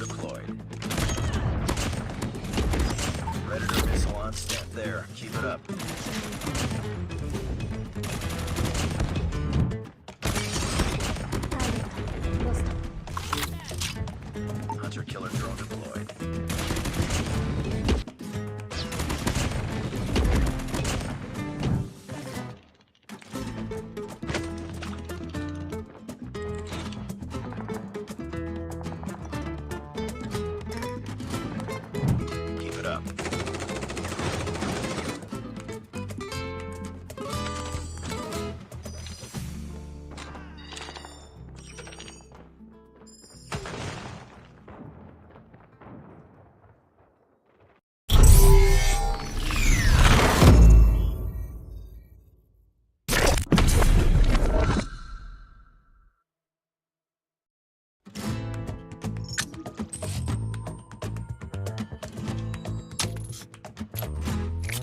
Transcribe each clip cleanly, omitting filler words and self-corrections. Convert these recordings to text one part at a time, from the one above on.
deployed. Predator missile on step there. Keep it up. Hunter killer drone deployed. Keep it up.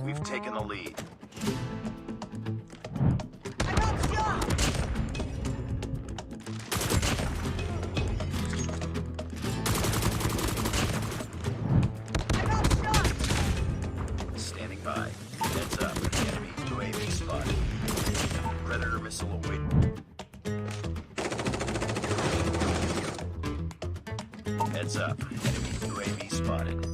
We've taken the lead. Standing by. Heads up. Enemy UAV spotted. Predator missile awaiting. Heads up. Enemy UAV spotted.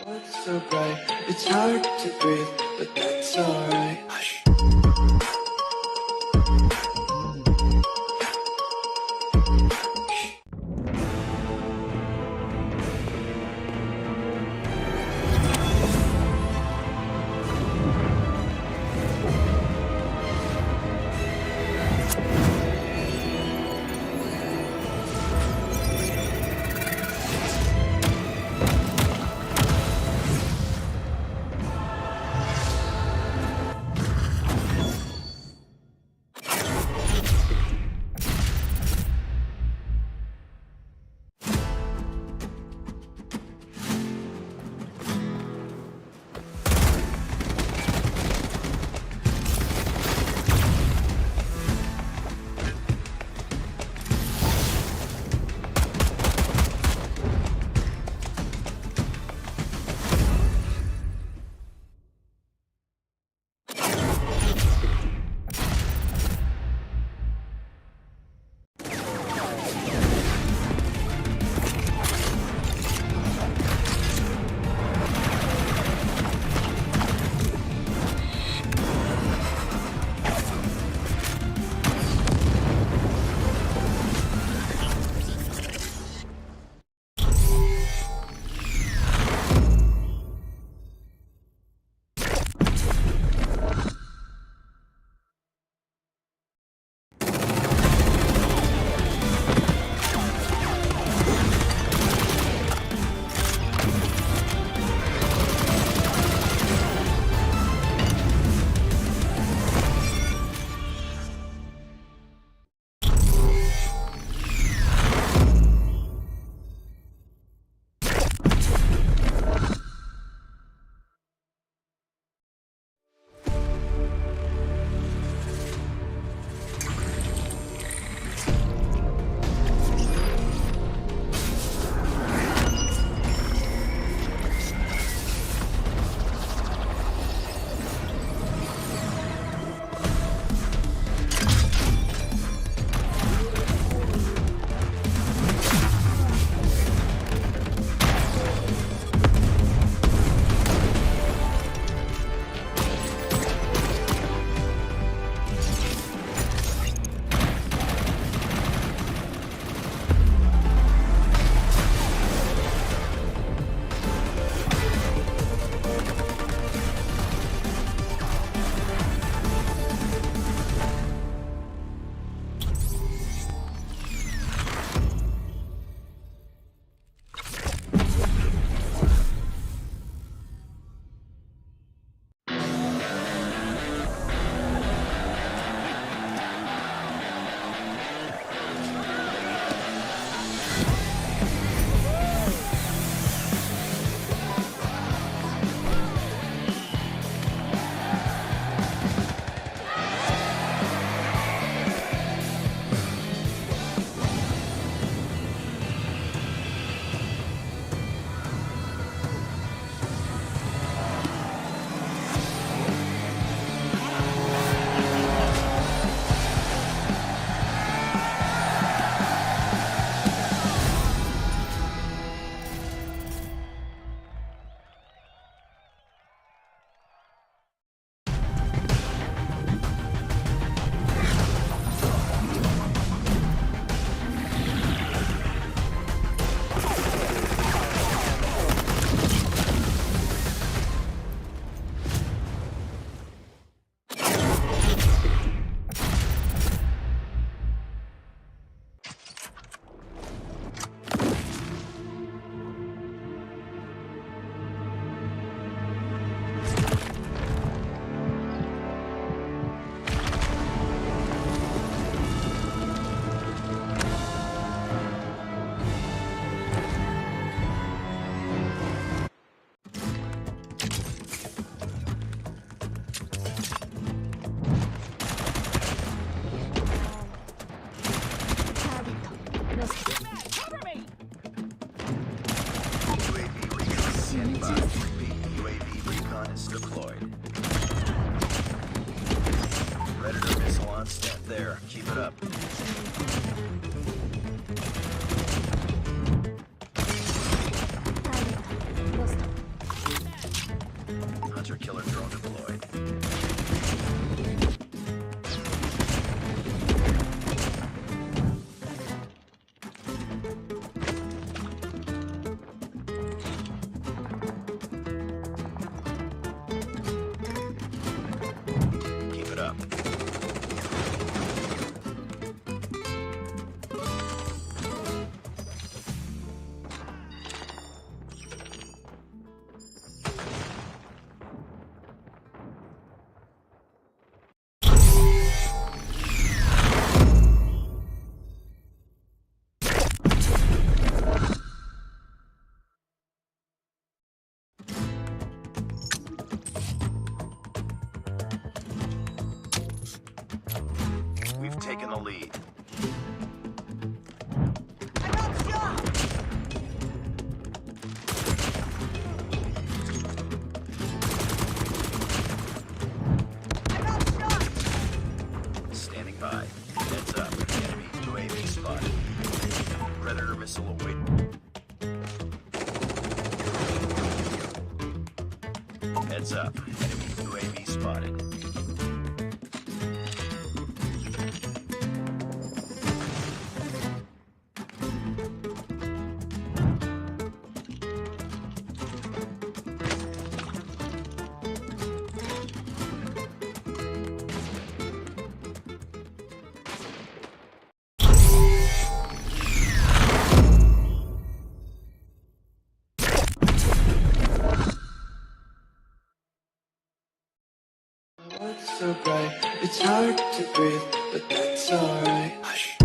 What's so bright? It's hard to breathe, but that's alright. Hush. lead. I got shot! I got shot! Standing by. Heads up. Enemy UAV spotted. Predator missile away. Heads up. Enemy UAV spotted. What's so bright? It's hard to breathe, but that's alright. Hush.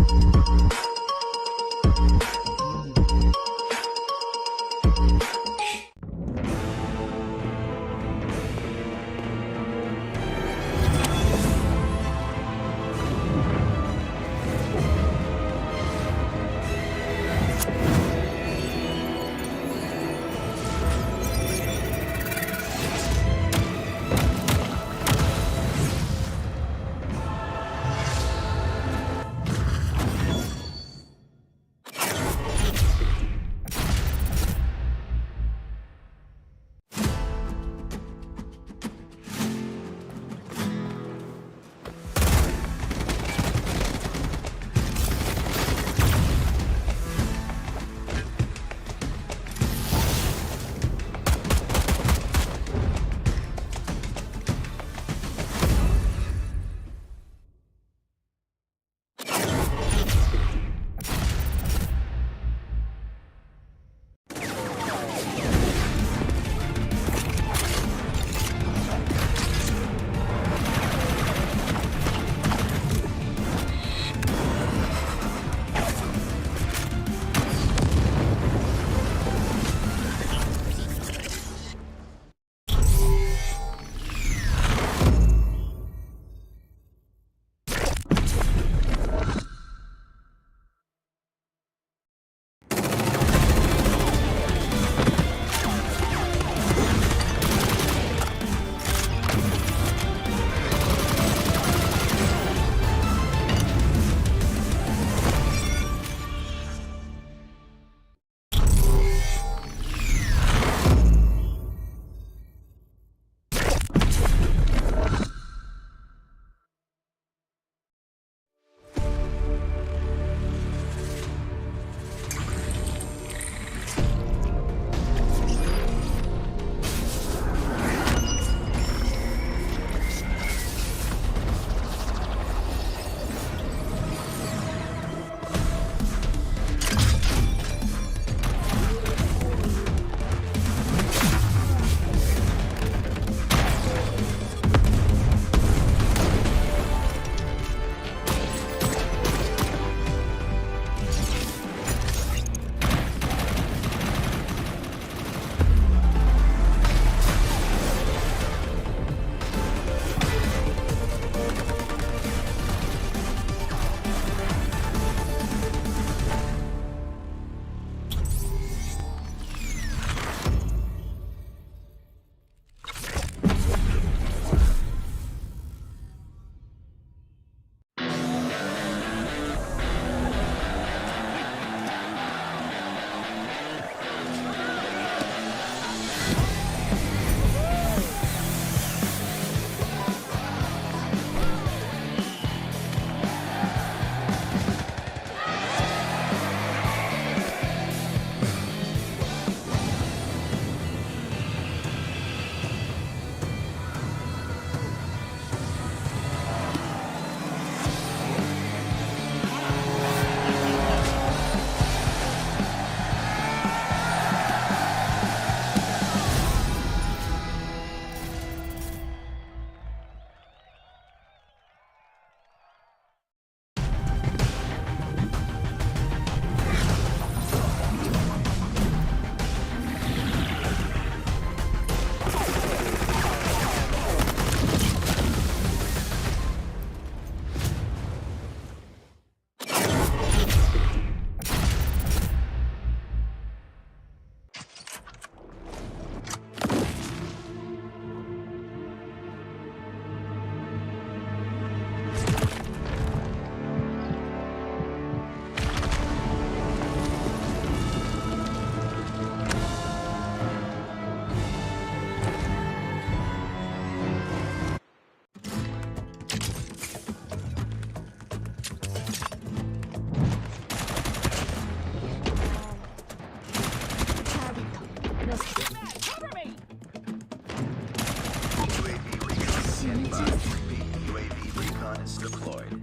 by. Repeat, UAV recon is deployed.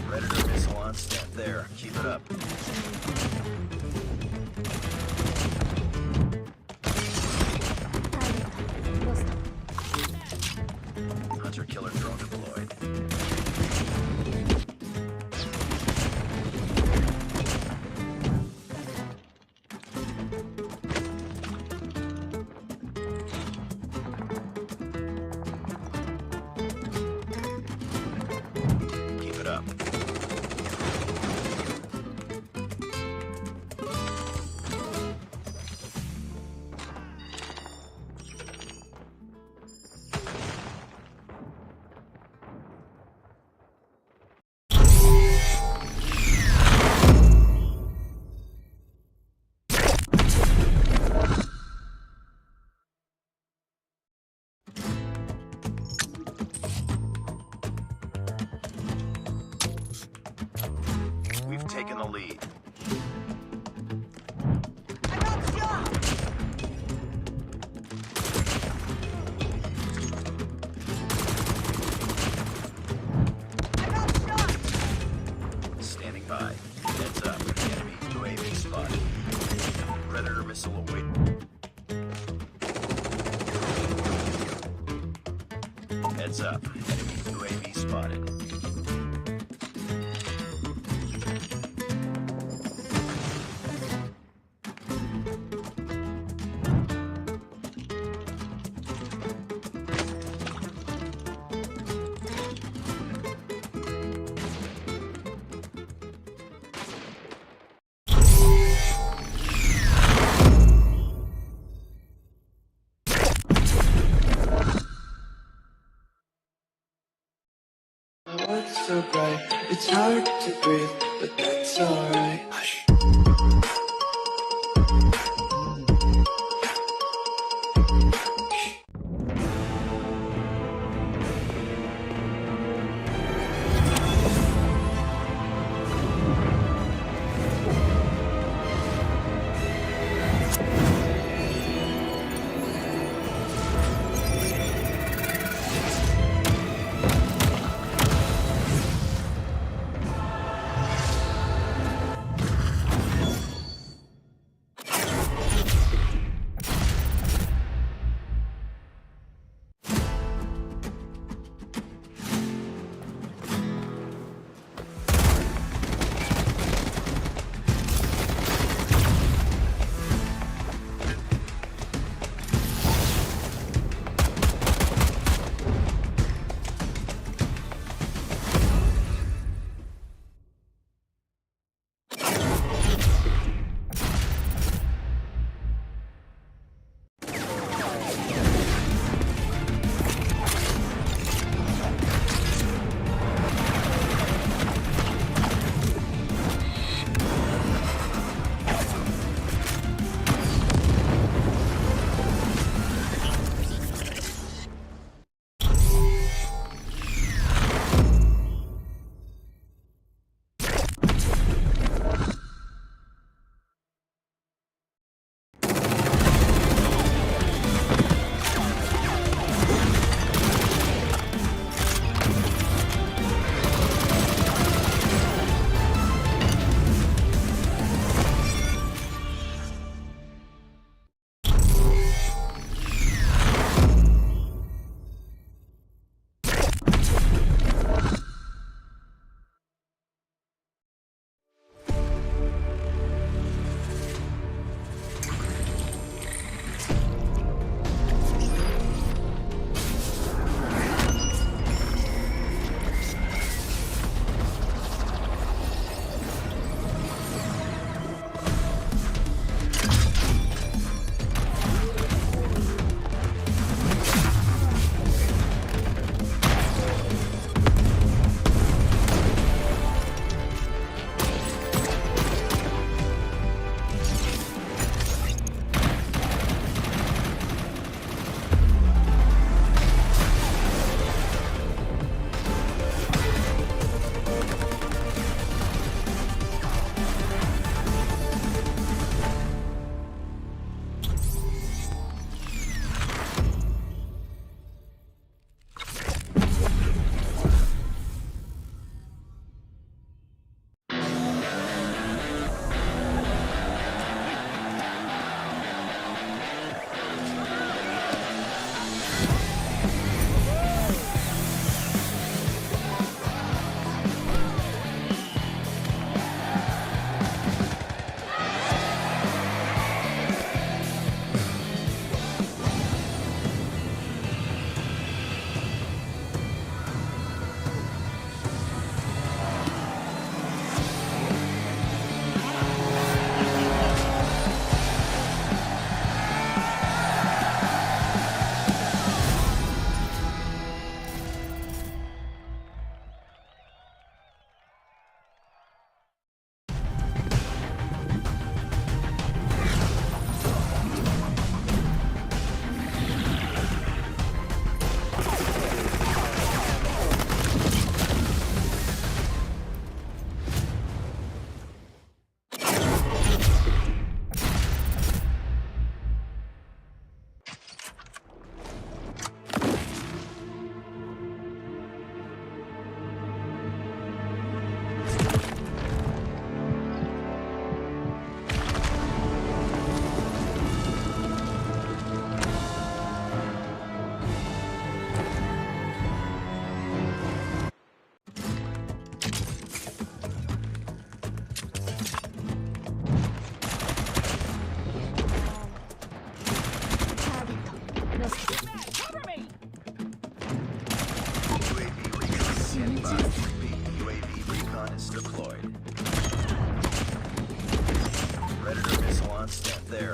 Predator missile on stand. There, keep it up. Hunter killer drone deployed. Keep it up. We've taken the lead. I got shot! I got shot! Standing by. Heads up. Enemy UAV spotted. Predator missile await. Heads up. Enemy UAV spotted. The world's so bright, it's hard to breathe, but that's alright. Hush.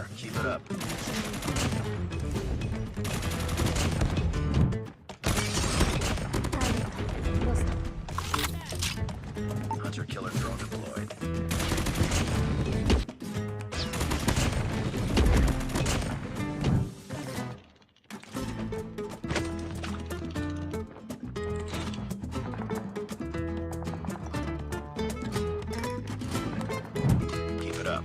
there. Keep it up. Hunter-killer drone deployed. Keep it up.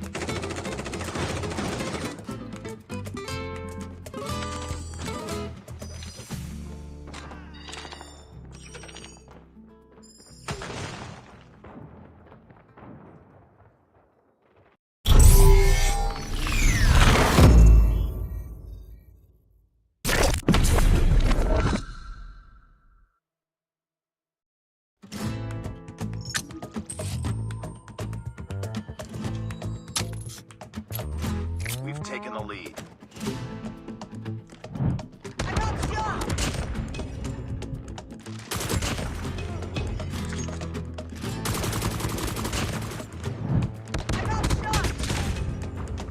We've taken the lead. I got shot! I got shot!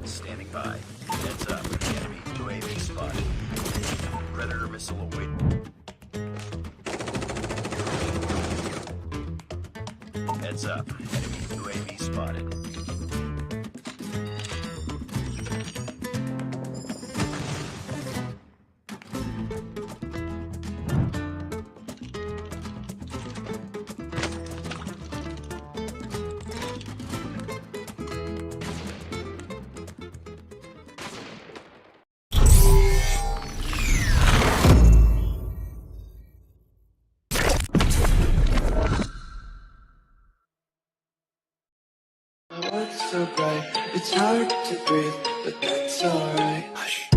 Standing by. Heads up. Enemy UAV spotted. Predator missile await. Heads up. Enemy UAV spotted. The world's so bright, it's hard to breathe, but that's alright. Hush.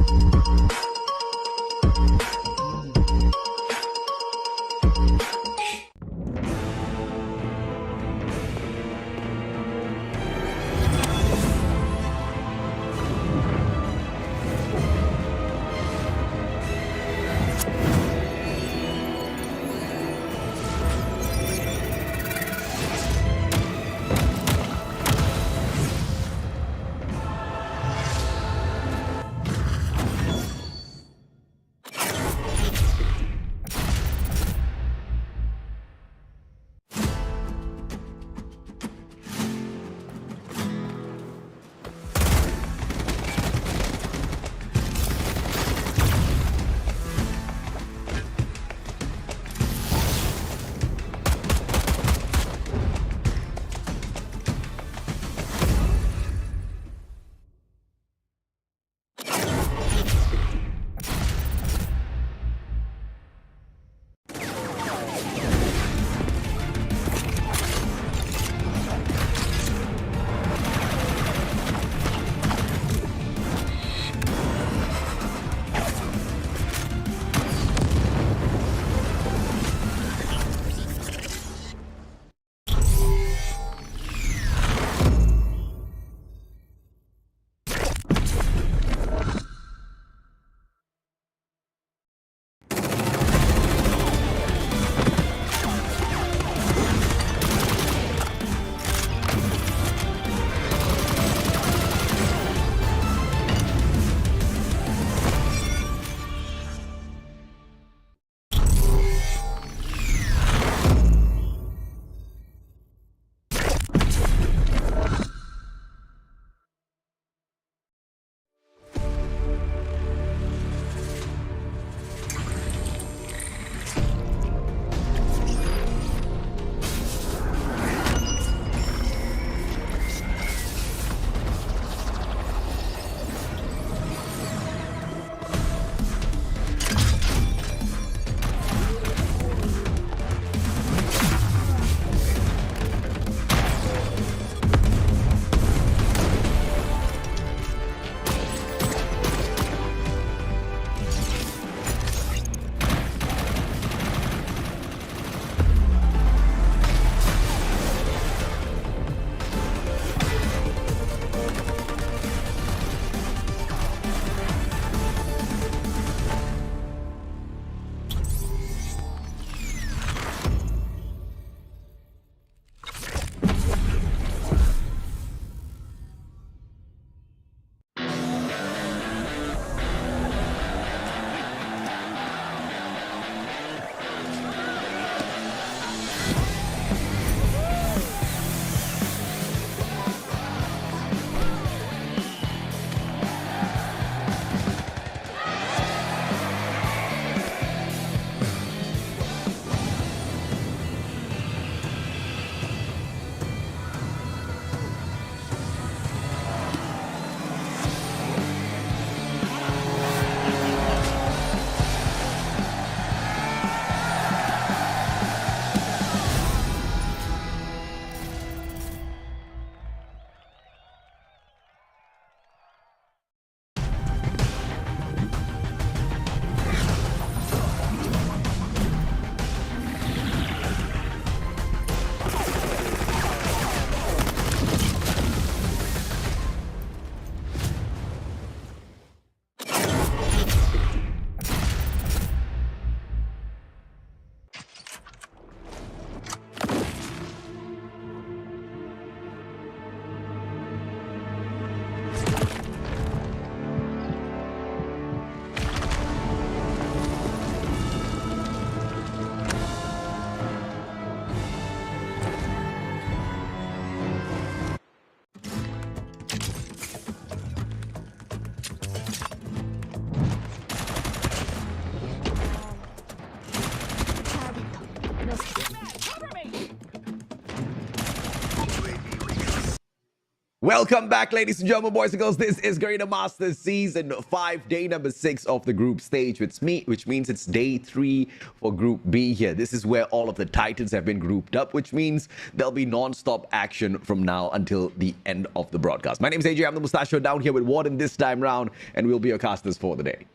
Welcome back, ladies and gentlemen, boys and girls. This is Garena Masters Season 5, day number 6 of the group stage, which means it's day 3 for Group B here. This is where all of the Titans have been grouped up, which means there'll be non-stop action from now until the end of the broadcast. My name is AJ, I'm the Mustachio, down here with Warden this time round, and we'll be your casters for the day.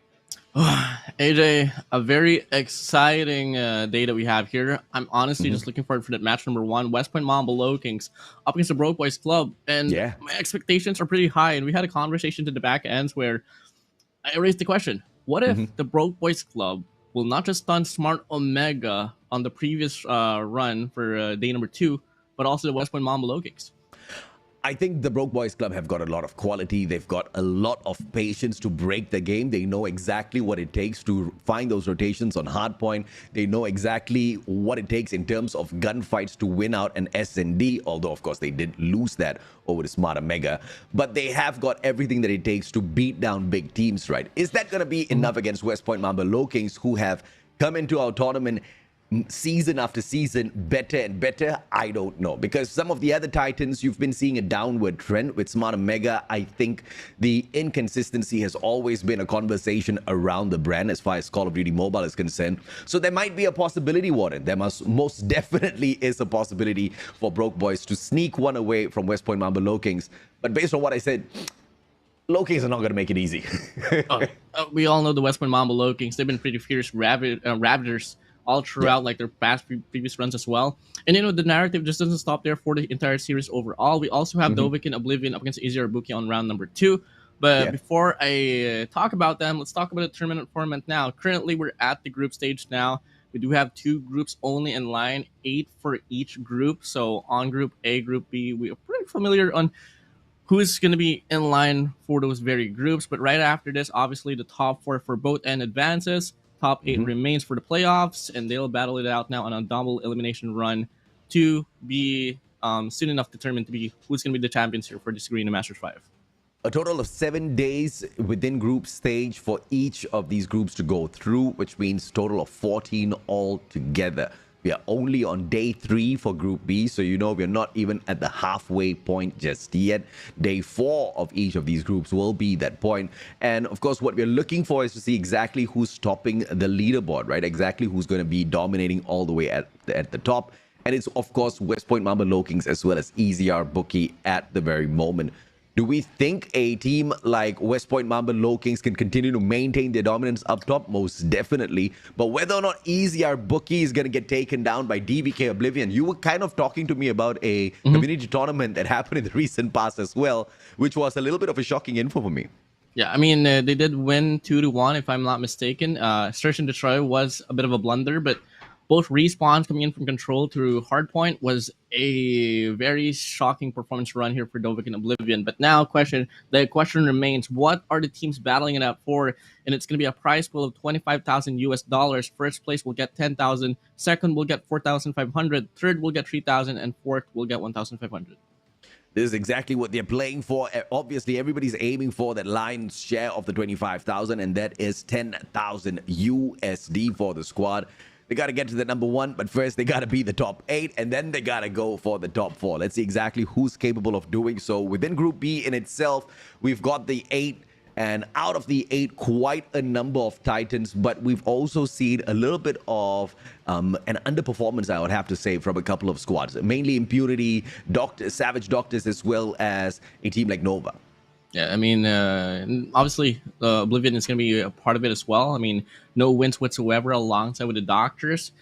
AJ, a very exciting day that we have here. I'm honestly just looking forward for that match number 1, West Point Mamba LOWKINGS up against the Broke Boys Club. And my expectations are pretty high. And we had a conversation to the back ends where I raised the question, what if the Broke Boys Club will not just stun Smart Omega on the previous run for day number 2, but also the West Point Mamba LOWKINGS? I think the Broke Boys Club have got a lot of quality. They've got a lot of patience to break the game. They know exactly what it takes to find those rotations on hardpoint. They know exactly what it takes in terms of gunfights to win out an S&D, although, of course, they did lose that over the Smart Omega. But they have got everything that it takes to beat down big teams, right? Is that going to be enough against West Point Mamba LOWKINGS, who have come into our tournament season after season better and better? I don't know, because some of the other Titans, you've been seeing a downward trend. With Smart Omega, I think the inconsistency has always been a conversation around the brand as far as Call of Duty Mobile is concerned. So there might be a possibility, Warren. There most definitely is a possibility for Broke Boys to sneak one away from West Point Mamba LOWKINGS. But based on what I said, LOWKINGS are not going to make it easy. We all know the West Point Mamba LOWKINGS. They've been pretty fierce ravagers all throughout like their past previous runs as well. And you know, the narrative just doesn't stop there for the entire series overall. We also have DVK OBLIVION up against EZR BOOKY on round number 2. But before I talk about them, let's talk about the tournament format now. Currently, we're at the group stage now. We do have 2 groups only in line, 8 for each group. So on Group A, Group B, we are pretty familiar on who's going to be in line for those very groups. But right after this, obviously, the top 4 for both end advances. Top 8 remains for the playoffs, and they'll battle it out now on a double elimination run to be soon enough determined to be who's going to be the champions here for this Garena Masters 5. A total of 7 days within group stage for each of these groups to go through, which means total of 14 altogether. We are only on day 3 for Group B, so you know we're not even at the halfway point just yet. Day 4 of each of these groups will be that point. And of course, what we're looking for is to see exactly who's topping the leaderboard, right? Exactly who's going to be dominating all the way at the top. And it's, of course, West Point Mamba LOWKINGS as well as EZR BOOKY at the very moment. Do we think a team like West Point Mamba LOWKINGS can continue to maintain their dominance up top? Most definitely. But whether or not EZR BOOKY is going to get taken down by DVK OBLIVION, you were kind of talking to me about a community tournament that happened in the recent past as well, which was a little bit of a shocking info for me. Yeah, I mean, they did win 2-1, if I'm not mistaken. Search and Destroy was a bit of a blunder, but both respawns coming in from control to hardpoint was a very shocking performance run here for DVK and OBLIVION. But now the question remains, what are the teams battling it out for? And it's going to be a prize pool of $25,000 US. First place will get 10,000, second will get 4,500, third will get 3,000, and fourth will get 1,500. This is exactly what they're playing for. Obviously, everybody's aiming for that lion's share of the 25,000, and that is 10,000 USD for the squad. They got to get to the number 1, but first they got to be the top 8, and then they got to go for the top 4. Let's see exactly who's capable of doing so. Within Group B in itself, we've got the 8, and out of the 8, quite a number of Titans, but we've also seen a little bit of an underperformance, I would have to say, from a couple of squads, mainly Impunity, Savage Doctors, as well as a team like Nova. Yeah, I mean, obviously, OBLIVION is going to be a part of it as well. I mean, no wins whatsoever alongside with the Doctors.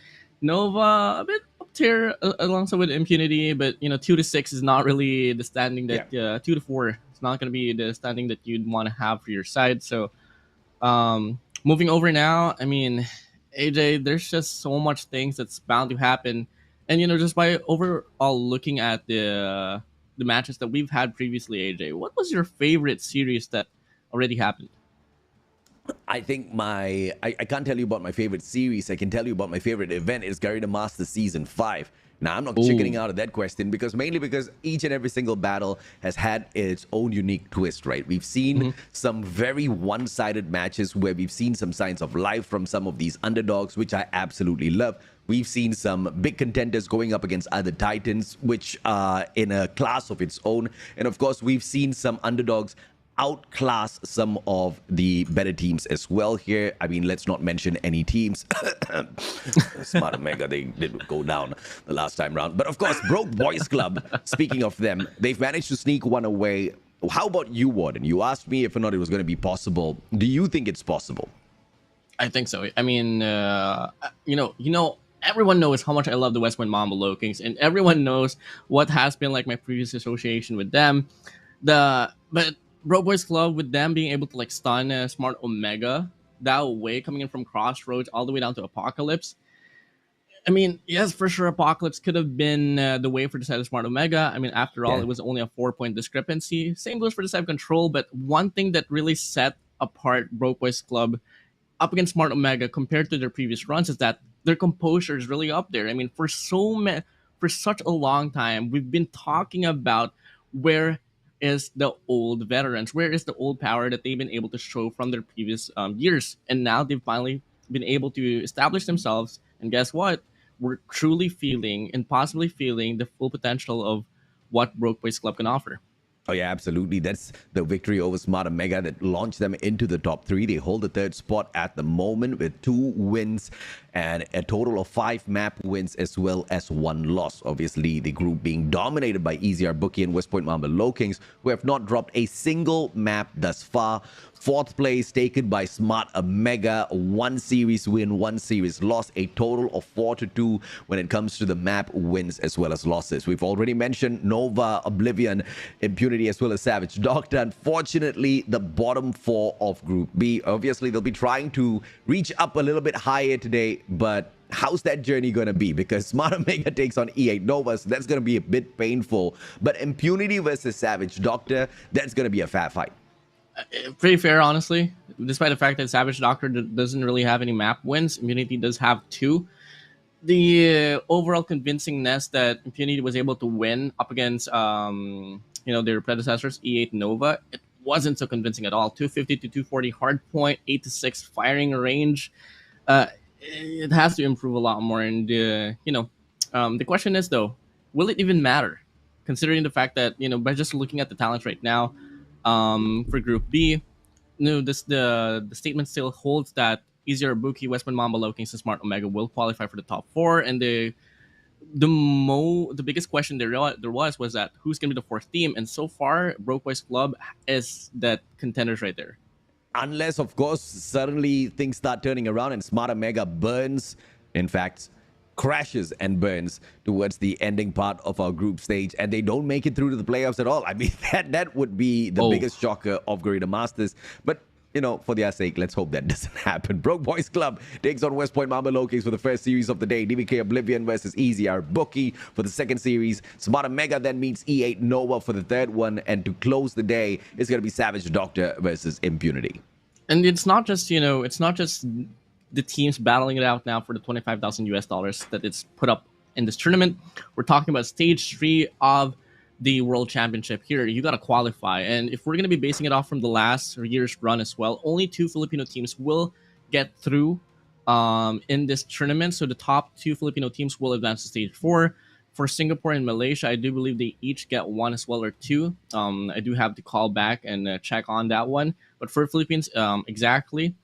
Nova, a bit up tier alongside with Impunity, but, you know, 2-6 is not really the standing that, 2-4 is not going to be the standing that you'd want to have for your side. So, moving over now, I mean, AJ, there's just so much things that's bound to happen. And, you know, just by overall looking at the matches that we've had previously, AJ, what was your favorite series that already happened? I think I can't tell you about my favorite series. I can tell you about my favorite event. It's Garena Masters Season 5. Now, I'm not chickening out of that question mainly because each and every single battle has had its own unique twist, right? We've seen some very one-sided matches where we've seen some signs of life from some of these underdogs, which I absolutely love. We've seen some big contenders going up against other titans, which are in a class of its own. And of course, we've seen some underdogs outclass some of the better teams as well here. I mean, let's not mention any teams. Smart Omega, they did go down the last time round. But of course, Broke Boys Club, speaking of them, they've managed to sneak one away. How about you, Warden? You asked me if or not it was going to be possible. Do you think it's possible? I think so. I mean, everyone knows how much I love the West Point Mamba LOWKINGS, and everyone knows what has been like my previous association with them. But Broke Boys Club, with them being able to like stun Smart Omega that way, coming in from Crossroads all the way down to Apocalypse. I mean, yes, for sure, Apocalypse could have been the way for the side of Smart Omega. I mean, after all, it was only a 4-point discrepancy. Same goes for the side of Control, but one thing that really set apart Broke Boys Club up against Smart Omega compared to their previous runs is that their composure is really up there. I mean, for such a long time, we've been talking about where is the old veterans, where is the old power that they've been able to show from their previous years, and now they've finally been able to establish themselves. And guess what? We're truly feeling and possibly feeling the full potential of what Broke Boys Club can offer. Oh, yeah, absolutely. That's the victory over Smart Omega that launched them into the top 3. They hold the 3rd spot at the moment with 2 wins and a total of 5 map wins as well as 1 loss. Obviously, the group being dominated by EZR Booky and West Point Mamba LOWKINGS, who have not dropped a single map thus far. 4th place taken by Smart Omega, 1 series win, 1 series loss, a total of 4-2 when it comes to the map wins as well as losses. We've already mentioned Nova, Oblivion, Impunity as well as Savage Doctor. Unfortunately, the bottom 4 of Group B. Obviously, they'll be trying to reach up a little bit higher today, but how's that journey going to be? Because Smart Omega takes on E8 Nova, so that's going to be a bit painful. But Impunity versus Savage Doctor, that's going to be a fat fight. Pretty fair, honestly. Despite the fact that Savage Doctor doesn't really have any map wins, Impunity does have 2. The overall convincingness that Impunity was able to win up against, their predecessors, E8 Nova, it wasn't so convincing at all. 250 to 240 hard point, 8 to 6 firing range. It has to improve a lot more. And the question is though, will it even matter? Considering the fact that by just looking at the talents right now. For Group B, the statement still holds that EZR Booky, West Point Mamba LOWKINGS, and Smart Omega will qualify for the top 4. And the biggest question there was that who's going to be the 4th team. And so far, Broke Boys Club is that contenders right there. Unless, of course, suddenly things start turning around and Smart Omega burns. In fact, crashes and burns towards the ending part of our group stage, and they don't make it through to the playoffs at all. I mean, that would be the biggest shocker of Garena Masters. But for their sake, let's hope that doesn't happen. Broke Boys Club takes on West Point Mamba LOWKINGS for the first series of the day. DVK Oblivion versus EZR Booky for the 2nd series. Smart Omega then meets E8 Nova for the 3rd one. And to close the day, it's going to be Savage Doctor versus Impunity. And it's not just, the teams battling it out now for the $25,000 that it's put up in this tournament. We're talking about stage 3 of the World Championship here. You got to qualify. And if we're going to be basing it off from the last year's run as well, only 2 Filipino teams will get through in this tournament. So the top 2 Filipino teams will advance to stage 4. For Singapore and Malaysia, I do believe they each get 1 as well, or 2. I do have to call back and check on that one. But for Philippines, exactly,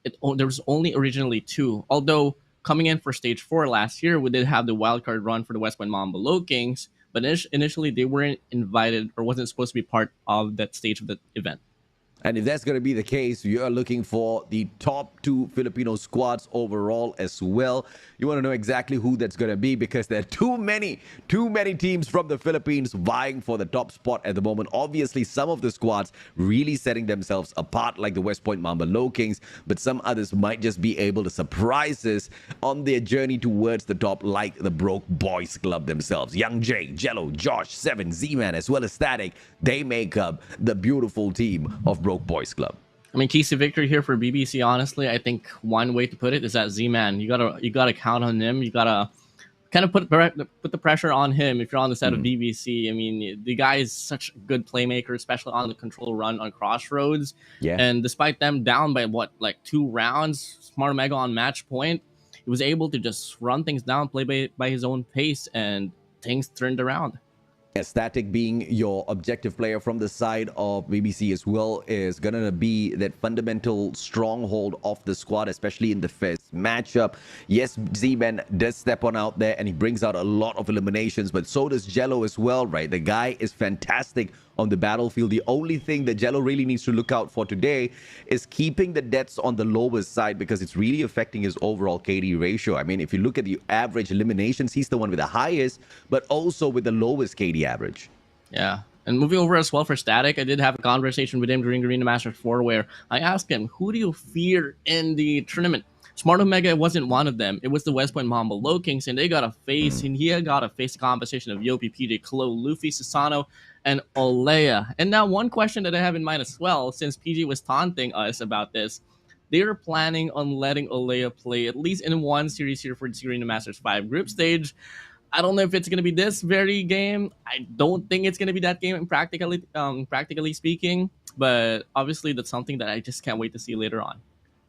there was only originally 2. Although coming in for stage 4 last year, we did have the wildcard run for the West Point Mamba LOWKINGS, but initially they weren't invited or wasn't supposed to be part of that stage of the event. And if that's going to be the case, you're looking for the top 2 Filipino squads overall as well. You want to know exactly who that's going to be, because there are too many teams from the Philippines vying for the top spot at the moment. Obviously, some of the squads really setting themselves apart, like the West Point Mamba LOWKINGS, but some others might just be able to surprise us on their journey towards the top, like the Broke Boys Club themselves. Young Jay, Jello, Josh, Seven, Z-Man, as well as Static, they make up the beautiful team of Broke Boys Club. I mean, keys to victory here for BBC, honestly, I think one way to put it is that Z-Man, you gotta count on him. You gotta kind of put the pressure on him if you're on the side of DVC. I mean, the guy is such a good playmaker, especially on the control run on Crossroads. Yeah. And despite them down by what, like 2 rounds, Smart Omega on match point, he was able to just run things down, play by his own pace, and things turned around. Static being your objective player from the side of BBC as well is going to be that fundamental stronghold of the squad, especially in the first matchup. Yes, Z-Man does step on out there and he brings out a lot of eliminations, but so does Jello as well, right? The guy is fantastic on the battlefield. The only thing that Jello really needs to look out for today is keeping the deaths on the lowest side, because it's really affecting his overall KD ratio. I mean, if you look at the average eliminations, he's the one with the highest, but also with the lowest KD average. Yeah. And moving over as well for Static, I did have a conversation with him during Garena Masters 4 where I asked him, who do you fear in the tournament? Smart Omega wasn't one of them. It was the West Point Mamba LOWKINGS, and they got a face, and he got a face composition of Yopi, PJ, Klo, Luffy, Susano, and Olea. And now one question that I have in mind as well, since PJ was taunting us about this, they're planning on letting Olea play at least in one series here for the Garena Masters 5 group stage. I don't know if it's going to be this very game. I don't think it's going to be that game practically speaking, but obviously that's something that I just can't wait to see later on.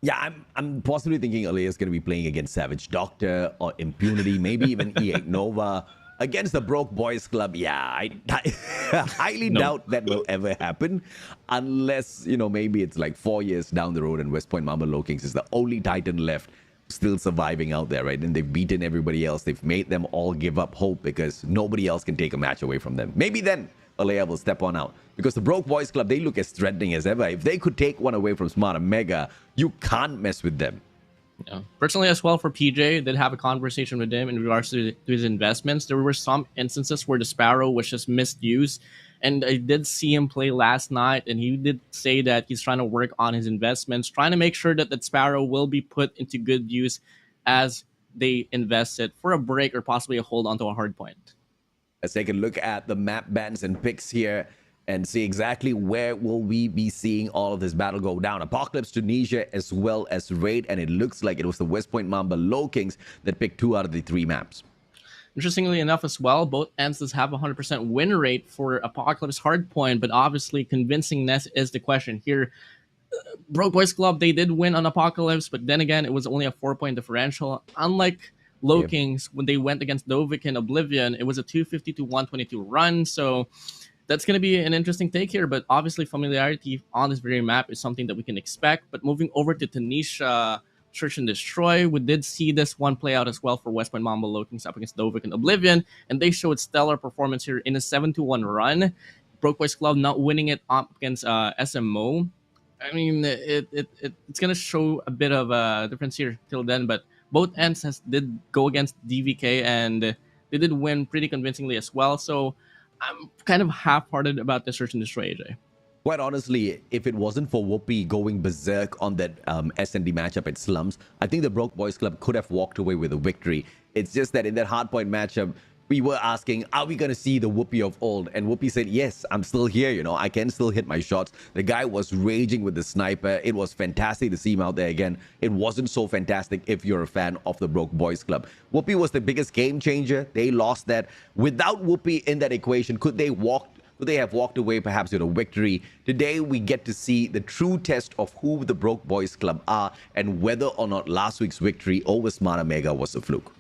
Yeah, I'm possibly thinking Olea is going to be playing against Savage Doctor or Impunity, maybe even E8 Nova. Against the Broke Boys Club, yeah, I highly doubt that will ever happen unless, you know, maybe it's like 4 years down the road and West Point Mamba LOWKINGS is the only Titan left still surviving out there, right? And they've beaten everybody else. They've made them all give up hope because nobody else can take a match away from them. Maybe then Olea will step on out, because the Broke Boys Club, they look as threatening as ever. If they could take one away from Smart Omega, you can't mess with them. Yeah. Personally as well for PJ, did have a conversation with him in regards to his investments. There were some instances where the Sparrow was just misused, and I did see him play last night, and he did say that he's trying to work on his investments, trying to make sure that that Sparrow will be put into good use as they invest it for a break or possibly a hold onto a hard point. Let's take a look at the map bans and picks here and see exactly where will we be seeing all of this battle go down. Apocalypse, Tunisia, as well as Raid, and it looks like it was the West Point Mamba LOWKINGS that picked 2 out of the 3 maps. Interestingly enough as well, both ends does have a 100% win rate for Apocalypse Hardpoint, but obviously convincingness is the question here. Broke Boys Club, they did win on Apocalypse, but then again, it was only a 4-point differential. Unlike LOWKINGS, when they went against DVK and Oblivion, it was a 250 to 122 run, so that's going to be an interesting take here, but obviously familiarity on this very map is something that we can expect. But moving over to Tunisia, Search and Destroy, we did see this one play out as well for West Point Mamba LOWKINGS up against DVK and Oblivion, and they showed stellar performance here in a 7-1 run. Broke Boys Club not winning it up against SMO. I mean, it's going to show a bit of a difference here till then, but both ends did go against DVK, and they did win pretty convincingly as well. So I'm kind of half-hearted about the Search and Destroy, AJ. Quite honestly, if it wasn't for Whoopi going berserk on that S&D matchup at Slums, I think the Broke Boys Club could have walked away with a victory. It's just that in that hardpoint matchup, we were asking, are we going to see the Whoopi of old? And Whoopi said, yes, I'm still here. You know, I can still hit my shots. The guy was raging with the sniper. It was fantastic to see him out there again. It wasn't so fantastic if you're a fan of the Broke Boys Club. Whoopi was the biggest game changer. They lost that. Without Whoopi in that equation, could they have walked away perhaps with a victory? Today, we get to see the true test of who the Broke Boys Club are and whether or not last week's victory over Smart Omega was a fluke.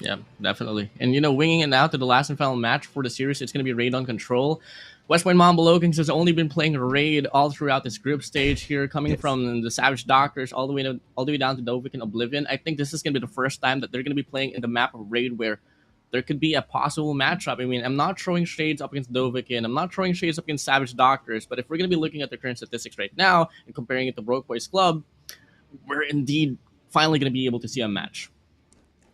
Yeah, definitely. And, you know, winging it out to the last and final match for the series, it's going to be Raid on Control. West Point Mamba LOWKINGS has only been playing Raid all throughout this group stage here, coming from the Savage Doctors all the way down to DVK and Oblivion. I think this is going to be the first time that they're going to be playing in the map of Raid where there could be a possible matchup. I mean, I'm not throwing shades up against DVK, and I'm not throwing shades up against Savage Doctors, but if we're going to be looking at the current statistics right now and comparing it to Broke Boys Club, we're indeed finally going to be able to see a match.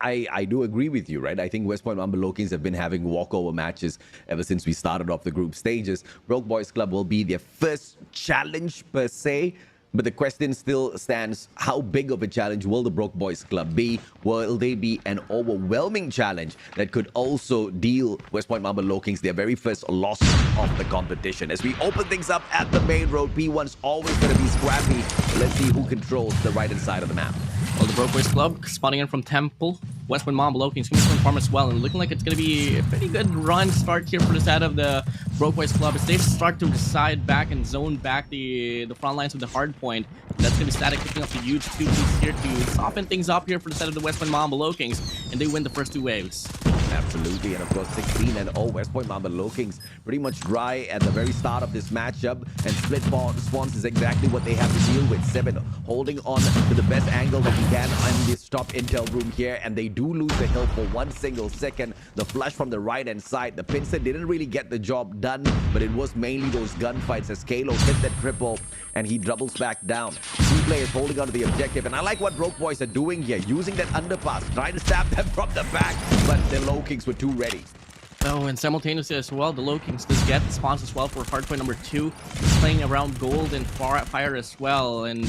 I do agree with you, right? I think West Point Mamba LOWKINGS have been having walkover matches ever since we started off the group stages. Broke Boys Club will be their first challenge per se, but the question still stands, how big of a challenge will the Broke Boys Club be? Will they be an overwhelming challenge that could also deal West Point Mamba LOWKINGS their very first loss of the competition? As we open things up at the main road, P1's always going to be scrappy. Let's see who controls the right-hand side of the map. Well, the Broke Boys Club spawning in from Temple West Point Mamba Low Kings coming from farm as well, and looking like it's going to be a pretty good run start here for the side of the Broke Boys Club as they start to decide back and zone back the front lines with the hard point. And that's going to be Static picking up the huge 2 piece here to soften things up here for the side of the West Point Mamba Low Kings, and they win the first 2 waves. Absolutely, and of course 16-0 West Point Mamba Low Kings pretty much dry at the very start of this matchup, and split spawns is exactly what they have to deal with. 7 holding on to the best angle that he can on this top intel room here, and they do lose the hill for 1 single second. The flush from the right hand side, the pincer didn't really get the job done, but it was mainly those gunfights as Kalo hit that triple and he doubles back down. 2 players holding on to the objective, and I like what Broke Boys are doing here, using that underpass, trying to stab them from the back, but the Low Kings were too ready. Oh, and simultaneously as well, the Low Kings does get the spawns as well for hardpoint number 2, playing around gold and fire as well. And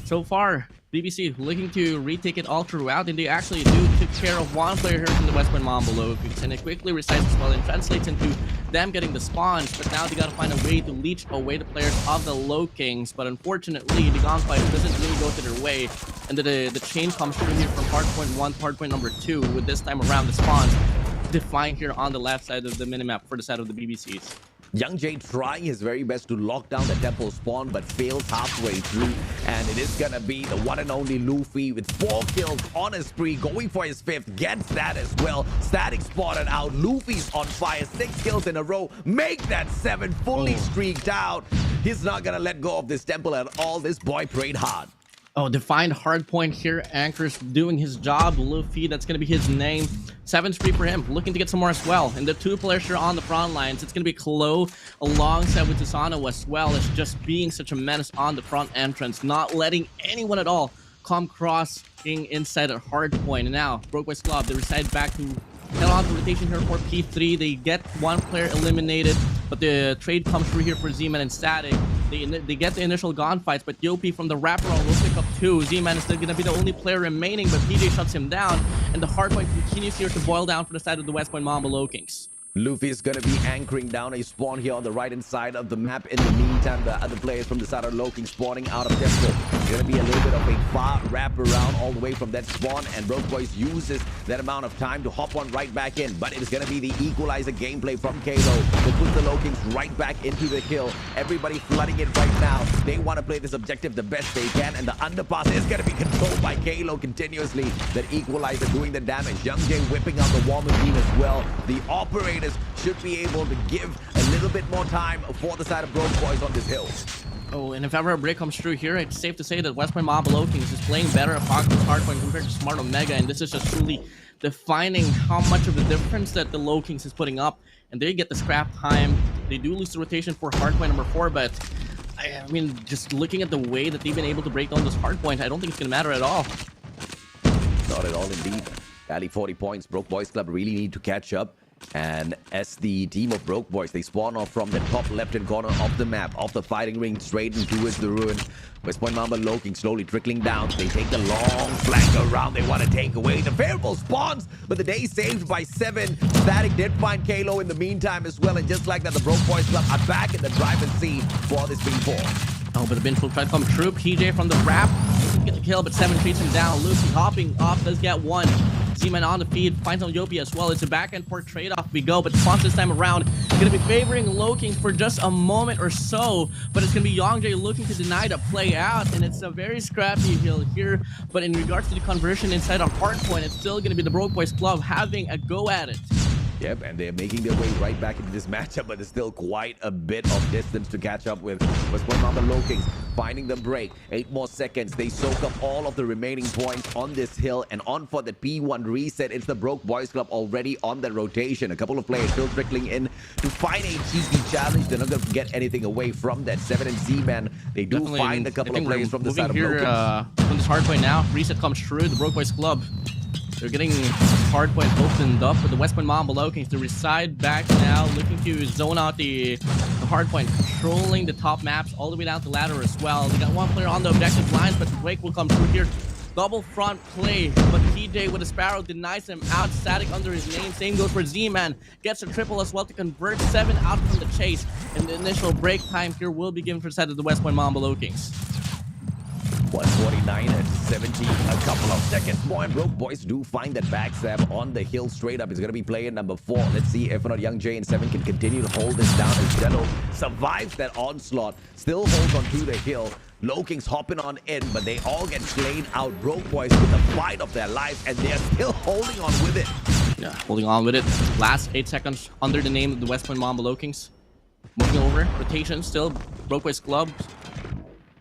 so far, BBC looking to retake it all throughout, and they actually took care of 1 player here from the West Point Mamba Low Kings, and it quickly resides as well and translates into them getting the spawns. But now they gotta find a way to leech away the players of the Low Kings. But unfortunately, the gunfight doesn't really go to their way, and the chain comes through here from hardpoint 1 to hardpoint number 2. With this time around the spawns defined here on the left side of the minimap for the side of the BBCs. Young Jay trying his very best to lock down the temple spawn, but fails halfway through, and it is gonna be the one and only Luffy with 4 kills on his spree, going for his 5th, gets that as well. Static spotted out, Luffy's on fire, 6 kills in a row, make that 7, fully streaked out. He's not gonna let go of this temple at all. This boy prayed hard. Oh, defined hardpoint here. Anchor's doing his job. Luffy, that's going to be his name. 7 spree for him, looking to get some more as well. And the 2 players here on the front lines, it's going to be Klo alongside with Tisano as well, as just being such a menace on the front entrance, not letting anyone at all come crossing inside a hardpoint. And now, Broke Boys Club, they reside back to head on to rotation here for P3. They get 1 player eliminated, but the trade comes through here for Z-Man and Static. They get the initial gunfights, but Yopi from the wraparound will pick up 2. Z-Man is still going to be the only player remaining, but PJ shuts him down, and the hardpoint continues here to boil down for the side of the West Point Mamba Low Kings. Luffy is going to be anchoring down a spawn here on the right hand side of the map. In the meantime, the other players from the side of Low King spawning out of tempo. It's going to be a little bit of a far wrap around all the way from that spawn, and Broke Boys uses that amount of time to hop one right back in. But it's going to be the equalizer gameplay from Kalo to put the Low Kings right back into the hill. Everybody flooding it right now. They want to play this objective the best they can, and the underpass is going to be controlled by Kalo continuously. That equalizer doing the damage. Young Jay whipping out the war machine as well. The operator should be able to give a little bit more time for the side of Broke Boys on this hill. Oh, and if ever a break comes through here, it's safe to say that West Point Mamba Low Kings is playing better at Fox's hardpoint compared to Smart Omega, and this is just truly defining how much of a difference that the Low Kings is putting up. And they get the scrap time. They do lose the rotation for hardpoint number 4, but I mean, just looking at the way that they've been able to break down this hardpoint, I don't think it's going to matter at all. Not at all indeed. Barely 40 points. Broke Boys Club really need to catch up. And as the team of Broke Boys, they spawn off from the top left-hand corner of the map, off the fighting ring, straight towards the ruin. West Point Mamba Low King slowly trickling down. They take the long flank around. They want to take away the favorable spawns, but the day saved by 7. Static did find Kalo in the meantime as well, and just like that, the Broke Boys Club are back in the driver's seat for this big 4. Oh, but the binge will try to come true. PJ from the wrap doesn't get the kill, but 7 treats him down. Lucy hopping off, does get 1. Z-Man on the feed, finds on Yopi as well. It's a back and forth trade-off we go, but the spawns this time around going to be favoring Low King for just a moment or so, but it's going to be Youngjae looking to deny the play out, and it's a very scrappy hill here. But in regards to the conversion inside a hardpoint, it's still going to be the Broke Boys Club having a go at it. Yep, and they're making their way right back into this matchup, but there's still quite a bit of distance to catch up with. West Point Mamba Low Kings finding the break. 8 more seconds. They soak up all of the remaining points on this hill, and on for the P1 reset. It's the Broke Boys Club already on the rotation. A couple of players still trickling in to find a cheeky challenge. They're not going to get anything away from that. 7 and Z-Man, they do Definitely, find a couple of players from the side of here, Low Kings. from this hardpoint now. Reset comes through. The Broke Boys Club, they're getting hardpoint opened up with the West Point Mamba Low Kings to reside back now, looking to zone out the hardpoint, controlling the top maps all the way down to ladder as well. They got 1 player on the objective lines, but the break will come through here. Double front play, but PJ with a Sparrow denies him out. Static under his name. Same goes for Z-Man. Gets a triple as well to convert 7 out from the chase. And the initial break time here will be given for the side of the West Point Mamba Low Kings. 140 99 and 70, a couple of seconds more, and Broke Boys do find that backstab on the hill straight up. It's going to be player number 4. Let's see if or not Young J and 7 can continue to hold this down as Jello survives that onslaught, still holds on to the hill. LOWKINGS hopping on in, but they all get slayed out. Broke Boys with the fight of their lives, and they're still holding on with it. Yeah, holding on with it. Last 8 seconds under the name of the West Point Mamba LOWKINGS. Moving over, rotation still. Broke Boys clubs.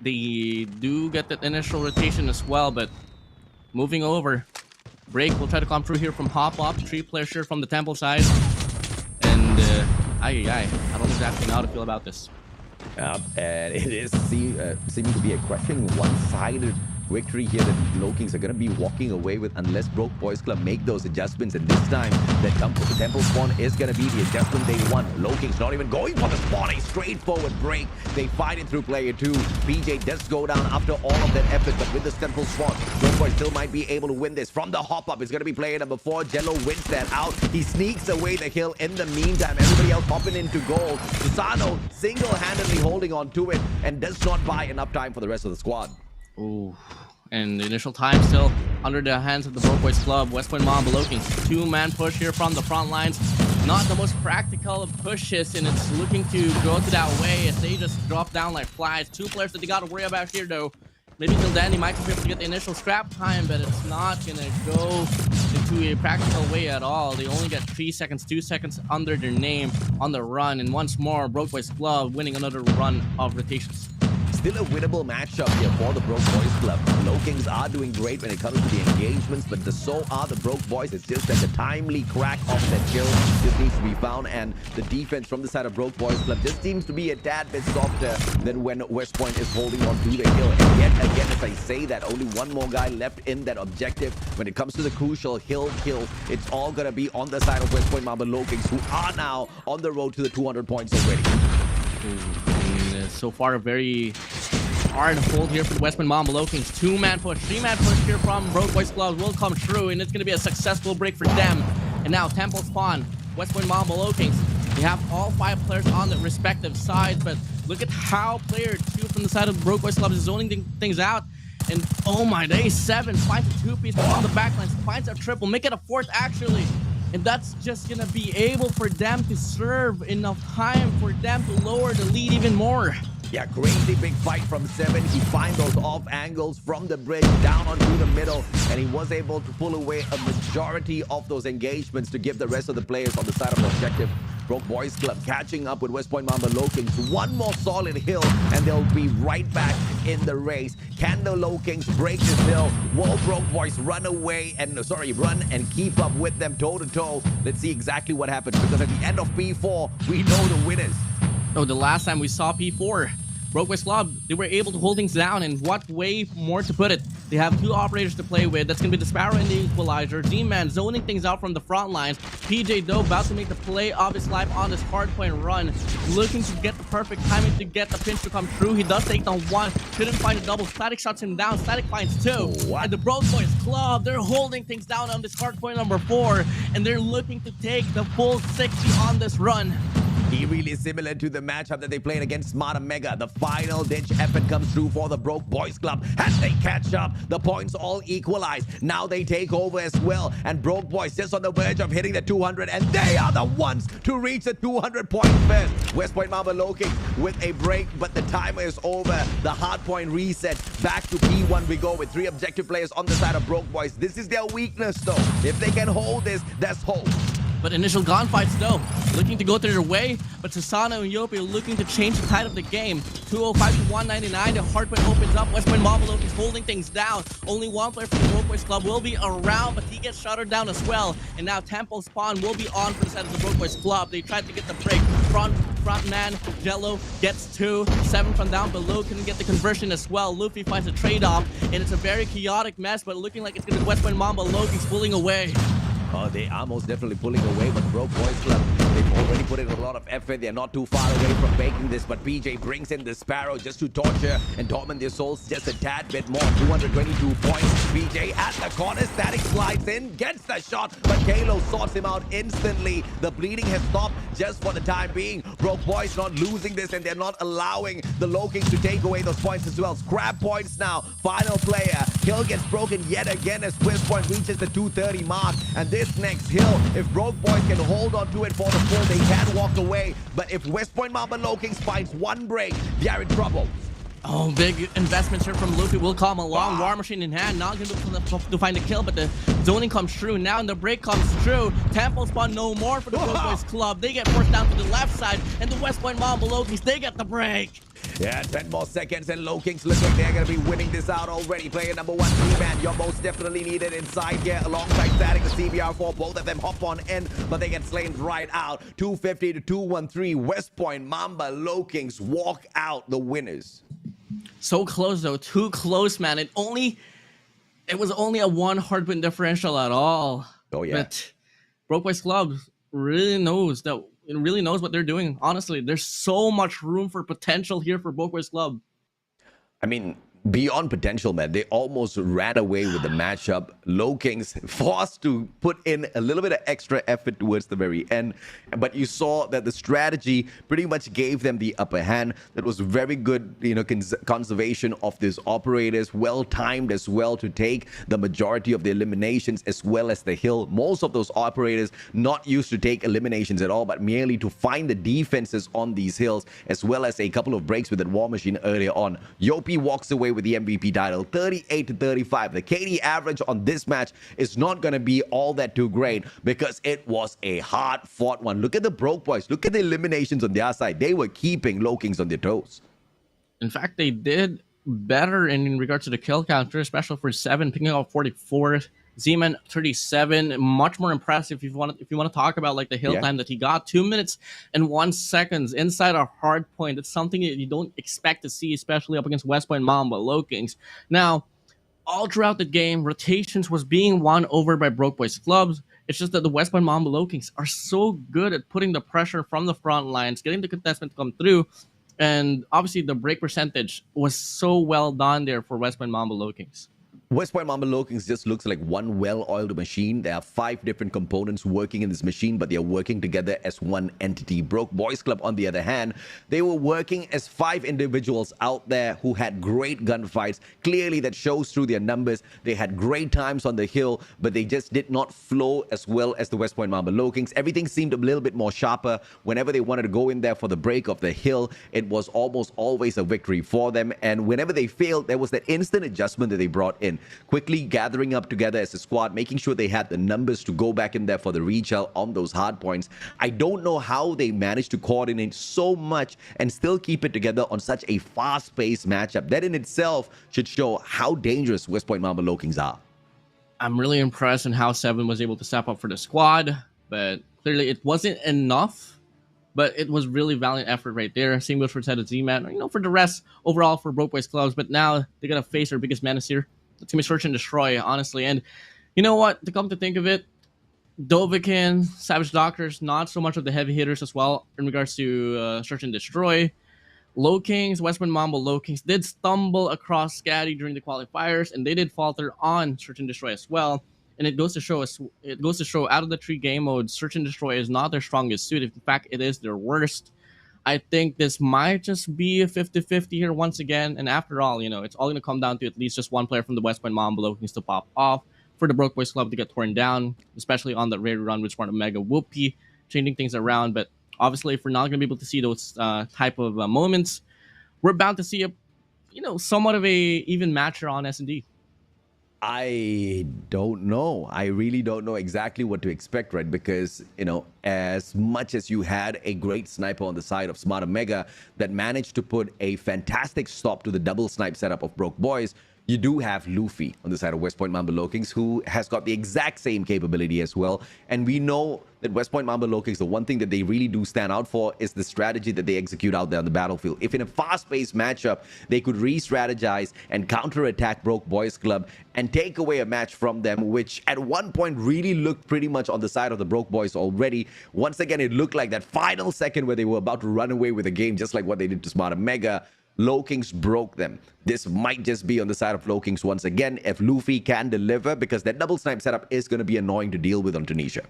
They do get that initial rotation as well, but moving over. Break will try to come through here from Hop Up. 3-player shirt from the Temple side. And, I don't exactly know how to feel about this. And it is seeming to be a question one-sided victory here that LOWKINGS are going to be walking away with unless Broke Boys Club make those adjustments. And this time, the Temple spawn is going to be the adjustment they want. LOWKINGS not even going for the spawn, a straightforward break. They fight it through player 2. PJ does go down after all of that effort, but with the Temple spawn, Broke Boys still might be able to win this. From the hop-up, it's going to be player number 4. Jello wins that out. He sneaks away the hill. In the meantime, everybody else hopping into goal. Susano single-handedly holding on to it and does not buy enough time for the rest of the squad. Ooh. And the initial time still under the hands of the Broke Boys Club. West Point Mamba LOWKINGS. 2-man push here from the front lines. Not the most practical of pushes, and it's looking to go to that way as they just drop down like flies. 2 players that they got to worry about here, though. Maybe till then, they might be able to get the initial scrap time, but it's not going to go into a practical way at all. They only get 3 seconds, 2 seconds under their name on the run. And once more, Broke Boys Club winning another run of rotations. Still a winnable matchup here for the Broke Boys Club. LOWKINGS are doing great when it comes to the engagements, but so are the Broke Boys. It's just that the timely crack of that kill just needs to be found, and the defense from the side of Broke Boys Club just seems to be a tad bit softer than when West Point is holding on to the hill. And yet again, as I say that, only one more guy left in that objective. When it comes to the crucial hill kills, it's all going to be on the side of West Point Mamba LOWKINGS, who are now on the road to the 200 points already. So far, a very hard hold here for the West Point Mamba LOWKINGS. 2-man push, 3-man push here from Broke Boys Club will come true, and it's going to be a successful break for them. And now Temple spawn, West Point Mamba LOWKINGS. They have all 5 players on their respective sides, but look at how player 2 from the side of Broke Boys Club is zoning things out. And oh my days, 7 finds a 2-piece on the backlines, finds a triple, make it a 4th actually. And that's just going to be able for them to serve enough time for them to lower the lead even more. Yeah, crazy big fight from 7. He finds those off angles from the bridge down onto the middle, and he was able to pull away a majority of those engagements to give the rest of the players on the side of the objective. Broke Boys Club catching up with West Point Mamba LOWKINGS. One more solid hill, and they'll be right back in the race. Can the LOWKINGS break this hill? Will Broke Boys run and keep up with them toe to toe? Let's see exactly what happens, because at the end of P4, we know the winners. Oh, the last time we saw P4, Broke Boys Club, they were able to hold things down, and what way more to put it. They have 2 operators to play with. That's going to be the Sparrow and the Equalizer. Z-Man zoning things out from the front lines. PJ though about to make the play of his life on this hardpoint run. Looking to get the perfect timing to get the pinch to come through. He does take down 1. Couldn't find a double. Static shuts him down. Static finds 2. And the Broke Boys Club, they're holding things down on this hardpoint number 4. And they're looking to take the full 60 on this run. Really similar to the matchup that they played against Smart Omega. The final ditch effort comes through for the Broke Boys Club as they catch up. The points all equalize. Now they take over as well, and Broke Boys just on the verge of hitting the 200, and they are the ones to reach the 200 point first. West Point Mamba LOWKINGS with a break, but the timer is over. The hard point reset. Back to P1 we go with 3 objective players on the side of Broke Boys. This is their weakness though. If they can hold this, that's hope. But initial gunfights though, looking to go their way, but Susano and Yopi are looking to change the tide of the game. 205 to 199, the hardpoint opens up. West Point Mamba LOWKINGS holding things down. Only 1 player from the Broke Boys Club will be around, but he gets shuttered down as well. And now Temple spawn will be on for the side of the Broke Boys Club. They tried to get the break. Front man, Jello gets 2. 7 from down below couldn't get the conversion as well. Luffy finds a trade-off, and it's a very chaotic mess, but looking like it's going to be West Point Mamba LOWKINGS pulling away. Oh, they are most definitely pulling away, but Broke Boys Club They've already put in a lot of effort. They're not too far away from making this, but PJ brings in the Sparrow just to torture and torment their souls just a tad bit more. 222 points. PJ at the corner, static slides in, gets the shot, but Kalo sorts him out instantly. The bleeding has stopped just for the time being. Broke Boys not losing this, and they're not allowing the Lowkings to take away those points as well. Scrap points now. Final player. Hill gets broken yet again as Swiss Point reaches the 230 mark. And this next hill, if Broke Boys can hold on to it for the full, they can walk away. But if West Point Mamba Lowkings finds one break, they're in trouble. Oh, big investments here from Luffy will come along. War Machine in hand, not going to find a kill, but the zoning comes true now, and the break comes true. Tempo spawn no more for the Broke Boys Club. They get forced down to the left side, and the West Point Mamba Lowkings, they get the break. Yeah, 10 more seconds, and Lowkings look like they're going to be winning this out already. Player number 1, man, you're most definitely needed inside here alongside Static, the CBR4. Both of them hop on in, but they get slain right out. 250 to 213. West Point Mamba Lowkings walk out the winners. So close though, too close, man. It was only a 1 hard win differential at all. Oh yeah. But Broke Boys Club really knows what they're doing. Honestly, there's so much room for potential here for Broke Boys Club. I mean, beyond potential, man, they almost ran away with the matchup. Lowkings forced to put in a little bit of extra effort towards the very end, but you saw that the strategy pretty much gave them the upper hand. That was very good, conservation of these operators, well timed as well to take the majority of the eliminations as well as the hill. Most of those operators not used to take eliminations at all, but merely to find the defenses on these hills, as well as a couple of breaks with the War Machine earlier on. Yopi walks away with the MVP title, 38 to 35. The KD average on this match is not going to be all that too great because it was a hard fought one. Look at the Broke Boys. Look at the eliminations on their side. They were keeping Lowkings on their toes. In fact, they did better in regards to the kill counter, especially for 7, picking up 44. Z-Man 37, much more impressive if you want to talk about like the hill time that he got. 2 minutes and 1 second inside a hard point. It's something that you don't expect to see, especially up against West Point Mamba Lowkings. Now, all throughout the game, rotations was being won over by Broke Boys clubs. It's just that the West Point Mamba Lowkings are so good at putting the pressure from the front lines, getting the contestant to come through, and obviously the break percentage was so well done there for West Point Mamba Lowkings. West Point Mamba Lowkings just looks like one well-oiled machine. There are 5 different components working in this machine, but they are working together as one entity. Broke Boys Club, on the other hand, they were working as 5 individuals out there who had great gunfights. Clearly, that shows through their numbers. They had great times on the hill, but they just did not flow as well as the West Point Mamba Lowkings. Everything seemed a little bit more sharper. Whenever they wanted to go in there for the break of the hill, it was almost always a victory for them. And whenever they failed, there was that instant adjustment that they brought in. Quickly gathering up together as a squad, making sure they had the numbers to go back in there for the retail on those hard points. I don't know how they managed to coordinate so much and still keep it together on such a fast-paced matchup. That in itself should show how dangerous West Point Mamba Lowkings are. I'm really impressed in how 7 was able to step up for the squad, but clearly it wasn't enough. But it was really valiant effort right there. Same goes for Z-Man. For the rest, overall for Broke Boys clubs, but now they're gonna face their biggest menace here. It's gonna be Search and Destroy, honestly. And you know what? To come to think of it, Dovahkiin, Savage Doctors, not so much of the heavy hitters as well in regards to Search and Destroy. Lowkings, West Point Mamba Lowkings did stumble across Scatty during the qualifiers, and they did falter on Search and Destroy as well. And it goes to show out of the 3 game modes, Search and Destroy is not their strongest suit. In fact, it is their worst. I think this might just be a 50-50 here once again. And after all, it's all going to come down to at least just one player from the West Point Mamba Lowkings to pop off for the Broke Boys Club to get torn down, especially on the rare run with Smart Omega Whoopie, changing things around. But obviously, if we're not going to be able to see those type of moments, we're bound to see somewhat of a even matcher on S&D. I don't know. I really don't know exactly what to expect, right? Because, as much as you had a great sniper on the side of Smart Omega that managed to put a fantastic stop to the double snipe setup of Broke Boys, you do have Luffy on the side of West Point Mamba Lokings, who has got the exact same capability as well. And we know that West Point Mamba Lokings, the one thing that they really do stand out for is the strategy that they execute out there on the battlefield. If in a fast-paced matchup, they could re-strategize and counter-attack Broke Boys Club and take away a match from them, which at one point really looked pretty much on the side of the Broke Boys already. Once again, it looked like that final second where they were about to run away with the game, just like what they did to Smart Omega. LOWKINGS broke them. This might just be on the side of LOWKINGS once again if Luffy can deliver, because that double snipe setup is going to be annoying to deal with on Tunisia.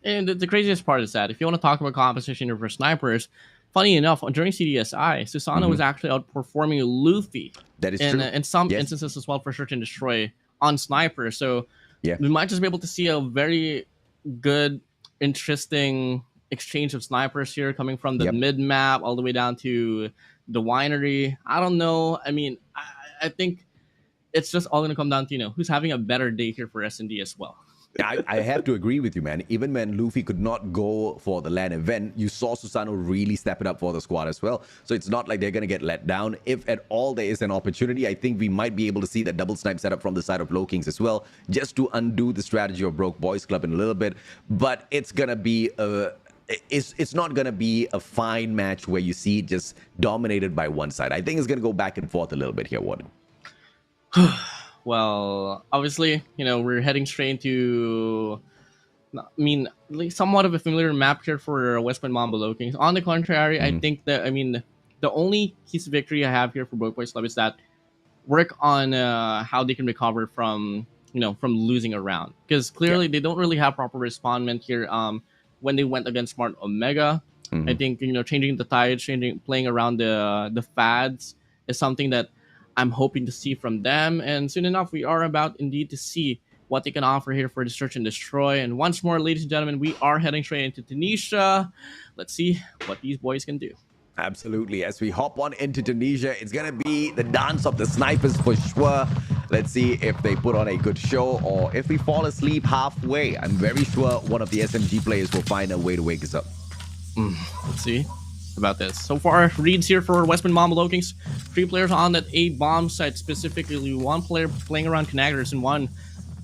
And the craziest part is that if you want to talk about composition for snipers, funny enough, during CDSI, Susanoo was actually outperforming Luffy. That is true. In some instances as well for Search and Destroy on Sniper. So we might just be able to see a very good, interesting exchange of snipers here coming from the mid-map all the way down to the winery. I don't know. I mean, I think it's just all going to come down to, you know, who's having a better day here for S&D as well. I have to agree with you, man. Even when Luffy could not go for the LAN event, you saw Susanoo really step it up for the squad as well. So it's not like they're going to get let down. If at all there is an opportunity, I think we might be able to see that double snipe setup from the side of LOWKINGS as well, just to undo the strategy of Broke Boys Club in a little bit. But it's going to be it's not going to be a fine match where you see it just dominated by one side. I think it's going to go back and forth a little bit here, Warden. Well, obviously, you know, we're heading straight into, I mean, like somewhat of a familiar map here for West Point Mamba LOWKINGS. On the contrary, I think that, I mean, the only piece of victory I have here for Broke Boys Club is that work on how they can recover from, you know, from losing a round. Because clearly they don't really have proper respondment here when they went against Smart Omega. I think, you know, changing the tides, playing around the fads is something that I'm hoping to see from them, and soon enough we are about indeed to see what they can offer here for the Search and Destroy. And once more, ladies and gentlemen, we are heading straight into Tunisia. Let's see what these boys can do. Absolutely. As we hop on into Tunisia, it's going to be the dance of the snipers for sure. Let's see if they put on a good show or if we fall asleep halfway. I'm very sure one of the SMG players will find a way to wake us up. Let's see about this. So far, reads here for West Point Mamba LOWKINGS. 3 players on that A bomb site, specifically 1 player playing around connectors and 1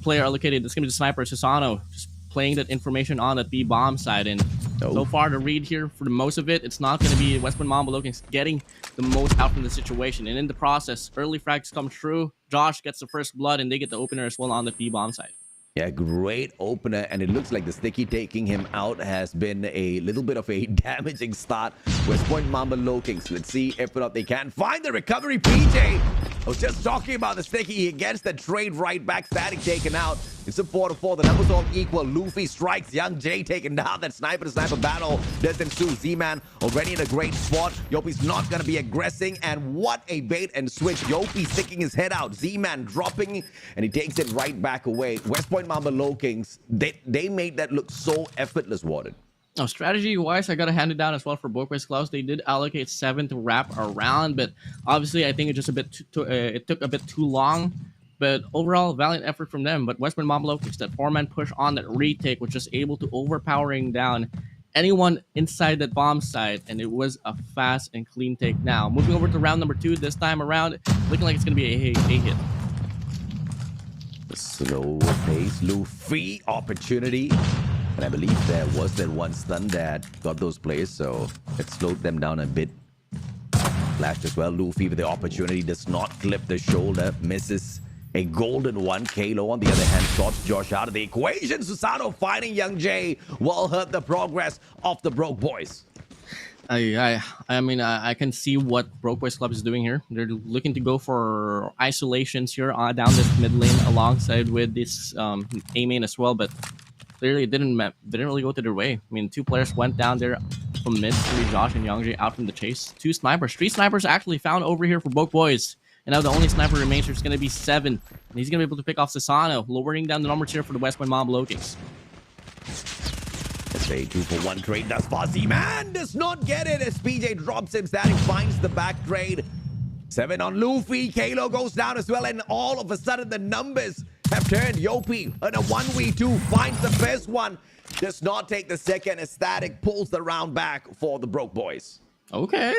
player allocated. That's going to be the sniper, Susanoo, just playing that information on that B bomb side. And so far, the read here for the most of it, it's not going to be West Point Mamba LOWKINGS getting the most out from the situation. And in the process, early frags come true. Josh gets the first blood, and they get the opener as well on the B bomb side. Yeah, great opener, and it looks like the sticky taking him out has been a little bit of a damaging start. West Point Mamba LOWKINGS. Let's see if or not they can find the recovery. PJ, I was just talking about the sticky. He gets the trade right back. Static taken out. It's a 4-4. The numbers all equal. Luffy strikes. Young Jay taken down. That sniper to sniper battle does ensue. Z-Man already in a great spot. Yopi's not going to be aggressing. And what a bait and switch. Yopi sticking his head out. Z-Man dropping. And he takes it right back away. West Point Mamba LOWKINGS, they made that look so effortless, Warden. Now, strategy-wise, I got to hand it down as well for Broke Boys Club. They did allocate 7 to wrap around, but obviously I think it just it took a bit too long. But overall, valiant effort from them. But West Point Mamba LOWKINGS, that 4-man push on that retake, was just able to overpowering down anyone inside that bomb site, and it was a fast and clean take. Now, moving over to round number 2, this time around, looking like it's going to be a hit. The slow pace Luffy opportunity. And I believe there was that one stun that got those plays, so it slowed them down a bit. Flashed as well. Luffy with the opportunity does not clip the shoulder, misses a golden one. Kalo, on the other hand, sorts Josh out of the equation. Susanoo fighting Young Jay will hurt the progress of the Broke Boys. I mean, I can see what Broke Boys Club is doing here. They're looking to go for isolations here down this mid lane alongside with this A main as well, but clearly it didn't really go to their way. I mean, 2 players went down there from mid, Josh and Youngjae out from the chase. 2 snipers, 3 snipers actually found over here for Broke Boys. And now the only sniper remains is going to be 7. And he's going to be able to pick off Susanoo, lowering down the numbers here for the West Point Mamba LOWKINGS. Let's say 2-for-1 trade thus far. Z-Man does not get it as PJ drops him. Static finds the back trade. 7 on Luffy. Kalo goes down as well. And all of a sudden the numbers have turned. Yopi on a 1v2 finds the first one. Does not take the second as Static pulls the round back for the Broke Boys. Okay.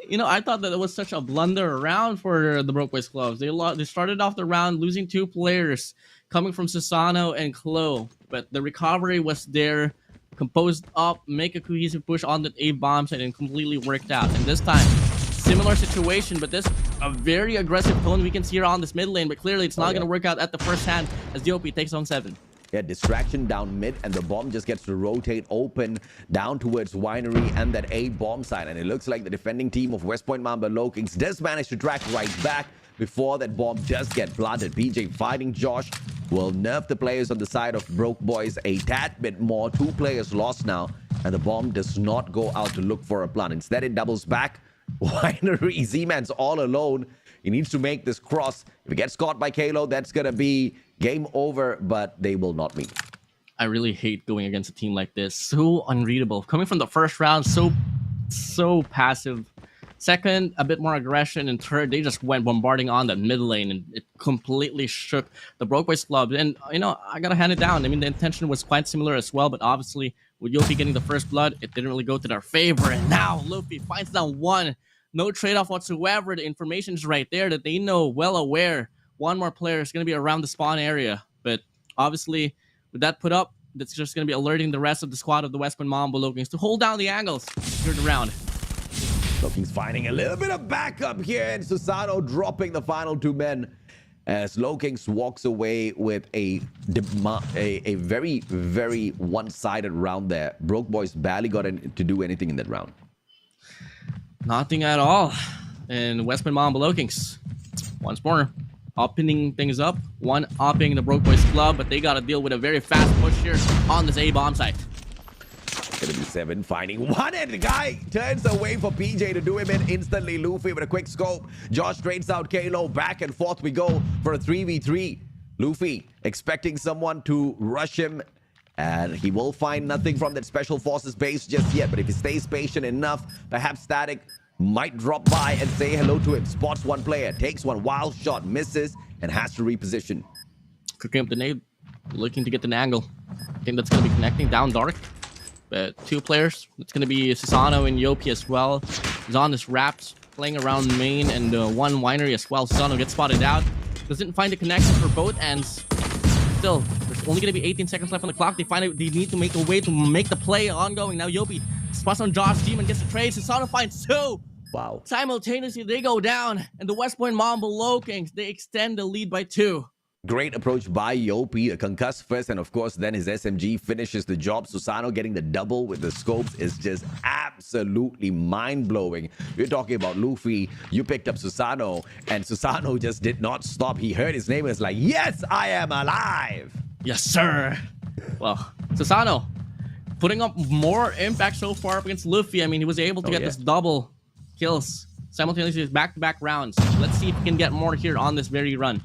You know, I thought that it was such a blunder round for the Broke Boys clubs. They started off the round losing 2 players, coming from Susano and Klo, but the recovery was there, composed up, make a cohesive push on the A bombs, and it completely worked out. And this time, similar situation, but this a very aggressive tone we can see here on this mid lane, but clearly it's not going to work out at the first hand as DOP takes on 7. Yeah, distraction down mid, and the bomb just gets to rotate open down towards Winery and that A bomb side. And it looks like the defending team of West Point Mamba Lowkings does manage to track right back before that bomb does get planted. PJ fighting Josh will nerf the players on the side of Broke Boys a tad bit more. 2 players lost now, and the bomb does not go out to look for a plant. Instead, it doubles back. Winery, Z-Man's all alone. He needs to make this cross. If he gets caught by Kalo, that's going to be game over, but they will not meet. I really hate going against a team like this. So unreadable. Coming from the first round, so passive. Second, a bit more aggression. And third, they just went bombarding on that mid lane, and it completely shook the Broke Boys club. And, you know, I got to hand it down. I mean, the intention was quite similar as well, but obviously, with Yopi getting the first blood, it didn't really go to their favor. And now, Luffy finds down 1. No trade-off whatsoever. The information is right there that they know, well aware. 1 more player is going to be around the spawn area. But obviously, with that put up, that's just going to be alerting the rest of the squad of the West Point Mamba Lowkings to hold down the angles through the round. Lowkings finding a little bit of backup here, and Susano dropping the final 2 men as Lowkings walks away with a very, very one-sided round there. Broke Boys barely got to do anything in that round. Nothing at all. And West Point Mamba Lowkings, once more, opening things up. 1-upping the Broke Boys club, but they got to deal with a very fast push here on this A bomb site. Gonna be 7 finding 1, and the guy turns away for PJ to do him in instantly. Luffy with a quick scope. Josh trades out Kalo. Back and forth we go for a 3v3. Luffy expecting someone to rush him, and he will find nothing from that Special Forces base just yet. But if he stays patient enough, perhaps Static might drop by and say hello to him. Spots 1 player, takes 1 wild shot, misses, and has to reposition. Cooking up the nade, looking to get an angle. I think that's going to be connecting down dark. But 2 players, it's going to be Susano and Yopi as well. Zon is wrapped, playing around main, and 1 Winery as well. Susano gets spotted out. Doesn't find a connection for both ends. Still, there's only going to be 18 seconds left on the clock. They find out they need to make a way to make the play ongoing. Now Yopi spots on Josh, Demon gets the trade. Susano finds 2. Wow. Simultaneously, they go down, and the West Point Mamba Lowkings, they extend the lead by 2. Great approach by Yopi, a concuss first, and of course then his SMG finishes the job. Susano getting the double with the scopes is just absolutely mind-blowing. You're talking about Luffy, you picked up Susano, and Susano just did not stop. He heard his name and was like, yes, I am alive. Yes, sir. Well, Susano putting up more impact so far up against Luffy. I mean, he was able to get this double kills simultaneously back-to-back rounds. Let's see if he can get more here on this very run.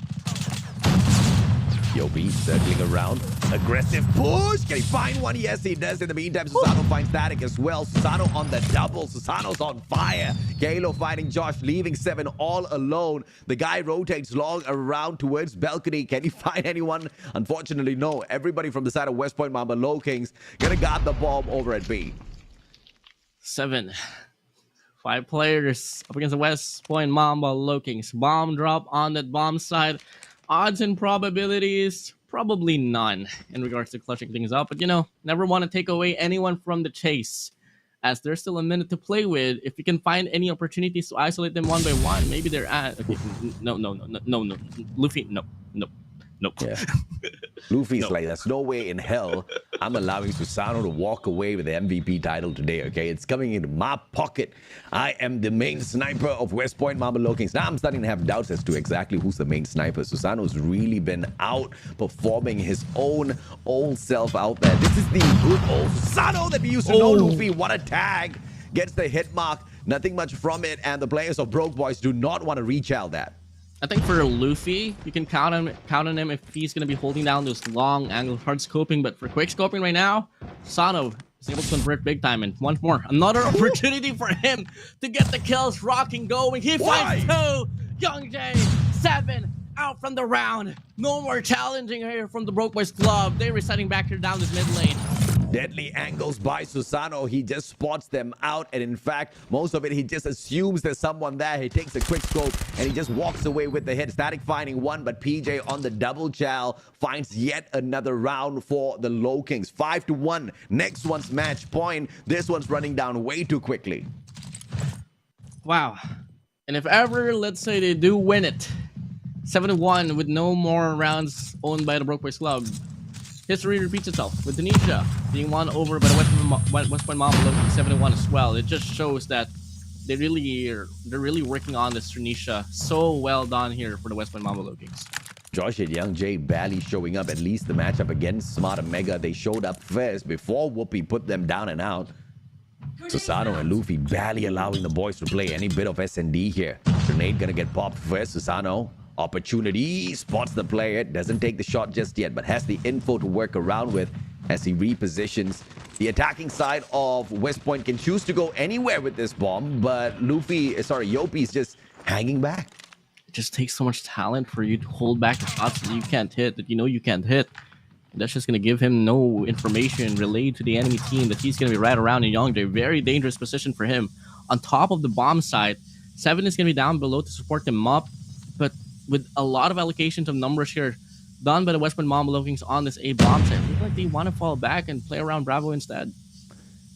Yopi circling around. Aggressive push. Can he find 1? Yes, he does. In the meantime, Susano finds Static as well. Susano on the double. Susano's on fire. Kalo fighting Josh, leaving 7 all alone. The guy rotates long around towards balcony. Can he find anyone? Unfortunately, no. Everybody from the side of West Point Mamba Lowkings gonna guard the bomb over at B. 7. 5 players up against the West Point Mamba Lowkings. Bomb drop on that bomb side. Odds and probabilities, probably none in regards to clutching things up. But, you know, never want to take away anyone from the chase, as there's still a minute to play with. If you can find any opportunities to isolate them 1 by 1, maybe they're at... Okay, no. Luffy, no. Yeah. Luffy's like, there's no way in hell I'm allowing Susano to walk away with the MVP title today, okay? It's coming into my pocket. I am the main sniper of West Point Mamba Lowkings. Now I'm starting to have doubts as to exactly who's the main sniper. Susano's really been outperforming his own old self out there. This is the good old Susano that we used to know. Luffy, what a tag. Gets the hit mark. Nothing much from it, and the players of Broke Boys do not want to reach out that. I think for Luffy, you can count on him if he's going to be holding down those long angle hard scoping. But for quick scoping right now, Susano is able to convert big time. And once more, another opportunity for him to get the kills rocking going. He finds 2. Young J, 7 out from the round. No more challenging here from the Broke Boys club. They're resetting back here down this mid lane. Deadly angles by Susano. He just spots them out. And in fact, most of it, he just assumes there's someone there. He takes a quick scope and he just walks away with the hit. Static finding one, but PJ on the double chow finds yet another round for the LOWKINGS. 5-1. Next one's match point. This one's running down way too quickly. Wow. And if ever, let's say they do win it, 7-1 with no more rounds owned by the Broke Boys Club, history repeats itself with Tunisia being won over by the West Point Mamba LOWKINGS 7-1 as well. It just shows that they're really working on this Tunisia. So well done here for the West Point Mamba LOWKINGS. Josh and Young Jay barely showing up. At least the matchup against Smart Omega, they showed up first before Whoopi put them down and out. Susano and Luffy barely allowing the boys to play any bit of S&D here. Grenade gonna get popped first. Susano, opportunity, spots the player, doesn't take the shot just yet, but has the info to work around with as he repositions. The attacking side of West Point can choose to go anywhere with this bomb, but Yopi is just hanging back. It just takes so much talent for you to hold back the shots that you can't hit, that you know you can't hit. And that's just going to give him no information relayed to the enemy team that he's going to be right around in Youngjae. Very dangerous position for him. On top of the bomb side, 7 is going to be down below to support them up, but with a lot of allocations of numbers here done by the West Point Mamba LOWKINGS on this A bomb side, I feel like they want to fall back and play around Bravo instead.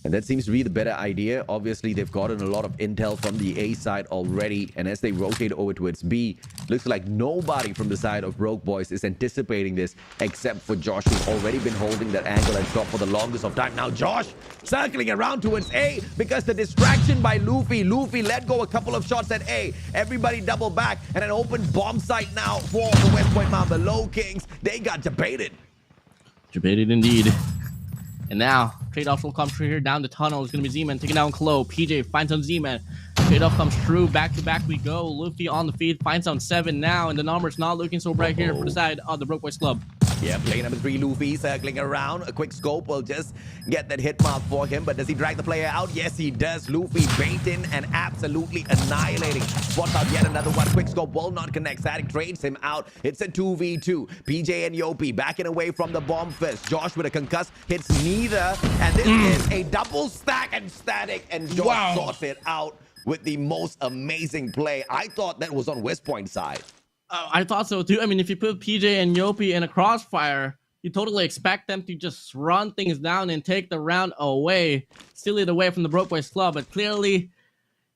And that seems to be the better idea. Obviously, they've gotten a lot of intel from the A side already. And as they rotate over towards B, looks like nobody from the side of Broke Boys is anticipating this except for Josh, who's already been holding that angle and shot for the longest of time. Now Josh circling around towards A because the distraction by Luffy. Luffy let go a couple of shots at A. Everybody double back and an open bomb site now for the West Point Mamba LOWKINGS. They got debated. Debated indeed. And now, trade-off will come through here. Down the tunnel is going to be Z-Man taking down Klo. PJ finds on Z-Man. Trade-off comes through. Back-to-back we go. Luffy on the feed. Finds on 7 now. And the number's not looking so bright here for the side of the Broke Boys Club. Yeah, play number 3, Luffy circling around. A quick scope will just get that hit mark for him. But does he drag the player out? Yes, he does. Luffy baiting and absolutely annihilating. Spots out yet another one. Quick scope will not connect. Static trades him out. It's a 2v2. PJ and Yopi backing away from the bomb fist. Josh with a concuss hits neither. And this is a double stack and Static. And Josh sorts it out with the most amazing play. I thought that was on West Point side. I thought so too. I mean, if you put PJ and Yopi in a crossfire, you totally expect them to just run things down and take the round away, steal it away from the Broke Boys Club. But clearly,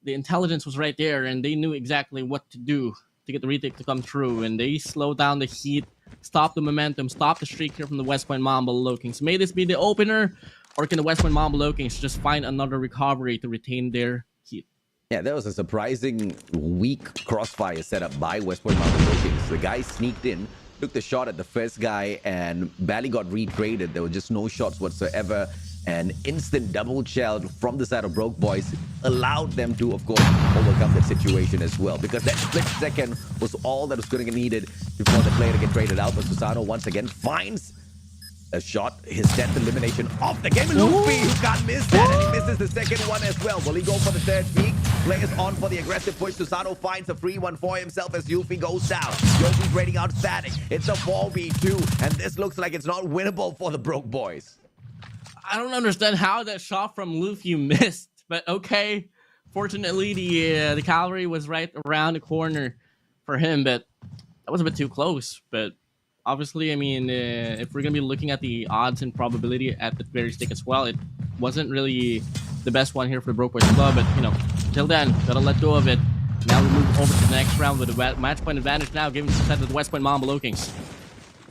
the intelligence was right there, and they knew exactly what to do to get the retake to come through. And they slowed down the heat, stopped the momentum, stopped the streak here from the West Point Mamba LOWKINGS. May this be the opener, or can the West Point Mamba LOWKINGS just find another recovery to retain their heat? Yeah, that was a surprising weak crossfire setup by West Point Mamba LOWKINGS. The guy sneaked in, took the shot at the first guy, and barely got retraded. There were just no shots whatsoever. An instant double shell from the side of Broke Boys allowed them to, of course, overcome that situation as well. Because that split second was all that was going to get needed before the player to get traded out. But Susano once again finds a shot, his 10th elimination of the game. Luffy, who can't miss that, and he misses the second one as well. Will he go for the third peak? Players on for the aggressive push. Susano finds a free one for himself as Luffy goes down. Yopi's raiding out Static. It's a 4v2, and this looks like it's not winnable for the Broke Boys. I don't understand how that shot from Luffy missed, but okay. Fortunately, the cavalry was right around the corner for him, but that was a bit too close. But obviously, I mean, if we're going to be looking at the odds and probability at the very stake as well, it wasn't really the best one here for the Broke Boys Club. But, you know, till then, got to let go of it. Now we move over to the next round with a match point advantage now, giving the set to the West Point Mamba LOWKINGS.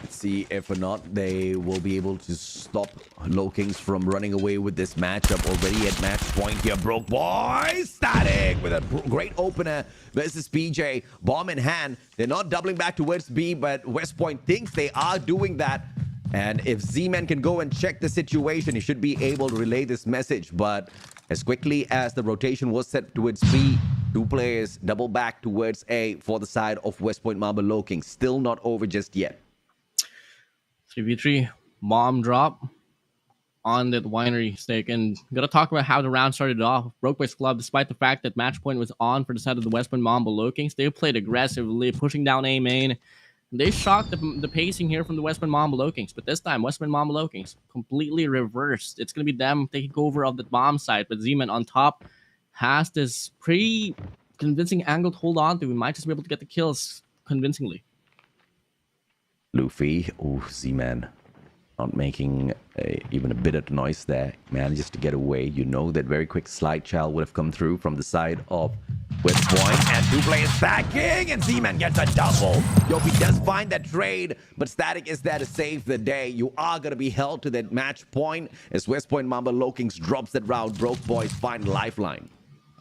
Let's see if or not they will be able to stop LOWKINGS from running away with this matchup. Already at match point here, Broke Boys Static with a great opener versus PJ. Bomb in hand. They're not doubling back towards B, but West Point thinks they are doing that. And if Z-Man can go and check the situation, he should be able to relay this message. But as quickly as the rotation was set towards B, 2 players double back towards A for the side of West Point Mamba LOWKINGS. Still not over just yet. 3v3 bomb drop on that winery stake, and gotta talk about how the round started off. Broke Boys Club, despite the fact that match point was on for the side of the West Point Mamba LOWKINGS, they played aggressively, pushing down A main, They shocked the pacing here from the West Point Mamba Low-Kings, but this time West Point Mamba Low-Kings completely reversed. It's gonna be them taking over of the bomb site, but Z-Man on top has this pretty convincing angle to hold on to. We might just be able to get the kills convincingly. Luffy, oh, Z-Man, not making even a bit of noise there. Manages to get away. You know that very quick slide child would have come through from the side of West Point, and 2 players stacking, and Z-Man gets a double. Yopi does find that trade, but Static is there to save the day. You are going to be held to that match point as West Point Mamba Low-Kings drops that round. Broke Boys find lifeline.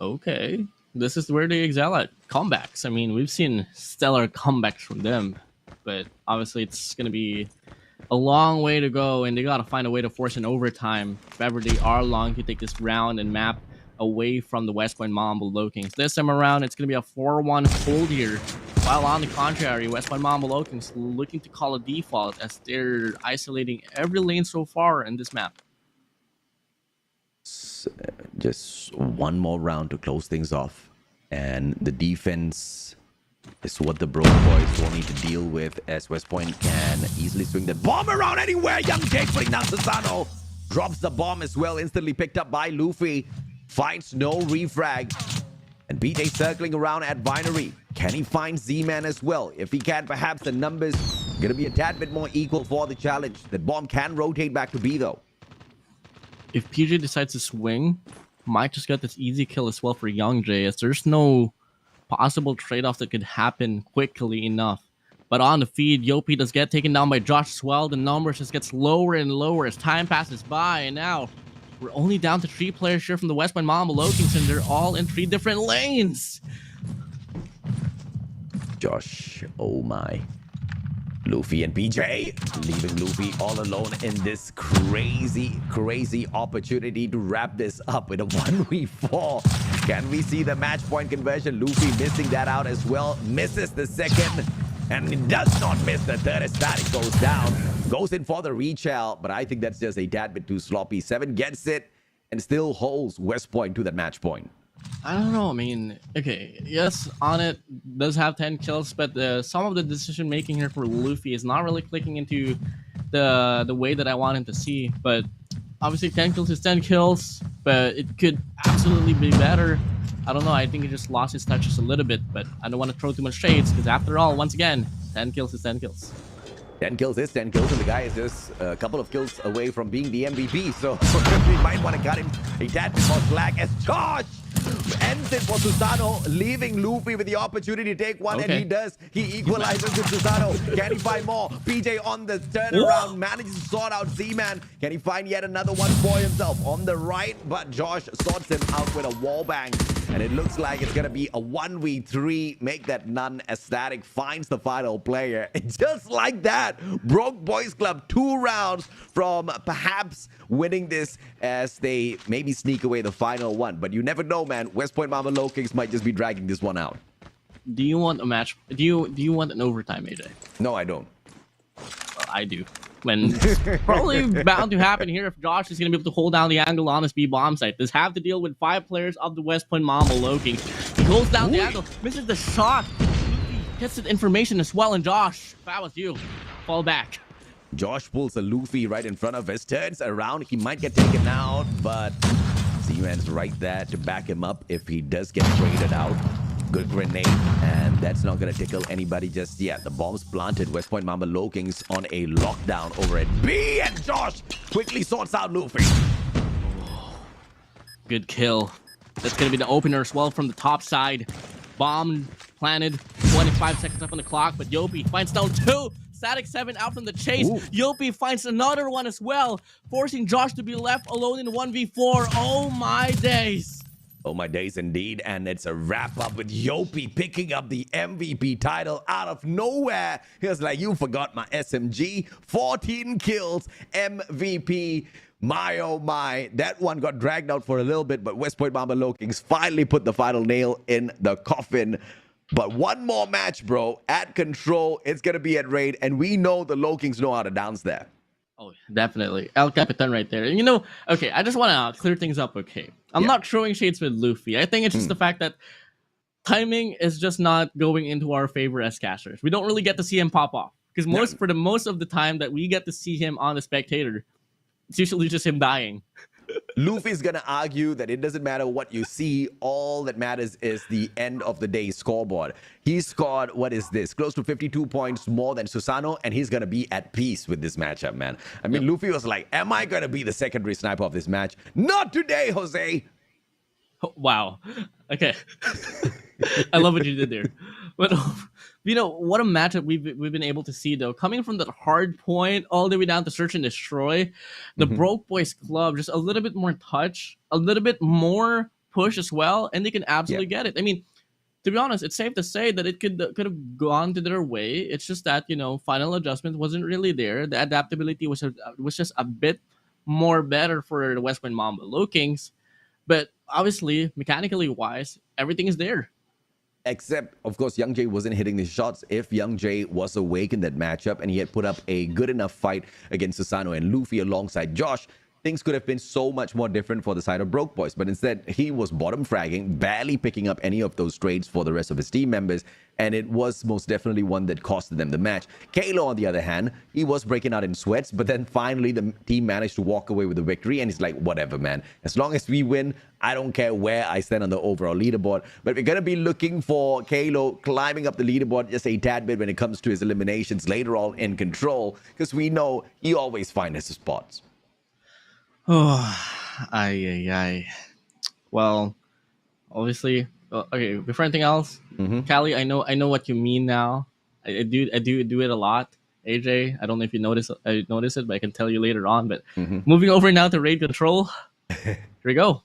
Okay, this is where they excel at comebacks. I mean, we've seen stellar comebacks from them, but obviously it's going to be a long way to go, and they got to find a way to force an overtime if ever they are long to take this round and map away from the West Point Mamba Low-Kings. This time around, it's going to be a 4-1 hold here. While on the contrary, West Point Mamba Low-Kings looking to call a default as they're isolating every lane so far in this map. Just one more round to close things off, and the defense is what the Broke Boys will need to deal with, as West Point can easily swing the bomb around anywhere. Young Jake putting down Susano, drops the bomb as well, instantly picked up by Luffy. Finds no refrag, and BJ circling around at Binary. Can he find Z-Man as well? If he can, perhaps the numbers gonna be a tad bit more equal for the challenge. That bomb can rotate back to B though. If PJ decides to swing, might just get this easy kill as well for Young Jay, as there's no possible trade-off that could happen quickly enough. But on the feed, Yopi does get taken down by Josh as well. The numbers just gets lower and lower as time passes by, and now we're only down to 3 players here from the West Point Mamba Low-Kings, and they're all in 3 different lanes. Josh, oh my. Luffy and BJ leaving Luffy all alone in this crazy opportunity to wrap this up with a 1v4. Can we see the match point conversion? Luffy missing that out as well. Misses the second, and it does not miss the third as Static goes down. Goes in for the reach out, but I think that's just a tad bit too sloppy. 7 gets it and still holds West Point to that match point. I don't know. I mean, okay, yes, on it does have 10 kills, but some of the decision making here for Luffy is not really clicking into the way that I want him to see. But obviously, 10 kills is 10 kills, but it could absolutely be better. I don't know. I think he just lost his touch just a little bit, but I don't want to throw too much shades because after all, once again, 10 kills is 10 kills. 10 kills is 10 kills, and the guy is just a couple of kills away from being the MVP. So we might want to cut him a tad bit more slack as Josh ends it for Susano, leaving Luffy with the opportunity to take one, and he does. He equalizes with Susano. Can he find more? PJ on the turnaround, manages to sort out Z-Man. Can he find yet another one for himself on the right? But Josh sorts him out with a wallbang, and it looks like it's gonna be a 1v3. Make that none as Static finds the final player. And just like that, Broke Boys Club 2 rounds from perhaps winning this, as they maybe sneak away the final one. But you never know, man. West Point Mamba Low-Kings might just be dragging this one out. Do you want a match? Do you want an overtime, AJ? No, I don't. Well, I do. When it's probably bound to happen here if Josh is going to be able to hold down the angle on his B bomb site. Does have to deal with 5 players of the West Point Mamba Low-Kings. He holds down the angle, misses the shot. Gets the information as well, and Josh, if that was you, fall back. Josh pulls a Luffy right in front of us, turns around. He might get taken out, but Z-Man's right there to back him up if he does get traded out. Good grenade, and that's not going to tickle anybody just yet. The bomb's planted. West Point Mamba Low-Kings on a lockdown over at B, and Josh quickly sorts out Luffy. Good kill. That's going to be the opener as well from the top side. Bomb planted, 25 seconds up on the clock, but Yopi finds down 2. Static 7 out from the chase. Ooh. Yopi finds another one as well, forcing Josh to be left alone in 1v4. Oh my days. Oh my days indeed, and it's a wrap up with Yopi picking up the MVP title out of nowhere. He was like, you forgot my SMG. 14 kills, MVP. My oh my, that one got dragged out for a little bit, but West Point Mamba Low-Kings finally put the final nail in the coffin. But one more match, bro, at Control. It's going to be at Raid, and we know the Low-Kings know how to dance there. Oh, definitely. El Capitan right there. And you know, okay, I just want to clear things up, okay? I'm not throwing shades with Luffy. I think it's just the fact that timing is just not going into our favor as casters. We don't really get to see him pop off because most of the time that we get to see him on the spectator, it's usually just him dying. Luffy's gonna argue that it doesn't matter what you see, all that matters is the end of the day scoreboard. He scored, what is this, close to 52 points more than Susano, and he's gonna be at peace with this matchup, man. I mean, Luffy was like, am I gonna be the secondary sniper of this match? Not today, Jose! Wow. Okay. I love what you did there. But what a matchup we've been able to see though. Coming from that hard point all the way down to search and destroy, the Broke Boys Club just a little bit more touch, a little bit more push as well, and they can absolutely get it. I mean, to be honest, it's safe to say that it could have gone to their way. It's just that final adjustment wasn't really there. The adaptability was just a bit more better for the West Point Mamba Low-Kings. But obviously, mechanically wise, everything is there. Except, of course, Young Jay wasn't hitting the shots. If Young Jay was awake in that matchup and he had put up a good enough fight against Susano and Luffy alongside Josh, things could have been so much more different for the side of Broke Boys. But instead, he was bottom fragging, barely picking up any of those trades for the rest of his team members. And it was most definitely one that costed them the match. Kalo, on the other hand, he was breaking out in sweats. But then finally, the team managed to walk away with the victory. And he's like, whatever, man. As long as we win, I don't care where I stand on the overall leaderboard. But we're going to be looking for Kalo climbing up the leaderboard just a tad bit when it comes to his eliminations later on in Control. Because we know he always finds his spots. Oh, aye. Well, obviously, okay. Before anything else, Callie, I know what you mean now. I do it a lot. AJ, I don't know if you notice it, but I can tell you later on. But moving over now to raid control, here we go.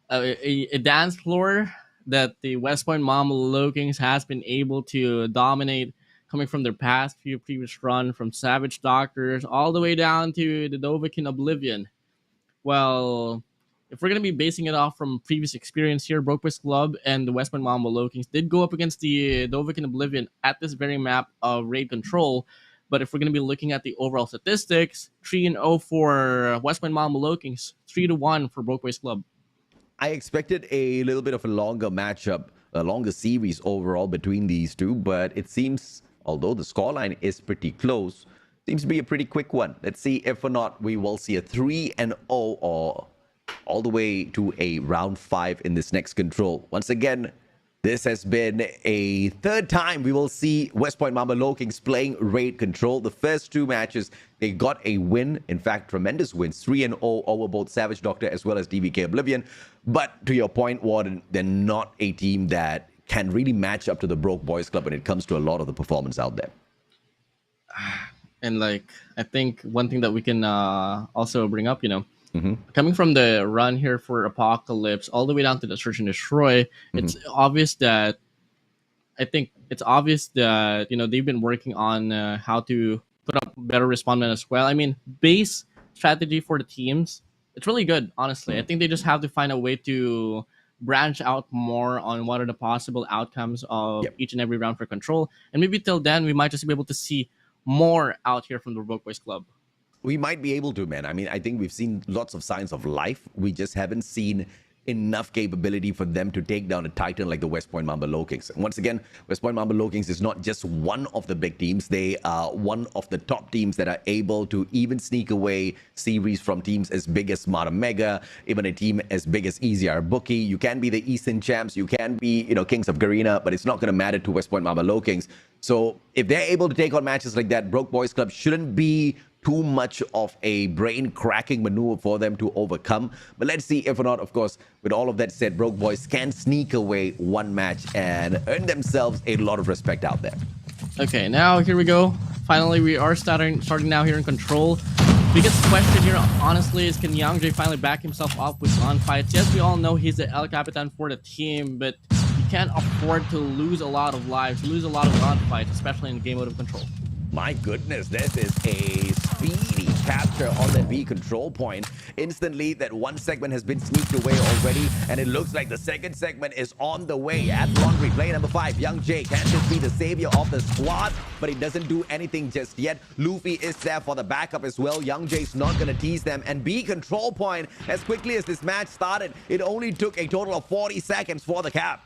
A dance floor that the West Point Mamba Low-Kings has been able to dominate, coming from their previous run from Savage Doctors all the way down to the DVK Oblivion. Well, if we're going to be basing it off from previous experience here, Broke Boys Club and the West Point Mamba Low-Kings did go up against the DVK Oblivion at this very map of raid control. But if we're going to be looking at the overall statistics, 3-0 for West Point Mamba Low-Kings, 3-1 for Broke Boys Club. I expected a little bit of a longer matchup, a longer series overall between these two, but it seems, although the scoreline is pretty close, seems to be a pretty quick one. Let's see if or not we will see a 3-0 or all the way to a round 5 in this next control. Once again, this has been a third time we will see West Point Mamba Low-Kings playing raid control. The first two matches, they got a win. In fact, tremendous wins, 3-0 over both Savage Doctor as well as DVK Oblivion. But to your point, Warden, they're not a team that can really match up to the Broke Boys Club when it comes to a lot of the performance out there. And I think one thing that we can also bring up, coming from the run here for Apocalypse all the way down to the Search and Destroy, it's obvious that they've been working on how to put up better respondment as well. I mean, base strategy for the teams, it's really good, honestly. I think they just have to find a way to branch out more on what are the possible outcomes of each and every round for Control. And maybe till then, we might just be able to see more out here from the Broke Boys Club. We might be able to, man. I mean, I think we've seen lots of signs of life. We just haven't seen enough capability for them to take down a titan like the West Point Mamba Low-Kings. And once again, West Point Mamba Low-Kings is not just one of the big teams. They are one of the top teams that are able to even sneak away series from teams as big as Smart Omega, even a team as big as EZR Booky. You can be the Eastern champs, you can be, Kings of Garena, but it's not going to matter to West Point Mamba Low-Kings. So if they're able to take on matches like that, Broke Boys Club shouldn't be too much of a brain-cracking maneuver for them to overcome. But let's see if or not, of course, with all of that said, Broke Boys can sneak away one match and earn themselves a lot of respect out there. Okay, now here we go. Finally, we are starting now here in Control. Biggest question here, honestly, is can Young Jay finally back himself up with gunfights? Yes, we all know he's the El Capitan for the team, but you can't afford to lose a lot of lives, lose a lot of gunfights, especially in game mode of Control. My goodness, this is a speedy capture on that B control point. Instantly, that one segment has been sneaked away already, and it looks like the second segment is on the way. At laundry, play number 5, Young Jay can't just be the savior of the squad, but he doesn't do anything just yet. Luffy is there for the backup as well. Young Jay's not going to tease them, and B control point, as quickly as this match started, it only took a total of 40 seconds for the cap.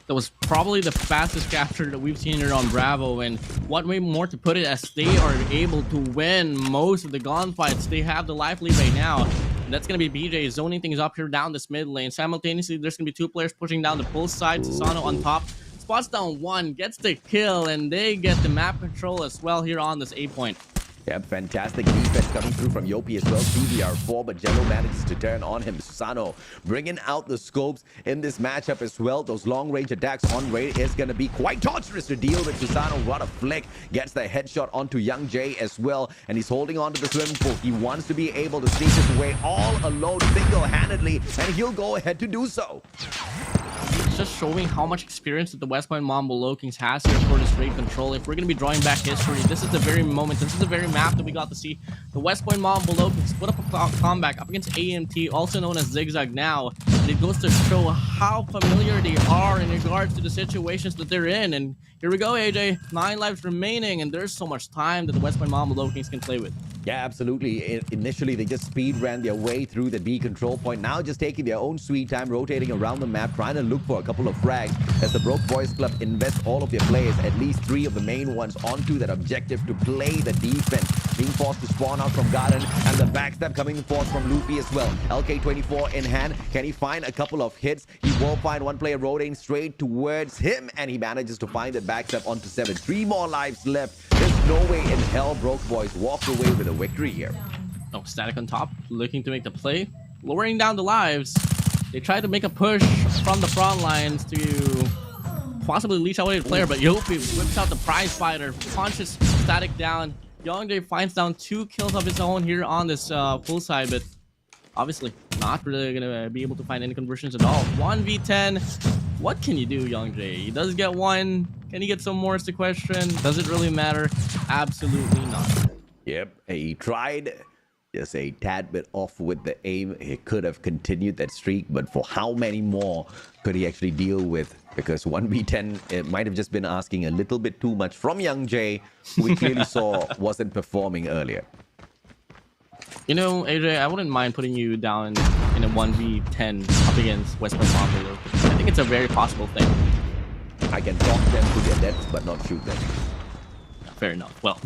That was probably the fastest capture that we've seen here on Bravo, and what way more to put it, as they are able to win most of the gunfights. They have the life lead right now. And that's going to be BJ zoning things up here down this mid lane. Simultaneously, there's going to be two players pushing down the pull side. Susano on top, spots down one, gets the kill, and they get the map control as well here on this A point. Yep, fantastic defense coming through from Yopi as well. CBR4, but Jello manages to turn on him. Susano bringing out the scopes in this matchup as well. Those long-range attacks on Ray is going to be quite torturous to deal with. Susano, what a flick. Gets the headshot onto Young Jay as well. And he's holding on to the swimming pool. He wants to be able to sneak his way all alone, single-handedly, and he'll go ahead to do so. Just showing how much experience that the West Point Mambo LOWKINGS has here for this raid control. If we're going to be drawing back history, this is the very moment, this is the very map that we got to see the West Point Mambo LOWKINGS put up a comeback up against AMT, also known as Zigzag now. And it goes to show how familiar they are in regards to the situations that they're in. And here we go, AJ. 9 lives remaining, and there's so much time that the West Point Mambo LOWKINGS can play with. Yeah, absolutely. Initially, they just speed ran their way through the B control point. Now just taking their own sweet time, rotating around the map, trying to look for a couple of frags as the Broke Boys Club invest all of their players, at least 3 of the main ones, onto that objective to play the defense. Being forced to spawn out from Garden, and the backstab coming forth from Luffy as well. LK24 in hand. Can he find a couple of hits? He will find one player rotating straight towards him, and he manages to find the backstab onto 7. 3 more lives left. There's no way in hell Broke Boys walked away with a victory here. Oh, Static on top, looking to make the play, lowering down the lives. They try to make a push from the front lines to possibly leash away the player, but Yopi whips out the prize fighter, punches Static down. Youngjae finds down 2 kills of his own here on this full side, but obviously not really gonna be able to find any conversions at all. 1v10. What can you do, Youngjae? He does get one. Can he get some more is the question. Does it really matter? Absolutely not. Yep, he tried just a tad bit off with the aim. He could have continued that streak, but for how many more could he actually deal with? Because 1v10, it might have just been asking a little bit too much from Young Jay, who we clearly saw wasn't performing earlier. You know, AJ, I wouldn't mind putting you down in a 1v10 up against West Point Mambo. I think it's a very possible thing. I can talk them to their deaths, but not shoot them. Fair enough. Well,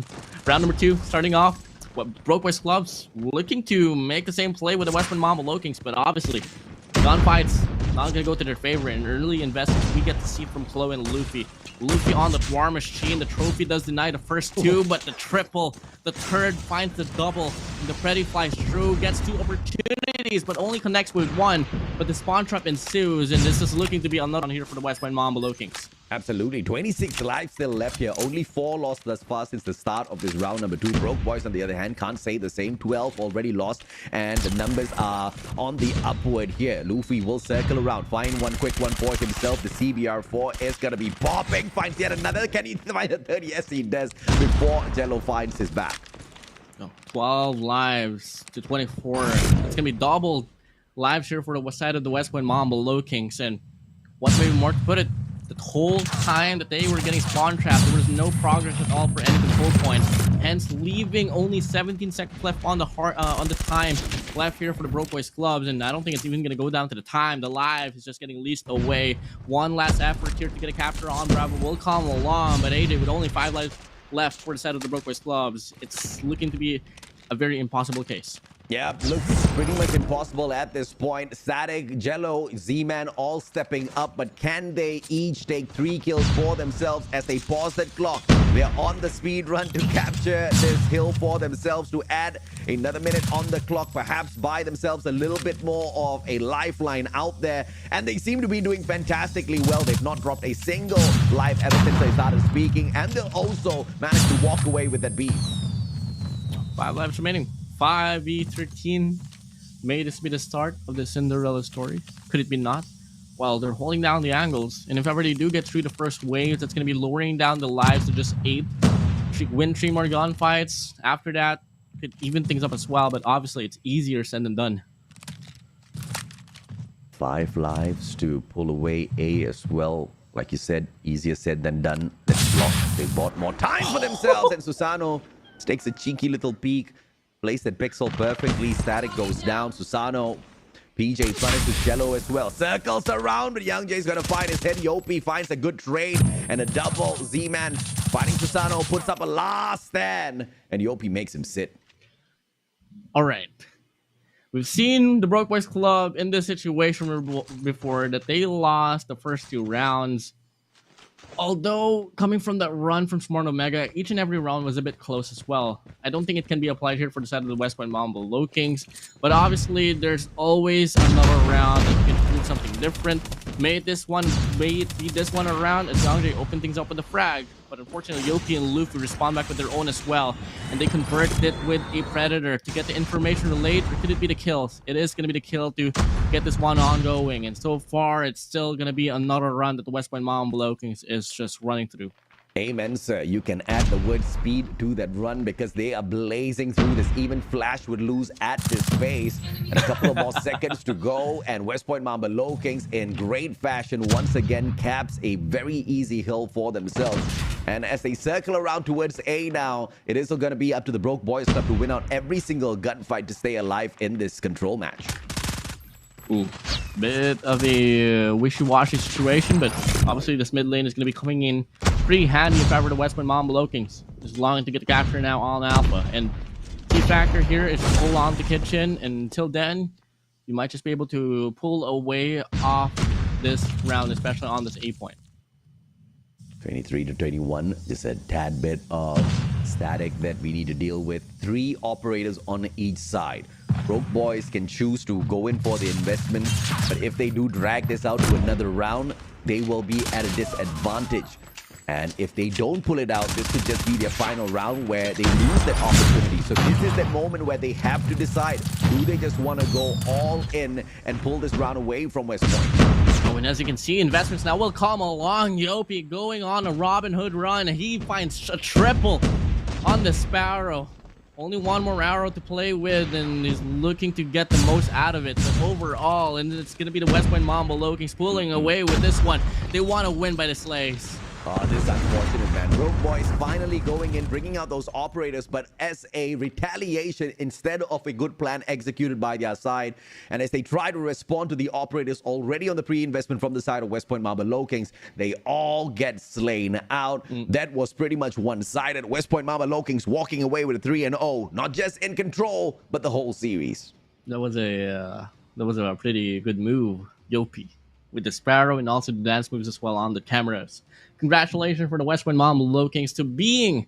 round number 2, starting off. What Broke Boys Clubs looking to make the same play with the West Point Mambo LOWKINGS, but obviously gunfights not gonna go to their favor, and early investments we get to see from Chloe and Luffy. Luffy on the war machine. The trophy does deny the first 2, but the triple, the third finds the double. And the Freddy flies through, gets 2 opportunities, but only connects with 1. But the spawn trap ensues, and this is looking to be another one here for the West Point Mambo LOWKINGS. Absolutely. 26 lives still left here. Only 4 lost thus far since the start of this round number 2. Broke Boys, on the other hand, can't say the same. 12 already lost, and the numbers are on the upward here. Luffy will circle around, find one quick one for himself. The CBR4 is going to be popping. Finds yet another. Can he find a third? Yes, he does, before Jello finds his back. 12 lives to 24. It's going to be double lives here for the side of the West Point Mambo LOWKINGS. And what way more to put it, the whole time that they were getting spawn trapped, there was no progress at all for any control points, hence leaving only 17 seconds left on the time left here for the Broke Boys Clubs. And I don't think it's even going to go down to the time. The live is just getting leased away. One last effort here to get a capture on Bravo will come along, but AJ with only 5 lives left for the side of the Broke Boys Clubs, it's looking to be a very impossible case. Yeah, looks pretty much impossible at this point. Static, Jello, Z-Man all stepping up, but can they each take 3 kills for themselves as they pause that clock? They're on the speed run to capture this hill for themselves, to add another minute on the clock, perhaps buy themselves a little bit more of a lifeline out there. And they seem to be doing fantastically well. They've not dropped a single life ever since they started speaking, and they'll also manage to walk away with that beat. 5 lives remaining. 5v13. May this be the start of the Cinderella story? Could it be not? Well, they're holding down the angles, and if ever they do get through the first wave, that's going to be lowering down the lives to just 8. Win 3 more gunfights. After that, could even things up as well, but obviously it's easier said than done. 5 lives to pull away A as well. Like you said, easier said than done. Let's block. They bought more time for themselves, and Susano takes a cheeky little peek. Place that pixel perfectly. Static goes down. Susano PJ trying to cello as well. Circles around, but Young Jay's gonna find his head. Yopi finds a good trade and a double. Z-Man fighting Susano, puts up a last stand, and Yopi makes him sit. All right. We've seen the Broke Boys Club in this situation before, that they lost the first 2 rounds. Although, coming from that run from Smart Omega, each and every round was a bit close as well. I don't think it can be applied here for the side of the West Point Mambo Low Kings, but obviously, there's always another round that you can do something different. May it be this one around as Youngjae opened things up with a frag, but unfortunately, Yoki and Luffy respond back with their own as well, and they converted it with a Predator to get the information relayed, or could it be the kills? It is going to be the kill to get this one ongoing, and so far, it's still going to be another run that the West Point Mambo Low Kings is just running through. Amen, sir. You can add the word speed to that run because they are blazing through this. Even Flash would lose at this pace. And a couple of more seconds to go. And West Point Mamba Low Kings in great fashion once again caps a very easy hill for themselves. And as they circle around towards A now, it is going to be up to the Broke Boys Club to win out every single gunfight to stay alive in this control match. Ooh, bit of a wishy-washy situation, but obviously this mid lane is going to be coming in pretty handy in favor of the West Point Mambo Low Kings. Just longing to get the capture now on Alpha, and key factor here is to pull on the kitchen, and until then, you might just be able to pull away off this round, especially on this A point. 23 to 21, just a tad bit of static that we need to deal with. 3 operators on each side. Broke Boys can choose to go in for the investment, but if they do drag this out to another round, they will be at a disadvantage. And if they don't pull it out, this could just be their final round where they lose that opportunity. So this is that moment where they have to decide, do they just want to go all in and pull this round away from West Point? Oh, and as you can see, investments now will come along. Yopi going on a Robin Hood run. He finds a triple on the Sparrow. Only one more arrow to play with, and he's looking to get the most out of it. But overall, and it's going to be the West Point Mambo Low Kings pulling away with this one. They want to win by the slays. Oh, this is unfortunate, man. Broke Boys finally going in, bringing out those operators, but as a retaliation instead of a good plan executed by their side. And as they try to respond to the operators already on the pre-investment from the side of West Point Mamba Low Kings, they all get slain out. That was pretty much one-sided. West Point Mamba Low Kings walking away with a 3-0, not just in control, but the whole series. That was a pretty good move, Yopi, with the Sparrow and also the dance moves as well on the cameras. Congratulations for the West Point Mambo Low Kings to being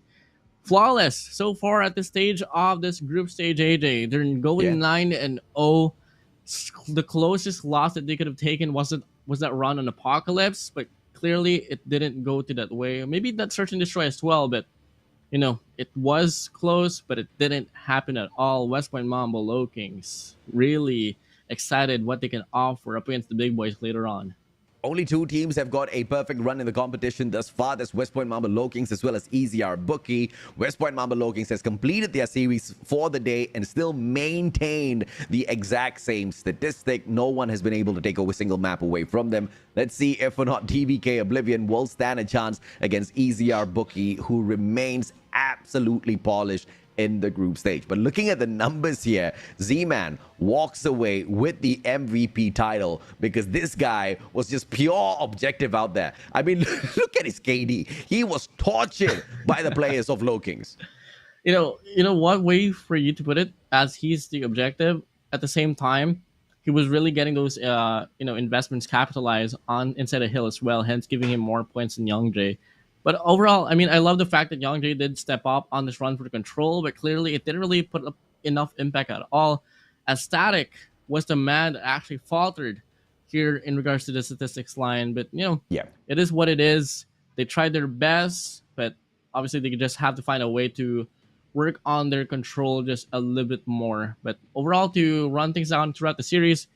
flawless so far at this stage of this group stage. AJ, they're going 9-0. The closest loss that they could have taken was that run on Apocalypse, but clearly it didn't go to that way. Maybe that search and destroy as well, but you know, it was close, but it didn't happen at all. West Point Mambo Low Kings really excited what they can offer up against the big boys later on. Only 2 teams have got a perfect run in the competition thus far. That's West Point Mamba Low Kings as well as EZR Booky. West Point Mamba Low Kings has completed their series for the day and still maintained the exact same statistic. No one has been able to take a single map away from them. Let's see if or not DVK Oblivion will stand a chance against EZR Booky, who remains absolutely polished in the group stage. But looking at the numbers here, Z-Man walks away with the MVP title because this guy was just pure objective out there. I mean, look at his KD. He was tortured by the players of Low Kings. You know what way for you to put it, as he's the objective, at the same time, he was really getting those investments capitalized on inside a hill as well, hence giving him more points than Youngjae. But overall, I mean, I love the fact that Youngjae did step up on this run for the control, but clearly it didn't really put up enough impact at all, as Static was the man that actually faltered here in regards to the statistics line. But, you know, it is what it is. They tried their best, but obviously they just have to find a way to work on their control just a little bit more. But overall, to run things down throughout the series,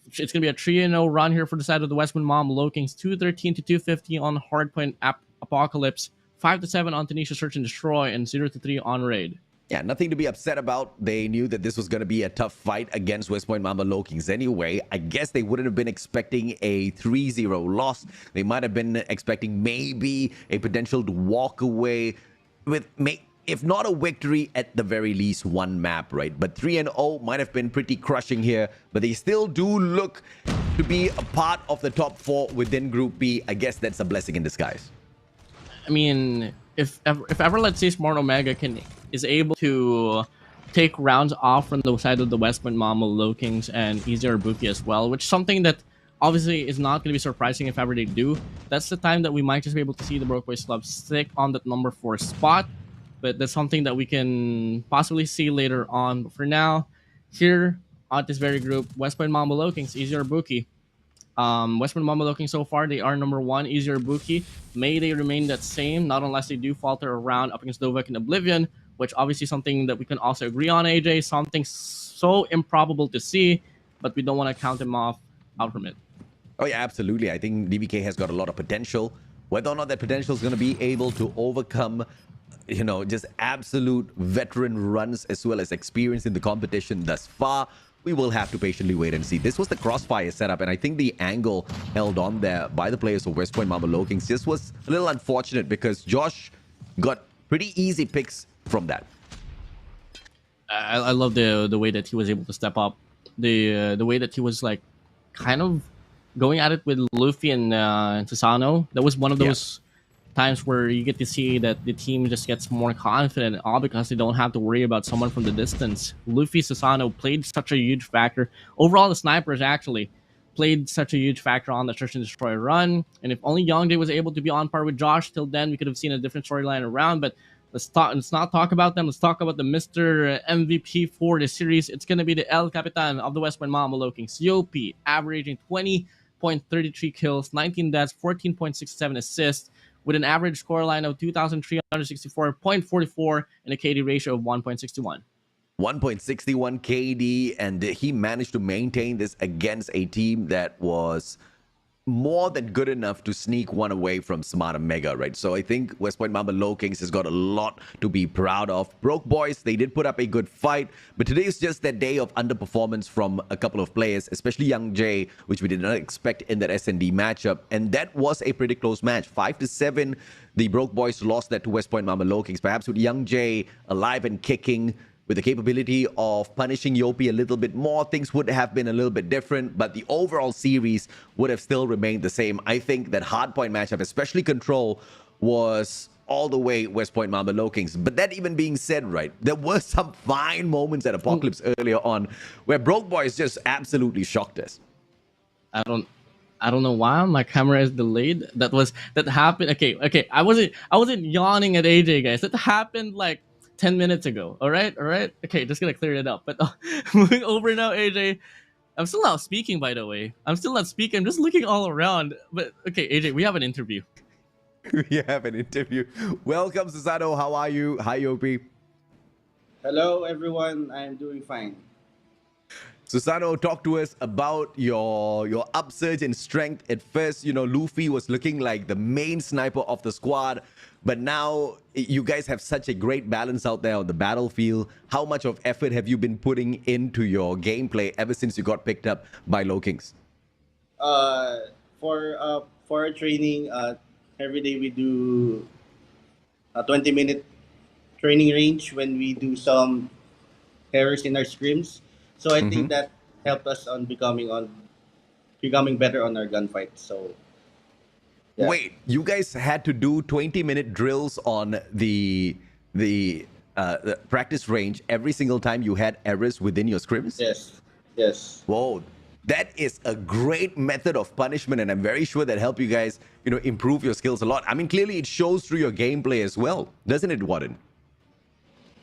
it's going to be a 3-0 run here for the side of the West Point Mambo Low Kings. 213 to 250 on Hardpoint Apocalypse, 5-7 on Tanisha Search and Destroy, and 0-3 on Raid. Yeah, nothing to be upset about. They knew that this was going to be a tough fight against West Point Mamba Low Kings anyway. I guess they wouldn't have been expecting a 3-0 loss. They might have been expecting maybe a potential to walk away with if not a victory, at the very least one map, right? But 3-0 might have been pretty crushing here, but they still do look to be a part of the top 4 within Group B. I guess that's a blessing in disguise. I mean, if ever let's say Smart Omega is able to take rounds off from the side of the West Point Mama, LOWKINGS, and EZR Booky as well, which is something that obviously is not going to be surprising if ever they do. That's the time that we might just be able to see the Broke Boys Club stick on that number 4 spot. But that's something that we can possibly see later on. But for now, here at this very group, West Point Mama, LOWKINGS, EZR Booky. West Point Mama looking so far, they are number 1, EZR Booky. May they remain that same, not unless they do falter around up against DVK and Oblivion, which obviously something that we can also agree on, AJ. Something so improbable to see, but we don't want to count them out from it. Oh yeah, absolutely. I think DVK has got a lot of potential. Whether or not that potential is going to be able to overcome, you know, just absolute veteran runs as well as experience in the competition thus far, we will have to patiently wait and see. This was the crossfire setup, and I think the angle held on there by the players of West Point Mama LOWKINGS just was a little unfortunate because Josh got pretty easy picks from that. I love the way that he was able to step up, the way that he was like kind of going at it with Luffy and Susano. That was one of those times where you get to see that the team just gets more confident, all because they don't have to worry about someone from the distance. Luffy, Susano played such a huge factor. Overall, the snipers actually played such a huge factor on the Search and Destroy run. And if only Youngjae was able to be on par with Josh till then, we could have seen a different storyline around. But let's not talk about them. Let's talk about the Mr. MVP for the series. It's going to be the El Capitan of the West Point Mama LOWKINGS, Yopi, averaging 20.33 kills, 19 deaths, 14.67 assists, with an average scoreline of 2,364.44 and a KD ratio of 1.61. 1.61 KD, and he managed to maintain this against a team that was more than good enough to sneak one away from Smart Omega, right? So I think West Point Mama LOWKINGS has got a lot to be proud of. Broke Boys, they did put up a good fight, but today is just that day of underperformance from a couple of players, especially Youngjae, which we did not expect in that S&D matchup. And that was a pretty close match. 5-7, the Broke Boys lost that to West Point Mama LOWKINGS. Perhaps with Youngjae alive and kicking, with the capability of punishing Yopi a little bit more, things would have been a little bit different, but the overall series would have still remained the same. I think that hardpoint matchup, especially Control, was all the way West Point Mama LOWKINGS. But that even being said, right, there were some fine moments at Apocalypse earlier on where Broke Boys just absolutely shocked us. I don't know why my camera is delayed. That happened. Okay. I wasn't yawning at AJ, guys. That happened like 10 minutes ago. All right. Okay, just gonna clear it up. But moving over now, AJ. I'm still not speaking, by the way. I'm still not speaking. I'm just looking all around. But okay, AJ, we have an interview. We have an interview. Welcome, Susano. How are you? Hi, Yopi. Hello, everyone. I'm doing fine. Susano, talk to us about your upsurge in strength. At first, you know, Luffy was looking like the main sniper of the squad, but now you guys have such a great balance out there on the battlefield. How much of effort have you been putting into your gameplay ever since you got picked up by LOWKINGS? For our training, every day we do a 20-minute training range when we do some errors in our scrims. So I think that helped us on becoming better on our gunfight. So yeah. Wait, you guys had to do 20-minute drills on the practice range every single time you had errors within your scrims? Yes. Whoa, that is a great method of punishment, and I'm very sure that helped you guys, you know, improve your skills a lot. I mean, clearly it shows through your gameplay as well, doesn't it, Warden?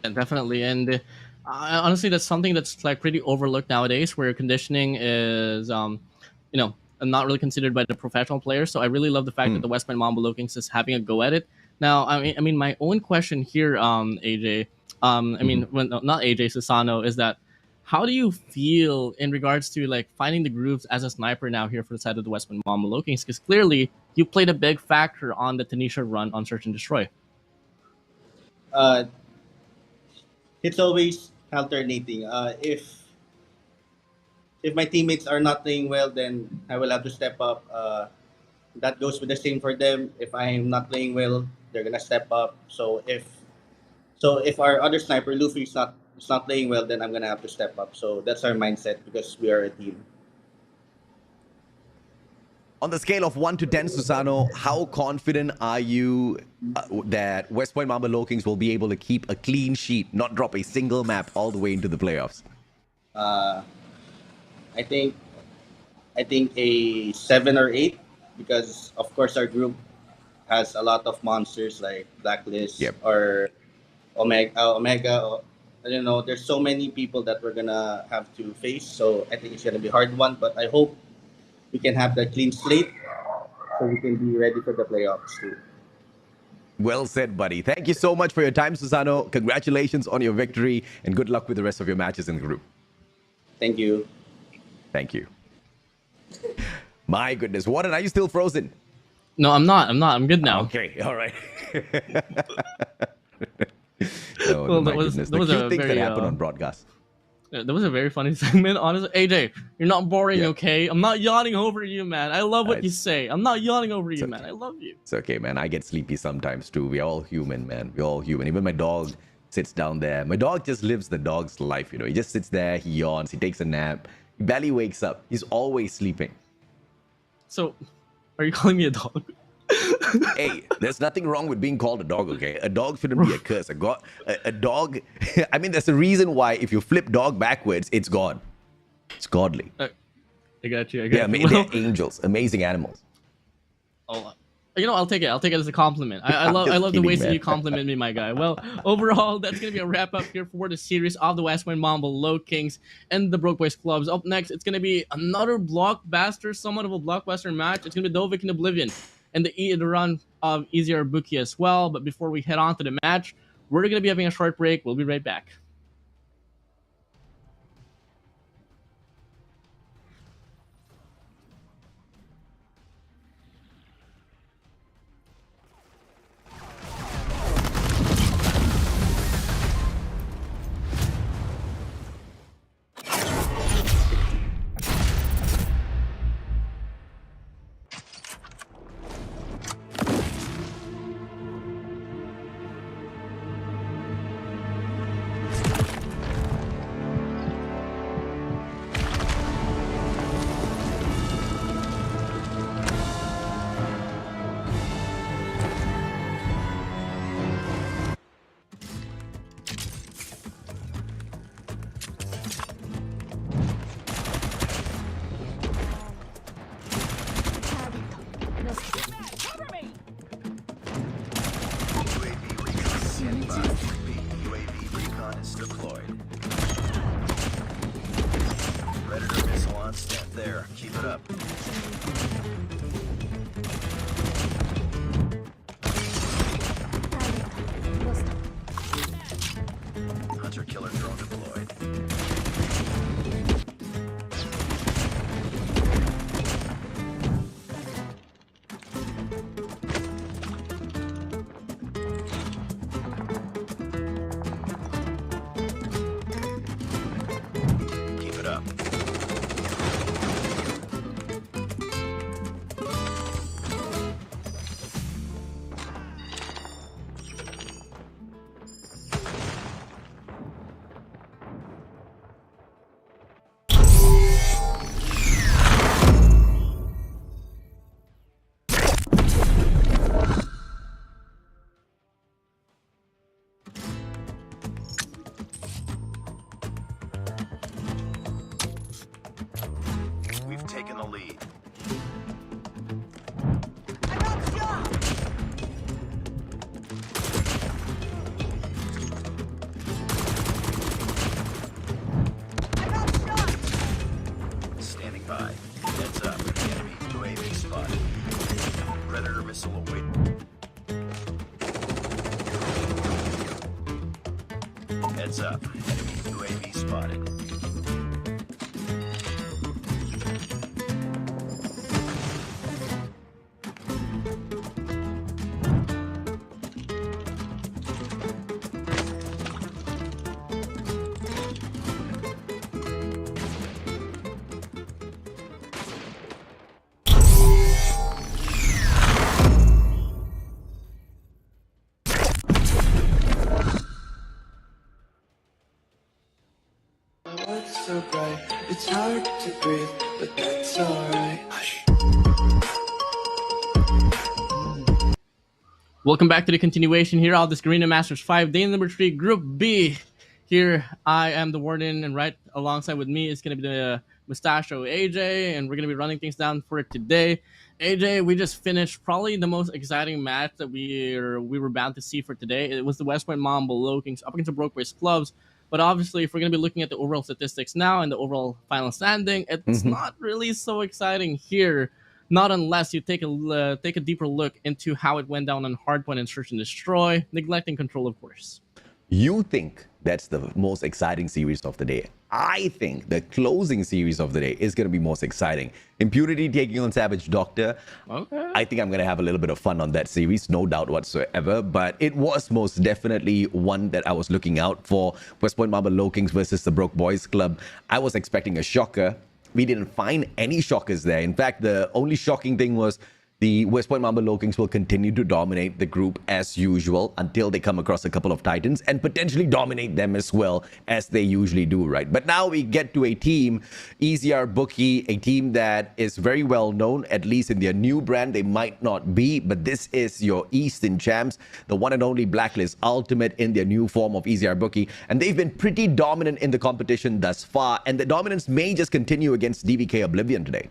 And definitely, and honestly, that's something that's like pretty overlooked nowadays, where conditioning is, you know, not really considered by the professional players. So I really love the fact that the West Point Mama LOWKINGS is having a go at it. Now, I mean, my own question here, AJ, I mean, not AJ, Susano, is that how do you feel in regards to like finding the grooves as a sniper now here for the side of the West Point Mama LOWKINGS? Because clearly you played a big factor on the Tanisha run on Search and Destroy. It's always alternating. If my teammates are not playing well, then I will have to step up. That goes with the same for them. If I'm not playing well, they're gonna step up. So So if our other sniper Luffy is not playing well, then I'm gonna have to step up. So that's our mindset because we are a team. On the scale of 1 to 10, Susano, how confident are you that West Point Mamba Low-Kings will be able to keep a clean sheet, not drop a single map all the way into the playoffs? I think a 7 or 8 because of course our group has a lot of monsters like Blacklist Yep. or Omega. I don't know. There's so many people that we're gonna have to face. So I think it's gonna be a hard one. But I hope we can have that clean slate so we can be ready for the playoffs too. Well said, buddy. Thank you so much for your time, Susano. Congratulations on your victory, and good luck with the rest of your matches in the group. Thank you. Thank you. My goodness, Warden, are you still frozen? No, I'm not. I'm good now. Okay, all right. Oh, Well, my that was- goodness. that The was a cute things that very, happen on broadcast. That was a very funny segment, honestly. AJ, you're not boring, Yeah. okay? I'm not yawning over you, man. I love what you It's- say. I'm not yawning over you, okay. man. I love you. It's okay, man. I get sleepy sometimes too. We're all human, man. We're all human. Even my dog sits down there. My dog just lives the dog's life, you know. He just sits there, he yawns, he takes a nap. He barely wakes up. He's always sleeping. So, are you calling me a dog? Hey, there's nothing wrong with being called a dog, okay? A dog shouldn't be a curse. A dog, I mean, there's a reason why if you flip dog backwards, it's God. It's godly. I got you. I Yeah, got you. they're angels, amazing animals. Oh, you know, I'll take it. I'll take it as a compliment. I I'm love just the kidding, ways that man. you compliment me, my guy. Well, overall, that's gonna be a wrap up here for the series of the West Point Mamba Low Kings and the Broke Boys clubs. Up next, it's gonna be another blockbuster, somewhat of a blockbuster match. It's gonna be WPM Oblivion and the run of EZR Booky as well. But before we head on to the match, we're gonna be having a short break. We'll be right back. UAV recon standing by. Repeat, UAV recon is deployed. Predator missile on stand there. Keep it up. Hunter killer drone deployed. Keep it up. We've taken the lead. I got shot! I got shot! Standing by. Heads up. Enemy UAV spotted. Predator missile await. Heads up. Enemy UAV spotted. so bright, it's hard to breathe, but that's alright. Welcome back to the continuation here of this Garena Masters 5, day number 3, Group B. Here, I am the Warden, and right alongside with me is going to be the Mustachio AJ, and we're going to be running things down for it today. AJ, we just finished probably the most exciting match that we were bound to see for today. It was the West Point Mambo LOWKINGS up against the Broke Boys clubs. But obviously, if we're going to be looking at the overall statistics now and the overall final standing, it's not really so exciting here. Not unless you take a deeper look into how it went down on Hardpoint and Search and Destroy, neglecting control, of course. You think that's the most exciting series of the day. I think the closing series of the day is going to be most exciting. Impunity taking on Savage Doctor. Okay. I think I'm going to have a little bit of fun on that series, no doubt whatsoever. But it was most definitely one that I was looking out for. West Point Mambo LOWKINGS versus the Broke Boys Club. I was expecting a shocker. We didn't find any shockers there. In fact, the only shocking thing was the West Point Mambo LOWKINGS will continue to dominate the group as usual until they come across a couple of Titans and potentially dominate them as well, as they usually do, right? But now we get to a team, EZR Booky, a team that is very well known, at least in their new brand. They might not be, but this is your Eastern champs, the one and only Blacklist Ultimate in their new form of EZR Booky. And they've been pretty dominant in the competition thus far, and the dominance may just continue against DVK Oblivion today.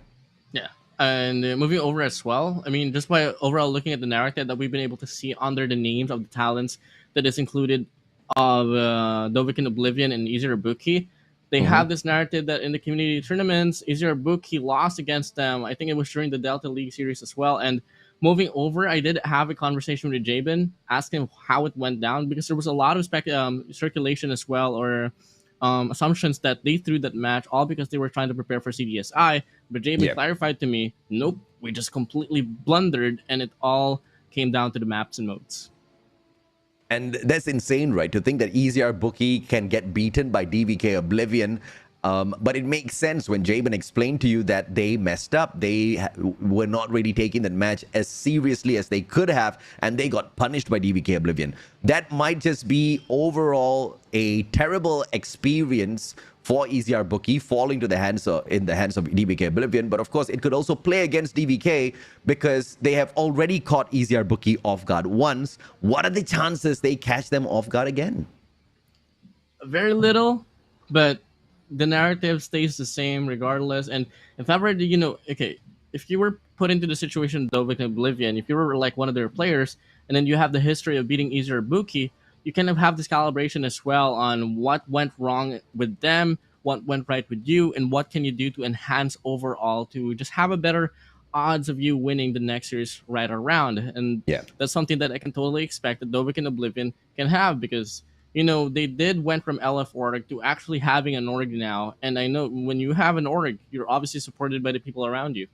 Yeah. And moving over as well, I mean, just by overall looking at the narrative that we've been able to see under the names of the talents that is included of WPM Oblivion and EZR Booky, they have this narrative that in the community tournaments, EZR Booky lost against them. I think it was during the Delta League series as well. And moving over, I did have a conversation with Jabin, asking him how it went down, because there was a lot of circulation as well, or assumptions that they threw that match all because they were trying to prepare for CDSI. But Jamie clarified to me, nope, we just completely blundered, and it all came down to the maps and modes. And that's insane, right? To think that EZR Booky can get beaten by DVK Oblivion. But it makes sense when Jabin explained to you that they messed up. They were not really taking that match as seriously as they could have, and they got punished by DVK Oblivion. That might just be overall a terrible experience for EZR Booky, falling to the hands of, in the hands of DVK Oblivion. But of course, it could also play against DVK because they have already caught EZR Booky off guard once. What are the chances they catch them off guard again? Very little, but the narrative stays the same regardless. And if ever, you know, okay, if you were put into the situation of WPM Oblivion, if you were like one of their players, and then you have the history of beating EZR Booky, you kind of have this calibration as well on what went wrong with them, what went right with you, and what can you do to enhance overall to just have a better odds of you winning the next series right around. And that's something that I can totally expect that WPM Oblivion can have, because you know, they did went from LF org to actually having an org now. And I know when you have an org, you're obviously supported by the people around you.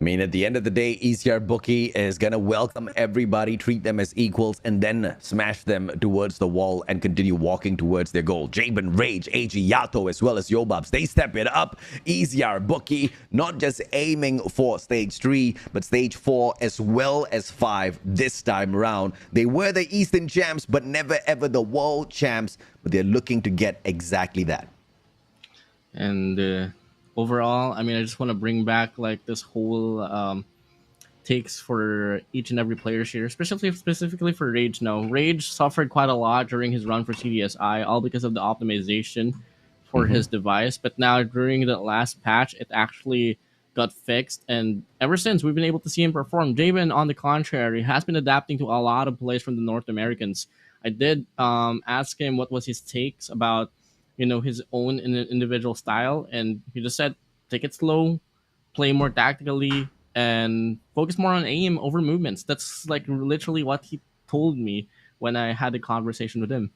I mean, at the end of the day, EZR Booky is going to welcome everybody, treat them as equals, and then smash them towards the wall and continue walking towards their goal. Jabin, Rage, AG, Yato, as well as Yobabs, they step it up. EZR Booky, not just aiming for stage 3, but stage 4 as well as 5 this time around. They were the Eastern champs, but never ever the world champs. But they're looking to get exactly that. And overall, I mean, I just want to bring back like this whole takes for each and every player here, specifically for Rage. Now, Rage suffered quite a lot during his run for CDSI, all because of the optimization for his device. But now during the last patch, it actually got fixed, and ever since we've been able to see him perform. Jabin, on the contrary, has been adapting to a lot of plays from the North Americans. I did ask him what was his takes about, you know, his own individual style, and he just said, take it slow, play more tactically, and focus more on aim over movements. That's like literally what he told me when I had the conversation with him.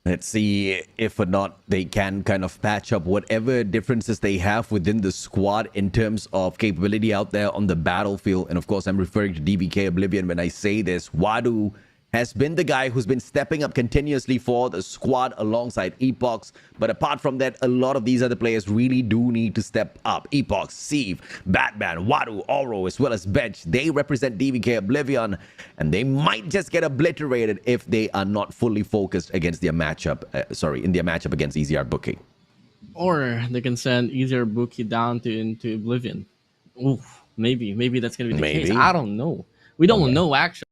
Let's see if or not they can kind of patch up whatever differences they have within the squad in terms of capability out there on the battlefield. And of course, I'm referring to DVK Oblivion when I say this. Wadu has been the guy who's been stepping up continuously for the squad alongside Epochs. But apart from that, a lot of these other players really do need to step up. Epochs, Sieve, Batman, Wadu, Oro, as well as Bench. They represent DVK Oblivion, and they might just get obliterated if they are not fully focused against their matchup. In their matchup against EZR Booky. Or they can send EZR Booky down into Oblivion. Oof, maybe that's gonna be the case. I don't know. We don't know actually.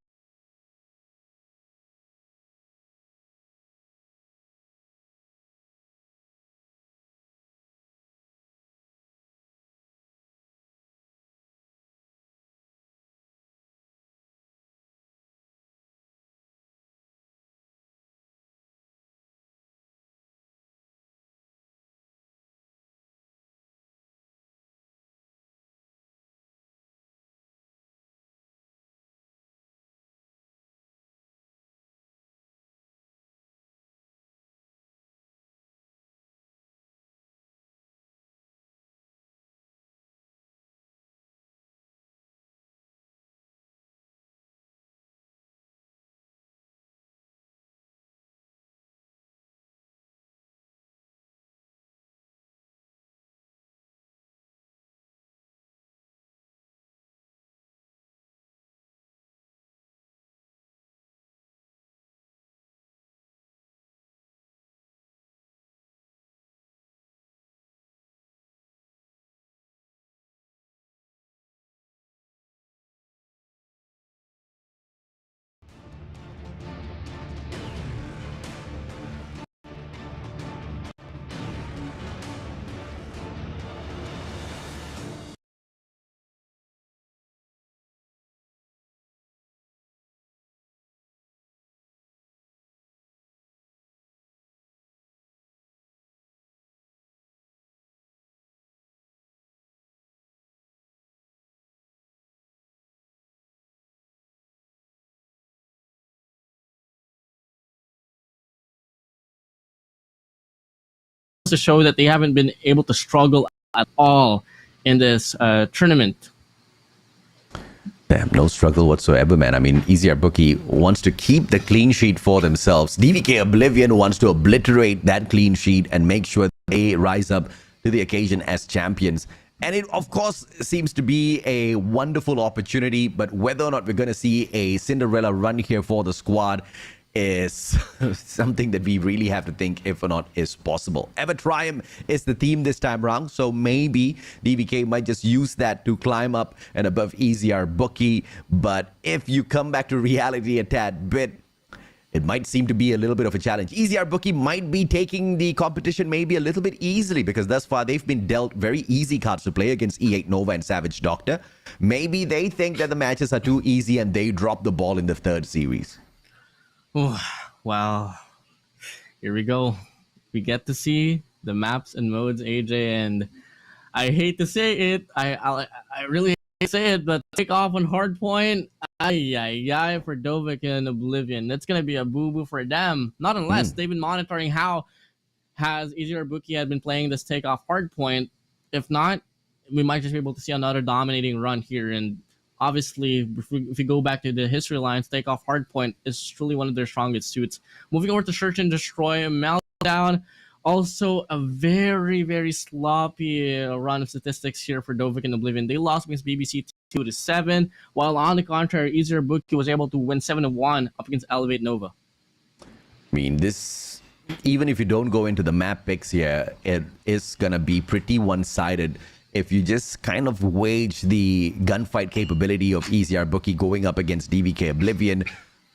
To show that they haven't been able to struggle at all in this tournament. Damn, no struggle whatsoever, man. I mean, EZR Booky wants to keep the clean sheet for themselves. DVK Oblivion wants to obliterate that clean sheet and make sure they rise up to the occasion as champions. And it, of course, seems to be a wonderful opportunity, but whether or not we're going to see a Cinderella run here for the squad is something that we really have to think if or not is possible. Ever Triumph is the theme this time around, so maybe DVK might just use that to climb up and above EZR Booky. But if you come back to reality a tad bit, it might seem to be a little bit of a challenge. EZR Booky might be taking the competition maybe a little bit easily because thus far they've been dealt very easy cards to play against E8 Nova and Savage Doctor. Maybe they think that the matches are too easy and they drop the ball in the third series. Oh, wow. Here we go. We get to see the maps and modes, AJ, and I hate to say it. I really hate to say it, but take off on hardpoint. Ay, for Dovik and Oblivion. That's going to be a boo-boo for them. Not unless they've been monitoring how has EZR Booky had been playing this takeoff hardpoint. If not, we might just be able to see another dominating run here. And obviously, if we go back to the history lines, takeoff hardpoint is truly one of their strongest suits. Moving over to Search and Destroy, Meltdown. Also, a very, very sloppy run of statistics here for Dovik and Oblivion. They lost against BBC 2-7, while on the contrary, EZR Booky was able to win 7-1 up against Elevate Nova. I mean, this, even if you don't go into the map picks here, it is going to be pretty one-sided. If you just kind of wage the gunfight capability of EZR Booky going up against DVK Oblivion,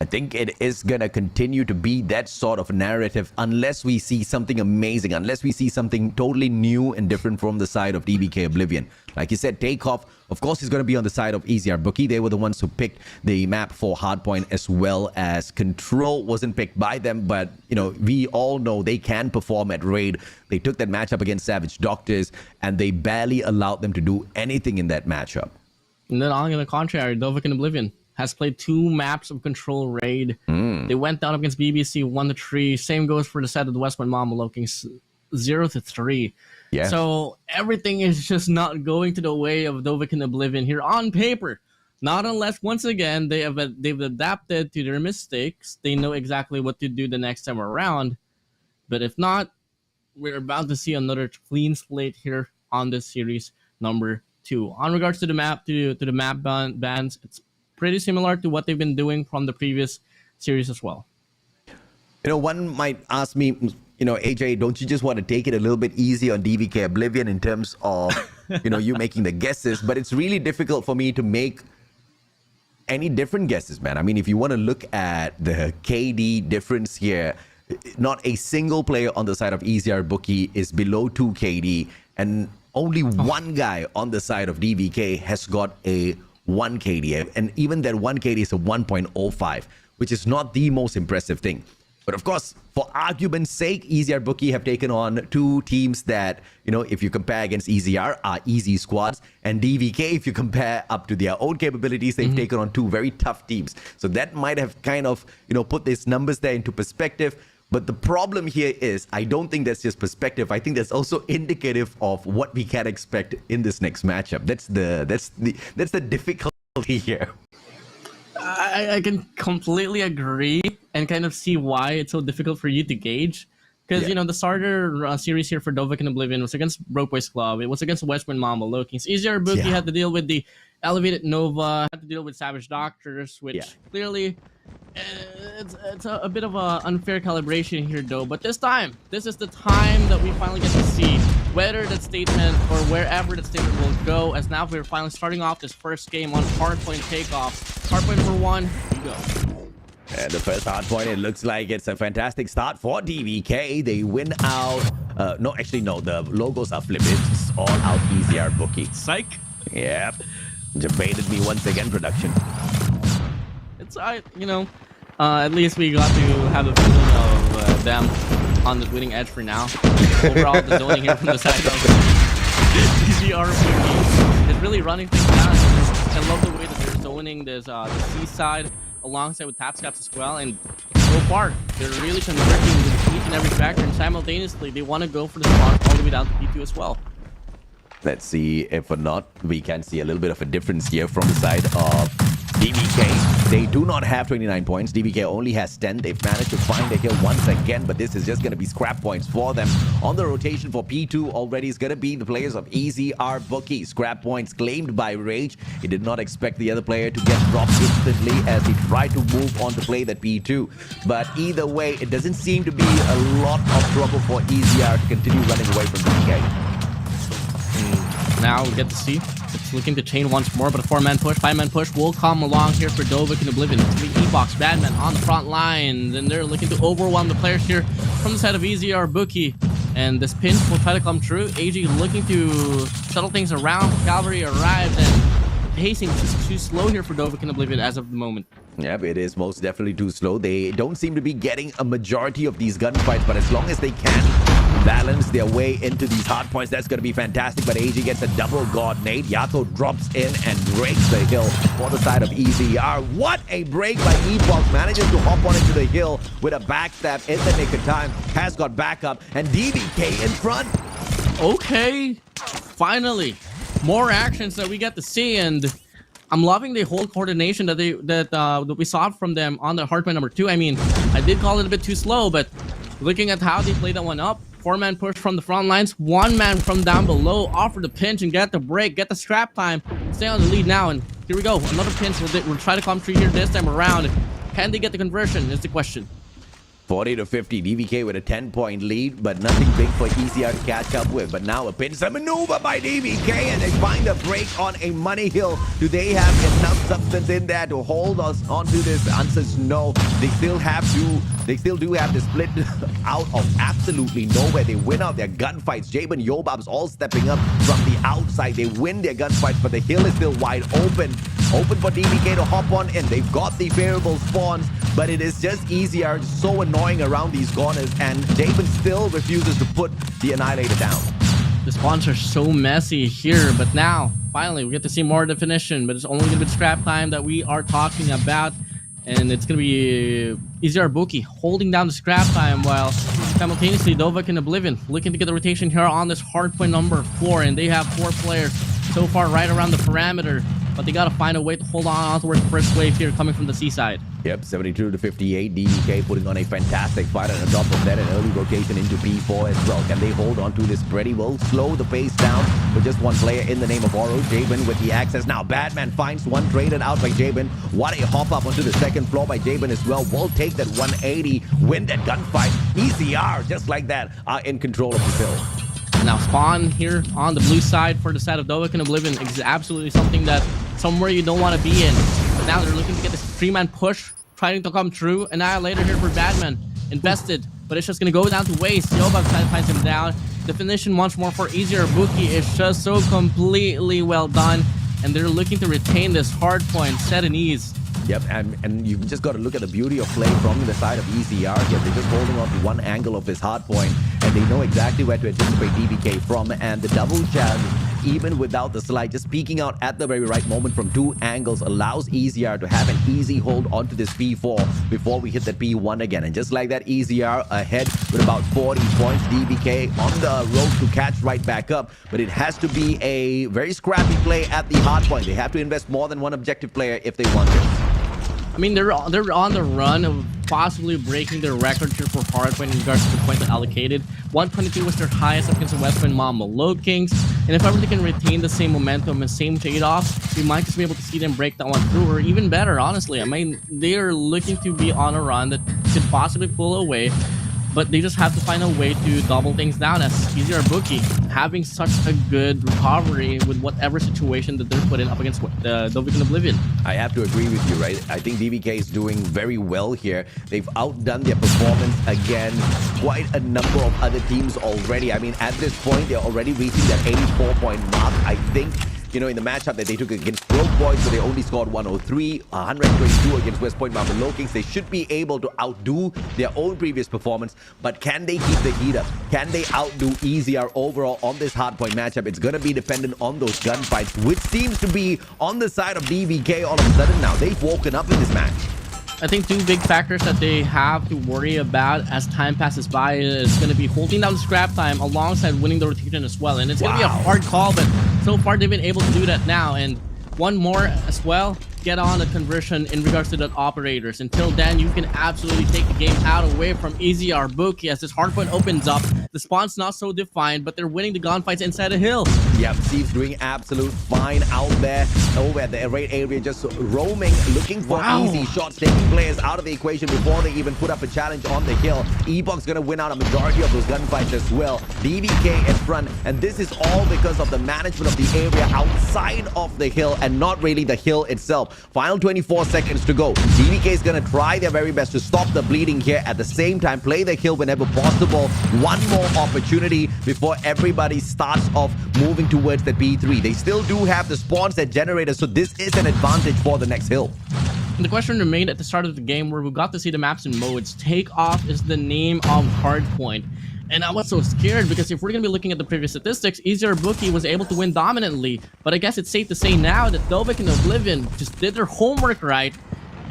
I think it is going to continue to be that sort of narrative unless we see something amazing, unless we see something totally new and different from the side of DVK Oblivion. Like you said, Takeoff, of course, is going to be on the side of EZR Booky. They were the ones who picked the map for Hardpoint, as well as Control wasn't picked by them. But, you know, we all know they can perform at Raid. They took that matchup against Savage Doctors, and they barely allowed them to do anything in that matchup. And then on the contrary, Dovik and Oblivion has played 2 maps of Control Raid. They went down against BBC 1-3. Same goes for the set of the West Point Mama LOWKINGS 0-3. Yeah. So everything is just not going to the way of Dovik and Oblivion here on paper. Not unless, once again, they've adapted to their mistakes. They know exactly what to do the next time around. But if not, we're about to see another clean slate here on this series number 2. On regards to the map, to the map bans, it's pretty similar to what they've been doing from the previous series as well. You know, one might ask me, you know, AJ, don't you just want to take it a little bit easy on DVK Oblivion in terms of, you know, you making the guesses? But it's really difficult for me to make any different guesses, man. I mean, if you want to look at the KD difference here, not a single player on the side of EZR Booky is below 2 KD, and only one guy on the side of DVK has got a 1 KD, and even that 1 KD is a 1.05, which is not the most impressive thing. But of course, for argument's sake, EZR Booky have taken on 2 teams that, you know, if you compare against EZR, are easy squads. And DVK, if you compare up to their own capabilities, they've taken on 2 very tough teams. So that might have kind of, you know, put these numbers there into perspective. But the problem here is, I don't think that's just perspective. I think that's also indicative of what we can expect in this next matchup. That's the difficulty here. I can completely agree and kind of see why it's so difficult for you to gauge. Because, you know, the starter series here for Dovahkiin Oblivion was against Broke Boys Club. It was against Westman Mamba LOWKINGS. EZR Booky had to deal with the Elevated Nova, had to deal with Savage Doctors, which clearly it's a bit of an unfair calibration here, though. But this time, this is the time that we finally get to see whether that statement or wherever that statement will go, as now we're finally starting off this first game on hardpoint takeoff. Hardpoint number 1, we go. And the first hardpoint, it looks like it's a fantastic start for DVK. They win out. No, actually, no. The logos are flipped. It's all out EZR Booky. Psych. Yep. Debated me once again, production. It's, you know, at least we got to have a feeling of them on the winning edge for now. Overall, the zoning here from the side of EZR Booky is really running things down. I love the way that they're zoning this the C side alongside with tap scaps as well, and so far they're really converting with each and every factor, and simultaneously they want to go for the spot all the way down to P2 as well. Let's see if or not we can see a little bit of a difference here from the side of DVK. They do not have 29 points. DVK only has 10. They've managed to find a hill once again, but this is just going to be scrap points for them. On the rotation for P2 already is going to be the players of EZR Booky. Scrap points claimed by Rage. He did not expect the other player to get dropped instantly as he tried to move on to play that P2. But either way, it doesn't seem to be a lot of trouble for EZR to continue running away from DVK. Now we get to see it's looking to chain once more, but a 4-man push, 5-man push will come along here for Dovahkiin Oblivion. 3 E-Box, Badman on the front line, and they're looking to overwhelm the players here from the side of EZR Booky. And this pinch will try to come true. AG looking to settle things around. Cavalry arrives, and the pacing is just too slow here for Dovahkiin Oblivion as of the moment. Yep, it is most definitely too slow. They don't seem to be getting a majority of these gunfights, but as long as they can balance their way into these hard points, that's going to be fantastic. But AG gets a double god nade. Yato drops in and breaks the hill for the side of EZR. What a break by E-Box. Manages to hop on into the hill with a backstab in the nick of time. Has got backup, and DVK in front. Okay, finally, more actions that we get to see, and I'm loving the whole coordination that we saw from them on the hardpoint number 2. I mean, I did call it a bit too slow, but looking at how they played that one up, 4-man push from the front lines, 1-man from down below, offer the pinch and get the break, get the scrap time, stay on the lead now, and here we go, another pinch. We'll try to come through here this time around. Can they get the conversion is the question. 40 to 50, DVK with a 10-point lead, but nothing big for EZR to catch up with. But now a pincer maneuver by DVK, and they find a break on a money hill. Do they have enough substance in there to hold us onto this? The answer is no. They still do have the split out of absolutely nowhere. They win out their gunfights. Jabin, Yobab's all stepping up from the outside. They win their gunfights, but the hill is still wide open. Open for DVK to hop on in. They've got the favorable spawns, but it is just easier, so annoying around these corners, and Jabin still refuses to put the Annihilator down. The spawns are so messy here, but now, finally, we get to see more definition, but it's only going to be scrap time that we are talking about, and it's going to be EZR Booky holding down the scrap time, while simultaneously Dovahkiin Oblivion looking to get the rotation here on this hardpoint number 4, and they have 4 players so far right around the parameter but they gotta find a way to hold on towards the first wave here coming from the seaside. Yep, 72 to 58. DVK putting on a fantastic fight, and on top of that, an early rotation into P4 as well. Can they hold on to this pretty well? Slow the pace down with just one player in the name of Oro. Jabin with the access. Now, Batman finds one, traded out by Jabin. What a hop up onto the second floor by Jabin as well. Will take that 180, win that gunfight. EZR, just like that, are in control of the hill. Now, spawn here on the blue side for the side of WPM Oblivion is absolutely something that somewhere you don't want to be in. But now they're looking to get this 3-man push, trying to come true. Annihilator here for Batman, invested, but it's just going to go down to waste. Yobug finds him down. Definition once more for EZR Booky is just so completely well done, and they're looking to retain this hard point, set and ease. Yep, and you've just got to look at the beauty of play from the side of EZR here. They're just holding on to one angle of this hard point, and they know exactly where to anticipate DVK from, and the double challenge, even without the slide, just peeking out at the very right moment from two angles allows EZR to have an easy hold onto this P4 before we hit the P1 again. And just like that, EZR ahead with about 40 points. DVK on the road to catch right back up, but it has to be a very scrappy play at the hard point. They have to invest more than one objective player if they want this. I mean, they're on the run of possibly breaking their record here for hardpoint in regards to the points allocated. 122 was their highest up against the Westman Mamba LOWKINGS, and if ever they can retain the same momentum and same trade-offs, we might just be able to see them break that one through, or even better, honestly. I mean, they are looking to be on a run that could possibly pull away, but they just have to find a way to double things down, as EZR Booky having such a good recovery with whatever situation that they're put in up against WPM Oblivion. I have to agree with you, right? I think DVK is doing very well here. They've outdone their performance against quite a number of other teams already. I mean, at this point, they're already reaching that 84-point mark. I think, you know, in the matchup that they took against Broke Boys, so they only scored 103, 122 against West Point Mamba LOWKINGS. They should be able to outdo their own previous performance, but can they keep the heat up? Can they outdo EZR overall on this hardpoint matchup? It's going to be dependent on those gunfights, which seems to be on the side of DVK all of a sudden now. They've woken up in this match. I think two big factors that they have to worry about as time passes by is going to be holding down the scrap time alongside winning the rotation as well. And it's going to be a hard call, but so far they've been able to do that now. And one more as well, get on a conversion in regards to the operators. Until then, you can absolutely take the game out away from EZR Booky as this hardpoint opens up. The spawn's not so defined, but they're winning the gunfights inside the hill. Yep, Steve's doing absolute fine out there over at the raid area, just roaming, looking for easy shots, taking players out of the equation before they even put up a challenge on the hill. Epoch's gonna win out a majority of those gunfights as well. DVK in front, and this is all because of the management of the area outside of the hill and not really the hill itself. Final 24 seconds to go. DVK is gonna try their very best to stop the bleeding here. At the same time, play the hill whenever possible. One more opportunity before everybody starts off moving towards the P3. They still do have the spawns that generator, so this is an advantage for the next hill. And the question remained at the start of the game where we got to see the maps and modes. Takeoff is the name of hardpoint. And I was so scared because if we're going to be looking at the previous statistics, EZR Booky was able to win dominantly. But I guess it's safe to say now that WPM Oblivion just did their homework right.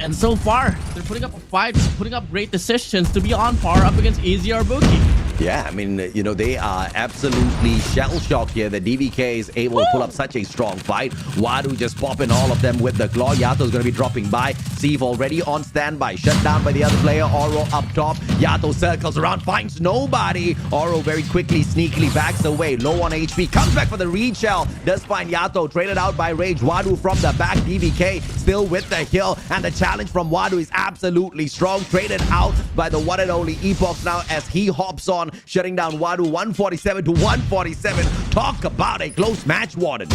And so far, they're putting up a fight, putting up great decisions to be on par up against EZR Booky. Yeah, I mean, you know, they are absolutely shell-shocked here that DVK is able to pull up such a strong fight. Wadu just popping all of them with the claw. Yato's going to be dropping by. Steve already on standby. Shut down by the other player. Oro up top. Yato circles around, finds nobody. Oro very quickly, sneakily backs away. Low on HP. Comes back for the reshell. Does find Yato. Traded out by Rage. Wadu from the back. DVK still with the hill. And the challenge from Wadu is absolutely strong. Traded out by the one and only Epoch now as he hops on, shutting down Wadu 147 to 147. Talk about a close match, Warden.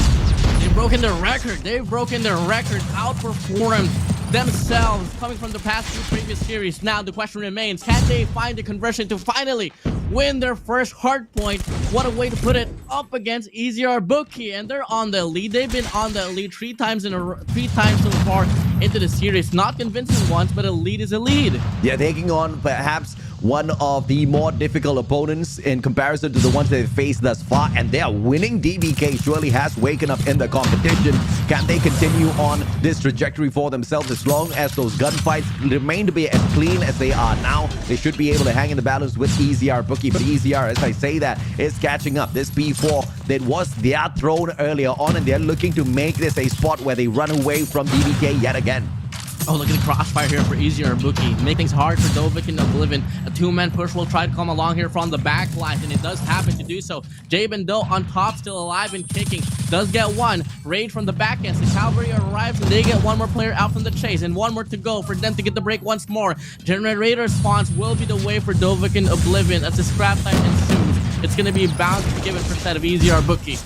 They've broken their record. They've broken their record. Outperformed themselves coming from the past two previous series. Now the question remains, can they find the conversion to finally win their first hard point? What a way to put it, up against EZR Booky, and they're on the lead. They've been on the lead three times so far into the series. Not convincing once, but a lead is a lead. Yeah, taking on perhaps one of the more difficult opponents in comparison to the ones they've faced thus far, and they are winning. DVK surely has waken up in the competition. Can they continue on this trajectory for themselves? As long as those gunfights remain to be as clean as they are now, they should be able to hang in the balance with EZR Bookie. But EZR, as I say that, is catching up. This P4 that was their throne earlier on, and they're looking to make this a spot where they run away from DVK yet again. Oh, look at the crossfire here for EZR Bookie. Make things hard for Dovik and Oblivion. A two-man push will try to come along here from the back line, and it does happen to do so. Jabin, though, on top, still alive and kicking. Does get one. Raid from the back end. The cavalry arrives, and they get one more player out from the chase, and one more to go for them to get the break once more. Generator spawns will be the way for Dovik and Oblivion as the scrap time ensues. It's going to be bound to be given for set of EZR Bookie.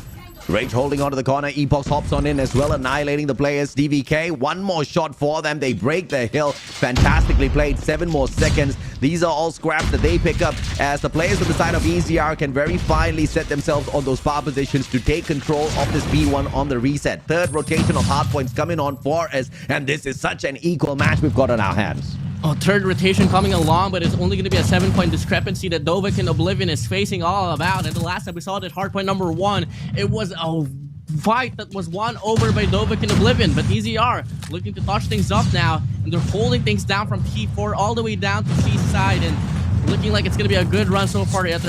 Rage holding onto the corner. Epox hops on in as well, annihilating the players. DVK, one more shot for them. They break the hill. Fantastically played. 7 more seconds. These are all scraps that they pick up as the players on the side of EZR can very finely set themselves on those power positions to take control of this B1 on the reset. Third rotation of hard points coming on for us, and this is such an equal match we've got on our hands. Oh, third rotation coming along, but it's only going to be a 7-point discrepancy that Dovik and Oblivion is facing all about. And the last time we saw that hardpoint number 1, it was a fight that was won over by Dovik and Oblivion. But EZR looking to touch things up now, and they're holding things down from T4 all the way down to C side, and looking like it's going to be a good run so far here at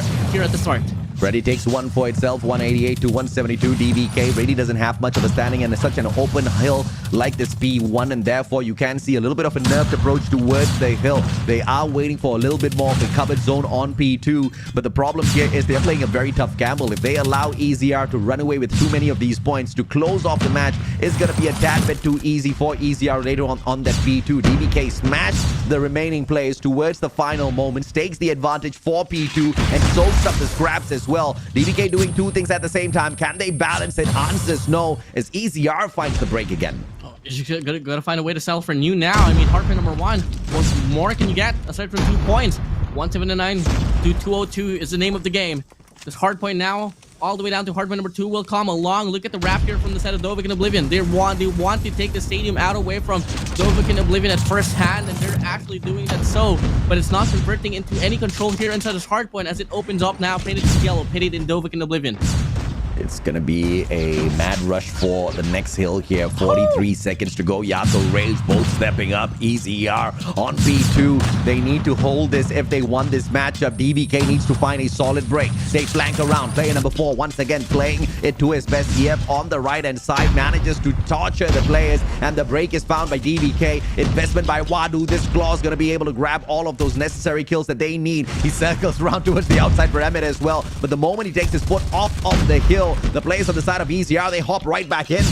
the start. Freddy takes one for itself, 188 to 172. DVK really doesn't have much of a standing and it's such an open hill like this P1, and therefore you can see a little bit of a nerved approach towards the hill. They are waiting for a little bit more of a covered zone on P2, but the problem here is they're playing a very tough gamble. If they allow EZR to run away with too many of these points to close off the match, it's going to be a tad bit too easy for EZR later on that P2. DVK smashed the remaining players towards the final moments, takes the advantage for P2 and soaks up the scraps as well. DVK doing two things at the same time. Can they balance it? Answer is no, as EZR finds the break again. You gotta find a way to sell for new now. I mean, hardpoint number 1. What more can you get aside from 2 points? 179 to 202 is the name of the game. This hardpoint now, all the way down to hardpoint number 2 will come along. Look at the wrap here from the side of Dovik and Oblivion. They want to take the stadium out away from Dovik and Oblivion at first hand, and they're actually doing that so. But it's not converting into any control here inside this hardpoint as it opens up now. Painted in yellow, painted in Dovik and Oblivion. It's gonna be a mad rush for the next hill here. 43 seconds to go. Yato Rage both stepping up. EZR on P2. They need to hold this if they want this matchup. DVK needs to find a solid break. They flank around. Player number 4 once again playing it to his best. Yep, on the right hand side manages to torture the players, and the break is found by DVK. Investment by Wadu. This claw is gonna be able to grab all of those necessary kills that they need. He circles around towards the outside perimeter as well, but the moment he takes his foot off of the hill, the players on the side of EZR, they hop right back in.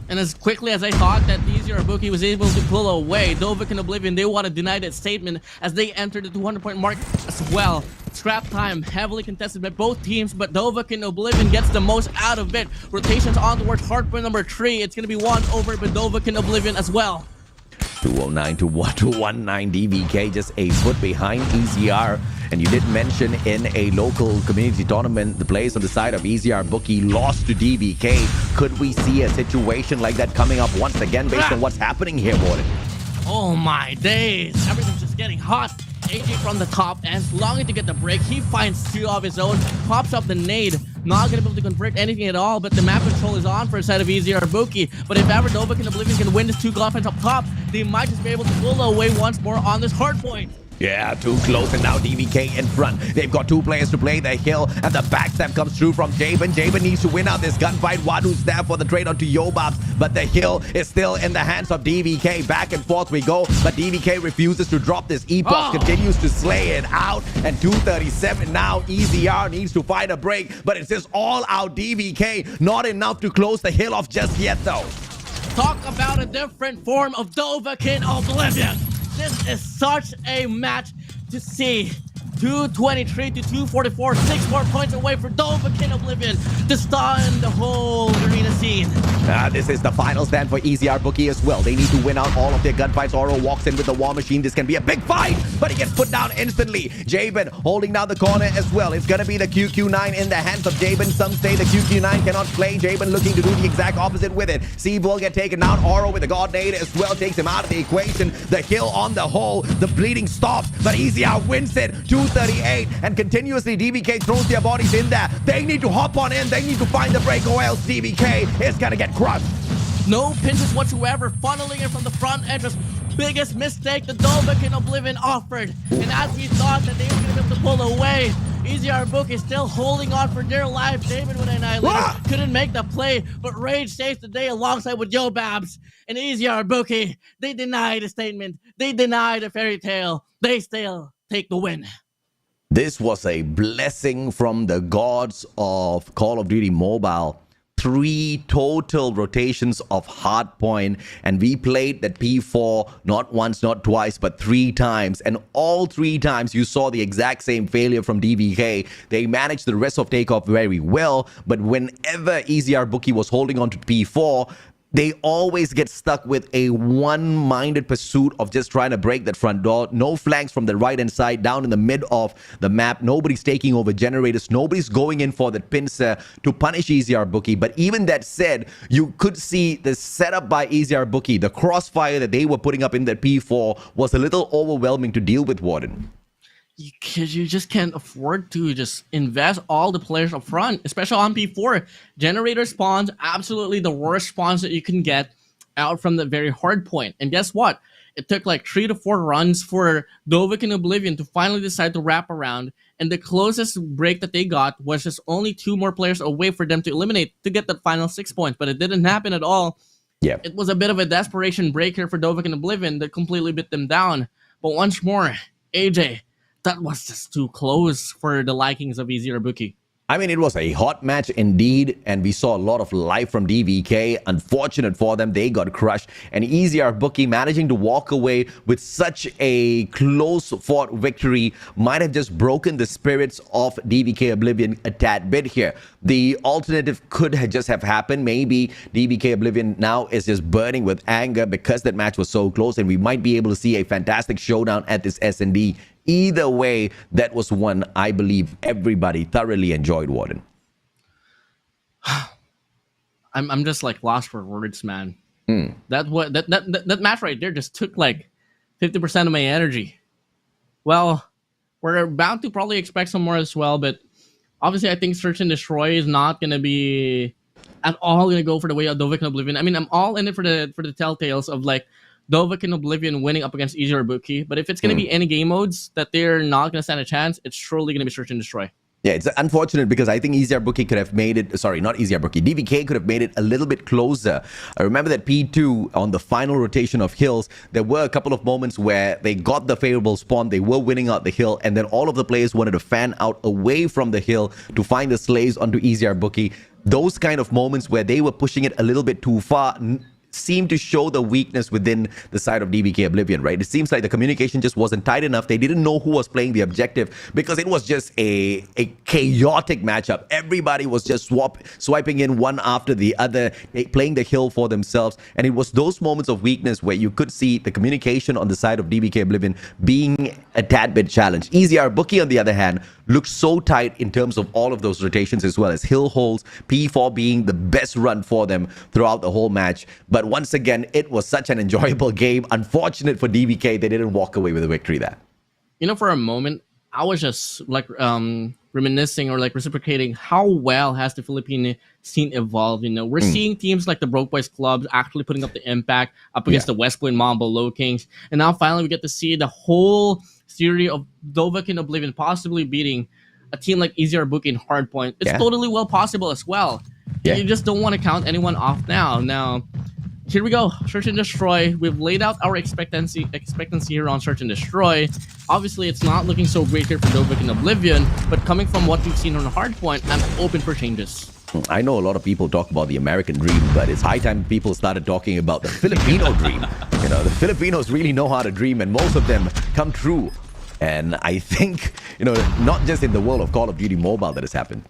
And as quickly as I thought that EZR Bookie was able to pull away, Dovik and Oblivion, they want to deny that statement as they enter the 200-point mark as well. Scrap time, heavily contested by both teams, but Dovik and Oblivion gets the most out of it. Rotations on towards hardpoint number 3. It's going to be won over by Dovik and Oblivion as well. 209 to 119. DVK just a foot behind EZR. And you did mention in a local community tournament, the players on the side of EZR Bookie lost to DVK. Could we see a situation like that coming up once again based on what's happening here, Warden? Oh my days. Everything's just getting hot. AJ from the top ends, longing to get the break. He finds 2 of his own, pops up the nade. Not going to be able to convert anything at all, but the map control is on for a side of EZR Bookie. But if ever Dovik and Oblivion can win this 2 offense up top, they might just be able to pull away once more on this hard point. Yeah, too close, and now DVK in front. They've got 2 players to play the hill, and the backstab comes through from Jabin. Jabin needs to win out this gunfight. Wadu's there for the trade onto Yobabs, but the hill is still in the hands of DVK. Back and forth we go, but DVK refuses to drop this. Epoch continues to slay it out, and 237 now. EZR needs to find a break, but it's just all out DVK. Not enough to close the hill off just yet, though. Talk about a different form of Dovik and Oblivion. This is such a match to see. 223 to 244, 6 more points away for WPM Oblivion to stun the whole arena scene. This is the final stand for EZR Booky as well. They need to win out all of their gunfights. Oro walks in with the war machine. This can be a big fight, but he gets put down instantly. Jabin holding down the corner as well. It's going to be the QQ9 in the hands of Jabin. Some say the QQ9 cannot play. Jabin looking to do the exact opposite with it. Steve will get taken down. Oro with the God Nade as well takes him out of the equation. The kill on the hole. The bleeding stops, but EZR wins it. 238, and continuously DVK throws their bodies in there. They need to hop on in. They need to find the break, or else DVK is going to get crushed. No pinches whatsoever, funneling in from the front entrance. Biggest mistake the WPM Oblivion offered. And as we thought that they were going to be able to pull away, EZR Book is still holding on for dear life. David with Annihilator couldn't make the play, but Rage saves the day alongside with Yo Babs. And EZR Bookie, they deny the statement. They deny the fairy tale. They still take the win. This was a blessing from the gods of Call of Duty Mobile. 3 total rotations of hardpoint, and we played that P4 not once, not twice, but 3 times, and all 3 times you saw the exact same failure from DVK. They managed the rest of takeoff very well, but whenever EZR Bookie was holding on to P4, they always get stuck with a one-minded pursuit of just trying to break that front door. No flanks from the right-hand side, down in the mid of the map. Nobody's taking over generators. Nobody's going in for the pincer to punish EZR Bookie. But even that said, you could see the setup by EZR Bookie. The crossfire that they were putting up in that P4 was a little overwhelming to deal with, Warden. You just can't afford to just invest all the players up front, especially on P4. Generator spawns, absolutely the worst spawns that you can get out from the very hard point. And guess what? It took like 3 to 4 runs for WPM Oblivion to finally decide to wrap around. And the closest break that they got was just only 2 more players away for them to eliminate to get that final 6 points. But it didn't happen at all. Yeah. It was a bit of a desperation break here for WPM Oblivion that completely bit them down. But once more, AJ, that was just too close for the likings of EZR Bookie. I mean, it was a hot match indeed, and we saw a lot of life from DVK. Unfortunate for them, they got crushed. And EZR Bookie managing to walk away with such a close-fought victory might have just broken the spirits of DVK Oblivion a tad bit here. The alternative could have just have happened. Maybe DVK Oblivion now is just burning with anger because that match was so close, and we might be able to see a fantastic showdown at this S&D. Either way, that was one I believe everybody thoroughly enjoyed, Warden. I'm just like lost for words, man. That match right there just took like 50% of my energy. Well, we're bound to probably expect some more as well, but obviously I think Search and Destroy is not gonna be at all gonna go for the way of WPM Oblivion. I mean, I'm all in it for the telltales of like WPM Oblivion winning up against EZR Bookie, but if it's going to be any game modes that they're not going to stand a chance, it's surely going to be Search and Destroy. Yeah, it's unfortunate because I think EZR Bookie could have made it, sorry, not EZR Bookie, DVK could have made it a little bit closer. I remember that P2 on the final rotation of hills, there were a couple of moments where they got the favorable spawn, they were winning out the hill, and then all of the players wanted to fan out away from the hill to find the slaves onto EZR Bookie. Those kind of moments where they were pushing it a little bit too far seem to show the weakness within the side of DVK Oblivion, right? It seems like the communication just wasn't tight enough. They didn't know who was playing the objective because it was just a chaotic matchup. Everybody was just swiping in one after the other, playing the hill for themselves. And it was those moments of weakness where you could see the communication on the side of DVK Oblivion being a tad bit challenged. EZR Bookie, on the other hand, looked so tight in terms of all of those rotations as well as hill holds, P4 being the best run for them throughout the whole match. But once again, it was such an enjoyable game. Unfortunate for DVK, they didn't walk away with a victory there. You know, for a moment, I was just like reminiscing or like reciprocating how well has the Philippine scene evolved. You know, we're seeing teams like the Broke Boys clubs actually putting up the impact up against the West Point Low Kings. And now finally we get to see the whole series of WPM Oblivion possibly beating a team like EZR Bookie in Hardpoint. It's totally well possible as well. You just don't want to count anyone off now. Now, here we go. Search and Destroy. We've laid out our expectancy here on Search and Destroy. Obviously, it's not looking so great here for WPM Oblivion, but coming from what we've seen on the Hardpoint, I'm open for changes. I know a lot of people talk about the American dream, but it's high time people started talking about the Filipino dream. You know, the Filipinos really know how to dream, and most of them come true. And I think, not just in the world of Call of Duty Mobile that has happened.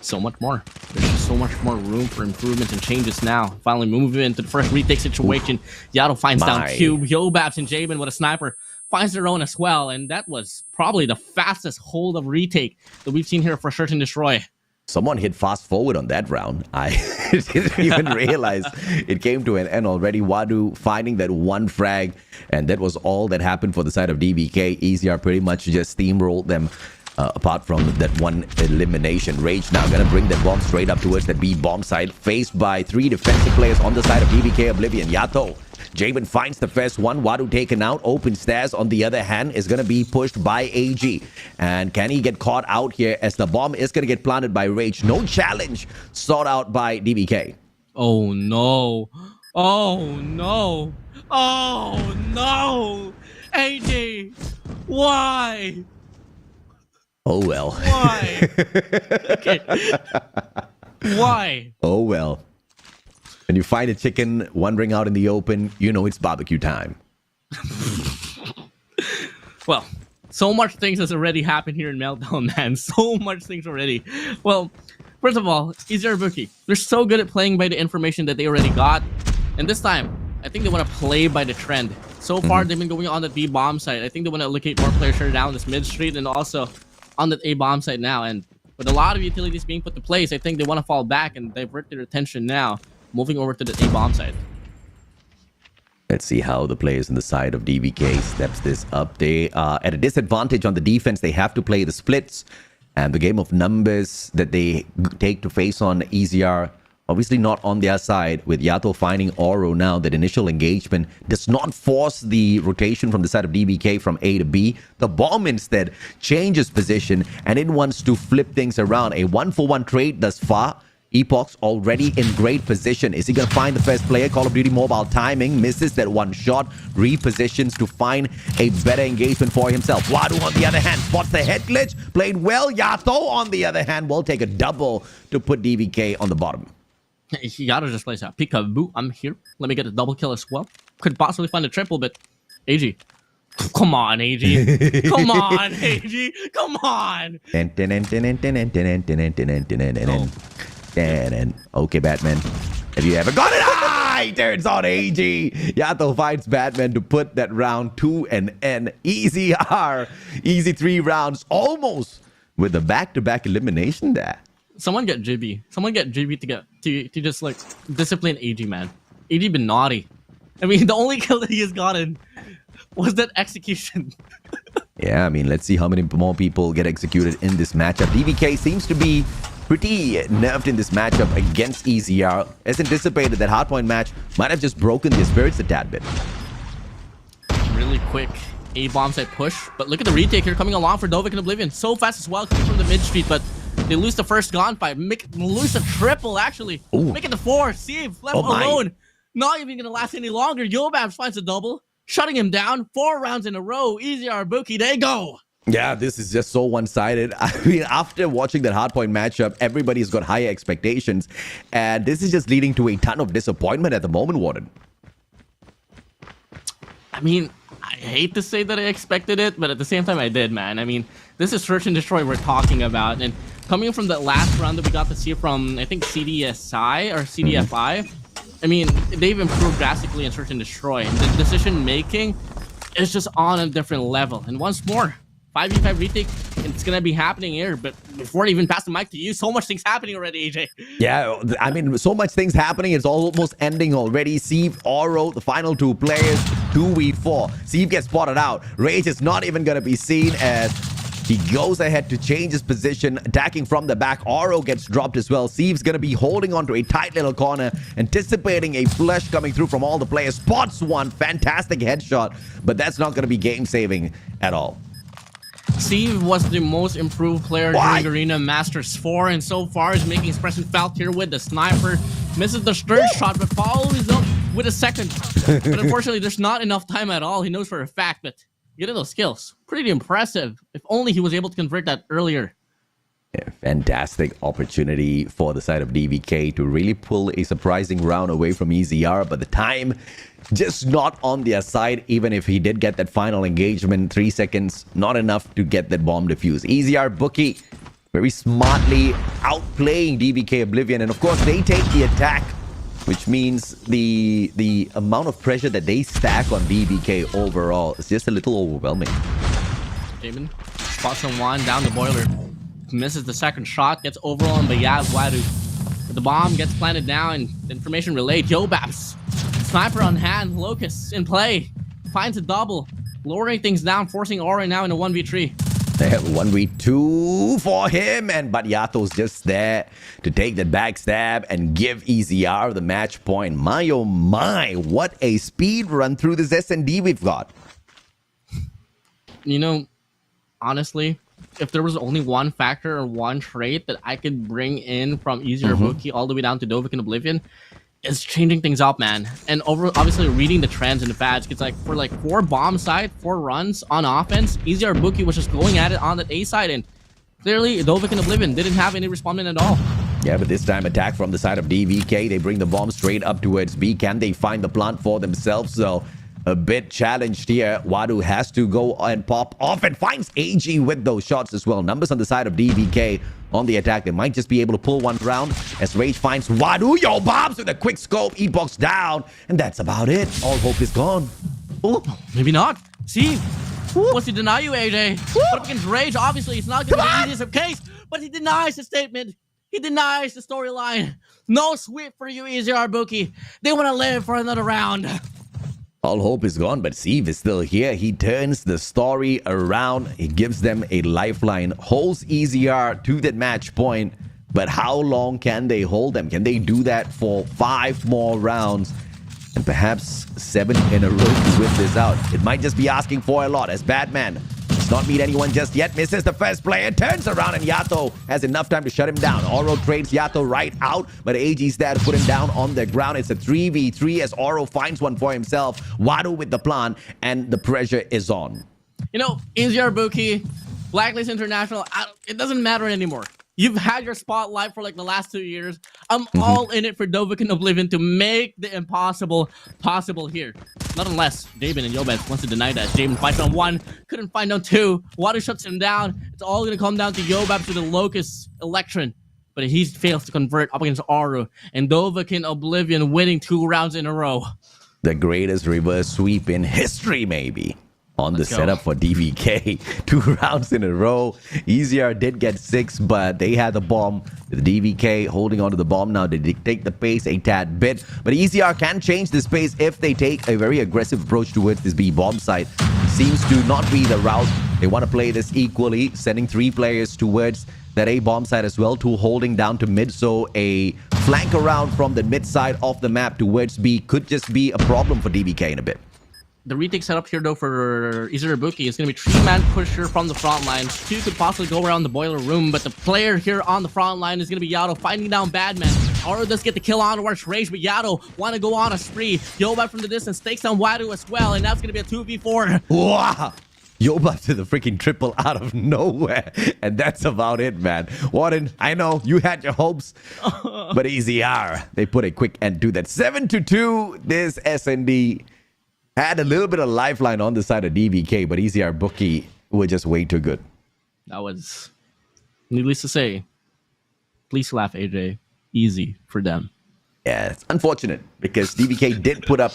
So much more. There's just so much more room for improvements and changes now. Finally moving into the first retake situation. Yato finds down Cube. Yobabs and Jabin with a sniper finds their own as well. And that was probably the fastest hold of retake that we've seen here for Search and Destroy. Someone hit fast forward on that round. I didn't even realize it came to an end already. Wadu finding that one frag, and that was all that happened for the side of DVK. EZR pretty much just steamrolled them. Apart from that one elimination. Rage now gonna bring that bomb straight up towards that B bomb side, faced by 3 defensive players on the side of DVK Oblivion. Yato, Jabin finds the first one. Wadu taken out. Open stairs on the other hand is gonna be pushed by AG. And can he get caught out here as the bomb is gonna get planted by Rage? No challenge sought out by DVK. Oh no. Oh no. Oh no. AG, why? Oh well. Why? Okay. Why? Oh well. When you find a chicken wandering out in the open, you know it's barbecue time. Well, so much things has already happened here in Meltdown, man. So much things already. Well, first of all, EZR Booky. They're so good at playing by the information that they already got. And this time, I think they want to play by the trend. So far, they've been going on the B bomb side. I think they want to allocate more players here down this mid street and also on the A bomb side now. And with a lot of utilities being put to place, I think they want to fall back and divert their attention now, moving over to the A bomb side. Let's see how the players on the side of DVK steps this up. They are at a disadvantage on the defense. They have to play the splits and the game of numbers that they take to face on EZR. Obviously not on their side, with Yato finding Oro now. That initial engagement does not force the rotation from the side of DVK from A to B. The bomb instead changes position and it wants to flip things around. A 1-for-1 trade thus far. Epoch's already in great position. Is he going to find the first player? Call of Duty Mobile timing. Misses that one shot. Repositions to find a better engagement for himself. Wadu on the other hand spots the head glitch. Played well. Yato on the other hand will take a double to put DVK on the bottom. Yato just plays out. Peekaboo, I'm here. Let me get a double kill as well. Could possibly find a triple, but AG. Come on, AG. Come on, AG. Come on. Okay, Batman. Have you ever got it? Ah, he turns on AG. Yato fights Batman to put that round to an end. Easy 3 rounds, almost with a back-to-back elimination there. Someone get Jibby. Someone get Jibby to just like discipline AG, man. AG been naughty. I mean, the only kill that he has gotten was that execution. Yeah, I mean, let's see how many more people get executed in this matchup. DVK seems to be pretty nerfed in this matchup against EZR. As anticipated, that hardpoint match might have just broken their spirits a tad bit. Really quick A-bomb side push, but look at the retake here coming along for DVK and Oblivion. So fast as well, coming from the mid street, but they lose the first gunfight. Lose a triple, actually. Ooh. Make it the 4. Steve left alone. Not even going to last any longer. Yobabs finds a double, shutting him down. 4 rounds in a row. EZR Booky, they go. Yeah, this is just so one-sided. I mean, after watching that hardpoint matchup, everybody's got higher expectations. And this is just leading to a ton of disappointment at the moment, Warden. I mean, I hate to say that I expected it, but at the same time I did, man. I mean, this is Search and Destroy we're talking about. And coming from that last round that we got to see from, I think, CDSI or CDFI, I mean, they've improved drastically in Search and Destroy. And the decision-making is just on a different level. And once more, 5v5 retake, it's going to be happening here. But before I even pass the mic to you, so much things happening already, AJ. Yeah, I mean, so much things happening. It's almost ending already. Sieve, Oro, the final 2 players, 2v4. Sieve gets spotted out. Rage is not even going to be seen as he goes ahead to change his position, attacking from the back. Oro gets dropped as well. Sieve's going to be holding on to a tight little corner, anticipating a flush coming through from all the players. Spots one, fantastic headshot, but that's not going to be game-saving at all. Sieve was the most improved player during Garena Masters 4, and so far is making his presence felt here with the sniper. Misses the third shot, but follows up with a second. But unfortunately, there's not enough time at all. He knows for a fact, but getting those skills, pretty impressive. If only he was able to convert that earlier. Yeah, fantastic opportunity for the side of DVK to really pull a surprising round away from EZR, but the time just not on their side. Even if he did get that final engagement, 3 seconds, not enough to get that bomb defused. EZR Bookie very smartly outplaying DVK Oblivion, and of course they take the attack, which means the amount of pressure that they stack on DVK overall is just a little overwhelming. Damon spots someone down the boiler, misses the second shot, gets overrun by Wadu. The bomb gets planted now and information relayed. Yobabs, sniper on hand, Locust in play, finds a double, lowering things down, forcing Aura now in a 1v3. They have 1v2 for him, but Yato's just there to take the backstab and give EZR the match point. My oh my, what a speed run through this S&D we've got. You know, honestly, if there was only one factor or one trait that I could bring in from EZR Bookie all the way down to DVK Oblivion, it's changing things up, man. And obviously reading the trends and the badge. It's like for like 4 bomb side, 4 runs on offense, EZR Bookie was just going at it on the A side, and clearly DVK Oblivion didn't have any respondent at all. Yeah, but this time attack from the side of DVK. They bring the bomb straight up towards B. Can they find the plant for themselves? So a bit challenged here. Wadu has to go and pop off and finds AG with those shots as well. Numbers on the side of DVK on the attack. They might just be able to pull one round as Rage finds Wadu. Yo, bombs with a quick scope. E-box down. And that's about it. All hope is gone. Oh, maybe not. See? What's he deny you, AJ? But up against Rage, obviously, it's not going to be the easiest of case. But he denies the statement. He denies the storyline. No sweep for you, EZR Bookie. They want to live for another round. All hope is gone, but Steve is still here. He turns the story around. He gives them a lifeline, holds EZR to that match point. But how long can they hold them? Can they do that for 5 more rounds? And perhaps 7 in a row to win this out. It might just be asking for a lot, as Batman does not meet anyone just yet. Misses the first player, turns around, and Yato has enough time to shut him down. Oro trades Yato right out, but AG's there to put him down on the ground. It's a 3v3 as Oro finds one for himself. Wadu with the plan, and the pressure is on. You know, EZR Bookie, Blacklist International, it doesn't matter anymore. You've had your spotlight for like the last 2 years. I'm all in it for DVK Oblivion to make the impossible possible here. Not unless Damon and Yobes wants to deny that. Damon fights on 1, couldn't find on 2. Water shuts him down. It's all going to come down to Yobab to the Locust Electron. But he fails to convert up against Aru. And DVK Oblivion winning 2 rounds in a row. The greatest reverse sweep in history, maybe. On the setup for DVK. 2 rounds in a row. EZR did get 6, but they had the bomb. The DVK holding onto the bomb now. They dictate the pace a tad bit. But EZR can change this pace if they take a very aggressive approach towards this B bomb site. Seems to not be the route. They want to play this equally, sending 3 players towards that A bomb side as well, 2 holding down to mid. So a flank around from the mid side of the map towards B could just be a problem for DVK in a bit. The retake setup here, though, for EZR Bookie is going to be 3-man pusher from the front lines. 2 could possibly go around the boiler room, but the player here on the front line is going to be Yato finding down Badman. Oro does get the kill on towards Rage, but Yato want to go on a spree. Yobab from the distance takes down Wadu as well, and that's going to be a 2v4. Wow! Yobab to the freaking triple out of nowhere. And that's about it, man. Warren, I know you had your hopes, but EZR, they put a quick end to that. 7-2, this S&D had a little bit of lifeline on the side of DVK, but EZR Bookie were just way too good. That was, needless to say, please laugh, AJ. Easy for them. Yeah, it's unfortunate because DVK did put up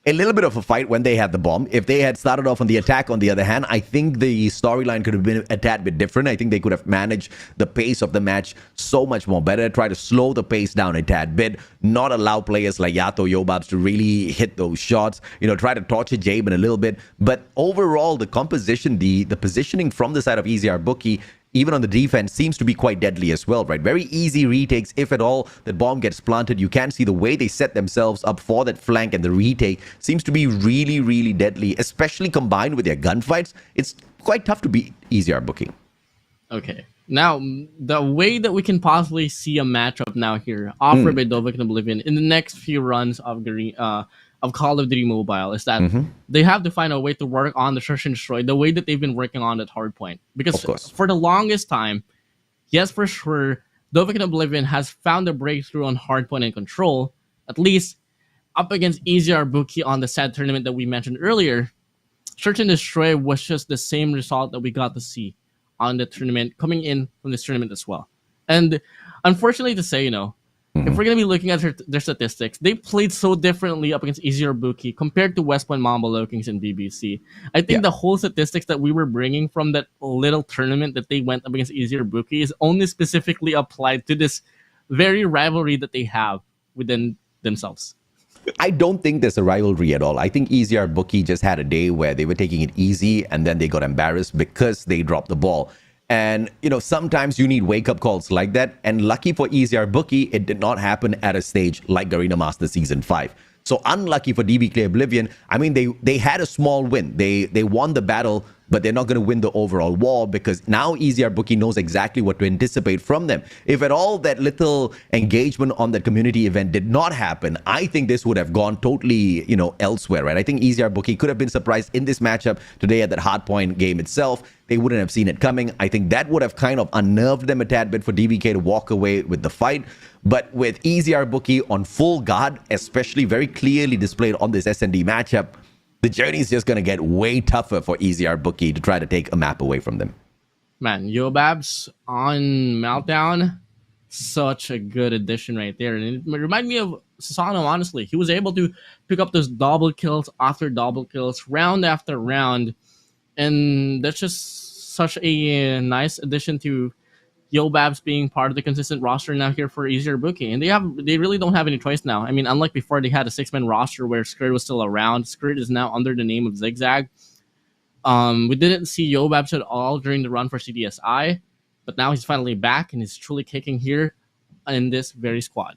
a little bit of a fight when they had the bomb. If they had started off on the attack, on the other hand, I think the storyline could have been a tad bit different. I think they could have managed the pace of the match so much more better. Try to slow the pace down a tad bit. Not allow players like Yato, Yobabs to really hit those shots. You know, try to torture Jabin a little bit. But overall, the composition, the positioning from the side of EZR Bookie, even on the defense, seems to be quite deadly as well, right? Very easy retakes, if at all, that bomb gets planted. You can see the way they set themselves up for that flank, and the retake seems to be really, really deadly, especially combined with their gunfights. It's quite tough to beat EZR Booking. Okay. Now, the way that we can possibly see a matchup now here, offered by DVK Oblivion in the next few runs of Call of Duty Mobile, is that they have to find a way to work on the search and destroy the way that they've been working on that hard point. Because for the longest time, yes, for sure, Dovahkiin Oblivion has found a breakthrough on hardpoint and control, at least up against EZR Booky on the sad tournament that we mentioned earlier. Search and Destroy was just the same result that we got to see on the tournament, coming in from this tournament as well. And unfortunately to say, if we're going to be looking at their statistics, they played so differently up against EZR Booky compared to West Point Mamba LOWKINGS and BBC. I think the whole statistics that we were bringing from that little tournament that they went up against EZR Booky is only specifically applied to this very rivalry that they have within themselves. I don't think there's a rivalry at all. I think EZR Booky just had a day where they were taking it easy and then they got embarrassed because they dropped the ball. And, sometimes you need wake-up calls like that. And lucky for EZR Booky, it did not happen at a stage like Garena Masters Season 5. So unlucky for DVK Oblivion. I mean, they had a small win. They won the battle, but they're not going to win the overall war because now EZR Booky knows exactly what to anticipate from them. If at all that little engagement on that community event did not happen, I think this would have gone totally, elsewhere, right? I think EZR Booky could have been surprised in this matchup today at that hardpoint game itself. They wouldn't have seen it coming. I think that would have kind of unnerved them a tad bit for DVK to walk away with the fight. But with EZR Booky on full guard, especially very clearly displayed on this S&D matchup, the journey is just going to get way tougher for EZR Booky to try to take a map away from them. Man, Yobabs on Meltdown, such a good addition right there. And it reminded me of Sasano, honestly. He was able to pick up those double kills after double kills, round after round. And that's just such a nice addition to Yobabs being part of the consistent roster now here for EZR Booky. And they really don't have any choice now. I mean, unlike before, they had a 6-man roster where Skirt was still around. Skirt is now under the name of Zigzag. We didn't see Yobabs at all during the run for CDSI, but now he's finally back and he's truly kicking here in this very squad.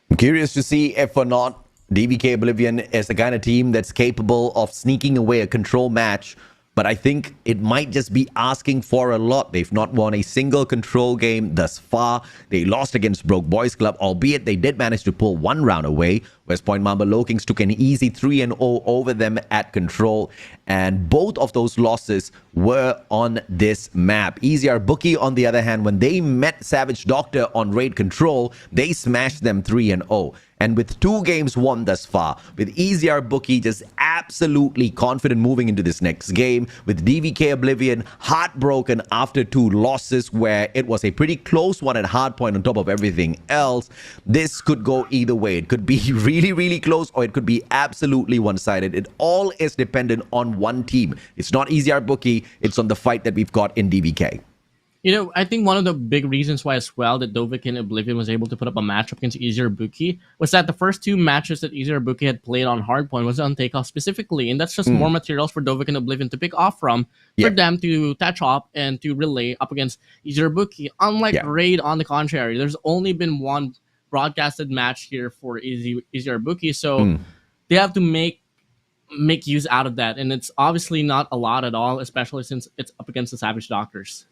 I'm curious to see if or not DVK Oblivion is the kind of team that's capable of sneaking away a control match, but I think it might just be asking for a lot. They've not won a single control game thus far. They lost against Broke Boys Club, albeit they did manage to pull one round away. West Point Mamba LOWKINGS took an easy 3-0 over them at control, and both of those losses were on this map. EZR Booky, on the other hand, when they met Savage Doctor on raid control, they smashed them 3-0. And with 2 games won thus far, with EZR Booky just absolutely confident moving into this next game, with DVK Oblivion heartbroken after 2 losses where it was a pretty close one at hardpoint on top of everything else, this could go either way. It could be really, really close, or it could be absolutely one-sided. It all is dependent on one team. It's not EZR Booky, it's on the fight that we've got in DVK. I think one of the big reasons why as well that Dovahkiin Oblivion was able to put up a matchup against EZR Booky was that the first 2 matches that EZR Booky had played on hardpoint was on takeoff specifically, and that's just more materials for Dovahkiin Oblivion to pick off from for them to touch up and to relay up against EZR Booky. Unlike Raid, on the contrary, there's only been 1 broadcasted match here for EZR Booky, so they have to make use out of that, and it's obviously not a lot at all, especially since it's up against the Savage Doctors.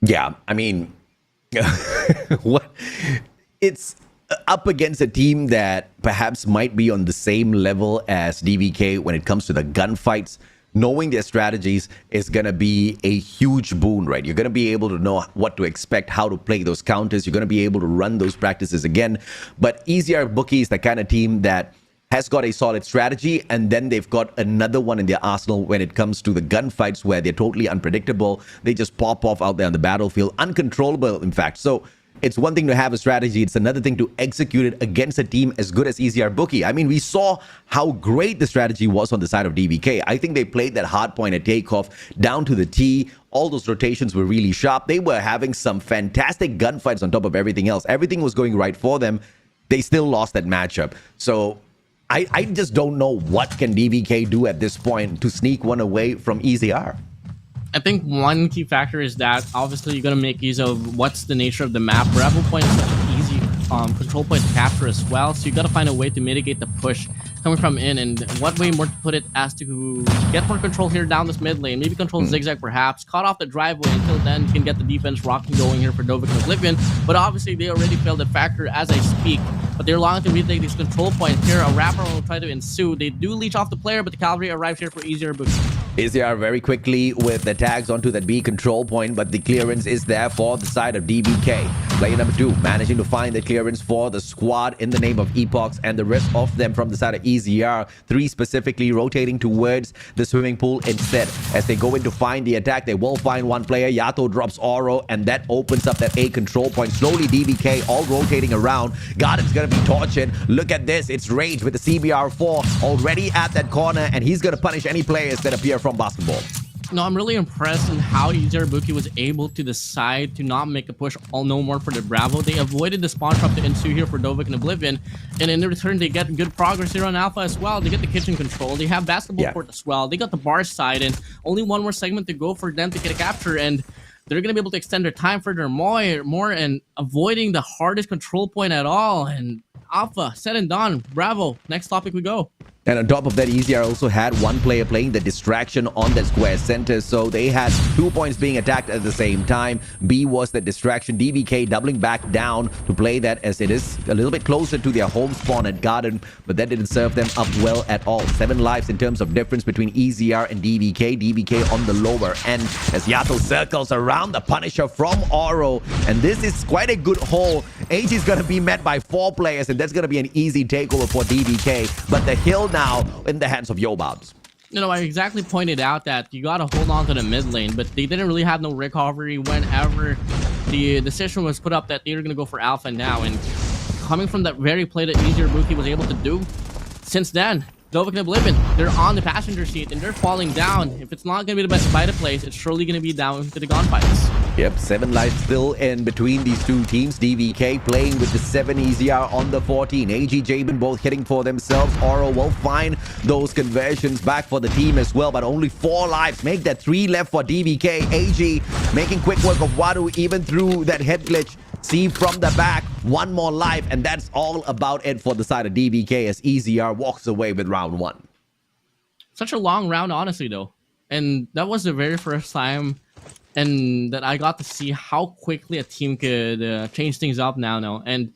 Yeah, I mean, it's up against a team that perhaps might be on the same level as DVK when it comes to the gunfights. Knowing their strategies is going to be a huge boon, right? You're going to be able to know what to expect, how to play those counters. You're going to be able to run those practices again. But EZR Booky is the kind of team that has got a solid strategy, and then they've got another one in their arsenal when it comes to the gunfights where they're totally unpredictable. They just pop off out there on the battlefield, uncontrollable, in fact. So it's one thing to have a strategy. It's another thing to execute it against a team as good as EZR Booky. I mean, we saw how great the strategy was on the side of DVK. I think they played that hard point at takeoff down to the T. All those rotations were really sharp. They were having some fantastic gunfights on top of everything else. Everything was going right for them. They still lost that matchup. So I just don't know what can DVK do at this point to sneak one away from EZR. I think one key factor is that obviously you're going to make use of what's the nature of the map. Rebel Point is such an easy control point to capture as well, so you got to find a way to mitigate the push coming from in, and what way more to put it as to get more control here down this mid lane, maybe control Zigzag perhaps, cut off the driveway. Until then you can get the defense rocking going here for Dovahkiin Oblivion, but obviously they already failed that factor as I speak, but they're longing to retake these control points here. A wrapper will try to ensue. They do leech off the player, but the cavalry arrives here for EZR Booky. EZR very quickly with the tags onto that B control point, but the clearance is there for the side of DVK. Player number 2 managing to find the clearance for the squad in the name of Epochs, and the rest of them from the side of EZR. 3 specifically rotating towards the swimming pool instead. As they go in to find the attack, they will find one player. Yato drops Oro, and that opens up that A control point. Slowly DVK all rotating around. Garden's gonna be tortured. Look at this. It's Rage with the CBR4 already at that corner, and he's gonna punish any players that appear from basketball. No, I'm really impressed in how EZR Booky was able to decide to not make a push no more for the Bravo. They avoided the spawn trap to ensue here for Dovik and Oblivion, and in return they get good progress here on Alpha as well. They get the kitchen control, they have basketball court as well, they got the bar side, and only one more segment to go for them to get a capture, and they're going to be able to extend their time further more and avoiding the hardest control point at all. And Alpha, said and done. Bravo. Next topic we go. And on top of that, EZR also had one player playing the distraction on that square center. So they had 2 points being attacked at the same time. B was the distraction. DVK doubling back down to play that, as it is a little bit closer to their home spawn at Garden. But that didn't serve them up well at all. 7 lives in terms of difference between EZR and DVK. DVK on the lower end as Yato circles around the Punisher from Oro. And this is quite a good hole. AG is going to be met by 4 players, and that's going to be an easy takeover for DVK. But the hill now in the hands of Yobabs. You know, I exactly pointed out that you got to hold on to the mid lane, but they didn't really have no recovery whenever the decision was put up that they're going to go for Alpha now. And coming from that very play that EZR Booky was able to do, since then, Dovik and Oblivion, they're on the passenger seat and they're falling down. If it's not going to be the best fight of plays, it's surely going to be down to the gunfights. Yep, 7 lives still in between these two teams. DVK playing with the 7, EZR on the 14. AG, Jabin both hitting for themselves. Oro will find those conversions back for the team as well, but only 4 lives. Make that 3 left for DVK. AG making quick work of Wadu even through that head glitch. See from the back, 1 more life, and that's all about it for the side of DVK as EZR walks away with round 1. Such a long round, honestly, though. And that was the very first time and that I got to see how quickly a team could change things up now. And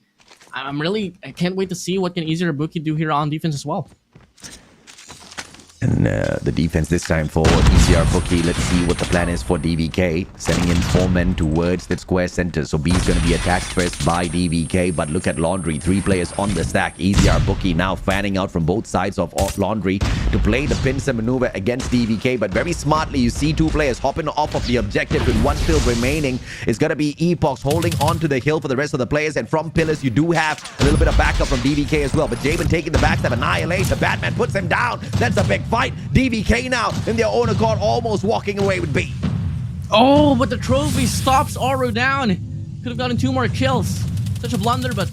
I can't wait to see what can EZR Booky do here on defense as well. And the defense this time for EZR Booky. Let's see what the plan is for DVK. Sending in 4 men towards that square center. So B is going to be attacked first by DVK. But look at Laundry. 3 players on the stack. EZR Booky now fanning out from both sides of Laundry to play the pincer maneuver against DVK. But very smartly, you see 2 players hopping off of the objective with 1 still remaining. It's going to be Epochs holding on to the hill for the rest of the players. And from Pillars, you do have a little bit of backup from DVK as well. But Jabin taking the backstab. Annihilate. The Batman puts him down. That's a big fight. DVK now in their own accord, almost walking away with B. Oh, but the trophy stops Oro down. Could have gotten 2 more kills. Such a blunder, but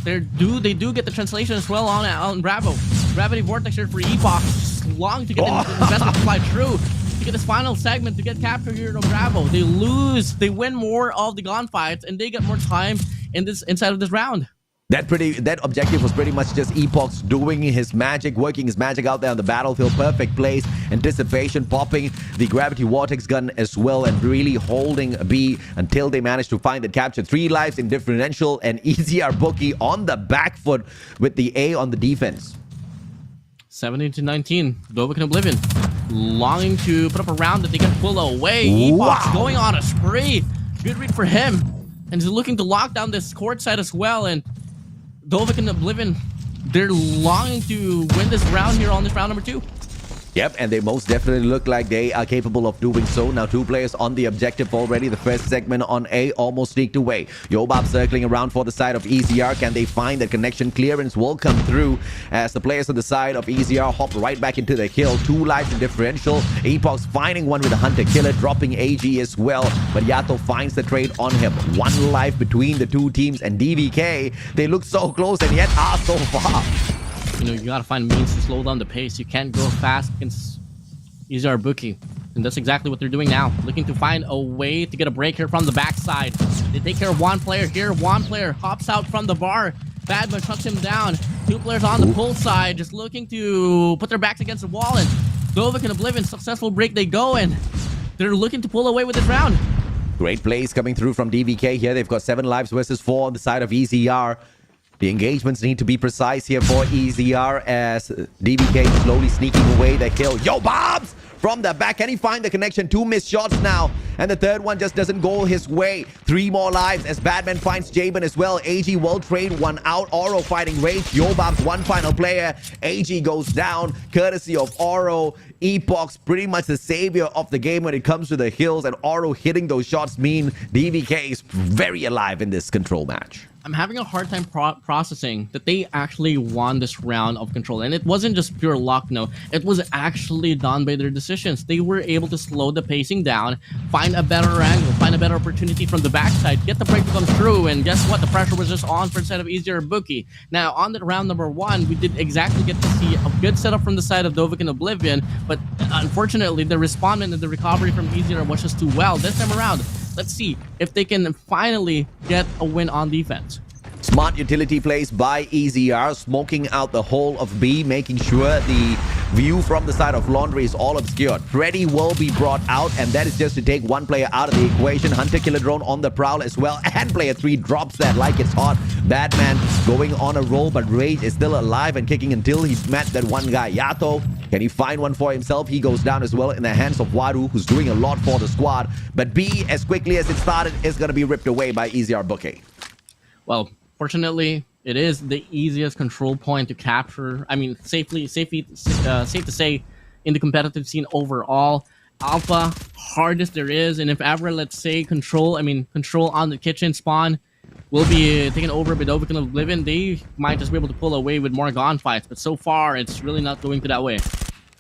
they do get the translation as well on Bravo. Gravity Vortex here for Epoch. Just long to get the investment to fly through. To get this final segment to get captured here on Bravo. They lose. They win more of the gunfights, and they get more time inside of this round. That objective was pretty much just Epochs doing his magic, working his magic out there on the battlefield. Perfect place, anticipation, popping the gravity vortex gun as well, and really holding B until they managed to find the capture. 3 lives in differential, and EZR Booky on the back foot with the A on the defense. 17-19, Dovik and Oblivion longing to put up a round that they can pull away. Epochs going on a spree. Good read for him, and he's looking to lock down this court side as well. And Dovik and Oblivion, they're longing to win this round here on this round number 2. Yep, and they most definitely look like they are capable of doing so. Now 2 players on the objective already. The first segment on A almost sneaked away. Yobab circling around for the side of EZR. Can they find the connection? Clearance will come through as the players on the side of EZR hop right back into the hill. 2 lives in differential. Epochs finding one with a Hunter Killer, dropping AG as well. But Yato finds the trade on him. 1 life between the 2 teams, and DVK, they look so close and yet are so far. You know, you gotta find means to slow down the pace. You can't go fast against EZR Booky. And that's exactly what they're doing now. Looking to find a way to get a break here from the backside. They take care of 1 player here. 1 player hops out from the bar. Badman shuts him down. 2 players on the pull side, just looking to put their backs against the wall. And Dovik and Oblivion, successful break they go. And they're looking to pull away with this round. Great plays coming through from DVK here. They've got 7 lives versus 4 on the side of EZR. The engagements need to be precise here for EZR as DVK slowly sneaking away the kill. Yo, Bobs! from the back. Can he find the connection? 2 missed shots now. And the third one just doesn't go his way. 3 more lives as Batman finds Jabin as well. AG will trade 1 out. Oro fighting Rage. Yobab's 1 final player. AG goes down courtesy of Oro. Epoch's pretty much the savior of the game when it comes to the hills, and Oro hitting those shots mean DVK is very alive in this control match. I'm having a hard time processing that they actually won this round of control. And it wasn't just pure luck, no. It was actually done by their decisions. They were able to slow the pacing down, find a better angle, find a better opportunity from the backside, get the break to come through, and guess what? The pressure was just on for the side of EZR Booky. Now, on the round number 1, we did exactly get to see a good setup from the side of DVK and Oblivion, but unfortunately, the respondent and the recovery from EZR was just too well. This time around, let's see if they can finally get a win on defense. Smart utility plays by EZR, smoking out the whole of B, making sure the view from the side of Laundry is all obscured. Freddy will be brought out, and that is just to take 1 player out of the equation. Hunter Killer Drone on the prowl as well, and player 3 drops that like it's hot. Batman going on a roll, but Rage is still alive and kicking until he's met that 1 guy, Yato. Can he find one for himself? He goes down as well in the hands of Waru, who's doing a lot for the squad. But B, as quickly as it started, is going to be ripped away by EZR Booky. Well, fortunately, it is the easiest control point to capture. I mean, safe to say, in the competitive scene overall. Alpha, hardest there is, and if ever, let's say, control on the kitchen spawn will be taken over by DVK and Oblivion, they might just be able to pull away with more gunfights. But so far, it's really not going to that way.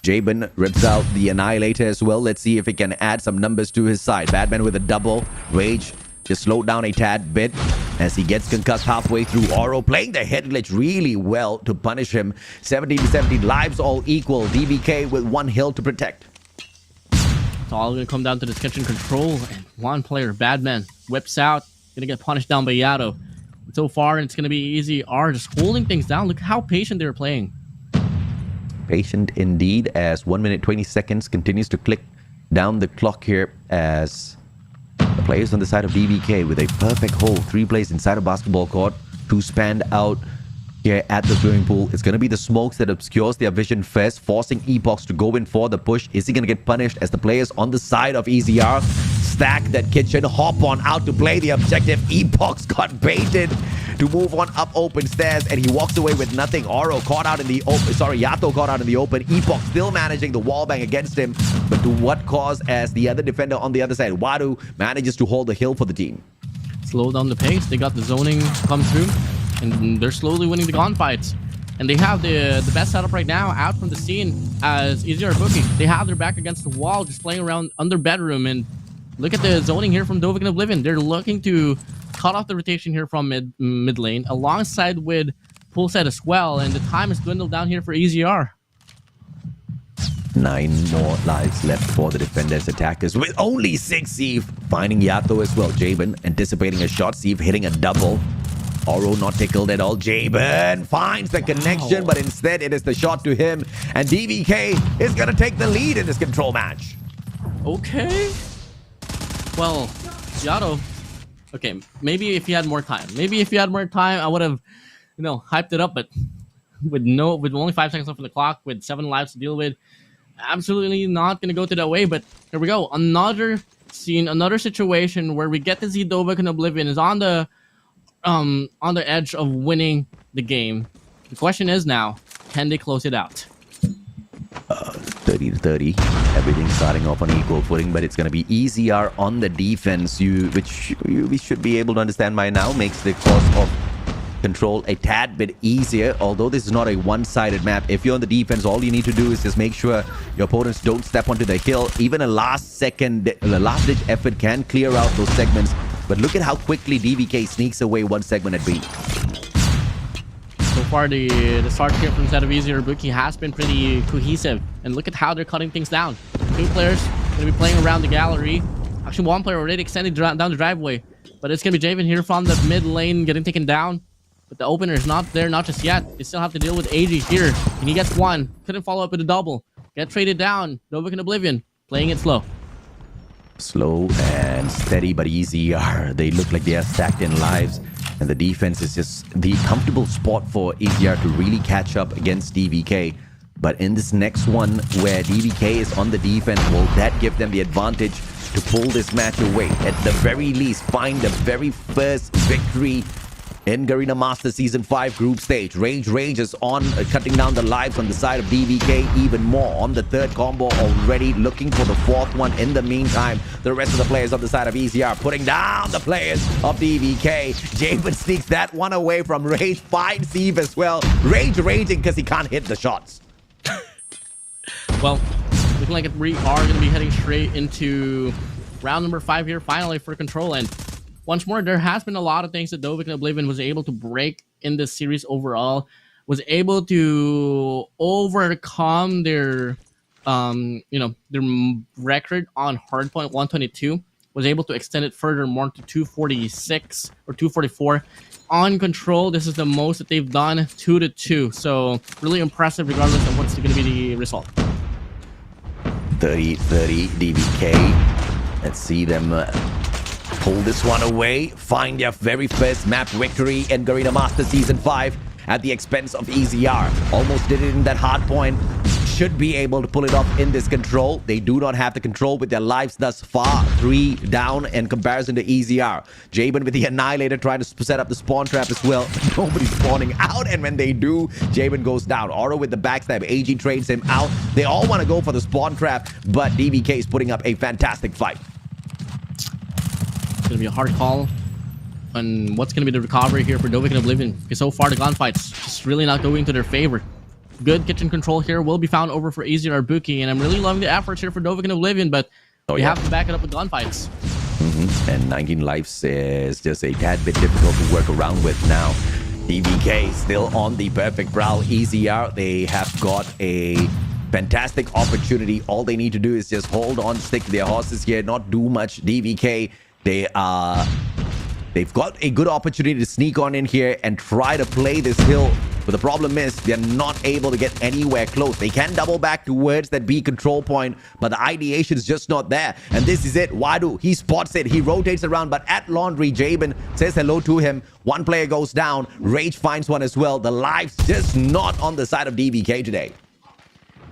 Jabin rips out the Annihilator as well. Let's see if he can add some numbers to his side. Batman with a double. Rage just slowed down a tad bit as he gets concussed halfway through. Oro playing the head glitch really well to punish him. 17 to 17, lives all equal. DVK with 1 hill to protect. It's all going to come down to this kitchen control, and 1 player, Badman, whips out, going to get punished down by Yato. So far, it's going to be EZR just holding things down. Look how patient they're playing. Patient indeed, as 1 minute 20 seconds continues to click down the clock here as the players on the side of DVK with a perfect hold. 3 plays inside of basketball court, 2 spanned out here at the swimming pool. It's going to be the smokes that obscures their vision first, forcing Epochs to go in for the push. Is he going to get punished as the players on the side of EZR stack that kitchen, hop on out to play the objective? Epochs got baited to move on up open stairs, and he walks away with nothing. Oro caught out in the open. Sorry, Yato caught out in the open. Epoch still managing the wall bang against him, but to what cause as the other defender on the other side, Waru, manages to hold the hill for the team. Slow down the pace. They got the zoning come through, and they're slowly winning the gunfights. And they have the best setup right now out from the scene as EZR Booky. They have their back against the wall, just playing around under bedroom. And look at the zoning here from DVK and Oblivion. They're looking to cut off the rotation here from mid lane, alongside with full set as well. And the time is dwindled down here for EZR. 9 more lives left for the defenders attackers with only 6. Steve finding Yato as well. Jabin anticipating a shot. Steve hitting a double. Oro not tickled at all. Jabin finds the connection, but instead it is the shot to him. And DVK is going to take the lead in this control match. Okay. Well, Yato. Okay, maybe if he had more time. I would have, hyped it up. But with only 5 seconds left on the clock, with 7 lives to deal with, absolutely not going to go to that way. But here we go. Another scene, another situation where we get to see DVK and Oblivion is on the edge of winning the game. The question is now, can they close it out? 30 to 30, everything starting off on equal footing, but it's going to be EZR on the defense, which we should be able to understand by now, makes the course of control a tad bit easier. Although this is not a one-sided map, if you're on the defense, all you need to do is just make sure your opponents don't step onto the hill. Even a last-ditch effort can clear out those segments, but look at how quickly DVK sneaks away 1 segment at B. So far, the start here from the side of EZR Booky has been pretty cohesive. And look at how they're cutting things down. 2 players going to be playing around the gallery. Actually, 1 player already extended down the driveway. But it's going to be Javen here from the mid lane getting taken down. But the opener is not there, not just yet. They still have to deal with AG here. And he gets 1. Couldn't follow up with a double. Get traded down. DVK and Oblivion playing it slow. Slow and steady, but EZR, they look like they are stacked in lives. And the defense is just the comfortable spot for EZR to really catch up against DVK. But in this next one, where DVK is on the defense, will that give them the advantage to pull this match away? At the very least, find the very first victory in Garena Master Season 5 group stage. Rage is on, cutting down the lives on the side of DVK even more. On the third combo already, looking for the fourth one. In the meantime, the rest of the players on the side of EZR putting down the players of DVK. Javen sneaks that one away from Rage. Finds Eve as well. Rage raging because he can't hit the shots. Well, looking like we are going to be heading straight into round number 5 here, finally, for Control. And once more, there has been a lot of things that DVK Oblivion was able to break in this series overall. Was able to overcome their, their record on hardpoint 122. Was able to extend it furthermore to 246 or 244. On Control, this is the most that they've done, 2-2. So really impressive, regardless of what's going to be the result. 30-30 DVK. Let's see them pull this one away. Find their very first map victory in Garena Master Season 5 at the expense of EZR. Almost did it in that hard point. Should be able to pull it off in this Control. They do not have the control with their lives thus far. 3 down in comparison to EZR. Jabin with the Annihilator trying to set up the spawn trap as well. Nobody's spawning out, and when they do, Jabin goes down. Oro with the backstab. AG trades him out. They all want to go for the spawn trap, but DVK is putting up a fantastic fight. It's going to be a hard call on what's going to be the recovery here for DVK Oblivion, because so far the gunfights just really not going to their favor. Good kitchen control here will be found over for EZR Booky, and I'm really loving the efforts here for DVK Oblivion, but we have to back it up with gunfights. And 19 lives is just a tad bit difficult to work around with now. DVK still on the perfect prowl. EZR, they have got a fantastic opportunity. All they need to do is just hold on, stick to their horses here, not do much. DVK, they've got a good opportunity to sneak on in here and try to play this hill. But the problem is they're not able to get anywhere close. They can double back towards that B control point, but the ideation is just not there. And this is it. Wadu, he spots it. He rotates around, but at Laundry, Jabin says hello to him. One player goes down. Rage finds one as well. The lives just not on the side of DVK today.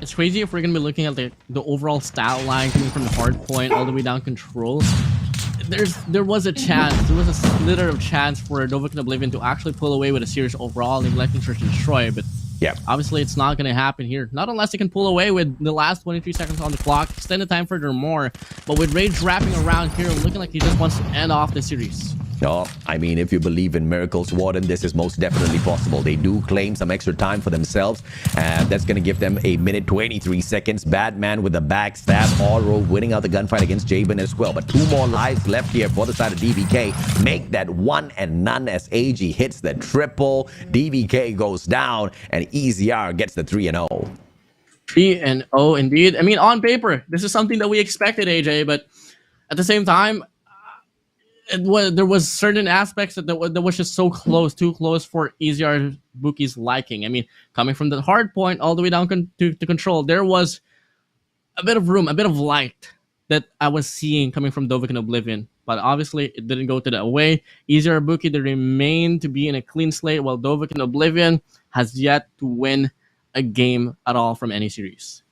It's crazy if we're going to be looking at the overall style line coming from the hard point all the way down Control. There was a chance, there was a slither of chance for DVK Oblivion to actually pull away with a series overall, neglecting Search and Destroy, but yeah, obviously it's not going to happen here. Not unless they can pull away with the last 23 seconds on the clock, extend the time furthermore, but with Rage wrapping around here, looking like he just wants to end off the series. No, I mean, if you believe in miracles, Warden, this is most definitely possible. They do claim some extra time for themselves, and that's going to give them a minute 23 seconds. Badman with the backstab. Oro winning out the gunfight against Jabin as well. But 2 more lives left here for the side of DVK. Make that 1 and none as AG hits the triple. DVK goes down, and EZR gets the 3-0. 3-0 indeed. I mean, on paper, this is something that we expected, AJ, but at the same time, there was certain aspects that was just so close, too close for EZR Booky's liking. I mean, coming from the hard point all the way down to Control, there was a bit of room, a bit of light that I was seeing coming from DVK Oblivion. But obviously, it didn't go to that way. EZR Booky, they remain to be in a clean slate, while DVK Oblivion has yet to win a game at all from any series.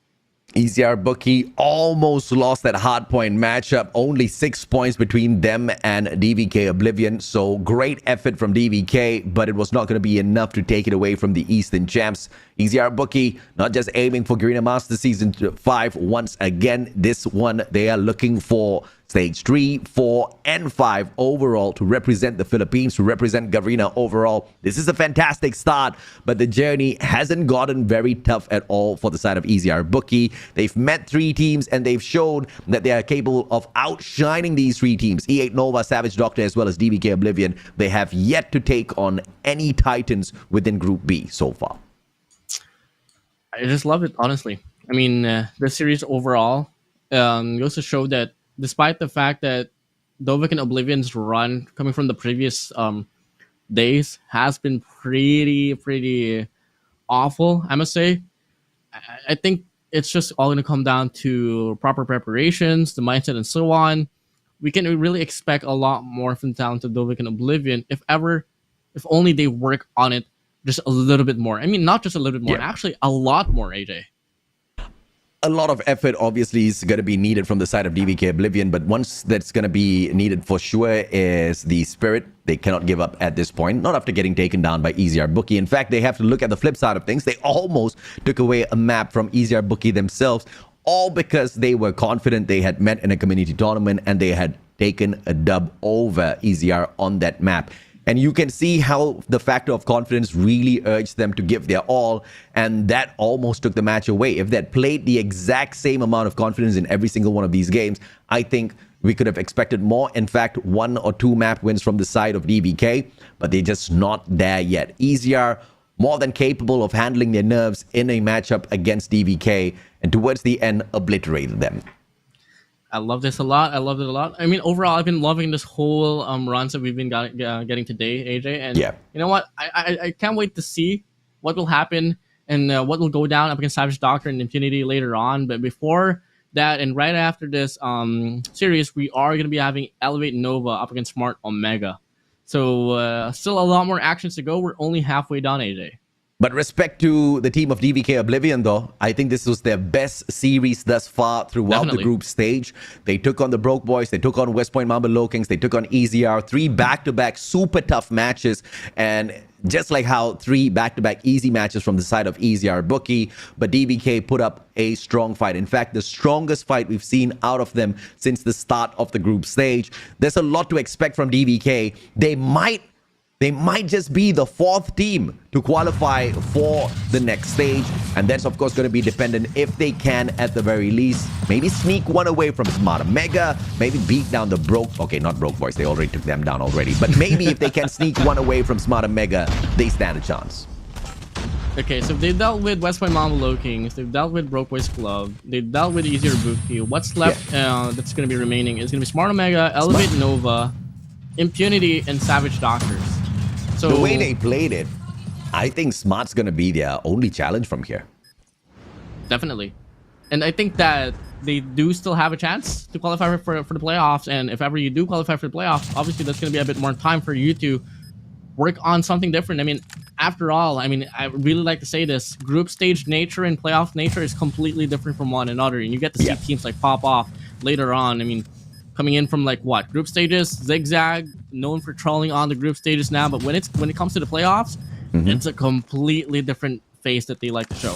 EZR Booky almost lost that hardpoint matchup. Only 6 points between them and DVK Oblivion. So great effort from DVK, but it was not going to be enough to take it away from the Eastern champs. EZR Booky not just aiming for Garena Master Season 5 once again. This one, they are looking for Stage 3, 4, and 5 overall to represent the Philippines, to represent Garena overall. This is a fantastic start, but the journey hasn't gotten very tough at all for the side of EZR Booky. They've met 3 teams, and they've shown that they are capable of outshining these 3 teams. E8 Nova, SAVAGE Doctor, as well as DVK Oblivion. They have yet to take on any Titans within Group B so far. I just love it, honestly. I mean, the series overall goes to show that despite the fact that DVK Oblivion's run coming from the previous days has been pretty awful, I must say, I think it's just all going to come down to proper preparations, the mindset, and so on. We can really expect a lot more from talented DVK Oblivion if only they work on it just a little bit more. I mean, not just a little bit more, Yeah. actually a lot more, AJ. A lot of effort obviously is going to be needed from the side of DVK Oblivion, but once that's going to be needed for sure is the spirit. They cannot give up at this point, not after getting taken down by EZR Booky. In fact, they have to look at the flip side of things. They almost took away a map from EZR Booky themselves, all because they were confident they had met in a community tournament and they had taken a dub over EZR on that map. And you can see how the factor of confidence really urged them to give their all, and that almost took the match away. If they had played the exact same amount of confidence in every single one of these games, I think we could have expected more. In fact, 1 or 2 map wins from the side of DVK, but they're just not there yet. EZR more than capable of handling their nerves in a matchup against DVK, and towards the end, obliterated them. I love this a lot. I love it a lot. I mean, overall, I've been loving this whole runs that we've been getting today, AJ. And Yeah. you know what? I can't wait to see what will happen and what will go down up against SAVAGE Doctor and Impunity later on. But before that, and right after this series, we are going to be having Elevate Nova up against Smart Omega. So still a lot more actions to go. We're only halfway done, AJ. But respect to the team of DVK Oblivion, though. I think this was their best series thus far throughout Definitely. the group stage. They took on the Broke Boys. They took on West Point Mamba Lowkings. They took on EZR. 3 back-to-back super tough matches. And just like how 3 back-to-back easy matches from the side of EZR Booky, but DVK put up a strong fight. In fact, the strongest fight we've seen out of them since the start of the group stage. There's a lot to expect from DVK. They might just be the 4th team to qualify for the next stage. And that's, of course, going to be dependent if they can, at the very least, maybe sneak one away from Smart Omega, maybe beat down the Broke... Okay, not Broke Boys. They already took them down already. But maybe if they can sneak one away from Smart Omega, they stand a chance. Okay, so they've dealt with West Point Mamba Lowkings, they've dealt with Broke Boys Club, they've dealt with EZR Booky. What's left that's going to be remaining is going to be Smart Omega, Elevate Nova, Impunity, and SAVAGE Doctors. So The way they played it, I think Smart's going to be their only challenge from here. definitely. And I think that they do still have a chance to qualify for the playoffs. And if ever you do qualify for the playoffs, obviously that's going to be a bit more time for you to work on something different. I mean, after all, I mean, I really like to say this, group stage nature and playoff nature is completely different from one another. And you get to see teams like pop off later on. I mean, coming in from like what, group stages, Zigzag, known for trolling on the group stages now, but when it comes to the playoffs, it's a completely different face that they like to show.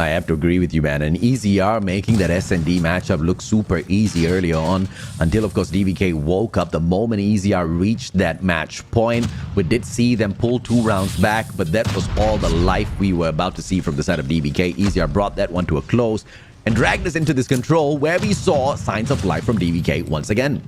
I have to agree with you, man. And EZR making that S&D matchup look super easy early on until, of course, DVK woke up the moment EZR reached that match point. We did see them pull 2 rounds back, but that was all the life we were about to see from the side of DVK. EZR brought that one to a close and dragged us into this control where we saw signs of life from DVK once again.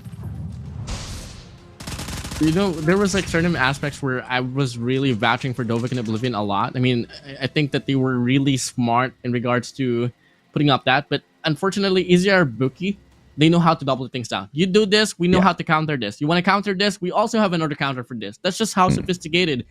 You know, there was like certain aspects where I was really vouching for Dovik and Oblivion a lot. I mean, I think that they were really smart in regards to putting up that, but unfortunately, EZR Booky, they know how to double things down. You do this, we know how to counter this. You want to counter this, we also have another counter for this. That's just how sophisticated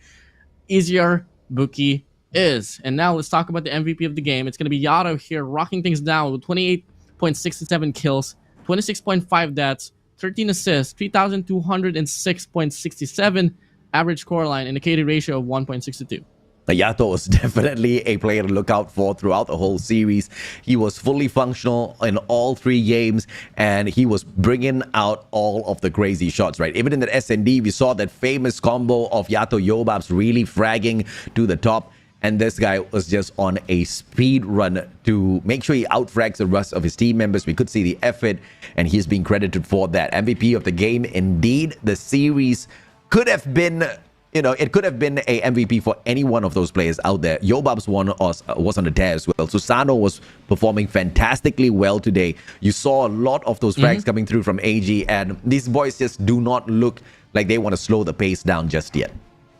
EZR Booky is. And now let's talk about the MVP of the game. It's going to be Yato here, rocking things down with 28.67 kills, 26.5 deaths, 13 assists, 3,206.67 average scoreline, and a KD ratio of 1.62. Yato was definitely a player to look out for throughout the whole series. He was fully functional in all 3 games, and he was bringing out all of the crazy shots, right? Even in that S&D, we saw that famous combo of Yato Yobabs really fragging to the top. And this guy was just on a speed run to make sure he outfrags the rest of his team members. We could see the effort, and he's being credited for that. MVP of the game. Indeed, the series could have been, you know, it could have been a MVP for any one of those players out there. Yobab's one was on the tear as well. Susano was performing fantastically well today. You saw a lot of those frags coming through from AG, and these boys just do not look like they want to slow the pace down just yet.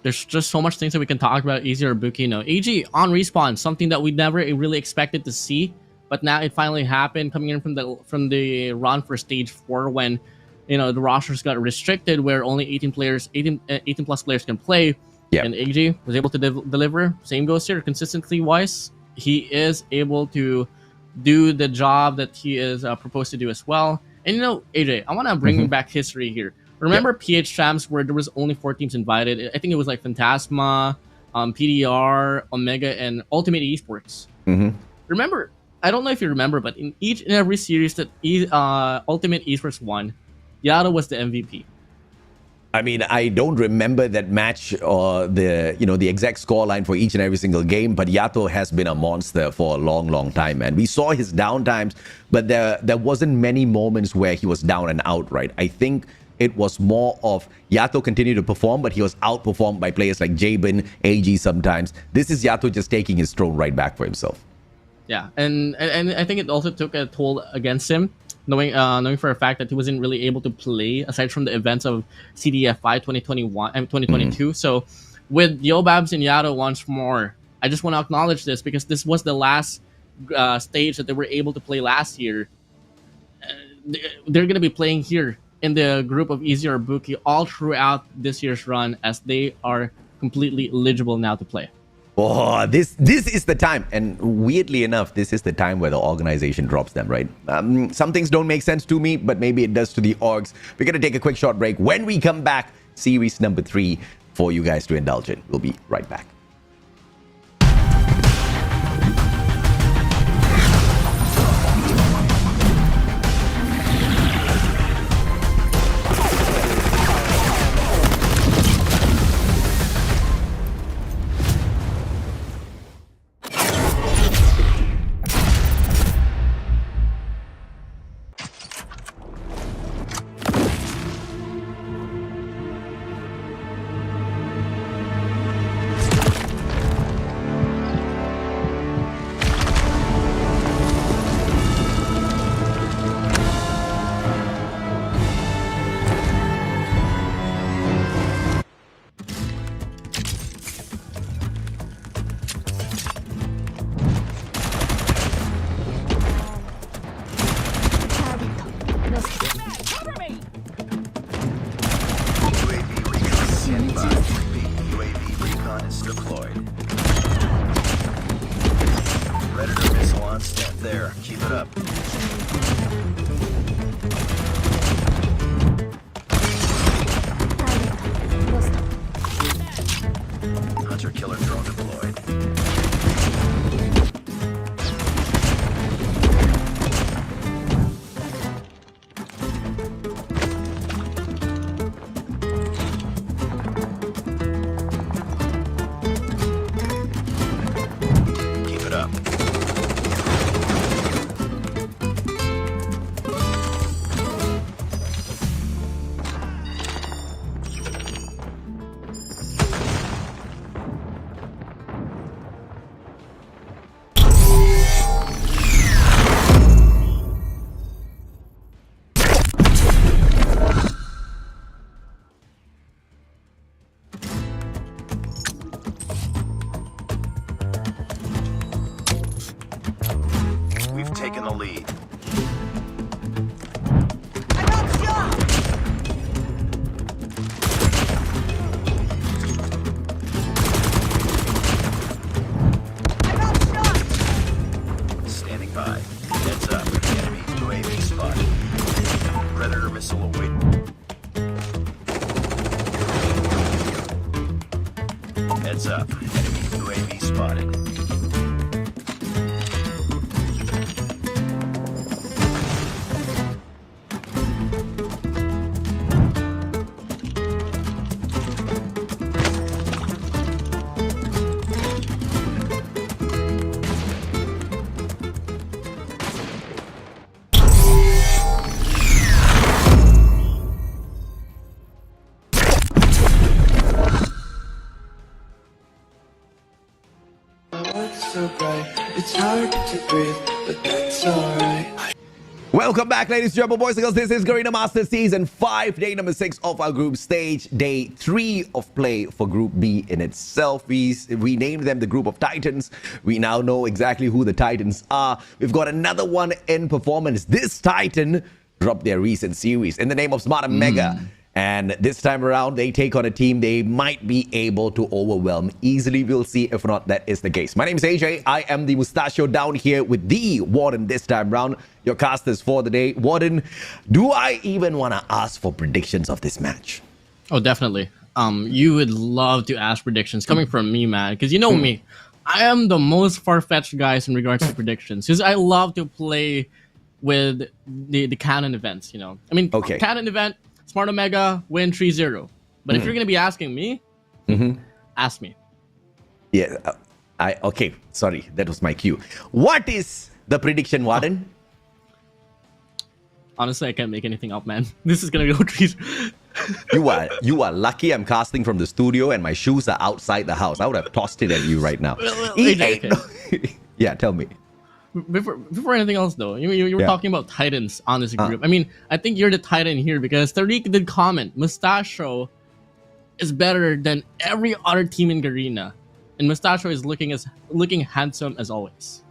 There's just so much things that we can talk about. EZR Booky, you know, AG on respawn, something that we never really expected to see, but now it finally happened. Coming in from the run for stage 4, when you know the rosters got restricted, where only 18 plus players can play. And AG was able to deliver. Same goes here, consistency wise, he is able to do the job that he is proposed to do as well. And you know, AJ, I want to bring back history here. Remember PH Champs, where there was only 4 teams invited? I think it was like Phantasma, PDR, Omega, and Ultimate Esports. Remember, I don't know if you remember, but in each and every series that Ultimate Esports won, Yato was the MVP. I mean, I don't remember that match or the exact scoreline for each and every single game, but Yato has been a monster for a long, long time, man. We saw his down times, but there wasn't many moments where he was down and out, right? I think it was more of Yato continued to perform, but he was outperformed by players like Jabin, AG sometimes. This is Yato just taking his throne right back for himself. Yeah, and I think it also took a toll against him, knowing for a fact that he wasn't really able to play aside from the events of CDFI 2021 and 2022. So with Yobabs and Yato once more, I just want to acknowledge this because this was the last stage that they were able to play last year. They're going to be playing here in the group of EZR Booky all throughout this year's run, as they are completely eligible now to play. Oh, this is the time, and weirdly enough, this is the time where the organization drops them, right? Some things don't make sense to me, but maybe it does to the orgs. We're going to take a quick short break. When we come back, series number 3 for you guys to indulge in. We'll be right back. Cover me! UAV recon standing by. UAV recon is deployed. Predator missile on stand there. Keep it up. Hunter killer drone deployed. Keep it up. We've taken the lead. I got shot! I got shot! Standing by. Heads up. Enemy UAV spotted. Predator missile await. Heads up. Enemy UAV spotted. What's so bright? It's hard to breathe, but that's alright. Welcome back, ladies and gentlemen, boys and girls. This is Garena Master Season 5, day number 6 of our group stage, day 3 of play for Group B in itself. We named them the Group of Titans. We now know exactly who the Titans are. We've got another one in performance. This Titan dropped their recent series in the name of Smart Mega. And this time around, they take on a team they might be able to overwhelm easily. We'll see if not that is the case. My name is AJ. I am the Mustachio down here with the Warden this time around. Your casters for the day. Warden, do I even want to ask for predictions of this match? Oh, definitely. you would love to ask predictions coming from me, man, because you know me. I am the most far-fetched guys in regards to predictions because I love to play with the canon events, you know. I mean, Okay. canon event, Smart Omega, win 3-0. But if you're going to be asking me, ask me. Yeah. Okay. Sorry, that was my cue. What is the prediction, Warden? Honestly, I can't make anything up, man. This is going to go 3. You are lucky I'm casting from the studio and my shoes are outside the house. I would have tossed it at you right now. AJ, Yeah, tell me. Before anything else, though, you were Yeah. talking about Titans on this group. I mean, I think you're the Titan here because Tariq did comment Mustachio is better than every other team in Garena, and Mustachio is looking handsome as always.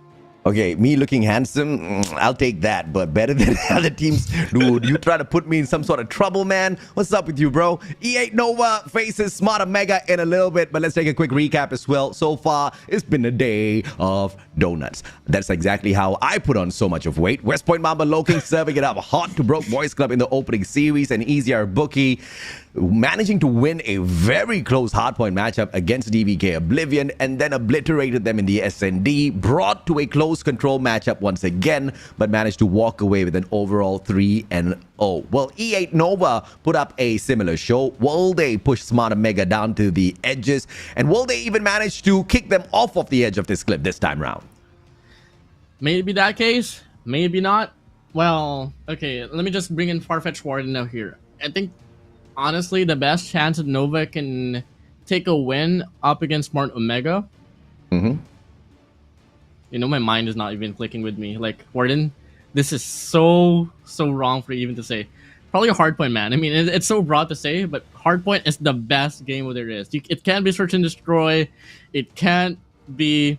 Okay, me looking handsome, I'll take that, but better than other teams. Dude, you try to put me in some sort of trouble, man. What's up with you, bro? E8 Nova faces Smart Omega in a little bit, but let's take a quick recap as well. So far, it's been a day of donuts. That's exactly how I put on so much of weight. West Point Mamba LOWKINGS serving it up hot to Broke Boys Club in the opening series, and EZR Booky managing to win a very close hardpoint matchup against DVK Oblivion and then obliterated them in the SND, brought to a close control matchup once again, but managed to walk away with an overall 3-0. Well, E8 Nova put up a similar show. Will they push Smart Omega down to the edges? And will they even manage to kick them off of the edge of this cliff this time round? Maybe that case, maybe not. Well, okay, let me just bring in Farfetch Warden now here. I think honestly, the best chance that Nova can take a win up against Smart Omega. You know, my mind is not even clicking with me. Like, Warden, this is so wrong for you even to say. Probably a hardpoint, man. I mean, it's so broad to say, but hardpoint is the best game there is. It can't be search and destroy. It can't be...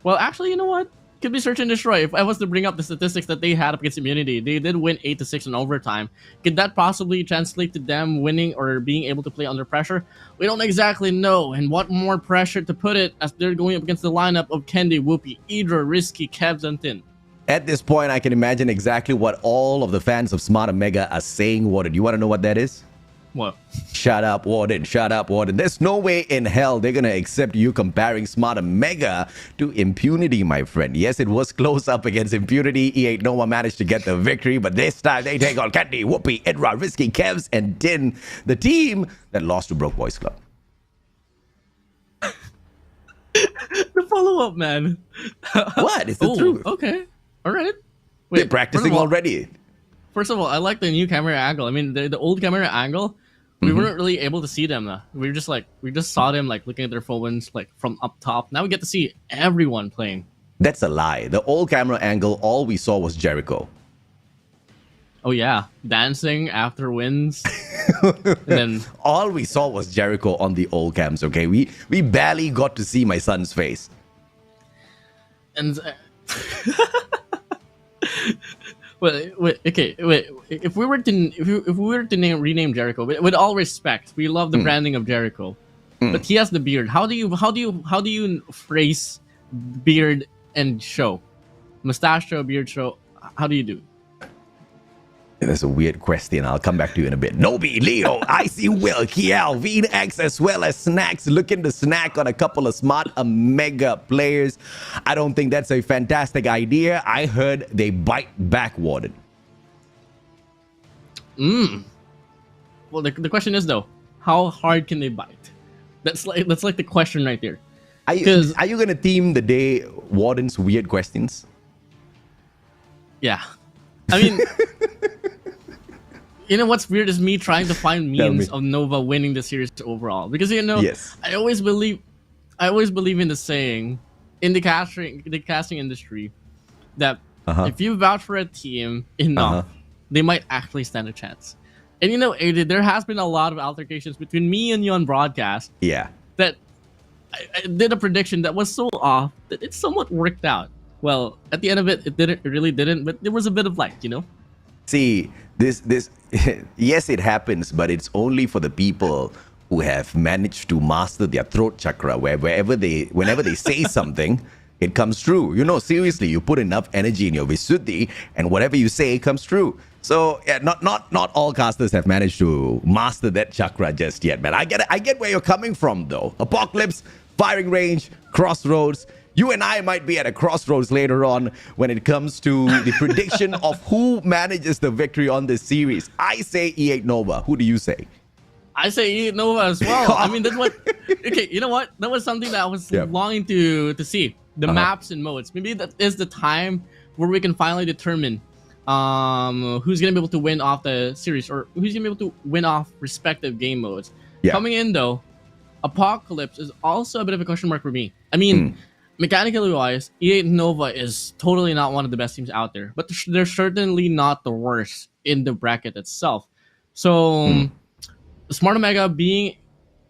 Well, actually, you know what? Could be search and destroy. If I was to bring up the statistics that they had up against Immunity, they did win 8-6 in overtime. Could that possibly translate to them winning or being able to play under pressure? We don't exactly know. And what more pressure to put it as they're going up against the lineup of Kendi, Whoopi, Idra, Risky, Kevs, and Tin. At this point, I can imagine exactly what all of the fans of Smart Omega are saying. Warden, you want to know what that is? What? Shut up, Warden. Shut up, Warden. There's no way in hell they're going to accept you comparing Smart Omega to Impunity, my friend. Yes, it was close up against Impunity. E8 Nova managed to get the victory, but this time they take on Candy, Whoopi, Idra, Risky, Kevs, and Din, the team that lost to Broke Boys Club. The follow-up, man. What? It's the truth. Okay. All right. They're practicing already. First of all, I like the new camera angle. I mean, the old camera angle, we weren't really able to see them. We just saw them like looking at their phones like from up top. Now we get to see everyone playing. That's a lie. The old camera angle, all we saw was Jericho. Oh yeah, dancing after wins. And then all we saw was Jericho on the old cams. Okay, we barely got to see my son's face. And wait. If we were to rename Jericho, with all respect, we love the branding of Jericho, but he has the beard. How do you phrase beard and show, mustache show, beard show? How do you do? That's a weird question. I'll come back to you in a bit. Nobi, Leo, Icy Will, Kiel, VNX, as well as Snacks, looking to snack on a couple of Smart Omega players. I don't think that's a fantastic idea. I heard they bite back, Warden. Well, the question is though, how hard can they bite? That's like the question right there. Are you gonna theme the day Warden's weird questions? Yeah, I mean. You know what's weird is me trying to find memes of Nova winning the series overall, because yes. I always believe in the saying in the casting industry that if you vouch for a team enough, they might actually stand a chance. And AJ, there has been a lot of altercations between me and you on broadcast. Yeah. That I did a prediction that was so off that it somewhat worked out. Well, at the end of it really didn't, but there was a bit of light, See, this yes, it happens, but it's only for the people who have managed to master their throat chakra, where whenever they say something, it comes true. Seriously, you put enough energy in your Visuddhi, and whatever you say comes true. So yeah, not all casters have managed to master that chakra just yet, man. I get where you're coming from though. Apocalypse, firing range, crossroads. You and I might be at a crossroads later on when it comes to the prediction of who manages the victory on this series. I say E8 Nova. Who do you say? I say E8 Nova as well. I mean, that's what. Okay, you know what? That was something that I was longing to see. The maps and modes. Maybe that is the time where we can finally determine who's gonna be able to win off the series, or who's gonna be able to win off respective game modes. Coming in though, Apocalypse is also a bit of a question mark for me. I mean, mechanically wise, E8 Nova is totally not one of the best teams out there, but they're certainly not the worst in the bracket itself. So Smart Omega being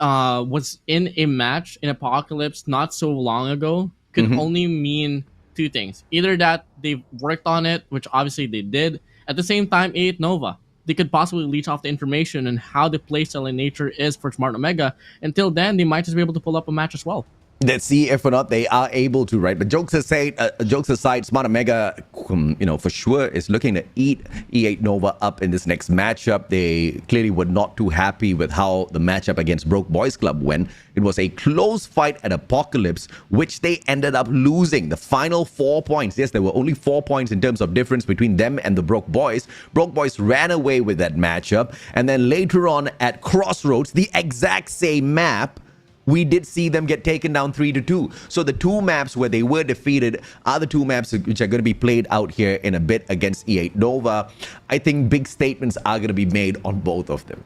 was in a match in Apocalypse not so long ago could only mean two things. Either that they've worked on it, which obviously they did. At the same time, E8 Nova, they could possibly leech off the information and how the playstyle in nature is for Smart Omega. Until then, they might just be able to pull up a match as well. Let's see if or not they are able to, right? But jokes aside, Smart Omega, for sure is looking to eat E8 Nova up in this next matchup. They clearly were not too happy with how the matchup against Broke Boys Club went. It was a close fight at Apocalypse, which they ended up losing. The final 4 points. Yes, there were only 4 points in terms of difference between them and the Broke Boys. Broke Boys ran away with that matchup. And then later on at Crossroads, the exact same map, we did see them get taken down 3-2. So the two maps where they were defeated are the two maps which are going to be played out here in a bit against E8 Nova. I think big statements are going to be made on both of them.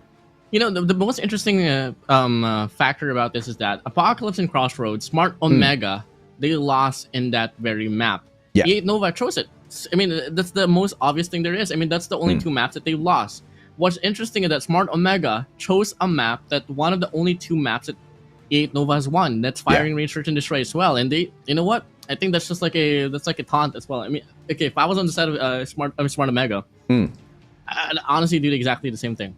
You know, the most interesting factor about this is that Apocalypse and Crossroads, Smart Omega, they lost in that very map. Yeah. E8 Nova chose it. I mean, that's the most obvious thing there is. I mean, that's the only two maps that they lost. What's interesting is that Smart Omega chose a map that one of the only two maps that E8 Nova has won. That's firing range, search and destroy as well. And they, you know what? I think that's just like a taunt as well. I mean, okay, if I was on the side of Smart Omega, I'd honestly do exactly the same thing.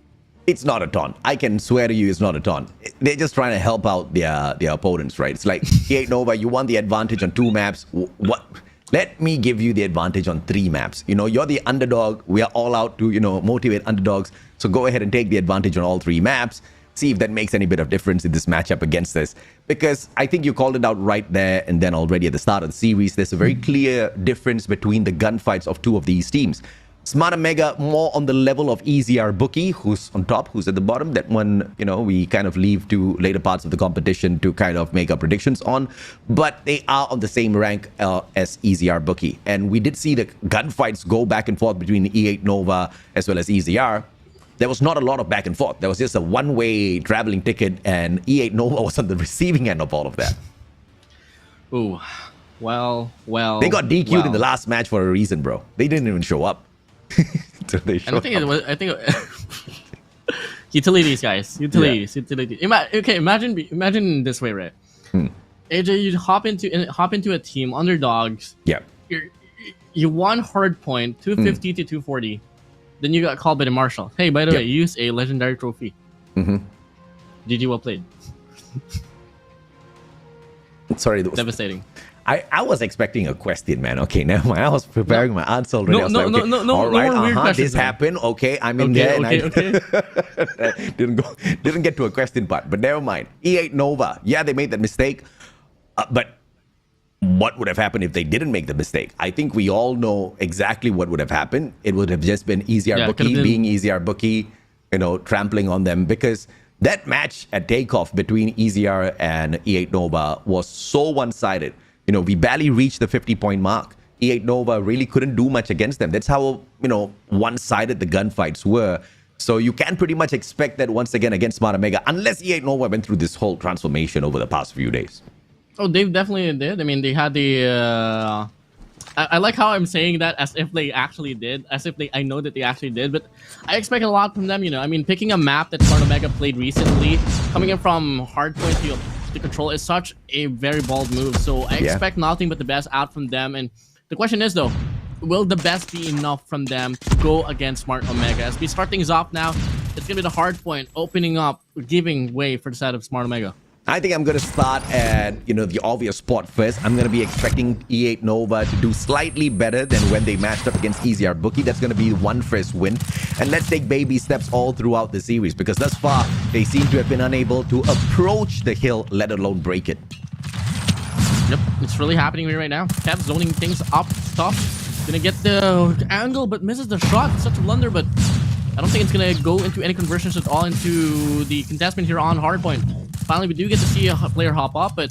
It's not a taunt. I can swear to you, it's not a taunt. They're just trying to help out their opponents, right? It's like E8 Nova, you won the advantage on 2 maps. What? Let me give you the advantage on 3 maps. You know, you're the underdog. We are all out to, motivate underdogs. So go ahead and take the advantage on all 3 maps. See if that makes any bit of difference in this matchup against us. Because I think you called it out right there and then already at the start of the series. There's a very clear difference between the gunfights of 2 of these teams. Smart Omega more on the level of EZR Booky, who's on top, who's at the bottom. That one, we kind of leave to later parts of the competition to kind of make our predictions on. But they are on the same rank as EZR Booky. And we did see the gunfights go back and forth between E8 Nova as well as EZR. There was not a lot of back and forth. There was just a one-way traveling ticket, and E8 Nova was on the receiving end of all of that. Ooh, well. They got DQ'd in the last match for a reason, bro. They didn't even show up. So they showed up. I think utilities, guys. Utilities. Okay, imagine this way, right? AJ, you hop into a team, underdogs. Yeah. You won hard point, 250 to 240. Then you got called by the marshal. Hey, by the way, use a legendary trophy. GG, well played. Sorry. Devastating. I was expecting a question, man. Okay, never mind. I was preparing my answer already. No, all right, weird questions, this happened. Okay, I'm in there. Didn't get to a question part, but never mind. E8 Nova. Yeah, they made that mistake. But what would have happened if they didn't make the mistake? I think we all know exactly what would have happened. It would have just been EZR Booky being EZR Booky, trampling on them, because that match at takeoff between EZR and E8 Nova was so one-sided. We barely reached the 50-point mark. E8 Nova really couldn't do much against them. That's how, one-sided the gunfights were. So you can pretty much expect that once again against Smart Omega, unless E8 Nova went through this whole transformation over the past few days. Oh, they definitely did. I mean, they had the... I like how I'm saying that as if they actually did, as if I know that they actually did, but I expect a lot from them, I mean, picking a map that Smart Omega played recently, coming in from hardpoint to control is such a very bold move, so I expect nothing but the best out from them. And the question is, though, will the best be enough from them to go against Smart Omega? As we start things off now, it's going to be the hardpoint opening up, giving way for the side of Smart Omega. I think I'm going to start at, the obvious spot first. I'm going to be expecting E8 Nova to do slightly better than when they matched up against EZR Booky. That's going to be one first win. And let's take baby steps all throughout the series, because thus far, they seem to have been unable to approach the hill, let alone break it. Yep, it's really happening here right now. Kev zoning things up top. Gonna get the angle, but misses the shot. Such a blunder, but I don't think it's gonna go into any conversions at all into the contestment here on hardpoint. Finally, we do get to see a player hop up, but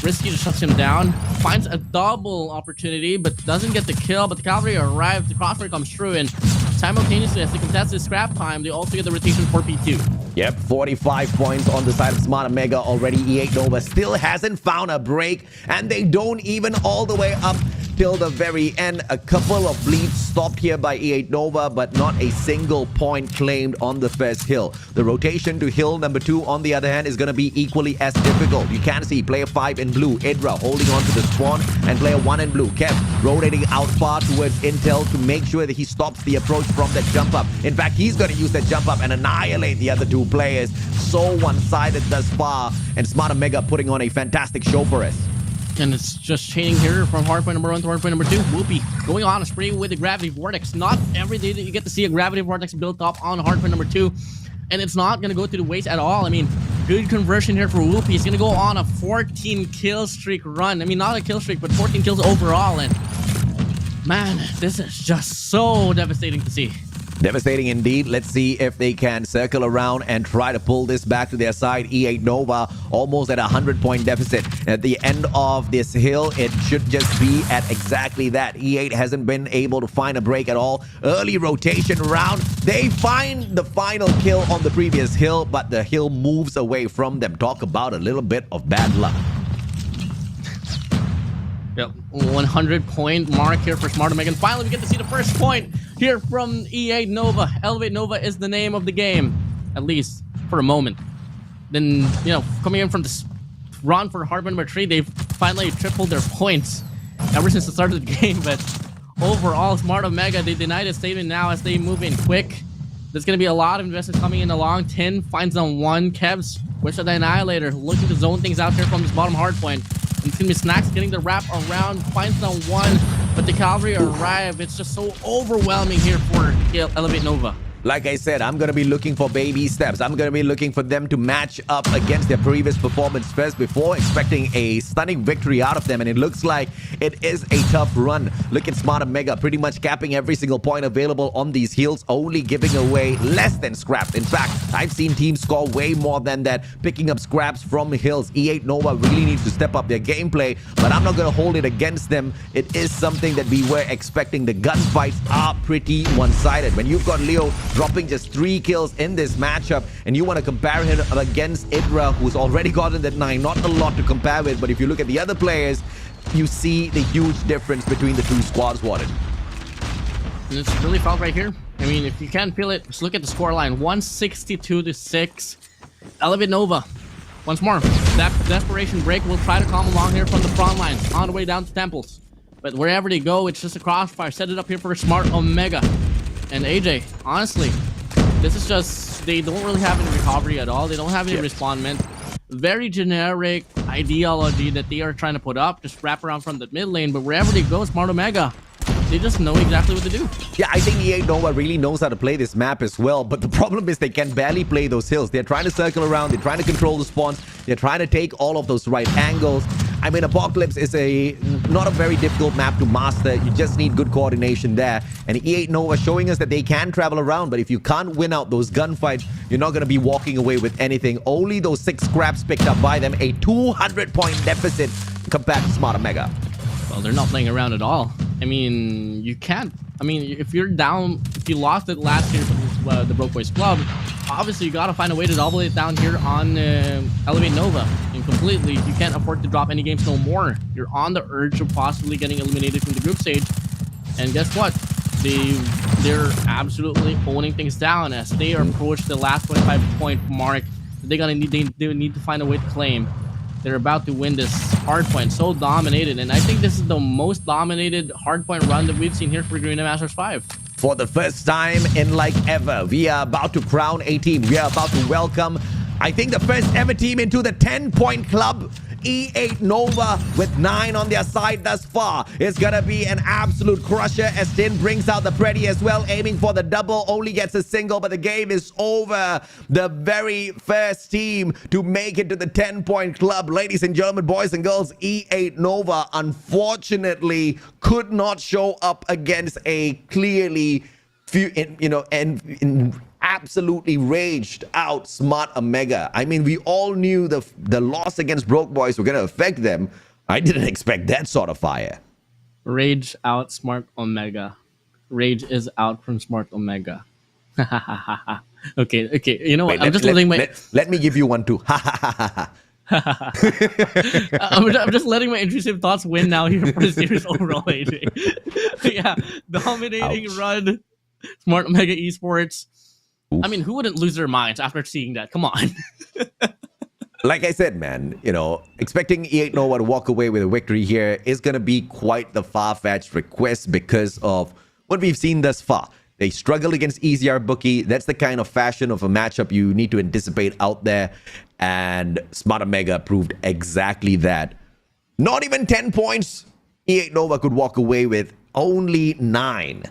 Risky just shuts him down. Finds a double opportunity, but doesn't get the kill. But the cavalry arrive, the crossfire comes through, and simultaneously, as they contest this scrap time, they also get the rotation for P2. Yep, 45 points on the side of Smart Omega already. E8 Nova still hasn't found a break, and they don't even all the way up till the very end. A couple of bleeds stopped here by E8 Nova, but not a single point claimed on the first hill. The rotation to hill number 2, on the other hand, is going to be equally as difficult. You can see player 5 in blue, Idra, holding on to the spawn, and player 1 in blue, Kev, rotating out far towards Intel to make sure that he stops the approach from that jump up. In fact, he's going to use that jump up and annihilate the other 2 players. So one-sided thus far, and Smart Omega putting on a fantastic show for us. And it's just chaining here from hardpoint number 1 to hardpoint number 2. Whoopie going on a spree with the gravity vortex. Not every day that you get to see a gravity vortex built up on hardpoint number 2. And it's not going to go to the waste at all. I mean, good conversion here for Whoopie. He's going to go on a 14 kill streak run. I mean, not a kill streak, but 14 kills overall. And man, this is just so devastating to see. Devastating indeed. Let's see if they can circle around and try to pull this back to their side. E8 Nova almost at a 100-point deficit. At the end of this hill, it should just be at exactly that. E8 hasn't been able to find a break at all. Early rotation round. They find the final kill on the previous hill, but the hill moves away from them. Talk about a little bit of bad luck. Yep, 100-point mark here for Smart Omega. And finally, we get to see the first point here from E8 Nova. Elevate Nova is the name of the game, at least for a moment. Then, coming in from this run for hardpoint number 3, they've finally tripled their points ever since the start of the game. But overall, Smart Omega, they denied a statement now as they move in quick. There's going to be a lot of investors coming in along. 10 finds on 1. Kevs, Wish of the Annihilator, looking to zone things out here from this bottom hardpoint. And it's going to be Snacks getting the wrap around, finds on 1, but the cavalry arrive. It's just so overwhelming here for Elevate Nova. Like I said, I'm going to be looking for baby steps. I'm going to be looking for them to match up against their previous performance first before expecting a stunning victory out of them. And it looks like it is a tough run. Look at Smart Omega pretty much capping every single point available on these hills, only giving away less than scraps. In fact, I've seen teams score way more than that, picking up scraps from hills. E8 Nova really needs to step up their gameplay, but I'm not going to hold it against them. It is something that we were expecting. The gunfights are pretty one-sided. When you've got Leo dropping just 3 kills in this matchup, and you want to compare him against Idra, who's already gotten that 9. Not a lot to compare with, but if you look at the other players, you see the huge difference between the 2 squads, Warden. And it's really felt right here. I mean, if you can't feel it, just look at the scoreline. 162-6. Elevate Nova. Once more, that desperation break will try to come along here from the front lines on the way down to Temples. But wherever they go, it's just a crossfire. Set it up here for Smart Omega. And AJ, honestly, this is just, they don't really have any recovery at all. They don't have any respondment. Very generic ideology that they are trying to put up. Just wrap around from the mid lane. But wherever they go, Smart Omega, they just know exactly what to do. Yeah, I think E8 Nova really knows how to play this map as well. But the problem is they can barely play those hills. They're trying to circle around. They're trying to control the spawns. They're trying to take all of those right angles. I mean, Apocalypse is not a very difficult map to master. You just need good coordination there. And E8 Nova showing us that they can travel around. But if you can't win out those gunfights, you're not going to be walking away with anything. Only those 6 scraps picked up by them. A 200-point deficit compared to Smart Omega. Well, they're not playing around at all. I mean, you can't. I mean, if you're down, if you lost it last year to the Broke Boys Club, obviously you got to find a way to double it down here on Elevate Nova. And completely, you can't afford to drop any games no more. You're on the urge of possibly getting eliminated from the group stage. And guess what? They're absolutely owning things down as they approach the last 25-point mark. They need to find a way to claim. They're about to win this hardpoint. So dominated. And I think this is the most dominated hardpoint run that we've seen here for Garena Masters 5. For the first time in like ever, we are about to crown a team. We are about to welcome I think the first ever team into the 10-point club. E8 Nova with 9 on their side thus far. It's gonna be an absolute crusher as Tin brings out the Pretty as well, aiming for the double, only gets a single, but the game is over. The very first team to make it to the 10-point club, ladies and gentlemen, boys and girls, E8 Nova unfortunately could not show up against a clearly absolutely raged out Smart Omega. I mean, we all knew the loss against Broke Boys were going to affect them. I didn't expect that sort of fire. Rage out Smart Omega. Rage is out from Smart Omega. Okay. You know what? Wait, let me give you one too. I'm just letting my intrusive thoughts win now here for the series overall, AJ. Yeah, dominating run. Smart Omega Esports. Oof. I mean, who wouldn't lose their minds after seeing that? Come on. Like I said, man, expecting E8 Nova to walk away with a victory here is going to be quite the far-fetched request because of what we've seen thus far. They struggled against EZR Booky. That's the kind of fashion of a matchup you need to anticipate out there. And Smart Omega proved exactly that. Not even 10 points. E8 Nova could walk away with only 9.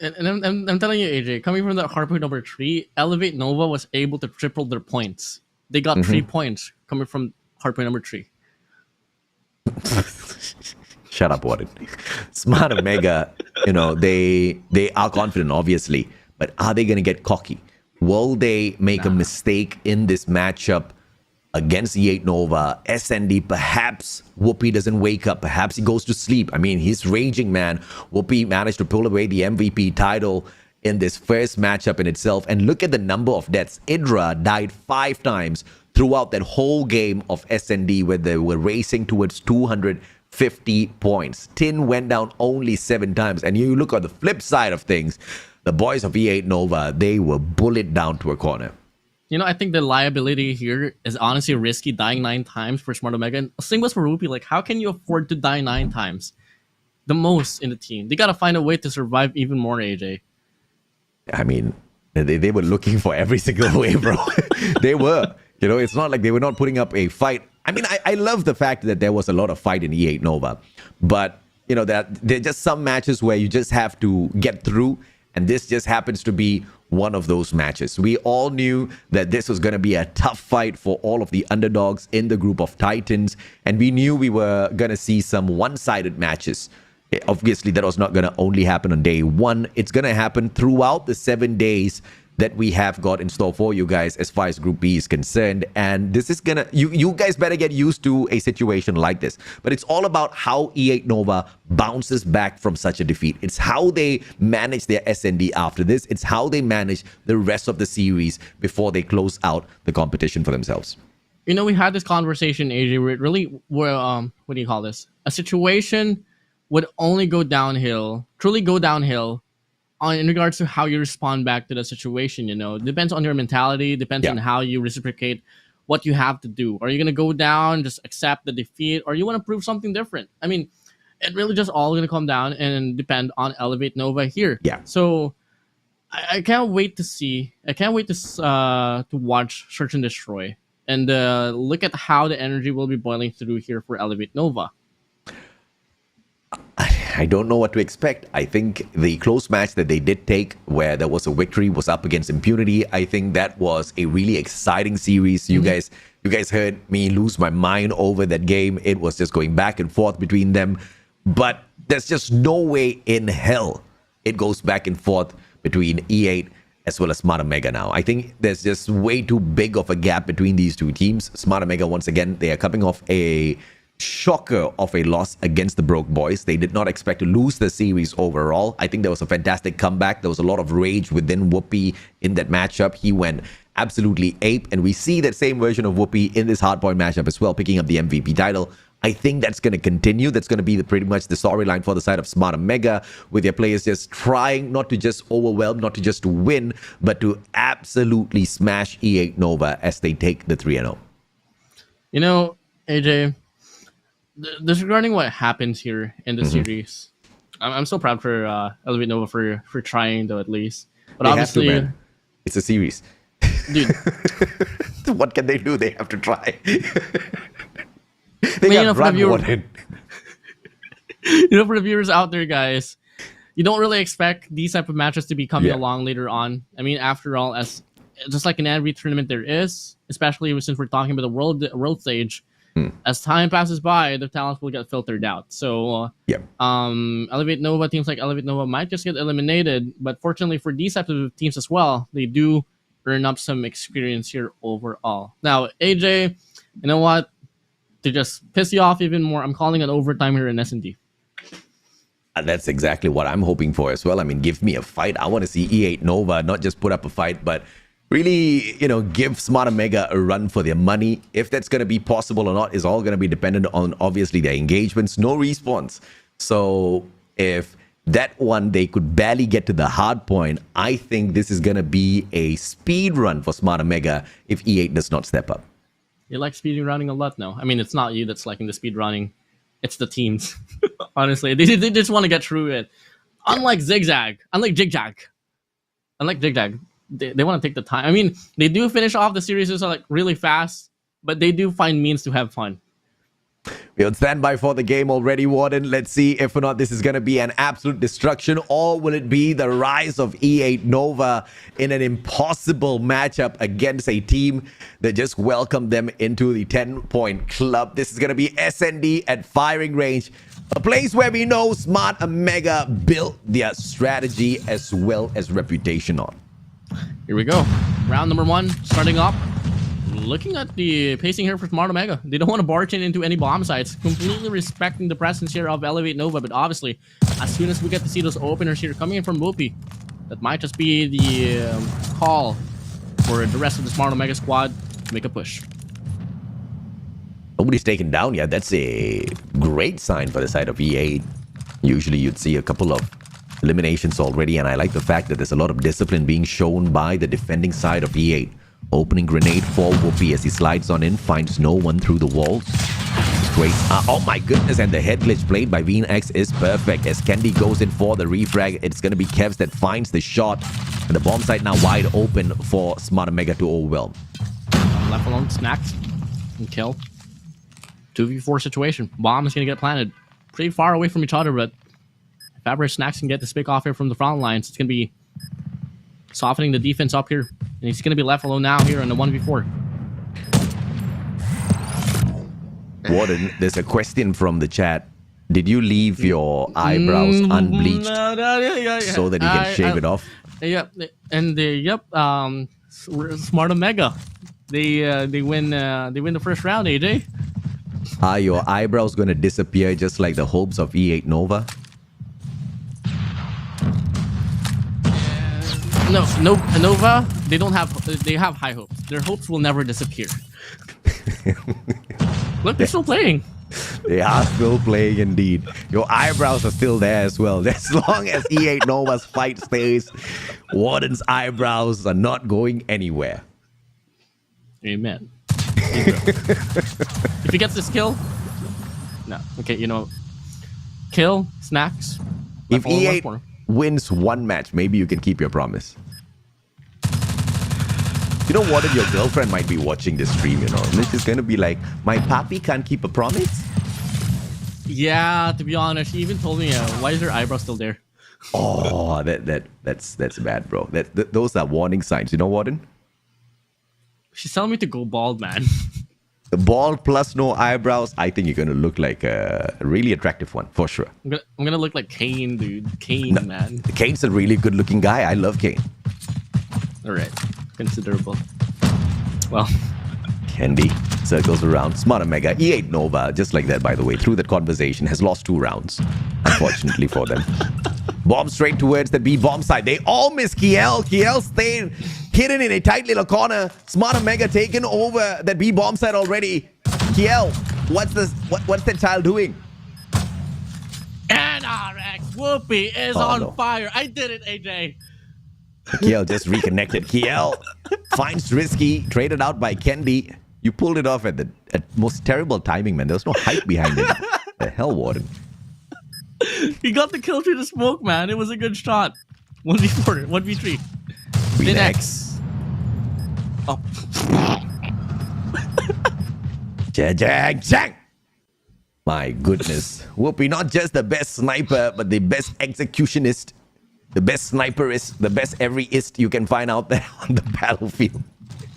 And I'm telling you, AJ, coming from the hardpoint number 3, Elevate Nova was able to triple their points. They got 3 points coming from hardpoint number 3. Shut up, Warden. Smart Omega, they are confident, obviously, but are they going to get cocky? Will they make a mistake in this matchup against E8 Nova? SND, perhaps Whoopi doesn't wake up. Perhaps he goes to sleep. I mean, he's raging, man. Whoopi managed to pull away the MVP title in this first matchup in itself. And look at the number of deaths. Idra died 5 times throughout that whole game of SND where they were racing towards 250 points. Tin went down only 7 times. And you look at the flip side of things, the boys of E8 Nova, they were bullied down to a corner. I think the liability here is honestly risky, dying 9 times for Smart Omega. And same goes for Rupee. Like, how can you afford to die 9 times? The most in the team. They got to find a way to survive even more, AJ. I mean, they were looking for every single way, bro. They were. It's not like they were not putting up a fight. I mean, I love the fact that there was a lot of fight in E8 Nova. But, that there are just some matches where you just have to get through. And this just happens to be one of those matches. We all knew that this was going to be a tough fight for all of the underdogs in the group of Titans. And we knew we were going to see some one-sided matches. Obviously, that was not going to only happen on day 1. It's going to happen throughout the 7 days that we have got in store for you guys as far as Group B is concerned. And this is gonna, you guys better get used to a situation like this. But it's all about how E8 Nova bounces back from such a defeat. It's how they manage their SND after this. It's how they manage the rest of the series before they close out the competition for themselves. We had this conversation, AJ, where it really, what do you call this? A situation would only go downhill, truly go downhill, in regards to how you respond back to the situation. Depends on your mentality, depends on how you reciprocate what you have to do. Are you going to go down, just accept the defeat, or you want to prove something different? I mean, it really just all going to come down and depend on Elevate Nova here. Yeah. So I can't wait to see. I can't wait to watch Search and Destroy and look at how the energy will be boiling through here for Elevate Nova. I don't know what to expect. I think the close match that they did take, where there was a victory, was up against Impunity. I think that was a really exciting series. You guys heard me lose my mind over that game. It was just going back and forth between them. But there's just no way in hell it goes back and forth between E8 as well as Smart Omega now. I think there's just way too big of a gap between these two teams. Smart Omega, once again, they are coming off a shocker of a loss against the Broke Boys. They did not expect to lose the series overall. I think there was a fantastic comeback. There was a lot of rage within Whoopi in that matchup. He went absolutely ape, and we see that same version of Whoopi in this hardpoint matchup as well, picking up the MVP title. I think that's going to continue. That's going to be pretty much the storyline for the side of Smart Omega, with their players just trying not to just overwhelm, not to just to win, but to absolutely smash E8 Nova as they take the 3-0. AJ, disregarding what happens here in the series, I'm so proud for Elevate Nova for trying, though, at least. But they obviously, have to, man. It's a series. dude. What can they do? They have to try. But, They you know, got for the run viewer- Warden. You know, for the viewers out there, guys, you don't really expect these type of matches to be coming Yeah. along later on. I mean, after all, as just like in every tournament there is, especially since we're talking about the world stage, as time passes by, the talents will get filtered out. So, Yep. Elevate Nova teams like Elevate Nova might just get eliminated, but fortunately for these types of teams as well, they do earn up some experience here overall. Now, AJ, you know what? To just piss you off even more, I'm calling an overtime here in S&D. And that's exactly what I'm hoping for as well. I mean, give me a fight. I want to see E8 Nova not just put up a fight, but really, you know, give Smart Omega a run for their money. If that's going to be possible or not is all going to be dependent on, obviously, their engagements. No respawns. So if that one, they could barely get to the hard point, I think this is going to be a speed run for Smart Omega if E8 does not step up. You like speed running a lot now. I mean, it's not you that's liking the speed running. It's the teams. Honestly, they just want to get through it. Unlike Zigzag, unlike Jig-Jag, they want to take the time. I mean, they do finish off the series like really fast, but they do find means to have fun. We're on standby for the game already, Warden. Let's see if or not this is going to be an absolute destruction, or will it be the rise of E8 Nova in an impossible matchup against a team that just welcomed them into the 10-point club. This is going to be SND at firing range, a place where we know Smart Omega built their strategy as well as reputation on. Here we go. Round number 1, starting up. Looking at the pacing here for Smart Omega, they don't want to barge into any bomb sites, completely respecting the presence here of Elevate Nova, but obviously, as soon as we get to see those openers here coming in from Whoopi, that might just be the call for the rest of the Smart Omega squad to make a push. Nobody's taken down yet. That's a great sign for the side of E8. Usually you'd see a couple of eliminations already, and I like the fact that there's a lot of discipline being shown by the defending side of E8. Opening grenade for Whoopi as he slides on in, finds no one through the walls. Straight. Oh my goodness, and the head glitch played by VNX is perfect. As Candy goes in for the refrag, it's going to be Kevs that finds the shot. And the bomb site now wide open for Smart Omega to overwhelm. Left alone, snacks, and kill. 2v4 situation. Bomb is going to get planted pretty far away from each other, but if ever Snacks can get this pick off here from the front lines, it's going to be softening the defense up here. And he's going to be left alone now here in the 1v4. Warden, there's a question from the chat. Did you leave your eyebrows unbleached so that you can shave it off? Yep, and Smart Omega. They win the first round, AJ. Are your eyebrows going to disappear just like the hopes of E8 Nova? No, Nova. They don't have. They have high hopes. Their hopes will never disappear. Look, they're still playing. They are still playing indeed. Your eyebrows are still there as well. As long as E8 Nova's fight stays, Warden's eyebrows are not going anywhere. Amen. If he gets this kill, no. Okay, you know, kill Snacks. If E8 wins one match, maybe you can keep your promise. You know what? If your girlfriend might be watching this stream, you know, and this is going to be like, my papi can't keep a promise? Yeah, to be honest, she even told me, why is her eyebrow still there? Oh, that's bad, bro. Those are warning signs. You know, Warden? She's telling me to go bald, man. The bald plus no eyebrows, I think you're going to look like a really attractive one, for sure. I'm gonna look like Kane, dude. Kane, man. Kane's a really good-looking guy. I love Kane. All right, considerable. Well, Candy circles around. Smart Omega, E8 Nova, just like that, by the way, through that conversation, has lost 2 rounds, unfortunately for them. Bomb straight towards the B bomb side. They all miss Kiel. Kiel stayed hidden in a tight little corner. Smart Omega taken over that B bomb side already. Kiel, what's that child doing? NRX Whoopi is on fire. I did it, AJ. Kiel just reconnected. Kiel finds Risky, traded out by Candy. You pulled it off at the most terrible timing, man. There was no hype behind it. The hell, Warden. He got the kill through the smoke, man. It was a good shot. 1v4, 1v3. VNX. Oh, Jang. My goodness. Whoopi, not just the best sniper, but the best executionist, the best sniperist, the best everyist you can find out there on the battlefield.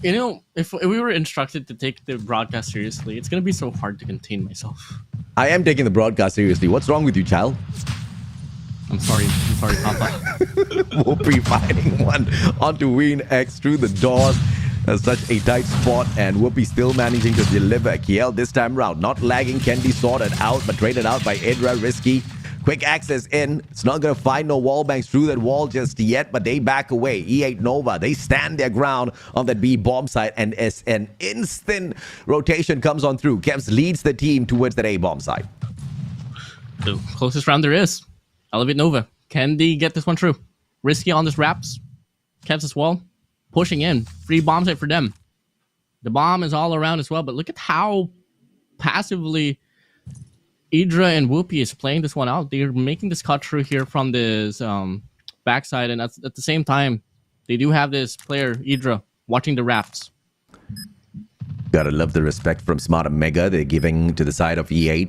you know, if we were instructed to take the broadcast seriously, it's gonna be so hard to contain myself. I am taking the broadcast seriously. What's wrong with you, child? I'm sorry, Papa. Whoopi finding one onto Ween X through the doors. Such a tight spot, and Whoopi still managing to deliver. Kiel this time round, not lagging. Kendi sorted out, but traded out by Idra. Risky. Quick access in. It's not going to find no wall banks through that wall just yet, but they back away. E8 Nova, they stand their ground on that B bomb site, and as an instant rotation comes on through, Kevs leads the team towards that A bomb site. The closest round there is. Elevate Nova. Can they get this one through? Risky on this wraps. Kevs as well. Pushing in. Free bomb site for them. The bomb is all around as well, but look at how passively Idra and Whoopi is playing this one out. They're making this cut through here from this backside, and at the same time, they do have this player, Idra, watching the wraps. Gotta love the respect from Smart Omega. They're giving to the side of E8.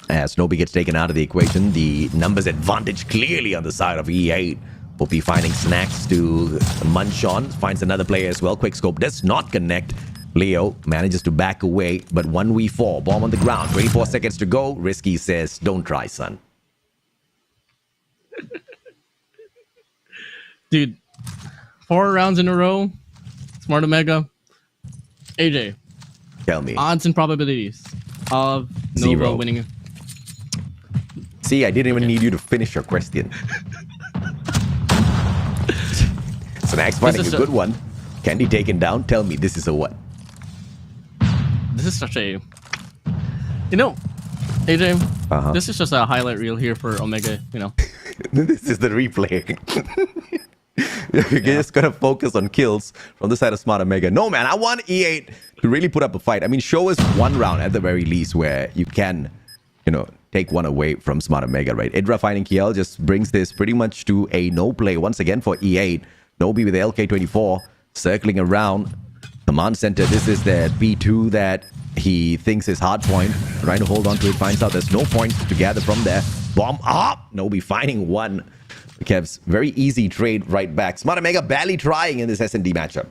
As Nobi gets taken out of the equation, the numbers advantage clearly on the side of E8. Whoopi finding snacks to munch on. Finds another player as well. Quickscope does not connect. Leo manages to back away, but 1v4. Bomb on the ground. 24 seconds to go. Risky says, don't try, son. Dude, 4 rounds in a row. Smart Omega. AJ. Tell me. Odds and probabilities of Nova 0. winning. See, I didn't even need you to finish your question. Snacks finding a good one. Candy taken down. Tell me, this is a what? This is such a... You know, AJ, this is just a highlight reel here for Omega, you know. This is the replay. You're just gonna focus on kills from the side of Smart Omega. No, man, I want E8 to really put up a fight. I mean, show us one round at the very least where you can, you know, take one away from Smart Omega, right? Idra finding Kiel just brings this pretty much to a no play once again for E8. Nobi with the LK24 circling around command center. This is the B2 that he thinks is hard point. Trying to hold on to it. Finds out there's no points to gather from there. Bomb up. Nobi finding one. Kev's very easy trade right back. Smart Omega barely trying in this S&D matchup.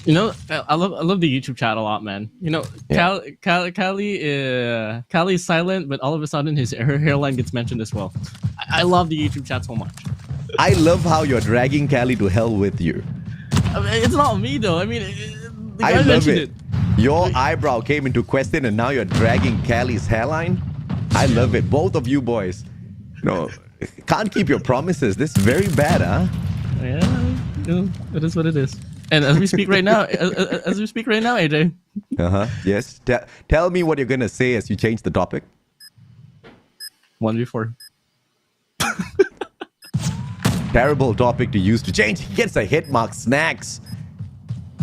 You know, I love the YouTube chat a lot, man. You know, Yeah. Cali is silent, but all of a sudden his hairline gets mentioned as well. I love the YouTube chat so much. I love how you're dragging Cali to hell with you. I mean, it's not me though. I mean, the guy I love mentioned it. Your eyebrow came into question and now you're dragging Cali's hairline. I love it. Both of you boys. No, can't keep your promises. This is very bad, huh? Yeah, you know, it is what it is. And as we speak right now, AJ. Yes. Tell me what you're gonna say as you change the topic. 1v4. Terrible topic to use to change. He gets a hit mark. Snacks.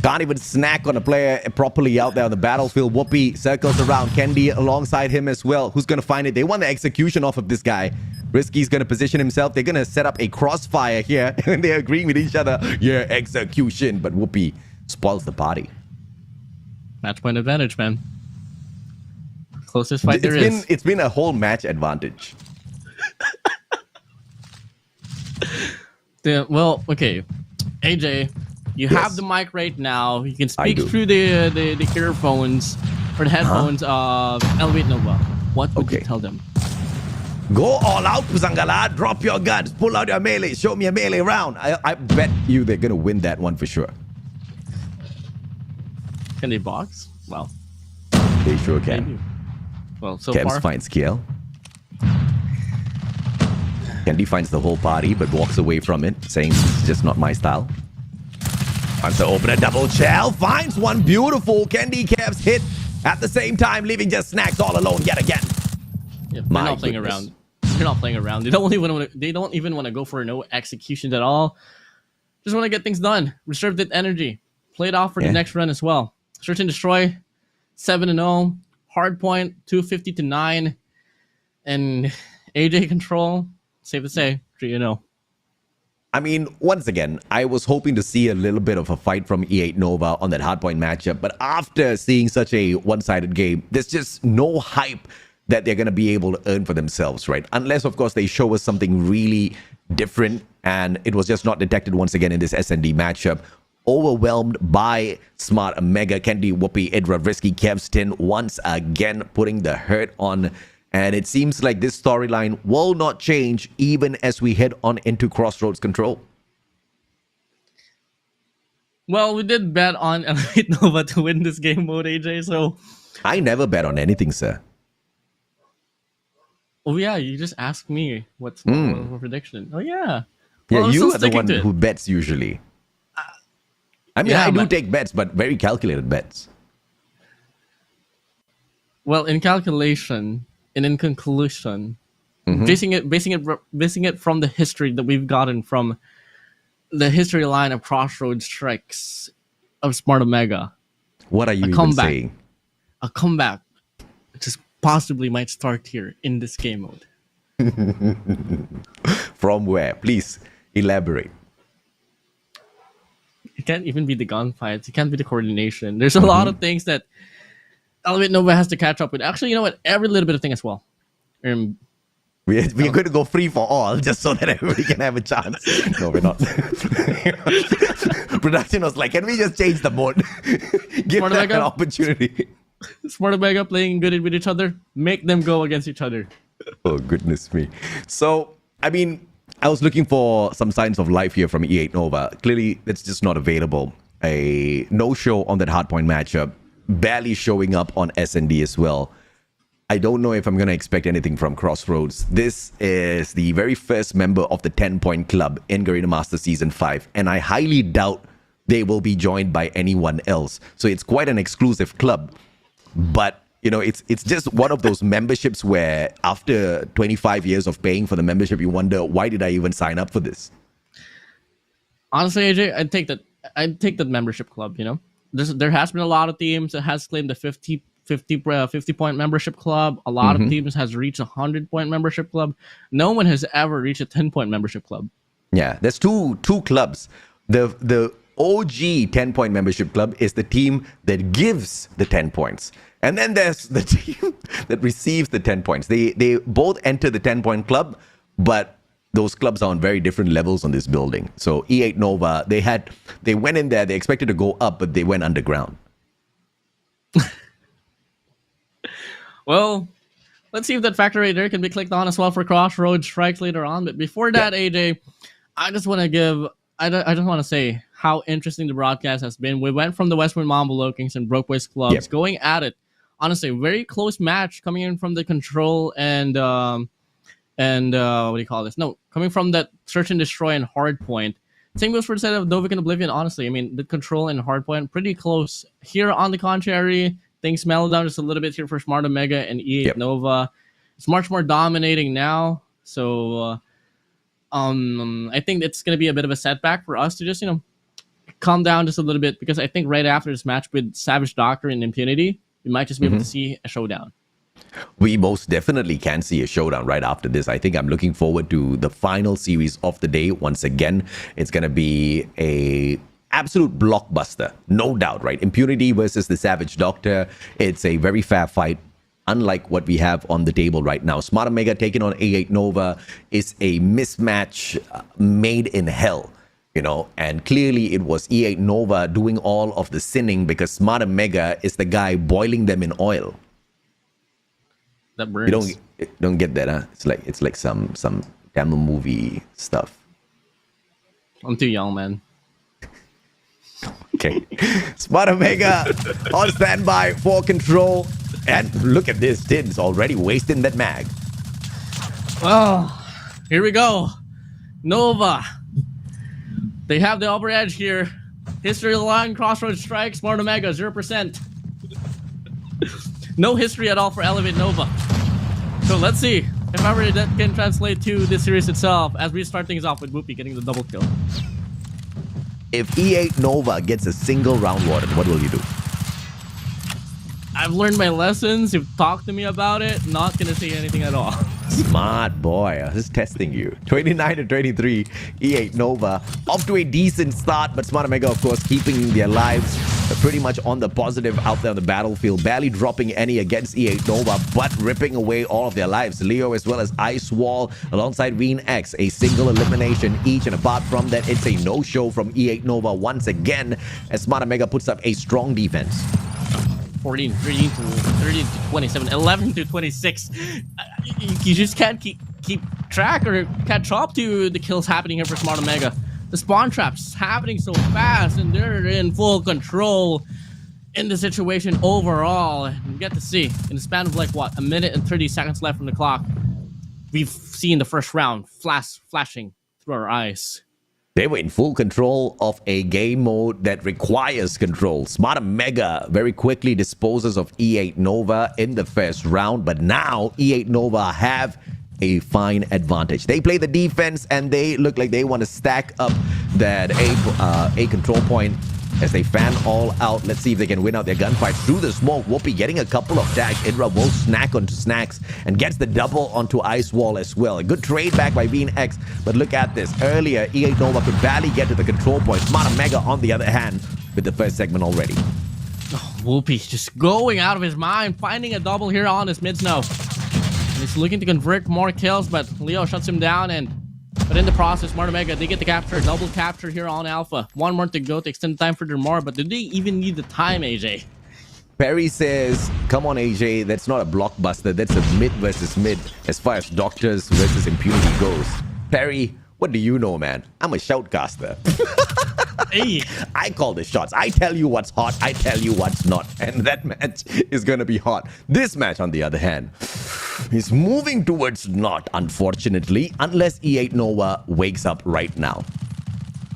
Can't even snack on a player properly out there on the battlefield. Whoopi circles around. Kendi alongside him as well. Who's gonna find it? They want the execution off of this guy. Risky's gonna position himself. They're gonna set up a crossfire here. And they're agreeing with each other. Yeah, execution. But Whoopi spoils the party. Match point advantage, man. Closest fight there is. It's been a whole match advantage. Well, okay. AJ, you have the mic right now. You can speak through the earphones or the headphones of Elevate Nova. What would you tell them? Go all out, Pusangala. Drop your guns. Pull out your melee. Show me a melee round. I bet you they're going to win that one for sure. Can they box? Well, they sure can. Maybe. Well, so Kems far. finds Kiel. Kendi finds the whole party, but walks away from it, saying it's just not my style. Wants to open a double shell. Finds one beautiful. Kendi Kevs hit at the same time, leaving just Snacks all alone yet again. Yeah, they're not playing around. They're not playing around. They don't even want to go for no executions at all. Just want to get things done. Reserve that energy. Play it off for the next run as well. Search and destroy. 7-0. Hard point 250-9. And AJ control. Safe to say 3-0. I mean, once again, I was hoping to see a little bit of a fight from E8 Nova on that hardpoint matchup, but after seeing such a one-sided game, there's just no hype that they're going to be able to earn for themselves, right? Unless, of course, they show us something really different, and it was just not detected once again in this S&D matchup. Overwhelmed by Smart Omega, Candy, Whoopi, Edra, Risky, Kevston, once again putting the hurt on. And it seems like this storyline will not change even as we head on into Crossroads Control. Well, we did bet on Elite Nova to win this game mode, AJ, so... I never bet on anything, sir. Oh, yeah, you just asked me what's the prediction. Oh, yeah. Yeah, Well, I'm you still are the one sticking to it. who bets usually. I mean, yeah, I do but- take bets, but very calculated bets. Well, in calculation and in conclusion, basing it from the history that we've gotten from the history line of Crossroads strikes of Smart Omega, What are you even comeback. saying? a comeback just possibly might start here in this game mode. From where? Please elaborate. It can't even be the gunfights. It can't be the coordination. There's a lot of things that Elevate Nova has to catch up with. Actually, you know what? Every little bit of thing as well. We're going to go free for all just so that everybody can have a chance. No, we're not. Production was like, can we just change the mode? Give Smart them Omega? an opportunity. Smart Omega playing good with each other. Make them go against each other. Oh, goodness me. So, I mean, I was looking for some signs of life here from E8 Nova. Clearly, that's just not available. A no-show on that hardpoint matchup. Barely showing up on S&D as well. I don't know if I'm going to expect anything from Crossroads. This is the very first member of the 10-point club in Garena Master Season 5. And I highly doubt they will be joined by anyone else. So it's quite an exclusive club. But, you know, it's just one of those memberships where after 25 years of paying for the membership, you wonder, why did I even sign up for this? Honestly, AJ, I'd take that membership club, you know? There has been a lot of teams that has claimed the 50 point membership club. A lot of teams has reached a 100-point membership club. No one has ever reached a 10-point membership club. Yeah, there's two clubs. The OG 10-point membership club is the team that gives the 10 points. And then there's the team that receives the 10 points. They both enter the 10-point club, but those clubs are on very different levels on this building. So E8 Nova, they went in there, they expected to go up, but they went underground. Well, let's see if that factor right there can be clicked on as well for Crossroads strikes later on. But before that, AJ, I just want to say how interesting the broadcast has been. We went from the Westwood Mambo Low-Kings and Broke Boys clubs going at it. Honestly, very close match coming in from the control and what do you call this? No, coming from that search and destroy and hard point. Same goes for the set of DVK and Oblivion, honestly. I mean, the control and hard point, pretty close. Here, on the contrary, things mellow down just a little bit here for Smart Omega and E8 Nova. It's much more dominating now. So, I think it's going to be a bit of a setback for us to just, calm down just a little bit. Because I think right after this match with SAVAGE Doctor and IMPUNITY, we might just be able to see a showdown. We most definitely can see a showdown right after this. I think I'm looking forward to the final series of the day. Once again, it's going to be a absolute blockbuster, no doubt, right? IMPUNITY versus the SAVAGE Doctor. It's a very fair fight, unlike what we have on the table right now. Smart Omega taking on E8 Nova is a mismatch made in hell. And clearly it was E8 Nova doing all of the sinning because Smart Omega is the guy boiling them in oil. That burns. You don't get that, huh? It's like some Tamil movie stuff. I'm too young, man. Okay. Smart Omega on standby for control. And look at this. Tid's already wasting that mag. Well, here we go. Nova. They have the upper edge here. History line, Crossroads strike, Smart Omega, 0%. No history at all for Elevate Nova. So let's see if ever that can translate to this series itself as we start things off with Whoopi getting the double kill. If E8 Nova gets a single round warden, what will you do? I've learned my lessons. You've talked to me about it. Not gonna say anything at all. Smart boy. Just testing you. 29-23. E8 Nova off to a decent start, but Smart Omega, of course, keeping their lives pretty much on the positive out there on the battlefield. Barely dropping any against E8 Nova, but ripping away all of their lives. Leo as well as Ice Wall alongside Veen X. A single elimination each. And apart from that, it's a no-show from E8 Nova once again as Smart Omega puts up a strong defense. 14, 13 to 27, 11 to 26. You just can't keep track or catch up to the kills happening here for Smart Omega. The spawn traps happening so fast, and they're in full control in the situation overall. And you get to see in the span of like what, 1 minute and 30 seconds left from the clock, we've seen the first round flashing through our eyes. They were in full control of a game mode that requires control. Smart Omega very quickly disposes of E8 Nova in the first round, but now E8 Nova have a fine advantage. They play the defense and they look like they want to stack up that A control point as they fan all out. Let's see if they can win out their gunfight through the smoke. Whoopi getting a couple of tags. Idra will snack onto Snacks and gets the double onto Ice Wall as well. A good trade back by Veen X, but look at this. Earlier, E8 Nova could barely get to the control point. Smart Omega, on the other hand, with the first segment already. Oh, Whoopi just going out of his mind, finding a double here on his mid snow. And he's looking to convert more kills, but Leo shuts him down, but in the process, Smart Omega, they get the capture, double capture here on Alpha. One more to go to extend the time for their more, but do they even need the time, AJ? Perry says, come on, AJ, that's not a blockbuster. That's a mid versus mid as far as doctors versus impunity goes. Perry, what do you know, man? I'm a shoutcaster. Hey. I call the shots. I tell you what's hot. I tell you what's not. And that match is going to be hot. This match, on the other hand, is moving towards not, unfortunately, unless E8 Nova wakes up right now.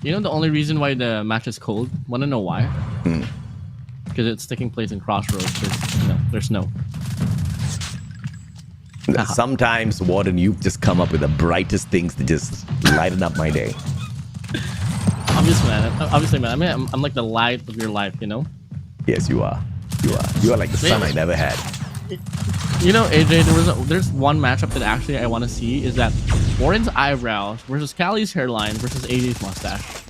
You know the only reason why the match is cold? Want to know why? Because it's taking place in Crossroads. There's snow. Sometimes, Warden, you just come up with the brightest things to just lighten up my day. Obviously, man. I mean, I'm like the light of your life, you know? Yes, you are. You are like the sun I never had. You know, AJ, there's one matchup that actually I want to see is that Warren's eyebrows versus Callie's hairline versus AJ's mustache.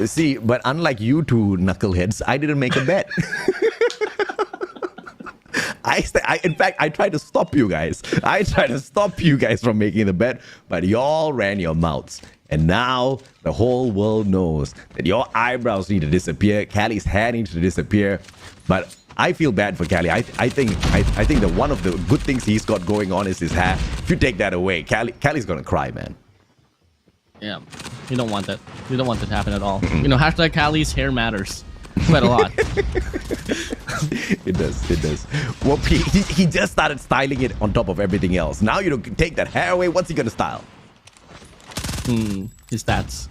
See, but unlike you two knuckleheads, I didn't make a bet. In fact, I tried to stop you guys. I tried to stop you guys from making the bet, but y'all ran your mouths. And now the whole world knows that your eyebrows need to disappear. Callie's hair needs to disappear. But I feel bad for Callie. I think that one of the good things he's got going on is his hair. If you take that away, Callie's gonna cry, man. Yeah, you don't want that. You don't want that to happen at all. You know, hashtag Callie's hair matters quite a lot. It does. Well, he just started styling it on top of everything else. Now you don't take that hair away. What's he gonna style? His stats.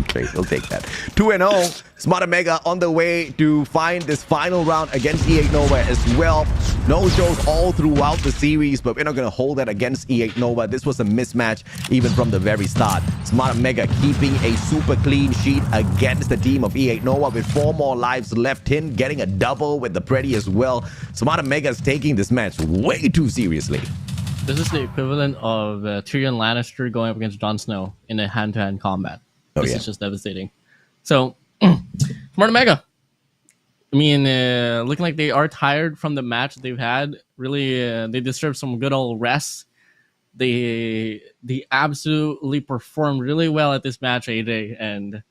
Okay, we'll take that. 2-0. Smart Omega on the way to find this final round against E8 Nova as well. No shows all throughout the series, but we're not going to hold that against E8 Nova. This was a mismatch even from the very start. Smart Omega keeping a super clean sheet against the team of E8 Nova with 4 more lives left in, getting a double with the Pretty as well. Smart Omega is taking this match way too seriously. This is the equivalent of Tyrion Lannister going up against Jon Snow in a hand-to-hand combat. This is just devastating. So, Smart Omega. I mean, looking like they are tired from the match they've had. Really, they deserve some good old rest. They absolutely performed really well at this match, AJ, and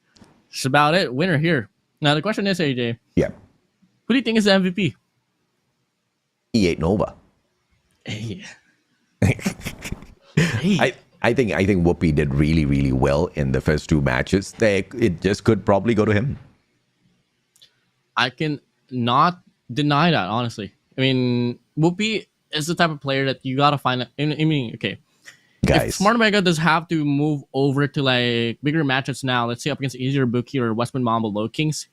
that's about it. Winner here. Now, the question is, AJ. Yeah. Who do you think is the MVP? E8 Nova. Hey. I think Whoopi did really, really well in the first 2 matches. It just could probably go to him. I can not deny that, honestly. I mean, Whoopi is the type of player that you gotta find. I mean, okay, guys, if Smart Omega does have to move over to like bigger matches now, let's say up against EZR Booky or Westman Mambo LOWKINGS,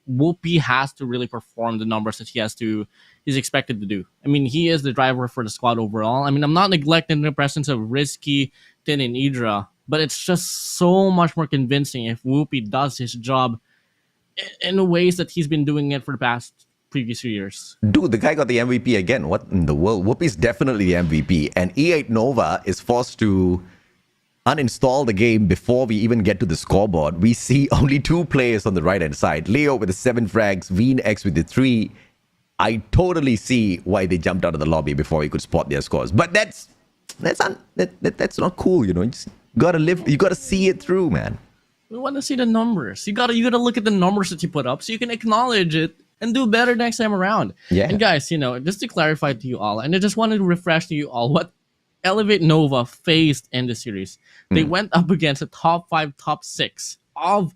Whoopi has to really perform the numbers that he's expected to do. I mean, he is the driver for the squad overall. I mean, I'm not neglecting the presence of Risky, Tin, and Idra, but it's just so much more convincing if Whoopi does his job in ways that he's been doing it for the past previous years. Dude, the guy got the MVP again. What in the world? Whoopi's definitely the MVP. And E8 Nova is forced to uninstall the game before we even get to the scoreboard. We see only 2 players on the right-hand side. Leo with the 7 frags, Veen X with the 3. I totally see why they jumped out of the lobby before we could spot their scores. But that's not cool, you know. You just gotta live, you gotta see it through, man. We want to see the numbers. You gotta look at the numbers that you put up so you can acknowledge it and do better next time around. Yeah. And guys, you know, just to clarify to you all, and I just wanted to refresh to you all what Elevate Nova faced in the series. They went up against the top 5, top 6 of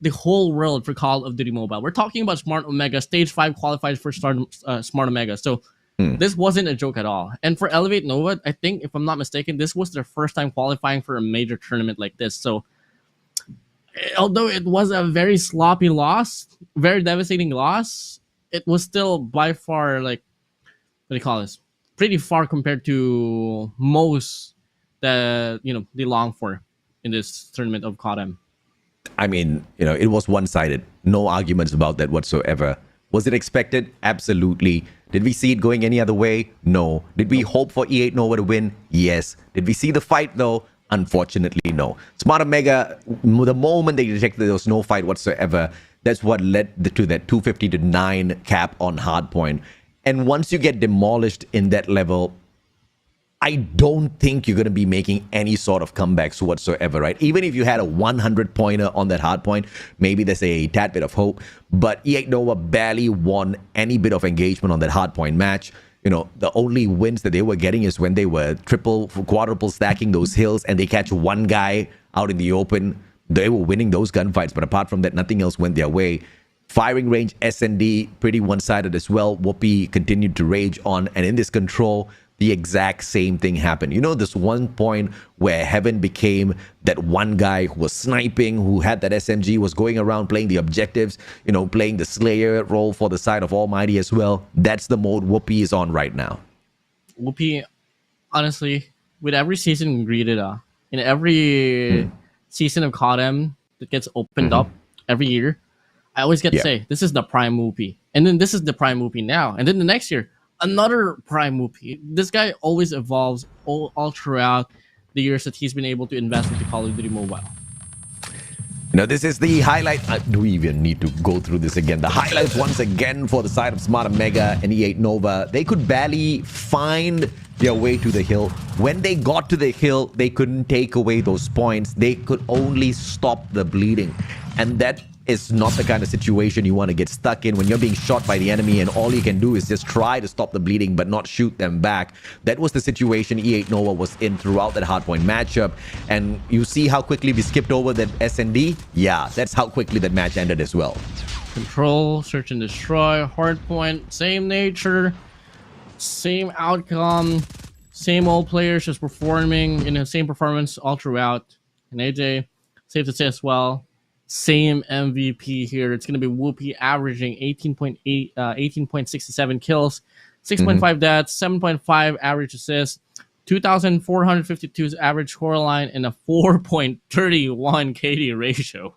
the whole world for Call of Duty Mobile. We're talking about Smart Omega, Stage 5 qualified for Smart Omega. So this wasn't a joke at all. And for Elevate Nova, I think, if I'm not mistaken, this was their first time qualifying for a major tournament like this. So although it was a very sloppy loss, very devastating loss, it was still by far, like, what do you call this? Pretty far compared to most that, you know, they long for in this tournament of COD. I mean, you know, it was one-sided. No arguments about that whatsoever. Was it expected? Absolutely. Did we see it going any other way? No. Did we hope for E8 Nova to win? Yes. Did we see the fight though? Unfortunately, no. Smart Omega, the moment they detected there was no fight whatsoever, that's what led to that 250-9 cap on hardpoint. And once you get demolished in that level, I don't think you're going to be making any sort of comebacks whatsoever, right? Even if you had a 100-pointer on that hard point, maybe there's a tad bit of hope. But E8 Nova barely won any bit of engagement on that hard point match. You know, the only wins that they were getting is when they were quadruple stacking those hills and they catch one guy out in the open. They were winning those gunfights, but apart from that, nothing else went their way. Firing range, S&D, pretty one-sided as well. Whoopi continued to rage on, and in this control, the exact same thing happened. You know, this one point where Heaven became that one guy who was sniping, who had that SMG, was going around playing the objectives, you know, playing the Slayer role for the side of Almighty as well. That's the mode Whoopi is on right now. Whoopi, honestly, with every season greeted, in every season of COD that gets opened up every year, I always get to say, this is the prime Whoopi. And then this is the prime Whoopi now. And then the next year, another prime Whoopi. This guy always evolves all throughout the years that he's been able to invest into Call of Duty Mobile. Now, this is the highlight. Do we even need to go through this again? The highlights once again for the side of Smart Omega and E8 Nova. They could barely find their way to the hill. When they got to the hill, they couldn't take away those points. They could only stop the bleeding. And that is not the kind of situation you want to get stuck in when you're being shot by the enemy and all you can do is just try to stop the bleeding but not shoot them back. That was the situation E8 Nova was in throughout that hardpoint matchup. And you see how quickly we skipped over that S&D? Yeah, that's how quickly that match ended as well. Control, search and destroy, hardpoint, same nature, same outcome, same old players just performing in the same performance all throughout. And AJ, safe to say as well, same MVP here. It's going to be Whoopi averaging 18.67 kills, 6.5 deaths, 7.5 average assists, 2,452's average scoreline, and a 4.31 KD ratio.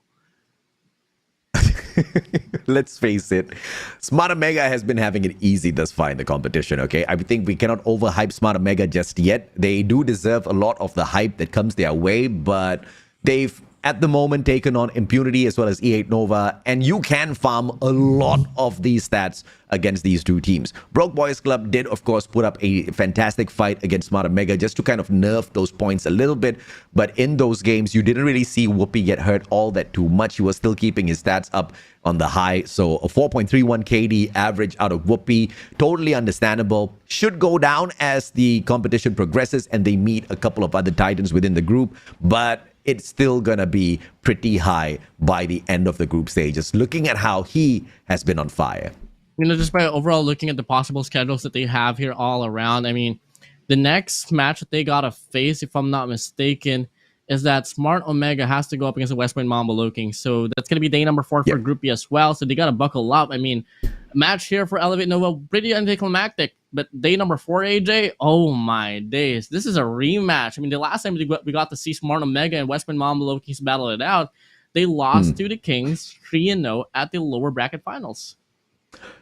Let's face it, Smart Omega has been having it easy thus far in the competition, okay? I think we cannot overhype Smart Omega just yet. They do deserve a lot of the hype that comes their way, but they've at the moment taken on Impunity as well as E8 Nova, and you can farm a lot of these stats against these two teams. Broke Boys Club did, of course, put up a fantastic fight against Smart Omega just to kind of nerf those points a little bit, but in those games, you didn't really see Whoopi get hurt all that too much. He was still keeping his stats up on the high, so a 4.31 KD average out of Whoopi, totally understandable. Should go down as the competition progresses and they meet a couple of other titans within the group, but it's still gonna be pretty high by the end of the group stages, looking at how he has been on fire. You know, just by overall looking at the possible schedules that they have here all around, I mean, the next match that they gotta face, if I'm not mistaken, is that Smart Omega has to go up against the West Point Mamba LOWKINGS. So that's gonna be day number 4 for Group B as well. So they gotta buckle up. I mean, a match here for Elevate Nova, pretty anticlimactic. But day number 4, AJ, oh my days. This is a rematch. I mean, the last time we got to see Smart Omega and West Point Mamba LOWKINGS battle it out, they lost to the Kings 3-0 at the lower bracket finals.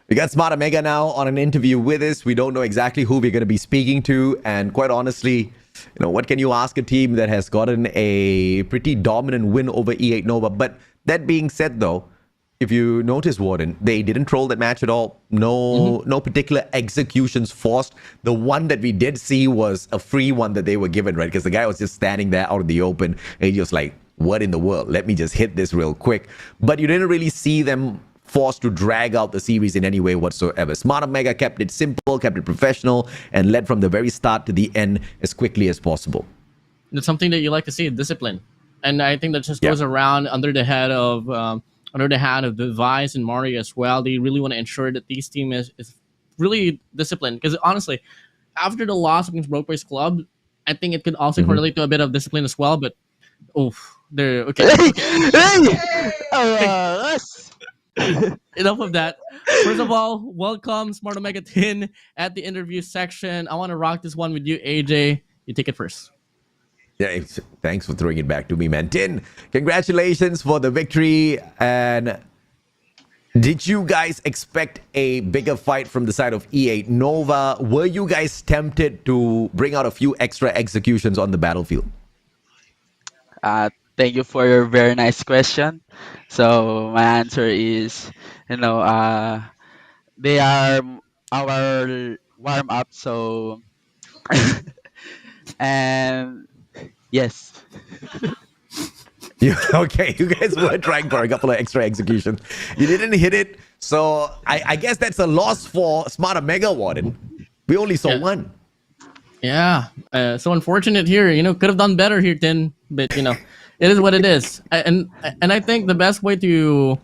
We got Smart Omega now on an interview with us. We don't know exactly who we're going to be speaking to. And quite honestly, what can you ask a team that has gotten a pretty dominant win over E8 Nova? But that being said, though, if you notice, Warden, they didn't troll that match at all. No particular executions forced. The one that we did see was a free one that they were given, right? Because the guy was just standing there out in the open, and he was like, what in the world? Let me just hit this real quick. But you didn't really see them forced to drag out the series in any way whatsoever. Smart Omega kept it simple, kept it professional, and led from the very start to the end as quickly as possible. It's something that you like to see, discipline. And I think that just goes around under the head of the Vice and Mario as well. They really want to ensure that this team is really disciplined. Because honestly, after the loss against Broke Boys Club, I think it could also correlate to a bit of discipline as well. But they're okay. Enough of that. First of all, welcome Smart Omega Tin at the interview section. I want to rock this one with you, AJ. You take it first. Yeah, thanks for throwing it back to me, man. Tin, congratulations for the victory. And did you guys expect a bigger fight from the side of E8 Nova? Were you guys tempted to bring out a few extra executions on the battlefield? Thank you for your very nice question. So my answer is, they are our warm up. So and yes. Okay, you guys were trying for a couple of extra executions. You didn't hit it, so I guess that's a loss for Smart Omega, Warden. We only saw one. Yeah, so unfortunate here. Could have done better here, Tin, but it is what it is. And I think the best way to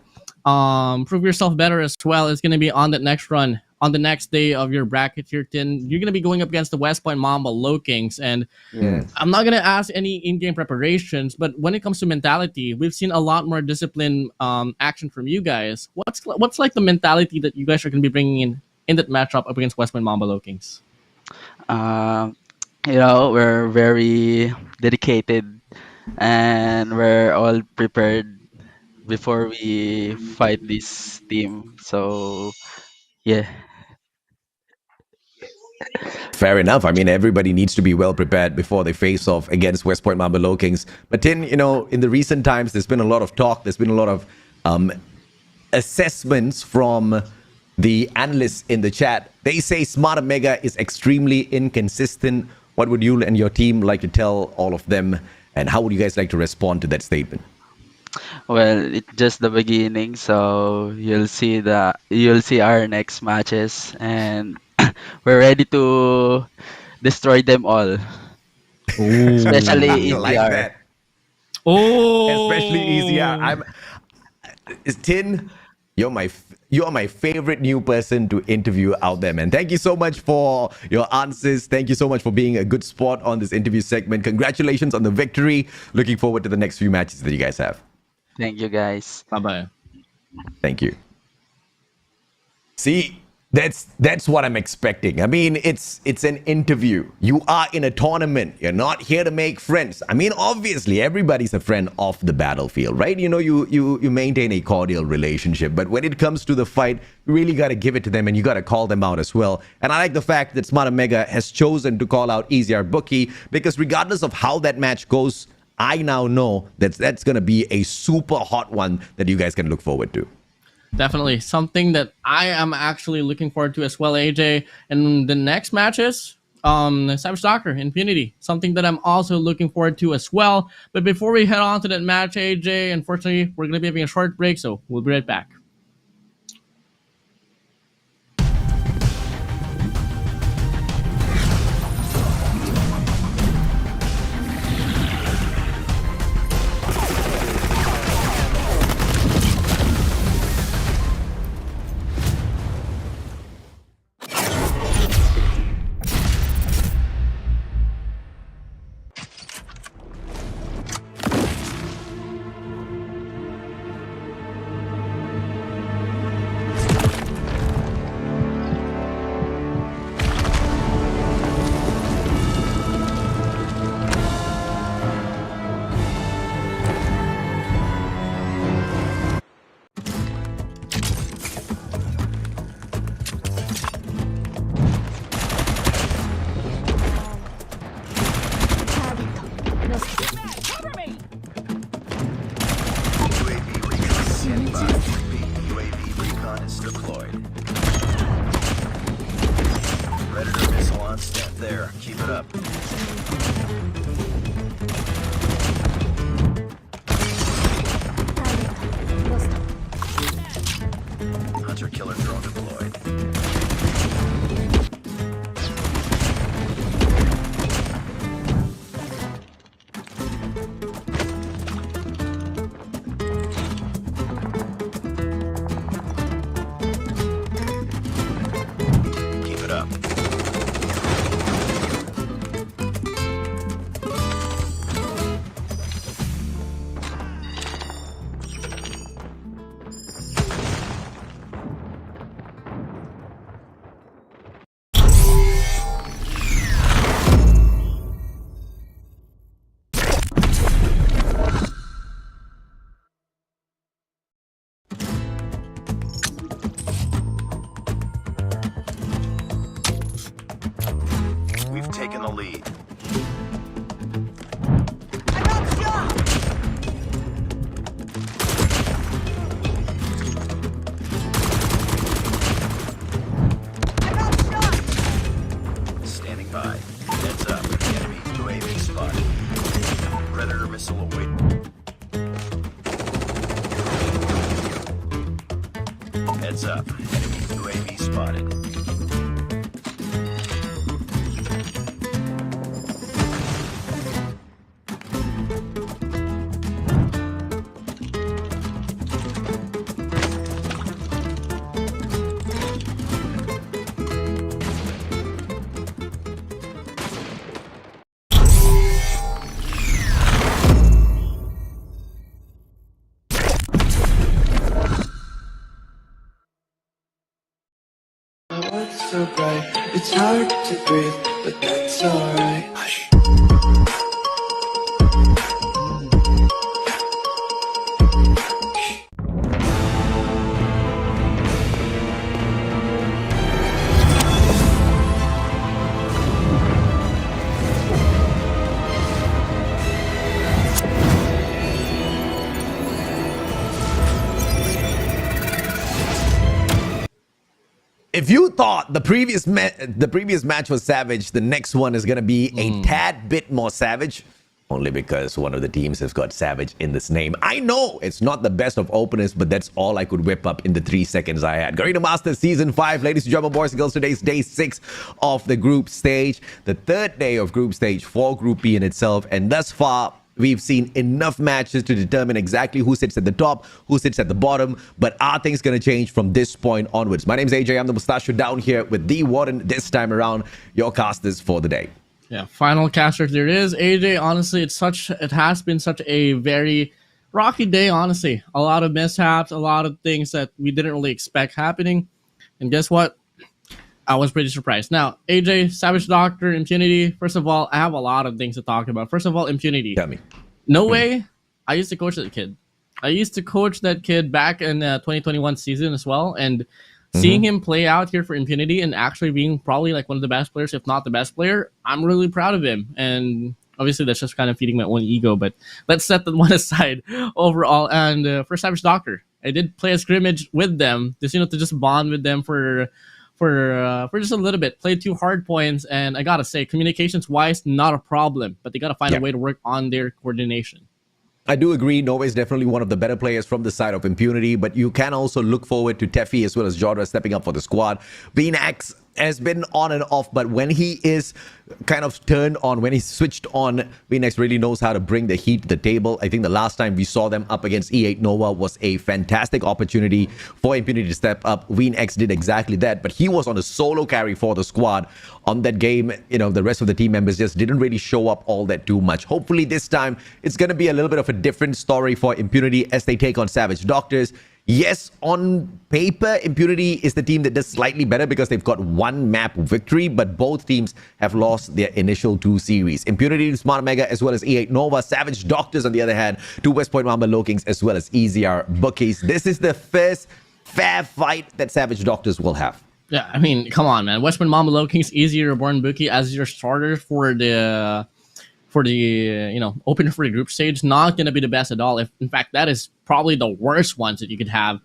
prove yourself better as well is going to be on that next run, on the next day of your bracket here, Tin. You're going to be going up against the West Point Mamba Lowkings. And I'm not going to ask any in-game preparations, but when it comes to mentality, we've seen a lot more disciplined action from you guys. What's like the mentality that you guys are going to be bringing in that matchup up against West Point Mamba Lowkings? We're very dedicated and we're all prepared before we fight this team. So, yeah. Fair enough. I mean, everybody needs to be well prepared before they face off against West Point Mamba Lowkings. But Tin, in the recent times, there's been a lot of talk. There's been a lot of assessments from the analysts in the chat. They say Smart Omega is extremely inconsistent. What would you and your team like to tell all of them? And how would you guys like to respond to that statement? Well, it's just the beginning, so you'll see our next matches, and we're ready to destroy them all. Especially EZR. Like that. Especially EZR. Tin, you're my favorite new person to interview out there, man. Thank you so much for your answers. Thank you so much for being a good sport on this interview segment. Congratulations on the victory. Looking forward to the next few matches that you guys have. Thank you, guys. Bye-bye. Thank you. See, that's what I'm expecting. I mean, it's an interview. You are in a tournament. You're not here to make friends. I mean, obviously, everybody's a friend off the battlefield, right? You maintain a cordial relationship. But when it comes to the fight, you really got to give it to them and you got to call them out as well. And I like the fact that Smart Omega has chosen to call out EZR Booky, because regardless of how that match goes, I now know that's going to be a super hot one that you guys can look forward to. Definitely something that I am actually looking forward to as well, AJ. And the next matches, SAVAGE Doctor, Impunity, something that I'm also looking forward to as well. But before we head on to that match, AJ, unfortunately, we're going to be having a short break, so we'll be right back. Almost there. Keep it up. Hunter-killer drone deployed. Keep it up. We've taken the lead. I got shot! I got shot! Standing by. Heads up. Enemy UAV spotted. Predator missile awaiting. Heads up. Enemy UAV spotted. My world's so bright, it's hard to breathe, but that's alright. Hush. If you thought the previous match was savage, the next one is gonna be a tad bit more savage. Only because one of the teams has got savage in this name. I know it's not the best of openers, but that's all I could whip up in the 3 seconds I had. Garena Masters Season 5. Ladies and gentlemen, boys and girls, today's day 6 of the group stage. The third day of group stage for Group B in itself. And thus far, we've seen enough matches to determine exactly who sits at the top, who sits at the bottom. But are things going to change from this point onwards? My name's AJ. I'm the Mustachio down here with the Warden this time around. Your casters for the day. Yeah, final caster there is. AJ, honestly, it has been such a very rocky day, honestly. A lot of mishaps, a lot of things that we didn't really expect happening. And guess what? I was pretty surprised. Now, AJ, Savage Doctor, Impunity. First of all, I have a lot of things to talk about. First of all, Impunity. Tell me. No way. I used to coach that kid. I used to coach that kid back in the 2021 season as well. And seeing him play out here for Impunity and actually being probably like one of the best players, if not the best player, I'm really proud of him. And obviously, that's just kind of feeding my own ego. But let's set that one aside overall. And for Savage Doctor, I did play a scrimmage with them, just to just bond with them for just a little bit. Played 2 hard points, and I gotta say, communications wise, not a problem. But they gotta find a way to work on their coordination. I do agree. Nova is definitely one of the better players from the side of Impunity, but you can also look forward to Teffy as well as Jodra stepping up for the squad. Beanax has been on and off, but when he is kind of turned on, when he's switched on, Beanax really knows how to bring the heat to the table. I think the last time we saw them up against E8 Nova was a fantastic opportunity for Impunity to step up. Beanax did exactly that, but he was on a solo carry for the squad on that game. The rest of the team members just didn't really show up all that too much. Hopefully this time it's going to be a little bit of a different story for Impunity as they take on Savage Doctors. Yes, on paper, Impunity is the team that does slightly better because they've got 1 map victory, but both teams have lost their initial 2 series. Impunity, Smart Mega, as well as E8 Nova. Savage Doctors, on the other hand, 2 West Point Mamba Low-Kings, as well as EZR Bookies. This is the first fair fight that Savage Doctors will have. Yeah, I mean, come on, man. West Point Mamba Low-Kings, EZR Born Bookie as your starter for the opener for the group stage, not going to be the best at all. If in fact that is probably the worst ones that you could have.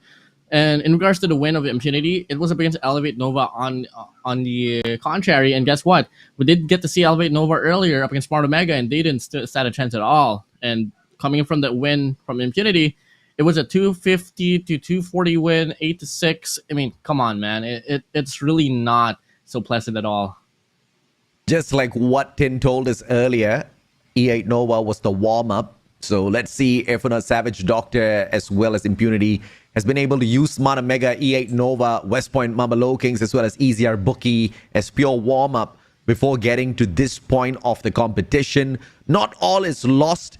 And in regards to the win of Impunity, it was up against Elevate Nova on the contrary. And guess what? We did get to see Elevate Nova earlier up against Smart Omega, and they didn't stand a chance at all. And coming in from that win from Impunity, it was a 250 to 240 win, 8-6. I mean, come on, man. It's really not so pleasant at all. Just like what Tin told us earlier, E8 Nova was the warm-up. So let's see if SAVAGE Doctor as well as Impunity has been able to use Smart Omega, E8 Nova, West Point Mamba LOWKINGS as well as EZR Booky as pure warm-up before getting to this point of the competition. Not all is lost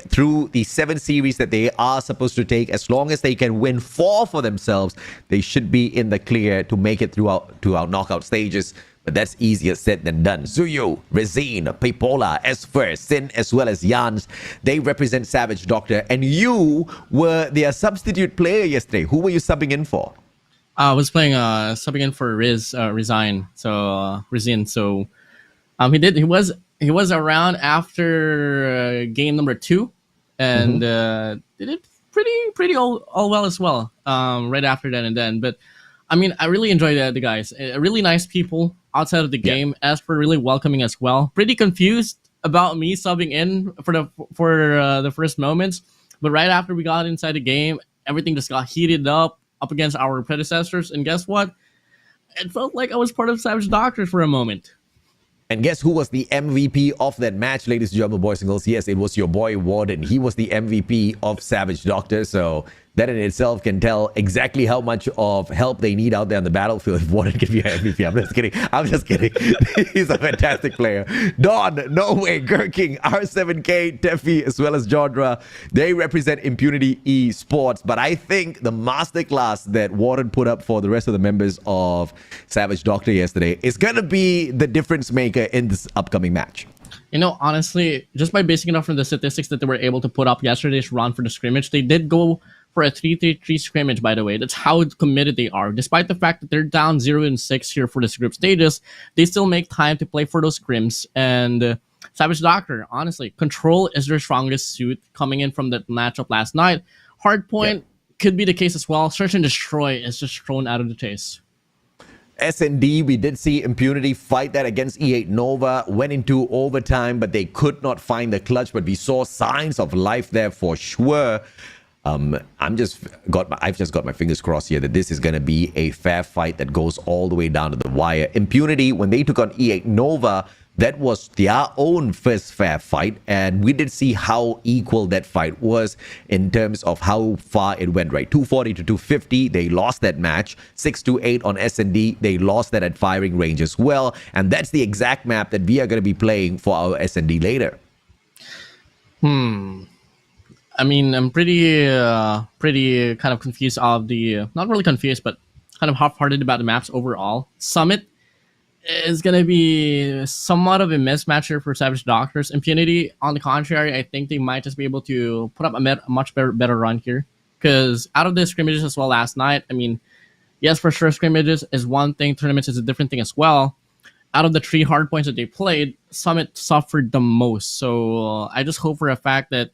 through the 7 series that they are supposed to take. As long as they can win 4 for themselves, they should be in the clear to make it to our knockout stages. But that's easier said than done. Zuyu, Rezine, Pipola, Esfer, Sin, as well as Jans, they represent SAVAGE Doctor. And you were their substitute player yesterday. Who were you subbing in for? I was playing subbing in for Resign. So Rezine. So he was around after game number 2, and did it pretty all well as well. Right after that and then, but I mean, I really enjoyed the guys. Really nice people outside of the game. As for really welcoming as well. Pretty confused about me subbing in for the first moments, but right after we got inside the game, everything just got heated up against our predecessors. And guess what? It felt like I was part of SAVAGE Doctor for a moment. And guess who was the MVP of that match, ladies and gentlemen, boys and girls? Yes, it was your boy Warden. He was the MVP of SAVAGE Doctor. So that in itself can tell exactly how much of help they need out there on the battlefield if Warden can be an MVP. I'm just kidding. He's a fantastic player. Dawn, Norway, Gurking, R7K, Teffy, as well as Jodra. They represent Impunity Esports. But I think the masterclass that Warden put up for the rest of the members of SAVAGE Doctor yesterday is going to be the difference maker in this upcoming match. You know, honestly, just by basing it off from the statistics that they were able to put up yesterday's run for the scrimmage, they did go for a 3-3-3 scrimmage, by the way. That's how committed they are. Despite the fact that they're down 0-6 here for the group stages, they still make time to play for those scrims. And SAVAGE Doctor, honestly, control is their strongest suit coming in from that matchup last night. Hardpoint could be the case as well. Search and Destroy is just thrown out of the chase. S&D, we did see Impunity fight that against E8 Nova, went into overtime, but they could not find the clutch, but we saw signs of life there for sure. I've just got my fingers crossed here that this is going to be a fair fight that goes all the way down to the wire. Impunity, when they took on E8 Nova, that was their own first fair fight, and we did see how equal that fight was in terms of how far it went, right? 240 to 250, they lost that match. 6-8 on S&D, they lost that at firing range as well, and that's the exact map that we are going to be playing for our S&D later. I mean, I'm pretty kind of confused of the, not really confused, but kind of half-hearted about the maps overall. Summit is going to be somewhat of a mismatch here for SAVAGE Doctors. Impunity, on the contrary, I think they might just be able to put up a much better run here. Because out of the scrimmages as well last night, I mean, yes, for sure, scrimmages is one thing, tournaments is a different thing as well. Out of the 3 hard points that they played, Summit suffered the most. So I just hope for a fact that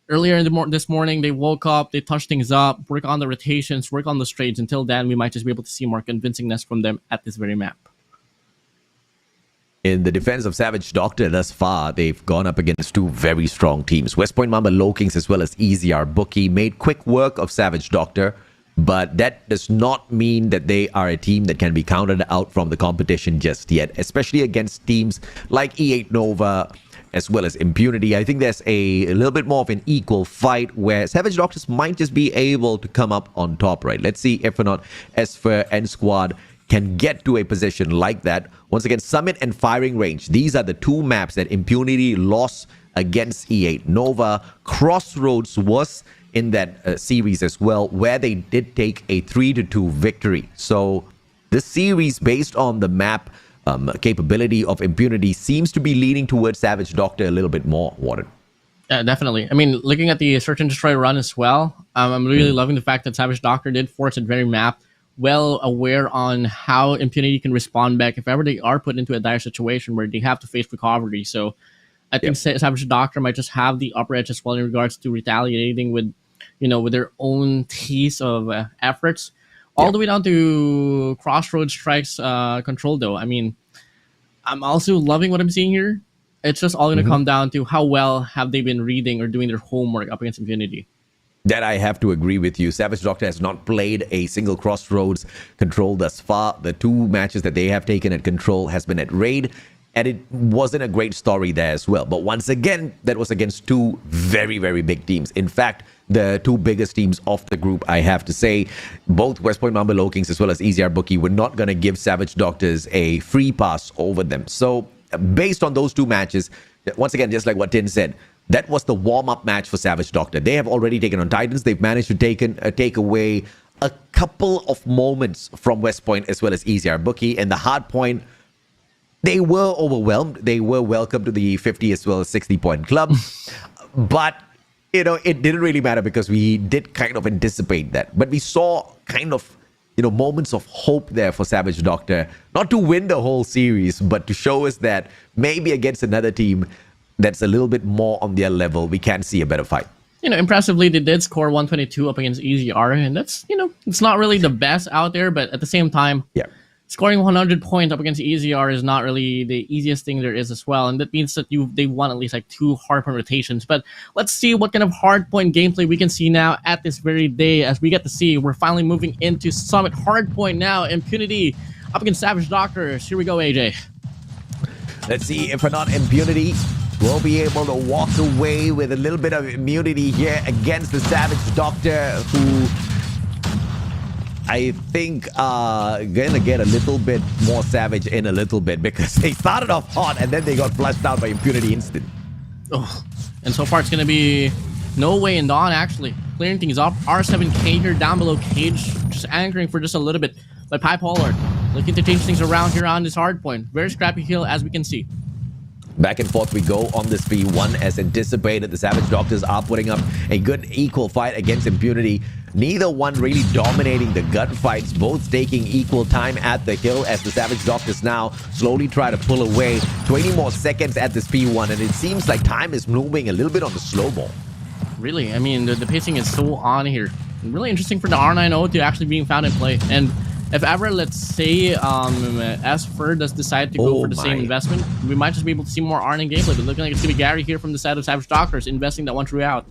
earlier in this morning, they woke up, they touched things up, work on the rotations, work on the trades. Until then, we might just be able to see more convincingness from them at this very map. In the defense of SAVAGE Doctor thus far, they've gone up against 2 very strong teams. West Point Mamba LOWKINGS as well as EZR Booky made quick work of SAVAGE Doctor, but that does not mean that they are a team that can be counted out from the competition just yet, especially against teams like E8 Nova as well as Impunity. I think there's a little bit more of an equal fight where SAVAGE Doctors might just be able to come up on top, right? Let's see if or not Esfer and Squad can get to a position like that. Once again, Summit and Firing Range. These are the 2 maps that Impunity lost against E8 Nova. Crossroads was in that series as well, where they did take a 3-2 victory. So this series, based on the map capability of Impunity, seems to be leaning towards SAVAGE Doctor a little bit more, Warden. Yeah, definitely. I mean, looking at the Search and Destroy run as well, I'm really loving the fact that SAVAGE Doctor did force that very map, well aware on how Impunity can respond back if ever they are put into a dire situation where they have to face recovery. So I think SAVAGE Doctor might just have the upper edge as well in regards to retaliating with with their own tease of efforts, all the way down to Crossroads Strikes control. Though, I mean, I'm also loving what I'm seeing here. It's just all going to come down to how well have they been reading or doing their homework up against Impunity. That I have to agree with you. Savage Doctor has not played a single Crossroads control thus far. The 2 matches that they have taken at control has been at Raid, and it wasn't a great story there as well. But once again, that was against 2 very, very big teams. In fact, the 2 biggest teams of the group, I have to say, both West Point Mamba Low Kings as well as EZR Booky were not going to give Savage Doctors a free pass over them. So based on those 2 matches, once again, just like what Tin said, that was the warm-up match for Savage Doctor. They have already taken on Titans. They've managed to take away a couple of moments from West Point as well as EZR Booky. And the hard point, they were overwhelmed. They were welcome to the 50 as well as 60-point club. But, it didn't really matter because we did kind of anticipate that. But we saw kind of, moments of hope there for Savage Doctor. Not to win the whole series, but to show us that maybe against another team that's a little bit more on their level, we can see a better fight. Impressively, they did score 122 up against EZR, and that's, it's not really the best out there, but at the same time, scoring 100 points up against EZR is not really the easiest thing there is as well, and that means that they won at least like 2 hardpoint rotations. But let's see what kind of hardpoint gameplay we can see now at this very day. As we get to see, we're finally moving into Summit hardpoint now. Impunity up against Savage Doctors. Here we go, AJ. Let's see if or not Impunity will be able to walk away with a little bit of immunity here against the Savage Doctor, who I think gonna get a little bit more savage in a little bit, because they started off hot and then they got flushed out by Impunity instant. Oh, and so far it's gonna be no way and Dawn actually clearing things up. R7K here down below Cage, just anchoring for just a little bit. But Polar looking to change things around here on this hard point. Very scrappy kill, as we can see. Back and forth we go on this V1 as anticipated. The Savage Doctors are putting up a good equal fight against Impunity. Neither one really dominating the gunfights, both taking equal time at the hill as the Savage Doctors now slowly try to pull away. 20 more seconds at this P1, and it seems like time is moving a little bit on the slow ball. Really, I mean, the pacing is so on here. Really interesting for the R90 to actually being found in play. And if ever, let's say, SFR does decide to go for the same investment, we might just be able to see more R9 gameplay. But looking like it's going to be Gary here from the side of Savage Doctors, investing that one throughout.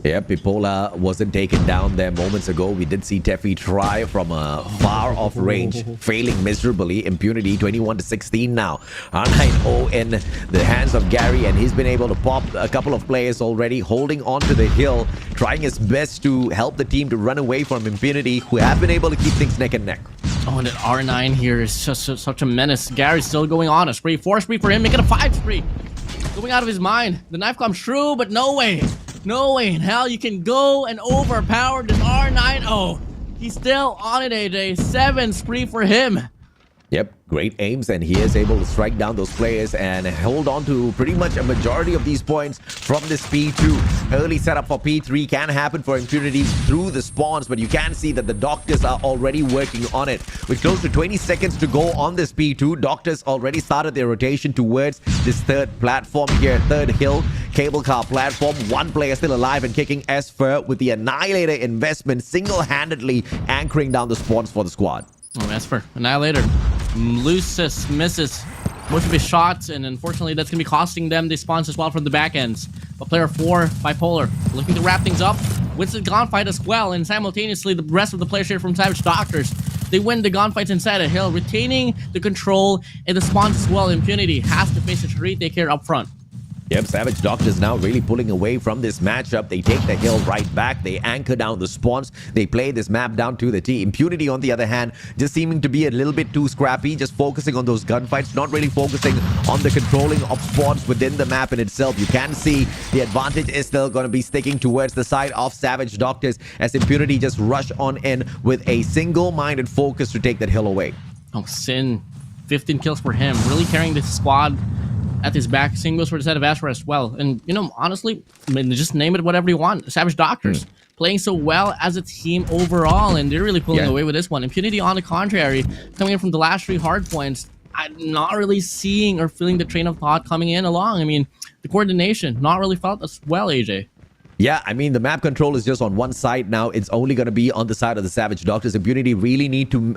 Yeah, Pipola wasn't taken down there moments ago. We did see Teffy try from a far off range, failing miserably. Impunity 21-16 now. R9-0 in the hands of Gary, and he's been able to pop a couple of players already, holding on to the hill, trying his best to help the team to run away from Impunity, who have been able to keep things neck and neck. Oh, and that R9 here is just such a menace. Gary's still going on a spree. 4 spree for him, making a 5 spree. Going out of his mind. The knife comes true, but no way. No way in hell you can go and overpower this R9-0. He's still on it, AJ. 7 spree for him. Yep, great aims, and he is able to strike down those players and hold on to pretty much a majority of these points from this P2. Early setup for P3 can happen for Impunity through the spawns, but you can see that the Doctors are already working on it. With close to 20 seconds to go on this P2, Doctors already started their rotation towards this third platform here, third hill, cable car platform. One player still alive and kicking SFR with the Annihilator investment single-handedly anchoring down the spawns for the squad. Oh, SFR, Annihilator. Loses, misses most of his shots, and unfortunately that's going to be costing them the spawns as well from the back ends. But player 4, Bipolar, looking to wrap things up with the gunfight as well, and simultaneously the rest of the players here from Savage Doctors, they win the gunfights inside a hill, retaining the control and the spawns as well. Impunity has to face a retake here up front. Yep, Savage Doctors now really pulling away from this matchup. They take the hill right back. They anchor down the spawns. They play this map down to the T. Impunity, on the other hand, just seeming to be a little bit too scrappy, just focusing on those gunfights, not really focusing on the controlling of spawns within the map in itself. You can see the advantage is still going to be sticking towards the side of Savage Doctors as Impunity just rush on in with a single-minded focus to take that hill away. Oh, Sin, 15 kills for him, really carrying this squad at his back. Same goes for the side of Ashra as well. And, honestly, I mean, just name it whatever you want. Savage Doctors playing so well as a team overall, and they're really pulling away with this one. Impunity, on the contrary, coming in from the last 3 hard points, I'm not really seeing or feeling the train of thought coming in along. I mean, the coordination, not really felt as well, AJ. Yeah, I mean, the map control is just on one side now. It's only going to be on the side of the Savage Doctors. Impunity really need to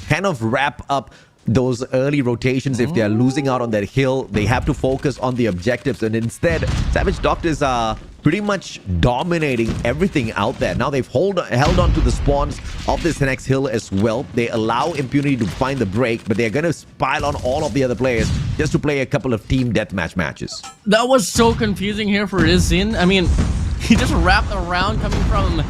kind of wrap up those early rotations. If they're losing out on that hill, they have to focus on the objectives. And instead, Savage Doctors are pretty much dominating everything out there. Now they've held on to the spawns of this next hill as well. They allow Impunity to find the break, but they're going to pile on all of the other players just to play a couple of team deathmatch matches. That was so confusing here for Izin. I mean, he just wrapped around coming from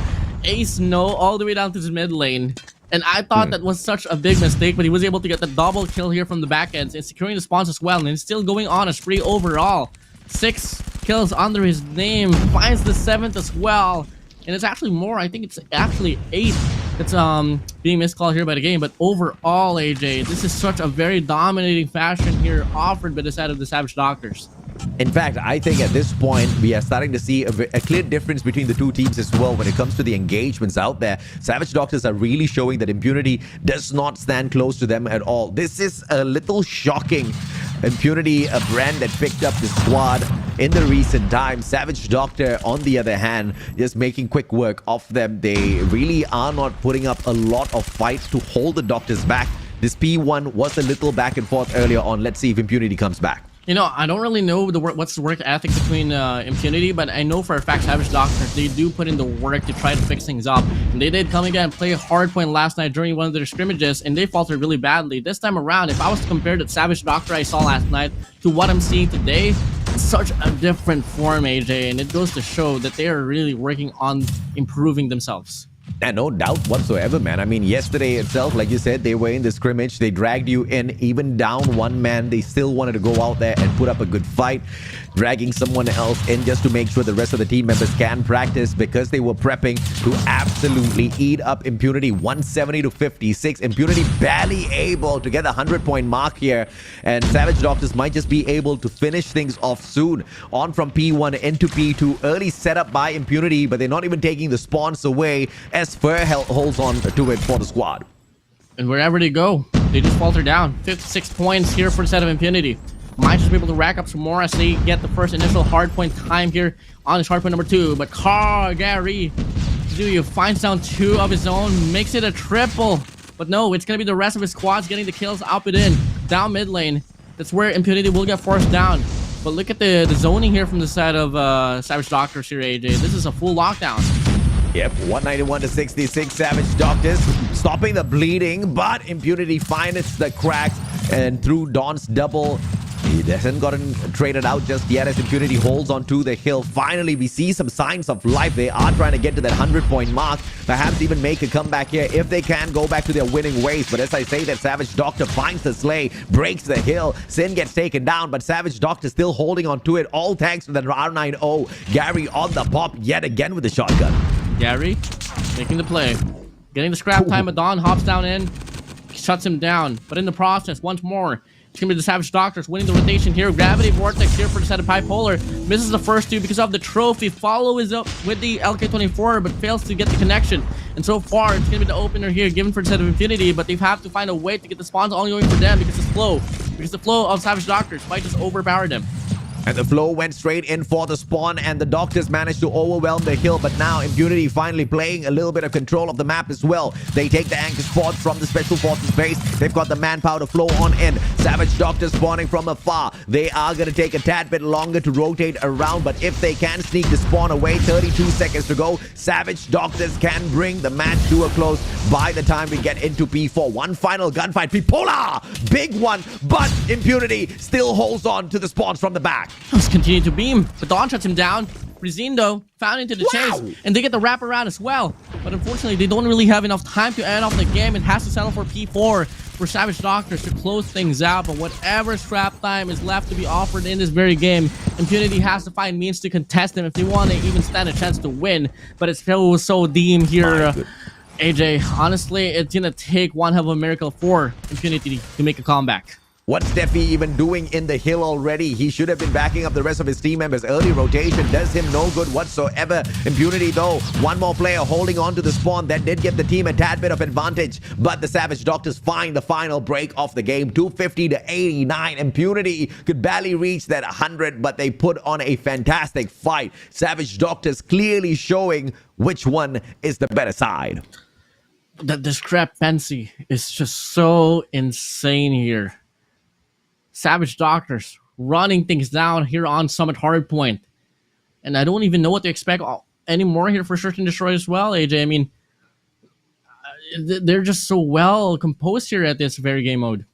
Ace No all the way down to his mid lane. And I thought that was such a big mistake, but he was able to get the double kill here from the back ends and securing the spawns as well. And he's still going on a spree overall. 6 kills under his name, finds the 7th as well. And it's actually more, I think it's actually 8 that's being miscalled here by the game. But overall, AJ, this is such a very dominating fashion here offered by the side of the Savage Doctors. In fact, I think at this point, we are starting to see a clear difference between the two teams as well when it comes to the engagements out there. Savage Doctors are really showing that Impunity does not stand close to them at all. This is a little shocking. Impunity, a brand that picked up the squad in the recent times. Savage Doctor, on the other hand, just making quick work of them. They really are not putting up a lot of fights to hold the Doctors back. This P1 was a little back and forth earlier on. Let's see if Impunity comes back. You know, I don't really know what's the work ethic between Impunity, but I know for a fact Savage Doctors, they do put in the work to try to fix things up. And they did come again and play a hard point last night during one of their scrimmages, and they faltered really badly. This time around, if I was to compare the Savage Doctor I saw last night to what I'm seeing today, it's such a different form, AJ, and it goes to show that they are really working on improving themselves. And no doubt whatsoever, man. I mean, yesterday itself, like you said, they were in the scrimmage. They dragged you in, even down one man. They still wanted to go out there and put up a good fight, dragging someone else in just to make sure the rest of the team members can practice, because they were prepping to absolutely eat up Impunity. 170 to 56. Impunity barely able to get the 100-point mark here. And Savage Doctors might just be able to finish things off soon. On from P1 into P2. Early setup by Impunity, but they're not even taking the spawns away as Fur holds on to it for the squad. And wherever they go, they just falter down. 56 points here for the set of Impunity. Might just be able to rack up some more as they get the first initial hardpoint time here on his hardpoint number 2. But Gary finds down 2 of his own, makes it a triple. But no, it's going to be the rest of his squads getting the kills up and in, down mid lane. That's where Impunity will get forced down. But look at the zoning here from the side of Savage Doctors here, AJ. This is a full lockdown. Yep, 191 to 66. Savage Doctors stopping the bleeding, but Impunity finds the cracks, and through Dawn's double, he hasn't gotten traded out just yet as Impunity holds on to the hill. Finally, we see some signs of life. They are trying to get to that 100-point mark, perhaps even make a comeback here if they can go back to their winning ways. But as I say, that Savage Doctor finds the slay, breaks the hill. Sin gets taken down, but Savage Doctor still holding on to it, all thanks to the R90. Gary on the pop yet again with the shotgun. Gary making the play, getting the scrap time, but Dawn hops down in, shuts him down. But in the process, once more, it's going to be the Savage Doctors winning the rotation here. Gravity Vortex here for the set of Bipolar. Misses the first 2 because of the trophy. Follow is up with the LK24, but fails to get the connection. And so far, it's going to be the opener here given for the set of Impunity, but they have to find a way to get the spawns only going for them because it's flow. Because the flow of Savage Doctors might just overpower them. And the flow went straight in for the spawn, and the Doctors managed to overwhelm the hill. But now Impunity finally playing a little bit of control of the map as well. They take the anchor spot from the Special Forces base. They've got the manpower to flow on in. Savage Doctors spawning from afar. They are going to take a tad bit longer to rotate around, but if they can sneak the spawn away, 32 seconds to go, Savage Doctors can bring the match to a close by the time we get into P4. One final gunfight. Bipolar! Big one, but Impunity still holds on to the spawns from the back. Let's continue to beam, but Dawn shuts him down. Rizin, though, found into the chase, and they get the wraparound as well. But unfortunately, they don't really have enough time to end off the game. It has to settle for P4 for Savage Doctors to close things out. But whatever scrap time is left to be offered in this very game, Impunity has to find means to contest them if they want to even stand a chance to win. But it's still so dim here. AJ, honestly, it's gonna take one hell of a miracle for Impunity to make a comeback. What's Steffi even doing in the hill already? He should have been backing up the rest of his team members. Early rotation does him no good whatsoever. Impunity, though, one more player holding on to the spawn. That did give the team a tad bit of advantage, but the Savage Doctors find the final break of the game. 250 to 89. Impunity could barely reach that 100, but they put on a fantastic fight. Savage Doctors clearly showing which one is the better side. The discrepancy is just so insane here. Savage Doctors running things down here on Summit Hardpoint. And I don't even know what to expect anymore here for Search and Destroy as well, AJ. I mean, they're just so well composed here at this very game mode.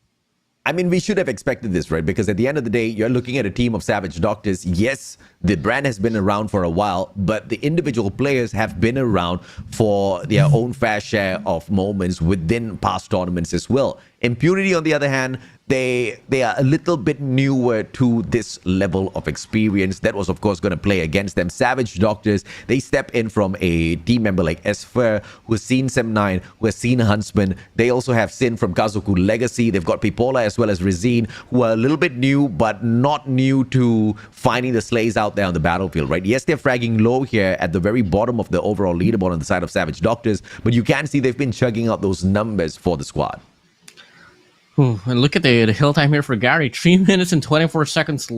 I mean, we should have expected this, right? Because at the end of the day, you're looking at a team of Savage Doctors. Yes, the brand has been around for a while, but the individual players have been around for their own fair share of moments within past tournaments as well. Impunity, on the other hand, they are a little bit newer to this level of experience. That was, of course, going to play against them. Savage Doctors, they step in from a team member like EZR, who has seen Sem9, who has seen Huntsman. They also have Sin from Kazoku Legacy. They've got Pipola as well as Rizine, who are a little bit new, but not new to finding the slays out there on the battlefield, right? Yes, they're fragging low here at the very bottom of the overall leaderboard on the side of Savage Doctors, but you can see they've been chugging out those numbers for the squad. Ooh, and look at the hill time here for Gary. 3 minutes and 24 seconds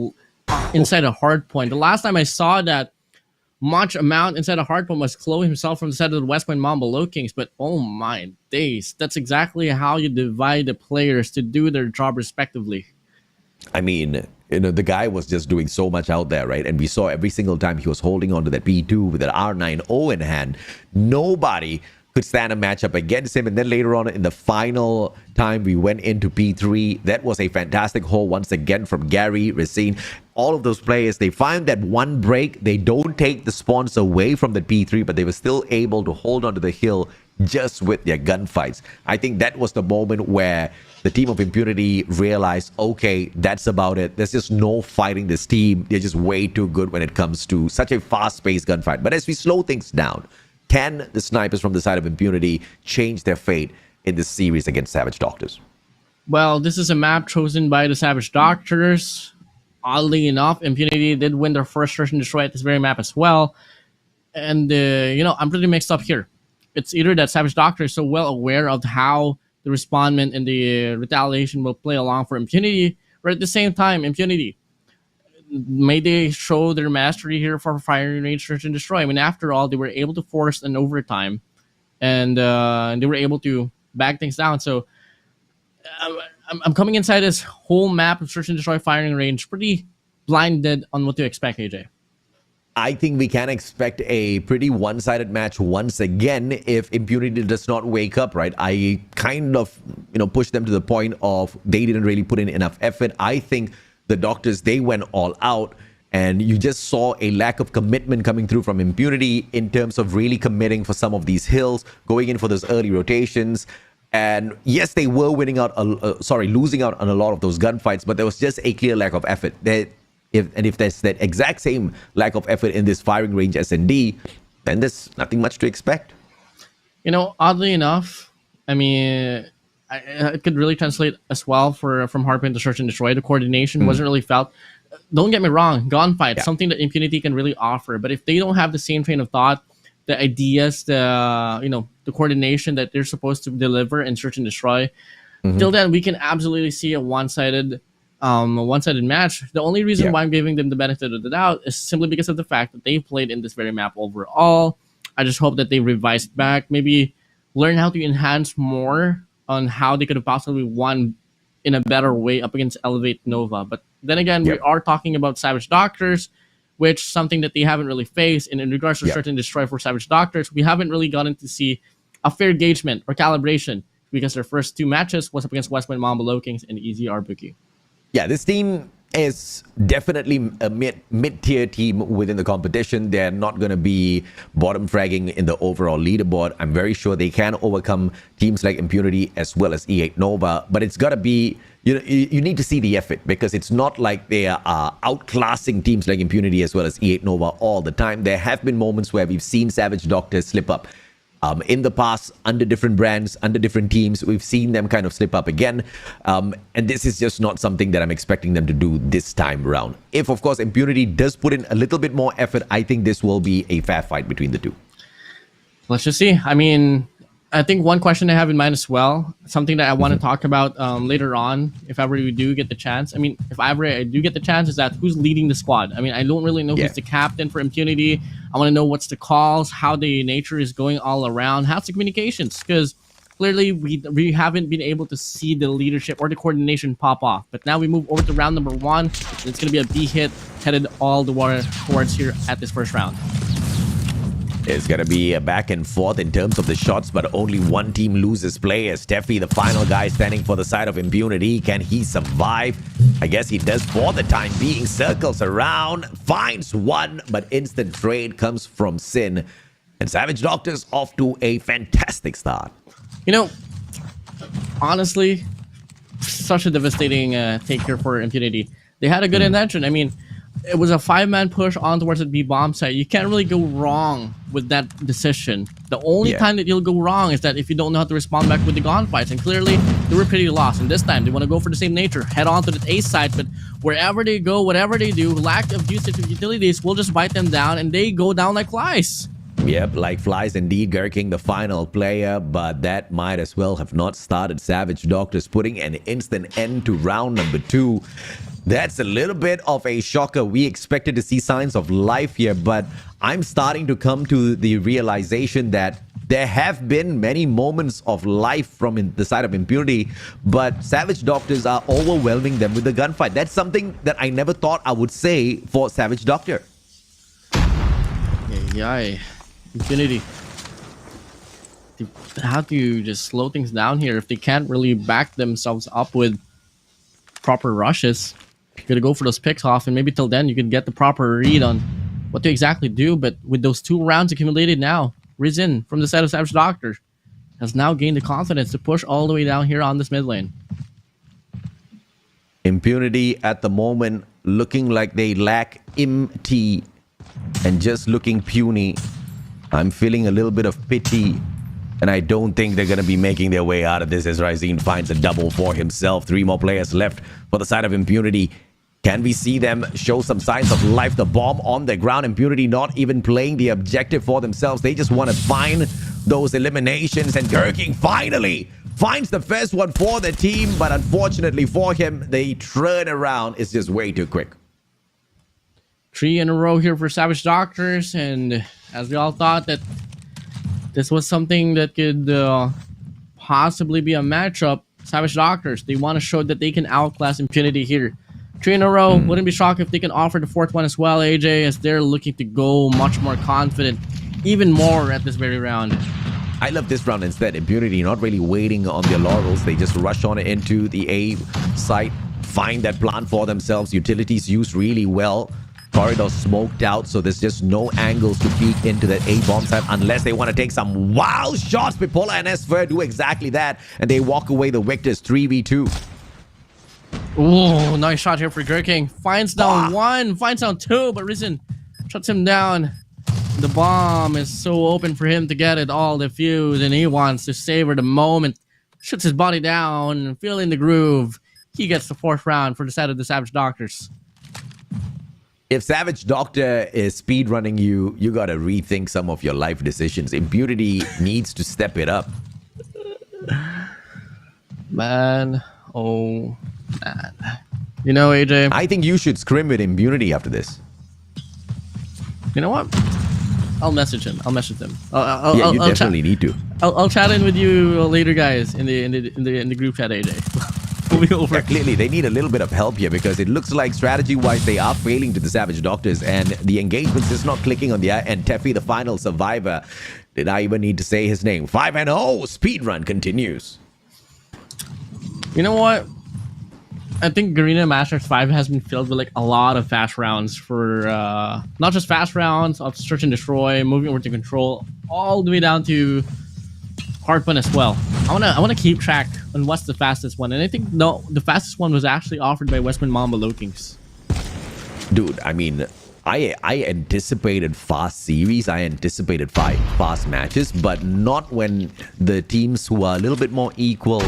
inside a hard point. The last time I saw that much amount inside a hard point was Chloe himself from the side of the West Point Mamba LOWKINGS. But oh my days, that's exactly how you divide the players to do their job respectively. I mean, you know, the guy was just doing so much out there, right? And we saw every single time he was holding on to that P2 with that R9O in hand, nobody could stand a matchup against him. And then later on in the final time we went into P3, that was a fantastic hold once again from Gary, Racine. All of those players, they find that one break, they don't take the spawns away from the P3, but they were still able to hold onto the hill just with their gunfights. I think that was the moment where the team of Impunity realized, okay, that's about it. There's just no fighting this team. They're just way too good when it comes to such a fast-paced gunfight. But as we slow things down, can the snipers from the side of Impunity change their fate in this series against Savage Doctors? Well, this is a map chosen by the Savage Doctors. Oddly enough, Impunity did win their first Search and Destroy at this very map as well. And, you know, I'm pretty mixed up here. It's either that Savage Doctor is so well aware of how the respondment and the retaliation will play along for Impunity, or at the same time, Impunity, may they show their mastery here for firing range, Search and Destroy. I mean, after all, they were able to force an overtime, and they were able to back things down. So I'm coming inside this whole map of Search and Destroy firing range pretty blinded on what to expect, AJ. I think we can expect a pretty one-sided match once again if Impunity does not wake up, right? I kind of, you know, pushed them to the point of they didn't really put in enough effort. I think the Doctors, they went all out, and you just saw a lack of commitment coming through from Impunity in terms of really committing for some of these hills, going in for those early rotations. And yes, they were losing out on a lot of those gunfights, but there was just a clear lack of effort. If there's that exact same lack of effort in this firing range S&D, then there's nothing much to expect. You know, oddly enough, I mean, it could really translate as well from Hardpoint to Search and Destroy. The coordination wasn't really felt. Don't get me wrong, gunfight, something that Impunity can really offer. But if they don't have the same train of thought, the ideas, the coordination that they're supposed to deliver in Search and Destroy, till then we can absolutely see a one-sided match. The only reason why I'm giving them the benefit of the doubt is simply because of the fact that they've played in this very map overall. I just hope that they revised back, maybe learn how to enhance more on how they could have possibly won in a better way up against Elevate Nova. But then again, we are talking about Savage Doctors, which something that they haven't really faced. And in regards to Search and Destroy for Savage Doctors, we haven't really gotten to see a fair engagement or calibration because their first two matches was up against West Point Mamba LOWKINGS and EZR Booky. Yeah, this team is definitely a mid-tier team within the competition. They're not going to be bottom fragging in the overall leaderboard. I'm very sure they can overcome teams like Impunity as well as E8 Nova, but it's got to be, you need to see the effort, because it's not like they are outclassing teams like Impunity as well as E8 Nova all the time. There have been moments where we've seen Savage Doctors slip up. In the past, under different brands, under different teams, we've seen them kind of slip up again. And this is just not something that I'm expecting them to do this time around. If, of course, Impunity does put in a little bit more effort, I think this will be a fair fight between the two. Let's just see. I mean, I think one question I have in mind as well, something that I want to talk about later on, if ever we do get the chance. I mean, if ever I do get the chance, is that who's leading the squad? I mean, I don't really know who's the captain for Impunity. I want to know what's the calls, how the nature is going all around, how's the communications, because clearly we haven't been able to see the leadership or the coordination pop off. But now we move over to round number 1. And it's going to be a B hit headed all the way towards here at this first round. It's going to be a back and forth in terms of the shots, but only one team loses play as Steffi, the final guy standing for the side of Impunity. Can he survive? I guess he does for the time being. Circles around, finds one, but instant trade comes from Sin. And Savage Doctor's off to a fantastic start. You know, honestly, such a devastating take here for Impunity. They had a good intention. I mean, it was a 5-man push on towards the B bomb site. You can't really go wrong with that decision. The only time that you'll go wrong is that if you don't know how to respond back with the gunfights. And clearly, they were pretty lost. And this time, they want to go for the same nature. Head on to the A site. But wherever they go, whatever they do, lack of usage of utilities will just bite them down. And they go down like flies. Yep, like flies indeed. Gurking the final player. But that might as well have not started. Savage Doctors putting an instant end to round number 2. That's a little bit of a shocker. We expected to see signs of life here, but I'm starting to come to the realization that there have been many moments of life from the side of Impunity, but Savage Doctors are overwhelming them with the gunfight. That's something that I never thought I would say for Savage Doctor. Yay. Impunity. How do you just slow things down here if they can't really back themselves up with proper rushes? You gotta go for those picks off, and maybe till then you can get the proper read on what to exactly do. But with those 2 rounds accumulated now, Rizin from the side of Savage Doctor has now gained the confidence to push all the way down here on this mid lane. Impunity at the moment looking like they lack MT and just looking puny. I'm feeling a little bit of pity, and I don't think they're going to be making their way out of this as Rizin finds a double for himself. 3 more players left for the side of Impunity. Can we see them show some signs of life? The bomb on the ground. Impunity not even playing the objective for themselves. They just want to find those eliminations. And Gurking finally finds the first one for the team. But unfortunately for him, the turnaround is just way too quick. 3 in a row here for Savage Doctors. And as we all thought that this was something that could possibly be a matchup, Savage Doctors, they want to show that they can outclass Impunity here. 3 in a row. Wouldn't be shocked if they can offer the 4th one as well, AJ, as they're looking to go much more confident, even more at this very round. I love this round instead. Impunity not really waiting on their laurels. They just rush on into the A site, find that plant for themselves. Utilities used really well. Corridor smoked out, so there's just no angles to peek into that A bomb site unless they want to take some wild shots. Pipola and Esfer do exactly that, and they walk away the victors 3v2. Ooh, nice shot here for Gurking. Finds down 1, finds down 2, but Rizin shuts him down. The bomb is so open for him to get it all defused, and he wants to savor the moment. Shuts his body down, feeling the groove. He gets the 4th round for the side of the Savage Doctors. If Savage Doctor is speedrunning you, you gotta rethink some of your life decisions. Impunity needs to step it up. Man, oh man. You know, AJ, I think you should scrim with Impunity after this. you know what? I'll message him. I'll message him. Yeah, you definitely need to. I'll chat in with you later, guys, in the group chat, AJ. We'll be over. Yeah, clearly they need a little bit of help here because it looks like strategy-wise they are failing to the Savage Doctors, and the engagement's just not clicking on their end. Teffy, the final survivor. Did I even need to say his name? 5-0. Speedrun continues. You know what? I think Garena Masters 5 has been filled with like a lot of fast rounds for not just fast rounds of search and destroy, moving over to control, all the way down to hard one as well. I wanna keep track on what's the fastest one, and I think the fastest one was actually offered by Westman Mamba LOWKINGS. Dude, I mean, I anticipated fast series. I anticipated fast matches, but not when the teams who are a little bit more equal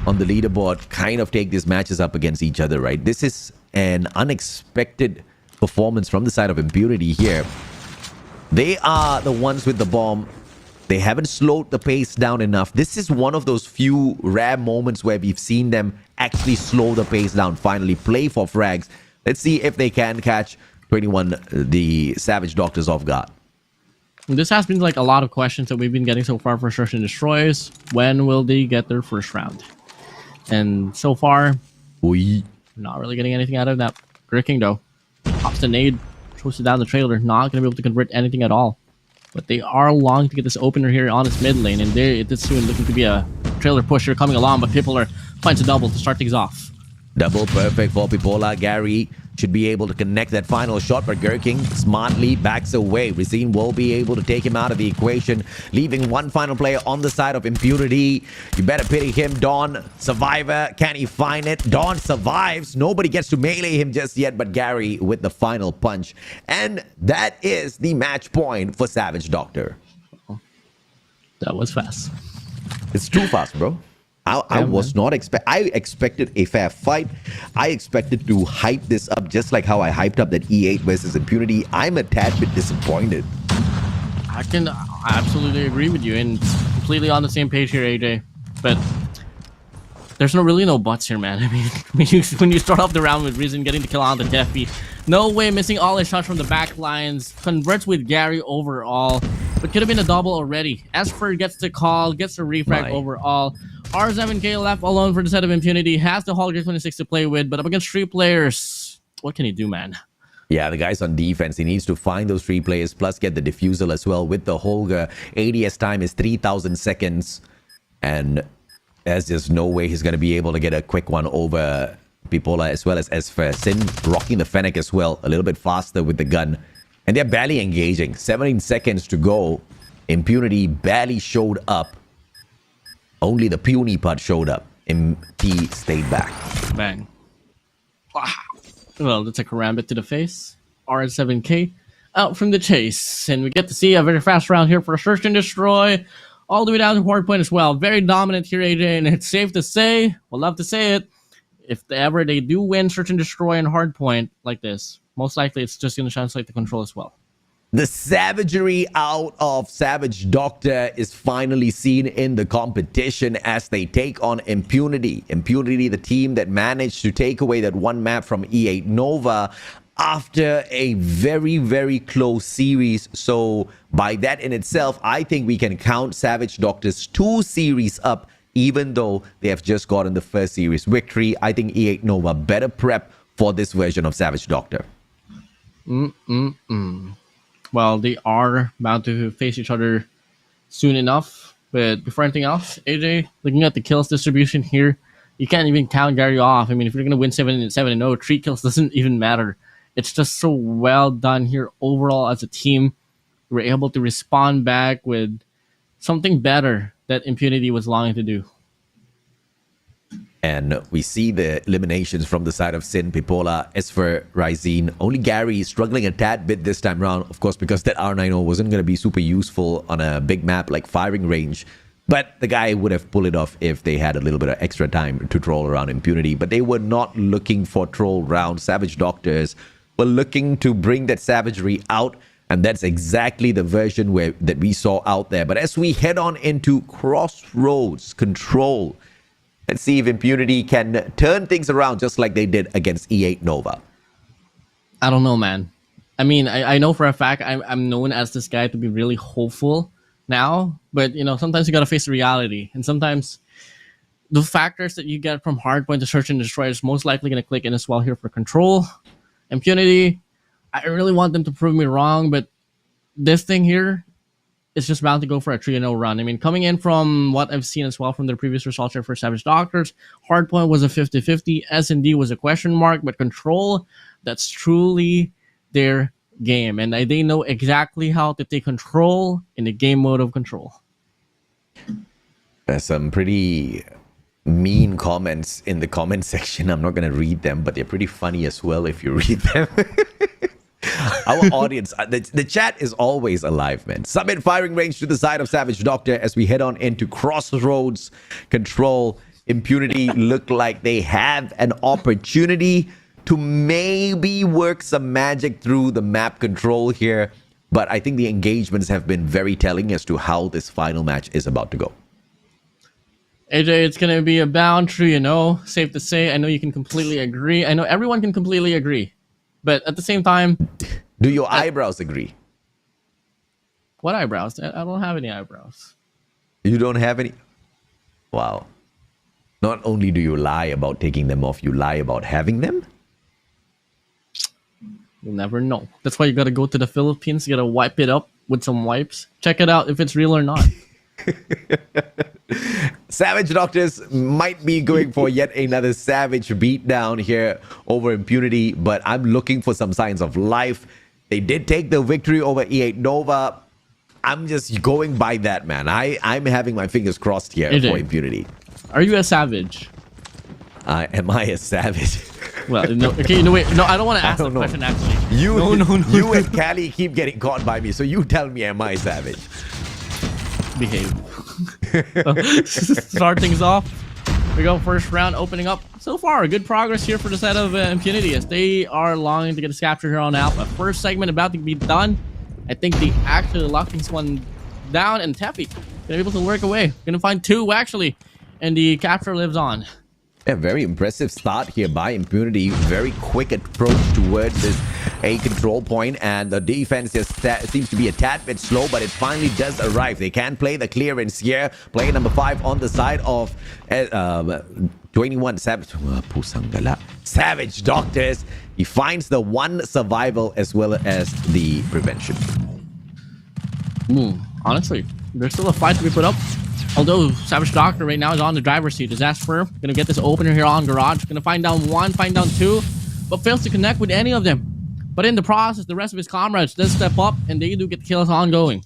on the leaderboard kind of take these matches up against each other, right? This is an unexpected performance from the side of Impunity here. They are the ones with the bomb. They haven't slowed the pace down enough. This is one of those few rare moments where we've seen them actually slow the pace down, finally play for frags. Let's see if they can catch 21, the Savage Doctors, off guard. This has been like a lot of questions that we've been getting so far for Search and Destroys. When will they get their first round? And so far, not really getting anything out of that. Gricking though, pops the nade, throws it down the trailer. Not going to be able to convert anything at all. But they are longing to get this opener here on his mid lane, and it is soon looking to be a trailer pusher coming along, but people are finds a double to start things off. Double perfect for Pipola. Gary should be able to connect that final shot, but Gurking smartly backs away. Racine will be able to take him out of the equation, leaving one final player on the side of Impunity. You better pity him, Dawn. Survivor, can he find it? Dawn survives. Nobody gets to melee him just yet, but Gary with the final punch. And that is the match point for Savage Doctor. That was fast. It's too fast, bro. I was not I expected a fair fight. I expected to hype this up just like how I hyped up that E8 versus Impunity. I'm a tad bit disappointed. I can absolutely agree with you, and completely on the same page here, AJ. But there's really no buts here, man. I mean, when you start off the round with Risen getting the kill on the Deafy, no way missing all his shots from the back lines, converts with Gary overall, but could have been a double already. Esper gets the call, gets the refrag overall. R7K left alone for the set of Impunity, has the Hall 26 to play with, but up against 3 players, what can he do, man? Yeah, the guy's on defense. He needs to find those 3 players, plus get the diffusal as well with the Holger. ADS time is 3,000 seconds, and there's just no way he's going to be able to get a quick one over Pipola as well as Esfer. Sin rocking the Fennec as well, a little bit faster with the gun. And they're barely engaging. 17 seconds to go. Impunity barely showed up. Only the puny part showed up. MP stayed back. Bang. Wow. Well, that's a karambit to the face. R7K out from the chase. And we get to see a very fast round here for Search and Destroy. All the way down to hardpoint as well. Very dominant here, AJ. And it's safe to say, we'll love to say it, if ever they do win Search and Destroy and hardpoint like this, most likely it's just going to translate the control as well. The savagery out of Savage Doctor is finally seen in the competition as they take on Impunity. Impunity, the team that managed to take away that one map from E8 Nova after a very, very close series. So by that in itself, I think we can count Savage Doctor's 2 series up, even though they have just gotten the first series victory. I think E8 Nova better prep for this version of Savage Doctor. Well, they are bound to face each other soon enough. But before anything else, AJ, looking at the kills distribution here, you can't even count Gary off. I mean, if you're going to win 7-0, 3 kills doesn't even matter. It's just so well done here overall as a team. We're able to respond back with something better that Impunity was longing to do. And we see the eliminations from the side of Sin, Pipola, Esfer, Rysene. Only Gary is struggling a tad bit this time around, of course, because that R90 wasn't going to be super useful on a big map like Firing Range. But the guy would have pulled it off if they had a little bit of extra time to troll around Impunity. But they were not looking for troll round. Savage Doctors were looking to bring that savagery out. And that's exactly the version that we saw out there. But as we head on into Crossroads Control, let's see if Impunity can turn things around just like they did against E8 Nova. I don't know, man. I mean, I know for a fact I'm known as this guy to be really hopeful now. But, you know, sometimes you got to face the reality. And sometimes the factors that you get from hardpoint to Search and Destroy is most likely going to click in as well here for Control. Impunity, I really want them to prove me wrong. But this thing here, it's just bound to go for a 3-0 run. I mean, coming in from what I've seen as well from their previous results here for Savage Doctors, hardpoint was a 50-50, S&D was a question mark, but Control, that's truly their game. And they know exactly how to take control in the game mode of Control. There's some pretty mean comments in the comment section. I'm not going to read them, but they're pretty funny as well if you read them. Our audience, the chat is always alive, man. Submit firing range to the side of Savage Doctor as we head on into Crossroads. Control, Impunity look like they have an opportunity to maybe work some magic through the map control here. But I think the engagements have been very telling as to how this final match is about to go. AJ, it's going to be a boundary, you know, safe to say. I know you can completely agree. I know everyone can completely agree. But at the same time... Do your eyebrows agree? What eyebrows? I don't have any eyebrows. You don't have any? Wow. Not only do you lie about taking them off, you lie about having them? You'll never know. That's why you got to go to the Philippines. You got to wipe it up with some wipes. Check it out if it's real or not. Savage Doctors might be going for yet another savage beatdown here over Impunity, but I'm looking for some signs of life. They did take the victory over E8 Nova. I'm just going by that, man. I'm having my fingers crossed here AJ, for Impunity. Are you a savage? Am I a savage? Well, no. Okay, no, wait. No, I don't want to ask that question, actually. You, no. You and Callie keep getting caught by me, so you tell me, am I savage? Behave. Start things off. We go first round opening up. So far, good progress here for the set of Impunity as they are longing to get a capture here on Alpha. First segment about to be done. I think the actually LOWKINGS one down, and Teppy gonna be able to work away. Gonna find two actually, and the capture lives on. A very impressive start here by Impunity. Very quick approach towards this A control point, and the defense just seems to be a tad bit slow, but it finally does arrive. They can play the clearance here. Player number 5 on the side of 21 Savage Doctors. He finds the one survival as well as the prevention. Honestly, there's still a fight to be put up. Although Savage Doctor right now is on the driver's seat. Is Asper gonna get this opener here on Garage? Gonna find down one, find down two, but fails to connect with any of them. But in the process, the rest of his comrades does step up, and they do get kills ongoing.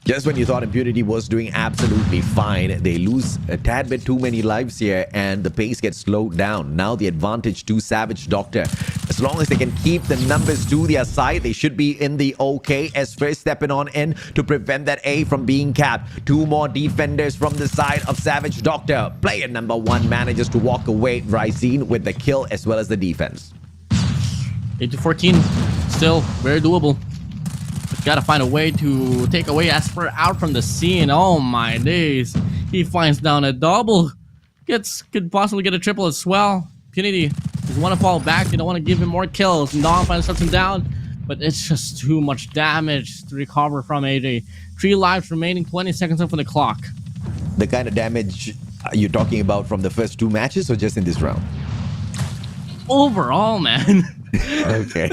Just when you thought Impunity was doing absolutely fine, they lose a tad bit too many lives here, and the pace gets slowed down. Now the advantage to Savage Doctor. As long as they can keep the numbers to their side, they should be in the okay. As first stepping on in to prevent that A from being capped. Two more defenders from the side of Savage Doctor. Player number 1 manages to walk away, Rysene, with the kill as well as the defense. 8-14, still very doable. But gotta find a way to take away Asper out from the scene. Oh my days. He finds down a double. Could possibly get a triple as well. Impunity doesn't want to fall back. They don't want to give him more kills. And Dom finally shuts him down. But it's just too much damage to recover from AJ. 3 lives remaining, 20 seconds left on the clock. The kind of damage you're talking about from the first 2 matches or just in this round? Overall, man. Okay,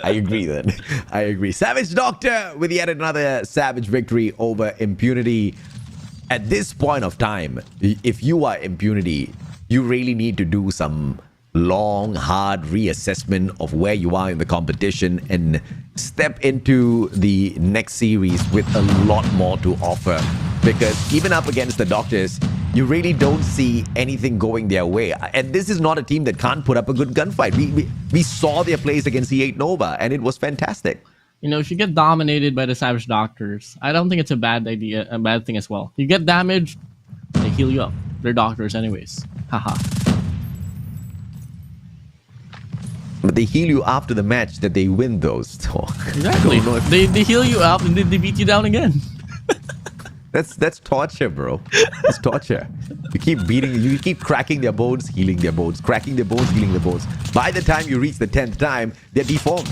I agree then. I agree. Savage Doctor with yet another savage victory over Impunity. At this point of time, if you are Impunity, you really need to do some long, hard reassessment of where you are in the competition and step into the next series with a lot more to offer. Because even up against the Doctors, you really don't see anything going their way. And this is not a team that can't put up a good gunfight. We saw their plays against E8 Nova, and it was fantastic. You know, if you get dominated by the Savage Doctors, I don't think it's a bad idea, a bad thing as well. You get damaged, they heal you up. They're doctors anyways. Haha. But they heal you after the match that they win those. So Exactly. They heal you up and they beat you down again. That's torture, bro. It's torture. You keep cracking their bones, healing their bones, cracking their bones, healing their bones. By the time you reach the 10th time, they're deformed.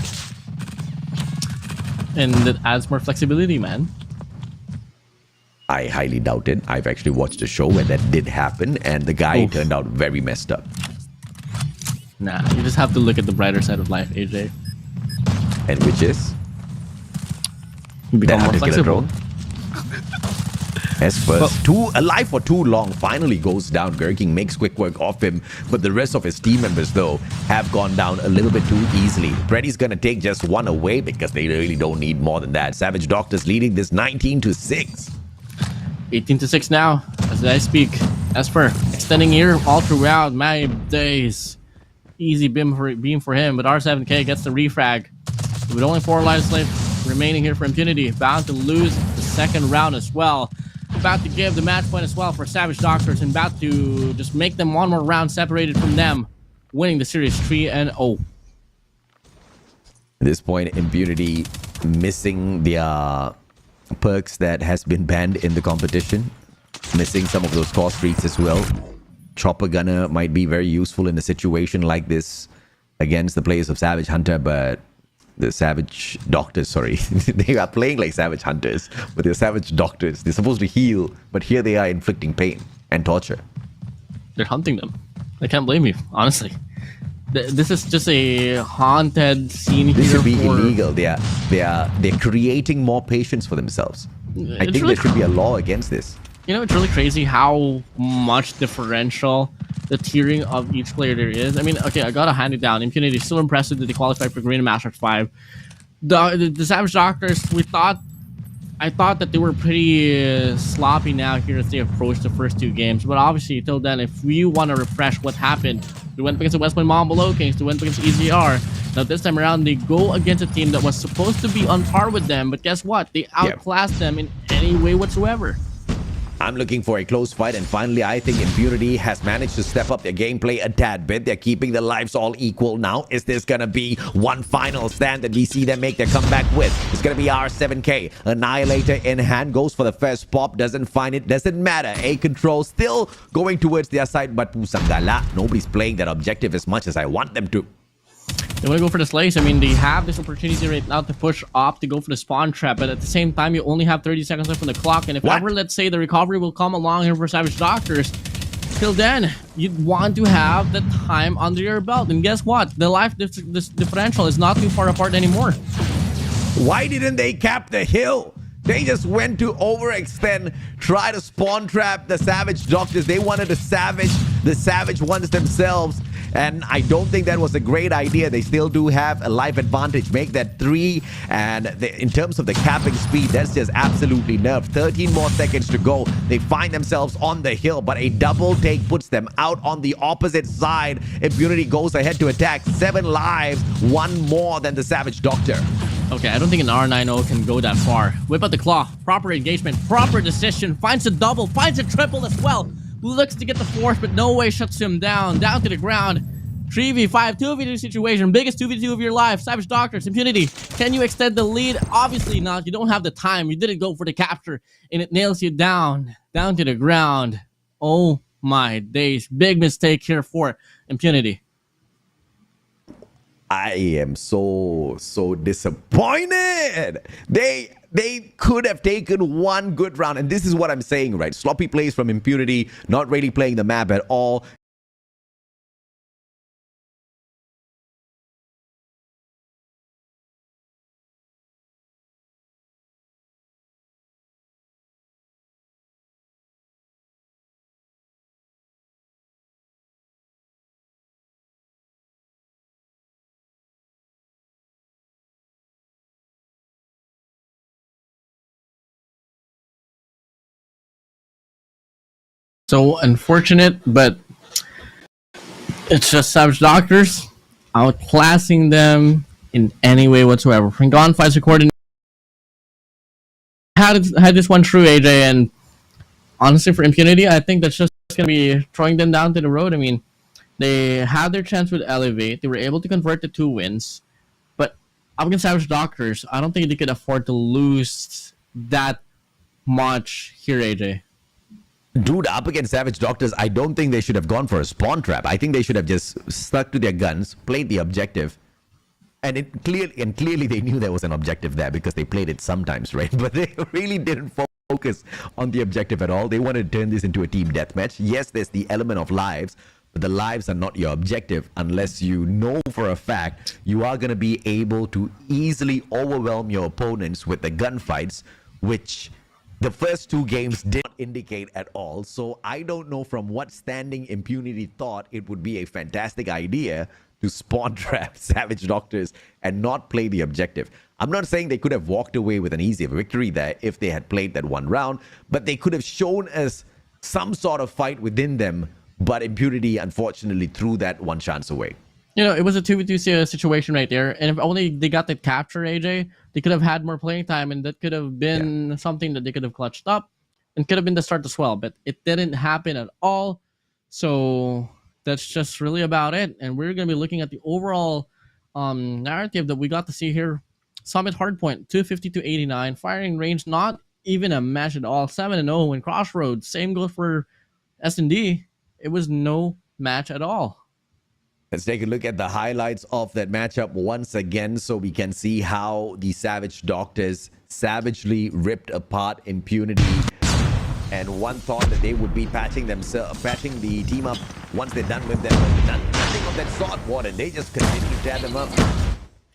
And that adds more flexibility, man. I highly doubt it. I've actually watched a show where that did happen, and the guy turned out very messed up. Nah, you just have to look at the brighter side of life, AJ. And which is? You become more flexible. As first, alive for too long, finally goes down. Gurking makes quick work of him, but the rest of his team members, though, have gone down a little bit too easily. Freddy's gonna take just one away because they really don't need more than that. Savage Doctor's leading this 19-6. 18-6 now, as I speak. Esper extending here all throughout. My days. Easy beam for him, but R7K gets the refrag. With only 4 lives left remaining here for Impunity, bound to lose the second round as well. About to give the match point as well for Savage Doctors, and about to just make them one more round separated from them, winning the series 3-0. At this point, Impunity missing their perks that has been banned in the competition, missing some of those core streaks as well. Chopper Gunner might be very useful in a situation like this against the players of Savage Hunter, but the Savage Doctors, sorry, they are playing like Savage Hunters, but they're Savage Doctors. They're supposed to heal, but here they are inflicting pain and torture. They're hunting them. I can't blame you, honestly. This is just a haunted scene here. This should be illegal. They're creating more patience for themselves. I think there should be a law against this. You know, it's really crazy how much differential the tiering of each player there is. I mean, okay, I gotta hand it down. Impunity is still impressive that they qualified for Garena Masters 5. The Savage Doctors, I thought that they were pretty sloppy now here as they approach the first 2 games. But obviously, till then, if we want to refresh what happened, they went against the West Point Mamba LOWKINGS, they went against EZR. Now this time around, they go against a team that was supposed to be on par with them, but guess what? They outclassed them in any way whatsoever. I'm looking for a close fight, and finally, I think Impunity has managed to step up their gameplay a tad bit. They're keeping the lives all equal now. Is this gonna be one final stand that we see them make their comeback with? It's gonna be R7K. Annihilator in hand, goes for the first pop, doesn't find it, doesn't matter. A control still going towards their side, but Pusanggala, nobody's playing that objective as much as I want them to. They want to go for the slice. I mean, they have this opportunity right now to push up to go for the spawn trap, but at the same time, you only have 30 seconds left on the clock. And if ever, let's say, the recovery will come along here for Savage Doctors, till then, you'd want to have the time under your belt. And guess what? The life differential is not too far apart anymore. Why didn't they cap the hill? They just went to overextend, try to spawn trap the Savage Doctors. They wanted to savage the Savage ones themselves. And I don't think that was a great idea. They still do have a life advantage. Make that 3. And in terms of the capping speed, that's just absolutely nerfed. 13 more seconds to go. They find themselves on the hill, but a double take puts them out on the opposite side. Impunity goes ahead to attack. 7 lives, 1 more than the Savage Doctor. Okay, I don't think an R90 can go that far. Whip out the claw. Proper engagement. Proper decision. Finds a double. Finds a triple as well. Looks to get the 4th, but no way shuts him down. Down to the ground. 3v5, 2v2 situation. Biggest 2v2 of your life. Savage Doctors, Impunity. Can you extend the lead? Obviously not. You don't have the time. You didn't go for the capture. And it nails you down. Down to the ground. Oh my days. Big mistake here for Impunity. I am so disappointed. They could have taken one good round, and this is what I'm saying, right? Sloppy plays from Impunity, not really playing the map at all. So unfortunate, but it's just Savage Doctors outclassing them in any way whatsoever. From Gone Fights recording had this one true, AJ, and honestly for Impunity, I think that's just gonna be throwing them down to the road. I mean, they had their chance with Elevate, they were able to convert the 2 wins, but up against Savage Doctors, I don't think they could afford to lose that much here, AJ. Dude, up against Savage Doctors, I don't think they should have gone for a spawn trap. I think they should have just stuck to their guns, played the objective. And clearly they knew there was an objective there because they played it sometimes, right? But they really didn't focus on the objective at all. They wanted to turn this into a team deathmatch. Yes, there's the element of lives, but the lives are not your objective unless you know for a fact you are going to be able to easily overwhelm your opponents with the gunfights, which the first 2 games did not indicate at all. So I don't know from what standing Impunity thought it would be a fantastic idea to spawn trap Savage Doctors and not play the objective. I'm not saying they could have walked away with an easier victory there if they had played that 1 round, but they could have shown us some sort of fight within them, but Impunity unfortunately threw that 1 chance away. You know, it was a 2v2 situation right there. And if only they got the capture, AJ, they could have had more playing time, and that could have been something that they could have clutched up and could have been the start as well. But it didn't happen at all. So that's just really about it. And we're going to be looking at the overall narrative that we got to see here. Summit Hardpoint, 250 to 89. Firing range, not even a match at all. 7-0 in Crossroads. Same goes for S&D. It was no match at all. Let's take a look at the highlights of that matchup once again so we can see how the Savage Doctors savagely ripped apart Impunity. And one thought that they would be patching the team up once they're done with them. Nothing of that sort, Warden. They just continue to tear them up.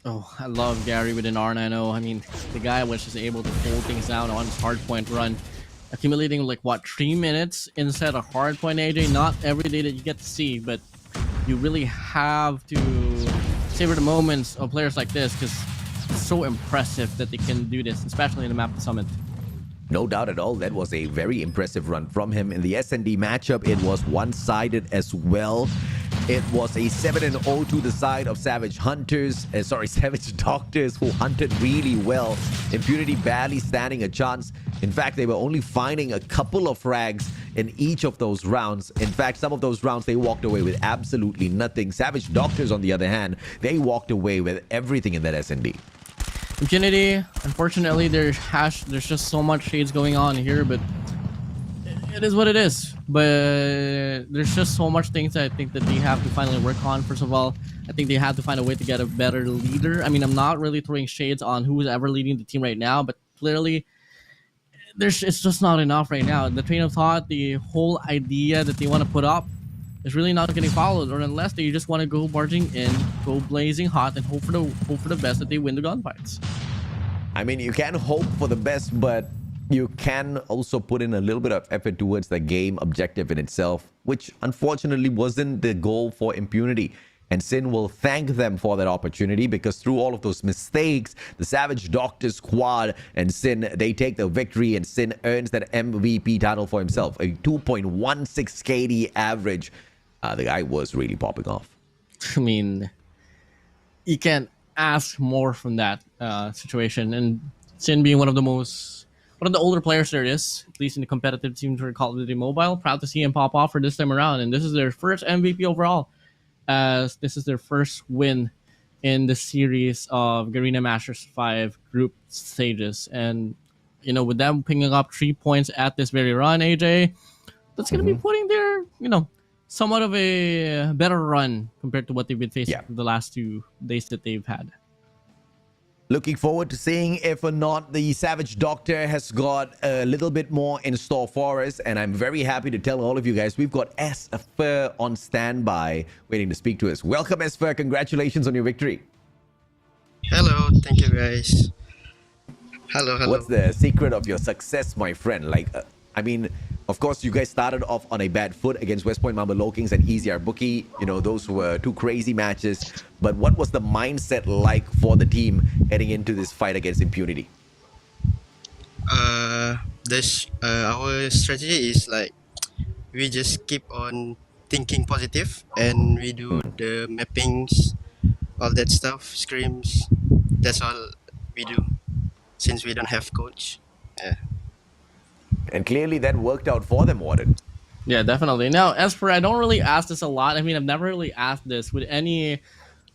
Oh, I love Gary with an R90. I mean, the guy was just able to hold things down on his hardpoint run, accumulating like what, 3 minutes inside a hardpoint, AJ. Not every day that you get to see, but you really have to savor the moments of players like this because it's so impressive that they can do this, especially in the map of Summit. No doubt at all, that was a very impressive run from him. In the S&D matchup, it was one-sided as well. It was a 7-0 to the side of Savage Doctors, who hunted really well. Impunity barely standing a chance. In fact, they were only finding a couple of frags in each of those rounds. In fact, some of those rounds, they walked away with absolutely nothing. Savage Doctors, on the other hand, they walked away with everything in that S&D. Impunity, unfortunately, there's just so much shades going on here, but it is what it is. But there's just so much things that I think that they have to finally work on. First of all, I think they have to find a way to get a better leader. I mean, I'm not really throwing shades on who's ever leading the team right now, but clearly it's just not enough right now. The train of thought, the whole idea that they want to put up is really not getting followed, or unless they just want to go barging in, go blazing hot, and hope for the best that they win the gunfights. I mean, you can hope for the best, but you can also put in a little bit of effort towards the game objective in itself, which unfortunately wasn't the goal for Impunity. And Sin will thank them for that opportunity, because through all of those mistakes, the Savage Doctor squad and Sin, they take the victory, and Sin earns that MVP title for himself. A 2.16 KD average. The guy was really popping off. I mean, you can't ask more from that situation. And Sin being one of the older players there is, at least in the competitive team for Call of Duty Mobile. Proud to see him pop off for this time around. And this is their first MVP overall, as this is their first win in the series of Garena Masters 5 group stages. And, you know, with them picking up 3 points at this very run, AJ, that's going to be putting their, somewhat of a better run compared to what they've been facing the last 2 days that they've had. Looking forward to seeing if or not the Savage Doctor has got a little bit more in store for us. And I'm very happy to tell all of you guys, we've got Esfer on standby waiting to speak to us. Welcome, Esfer. Congratulations on your victory. Hello, thank you guys. Hello. What's the secret of your success, my friend? I mean, of course, you guys started off on a bad foot against West Point Mamba Lowkings and EZR Booky. Those were 2 crazy matches. But what was the mindset like for the team heading into this fight against Impunity? Our strategy is like we just keep on thinking positive, and we do the mappings, all that stuff, scrims. That's all we do since we don't have coach. Yeah. And clearly that worked out for them, Warden. Yeah, definitely. Now, as for, I don't really ask this a lot. I mean, I've never really asked this with any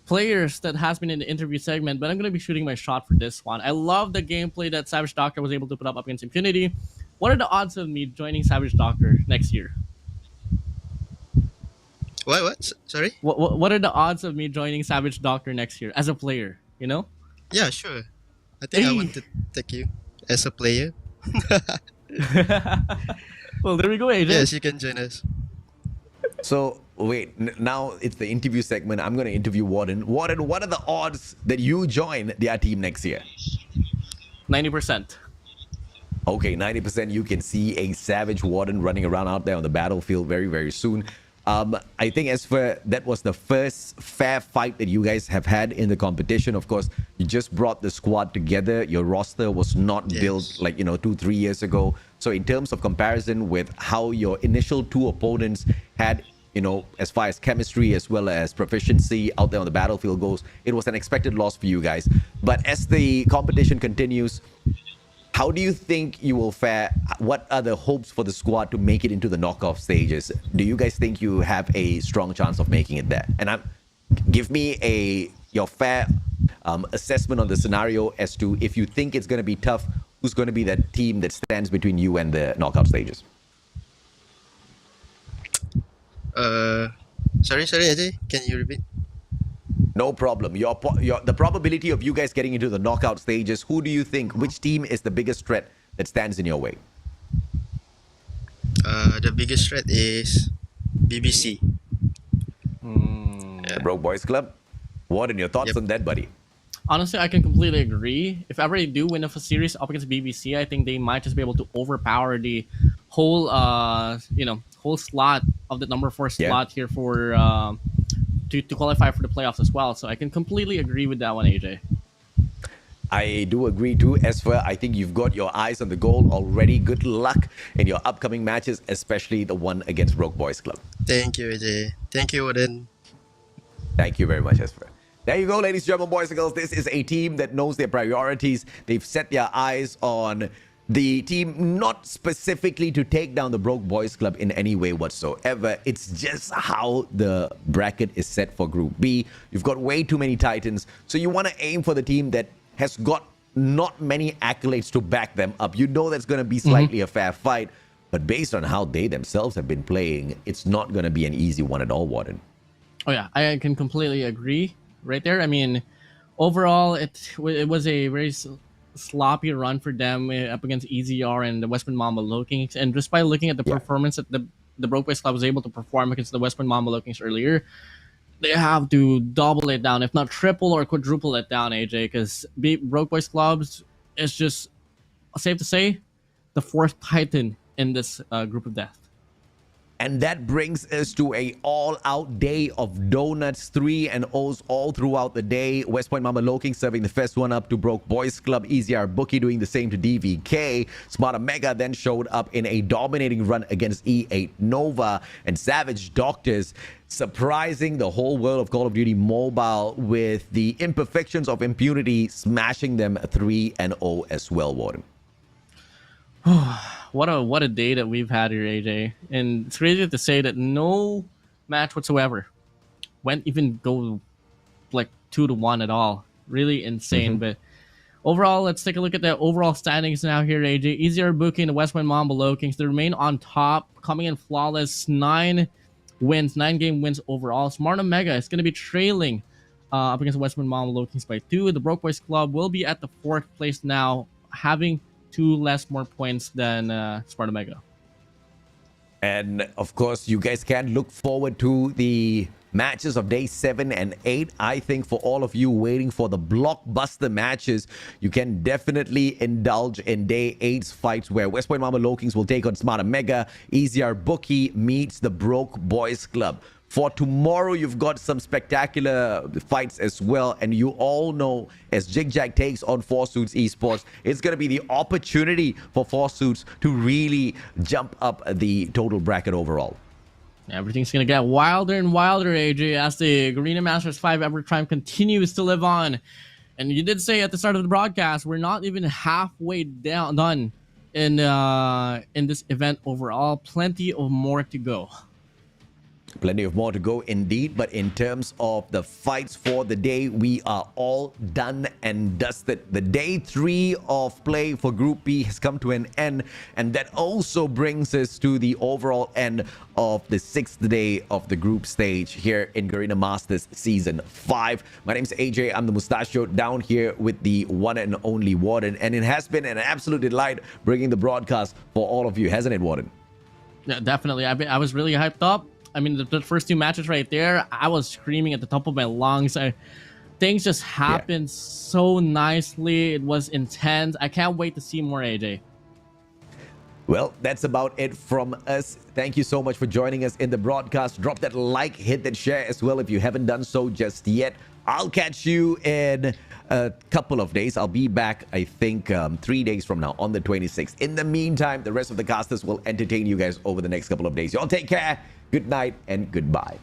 players that has been in the interview segment, but I'm going to be shooting my shot for this one. I love the gameplay that Savage Doctor was able to put up against Impunity. What are the odds of me joining Savage Doctor next year? What? Sorry? What are the odds of me joining Savage Doctor next year as a player, Yeah, sure. I think I want to take you as a player. Well, there we go, AJ. Yes, you can join us. So, wait, now it's the interview segment. I'm going to interview Warden. Warden, what are the odds that you join their team next year? 90%. Okay, 90% you can see a Savage Warden running around out there on the battlefield very, very soon. I think as for that was the first fair fight that you guys have had in the competition. Of course, you just brought the squad together. Your roster was not built like 2-3 years ago. So in terms of comparison with how your initial 2 opponents had as far as chemistry as well as proficiency out there on the battlefield goes, it was an expected loss for you guys. But as the competition continues, how do you think you will fare? What are the hopes for the squad to make it into the knockoff stages? Do you guys think you have a strong chance of making it there? And give me your fair assessment on the scenario as to if you think it's going to be tough, who's going to be that team that stands between you and the knockout stages? Sorry, Ajay. Can you repeat? No problem. The probability of you guys getting into the knockout stages, who do you think, which team is the biggest threat that stands in your way? The biggest threat is BBC. The Broke Boys Club. Warden, your thoughts on that, buddy? Honestly, I can completely agree. If ever they do win a series up against BBC, I think they might just be able to overpower the whole, whole slot of the number 4 slot here for to qualify for the playoffs as well. So I can completely agree with that one, AJ. I do agree too, Esfer. I think you've got your eyes on the goal already. Good luck in your upcoming matches, especially the one against Broke Boys Club. Thank you, Ajay. Thank you, Warden. Thank you very much, Esfer. There you go, ladies and gentlemen, boys and girls. This is a team that knows their priorities. They've set their eyes on the team, not specifically to take down the Broke Boys Club in any way whatsoever. It's just how the bracket is set for Group B. You've got way too many Titans, so you want to aim for the team that has got not many accolades to back them up. You know that's going to be slightly a fair fight, but based on how they themselves have been playing, it's not going to be an easy one at all, Warden. Oh yeah, I can completely agree right there. I mean, overall, it was a very sloppy run for them up against EZR and the Westman Mamba LOWKINGS. And just by looking at the performance that the Broke Boys Club was able to perform against the Westman Mamba LOWKINGS earlier, they have to double it down, if not triple or quadruple it down, AJ, because Broke Boys Clubs is just, safe to say, the 4th Titan in this group of death. And that brings us to a all-out day of donuts, 3-0s all throughout the day. West Point Mamba LOWKINGS serving the first one up to Broke Boys Club. EZR Booky doing the same to DVK. Smart OMEGA then showed up in a dominating run against E8 Nova. And Savage Doctors surprising the whole world of Call of Duty Mobile with the imperfections of impunity, smashing them 3-0 as well, Warden. What a day that we've had here, AJ. And it's crazy to say that no match whatsoever go like 2-1 at all. Really insane. But overall, let's take a look at the overall standings now here, AJ. EZR Booky and the West Point Mamba LOWKINGS, they remain on top, coming in flawless. 9 game wins overall. Smart OMEGA is going to be trailing up against the West Point Mamba LOWKINGS by 2. The Broke Boys Club will be at the 4th place now, having 2 more points than Smart OMEGA. And of course, you guys can look forward to the matches of day 7 and 8. I think for all of you waiting for the blockbuster matches, you can definitely indulge in day 8's fights where West Point Mamba LOWKINGS will take on Smart OMEGA. EZR Booky meets the Broke Boys Club. For tomorrow, you've got some spectacular fights as well. And you all know, as Jig-Jag takes on 4Suits Esports, it's going to be the opportunity for 4Suits to really jump up the total bracket overall. Everything's going to get wilder and wilder, AJ, as the Garena Masters 5 Ever Triumph continues to live on. And you did say at the start of the broadcast, we're not even halfway done in this event overall. Plenty of more to go. Plenty of more to go indeed, but in terms of the fights for the day, we are all done and dusted. The day 3 of play for Group B has come to an end, and that also brings us to the overall end of the 6th day of the group stage here in Garena Masters Season 5. My name's AJ, I'm the Mustachio, down here with the one and only Warden, and it has been an absolute delight bringing the broadcast for all of you, hasn't it, Warden? Yeah, definitely. I was really hyped up. I mean, the first 2 matches right there, I was screaming at the top of my lungs. Things just happened so nicely. It was intense. I can't wait to see more, AJ. Well, that's about it from us. Thank you so much for joining us in the broadcast. Drop that like, hit that share as well if you haven't done so just yet. I'll catch you in a couple of days. I'll be back, I think, 3 days from now on the 26th. In the meantime, the rest of the casters will entertain you guys over the next couple of days. Y'all take care. Good night and goodbye.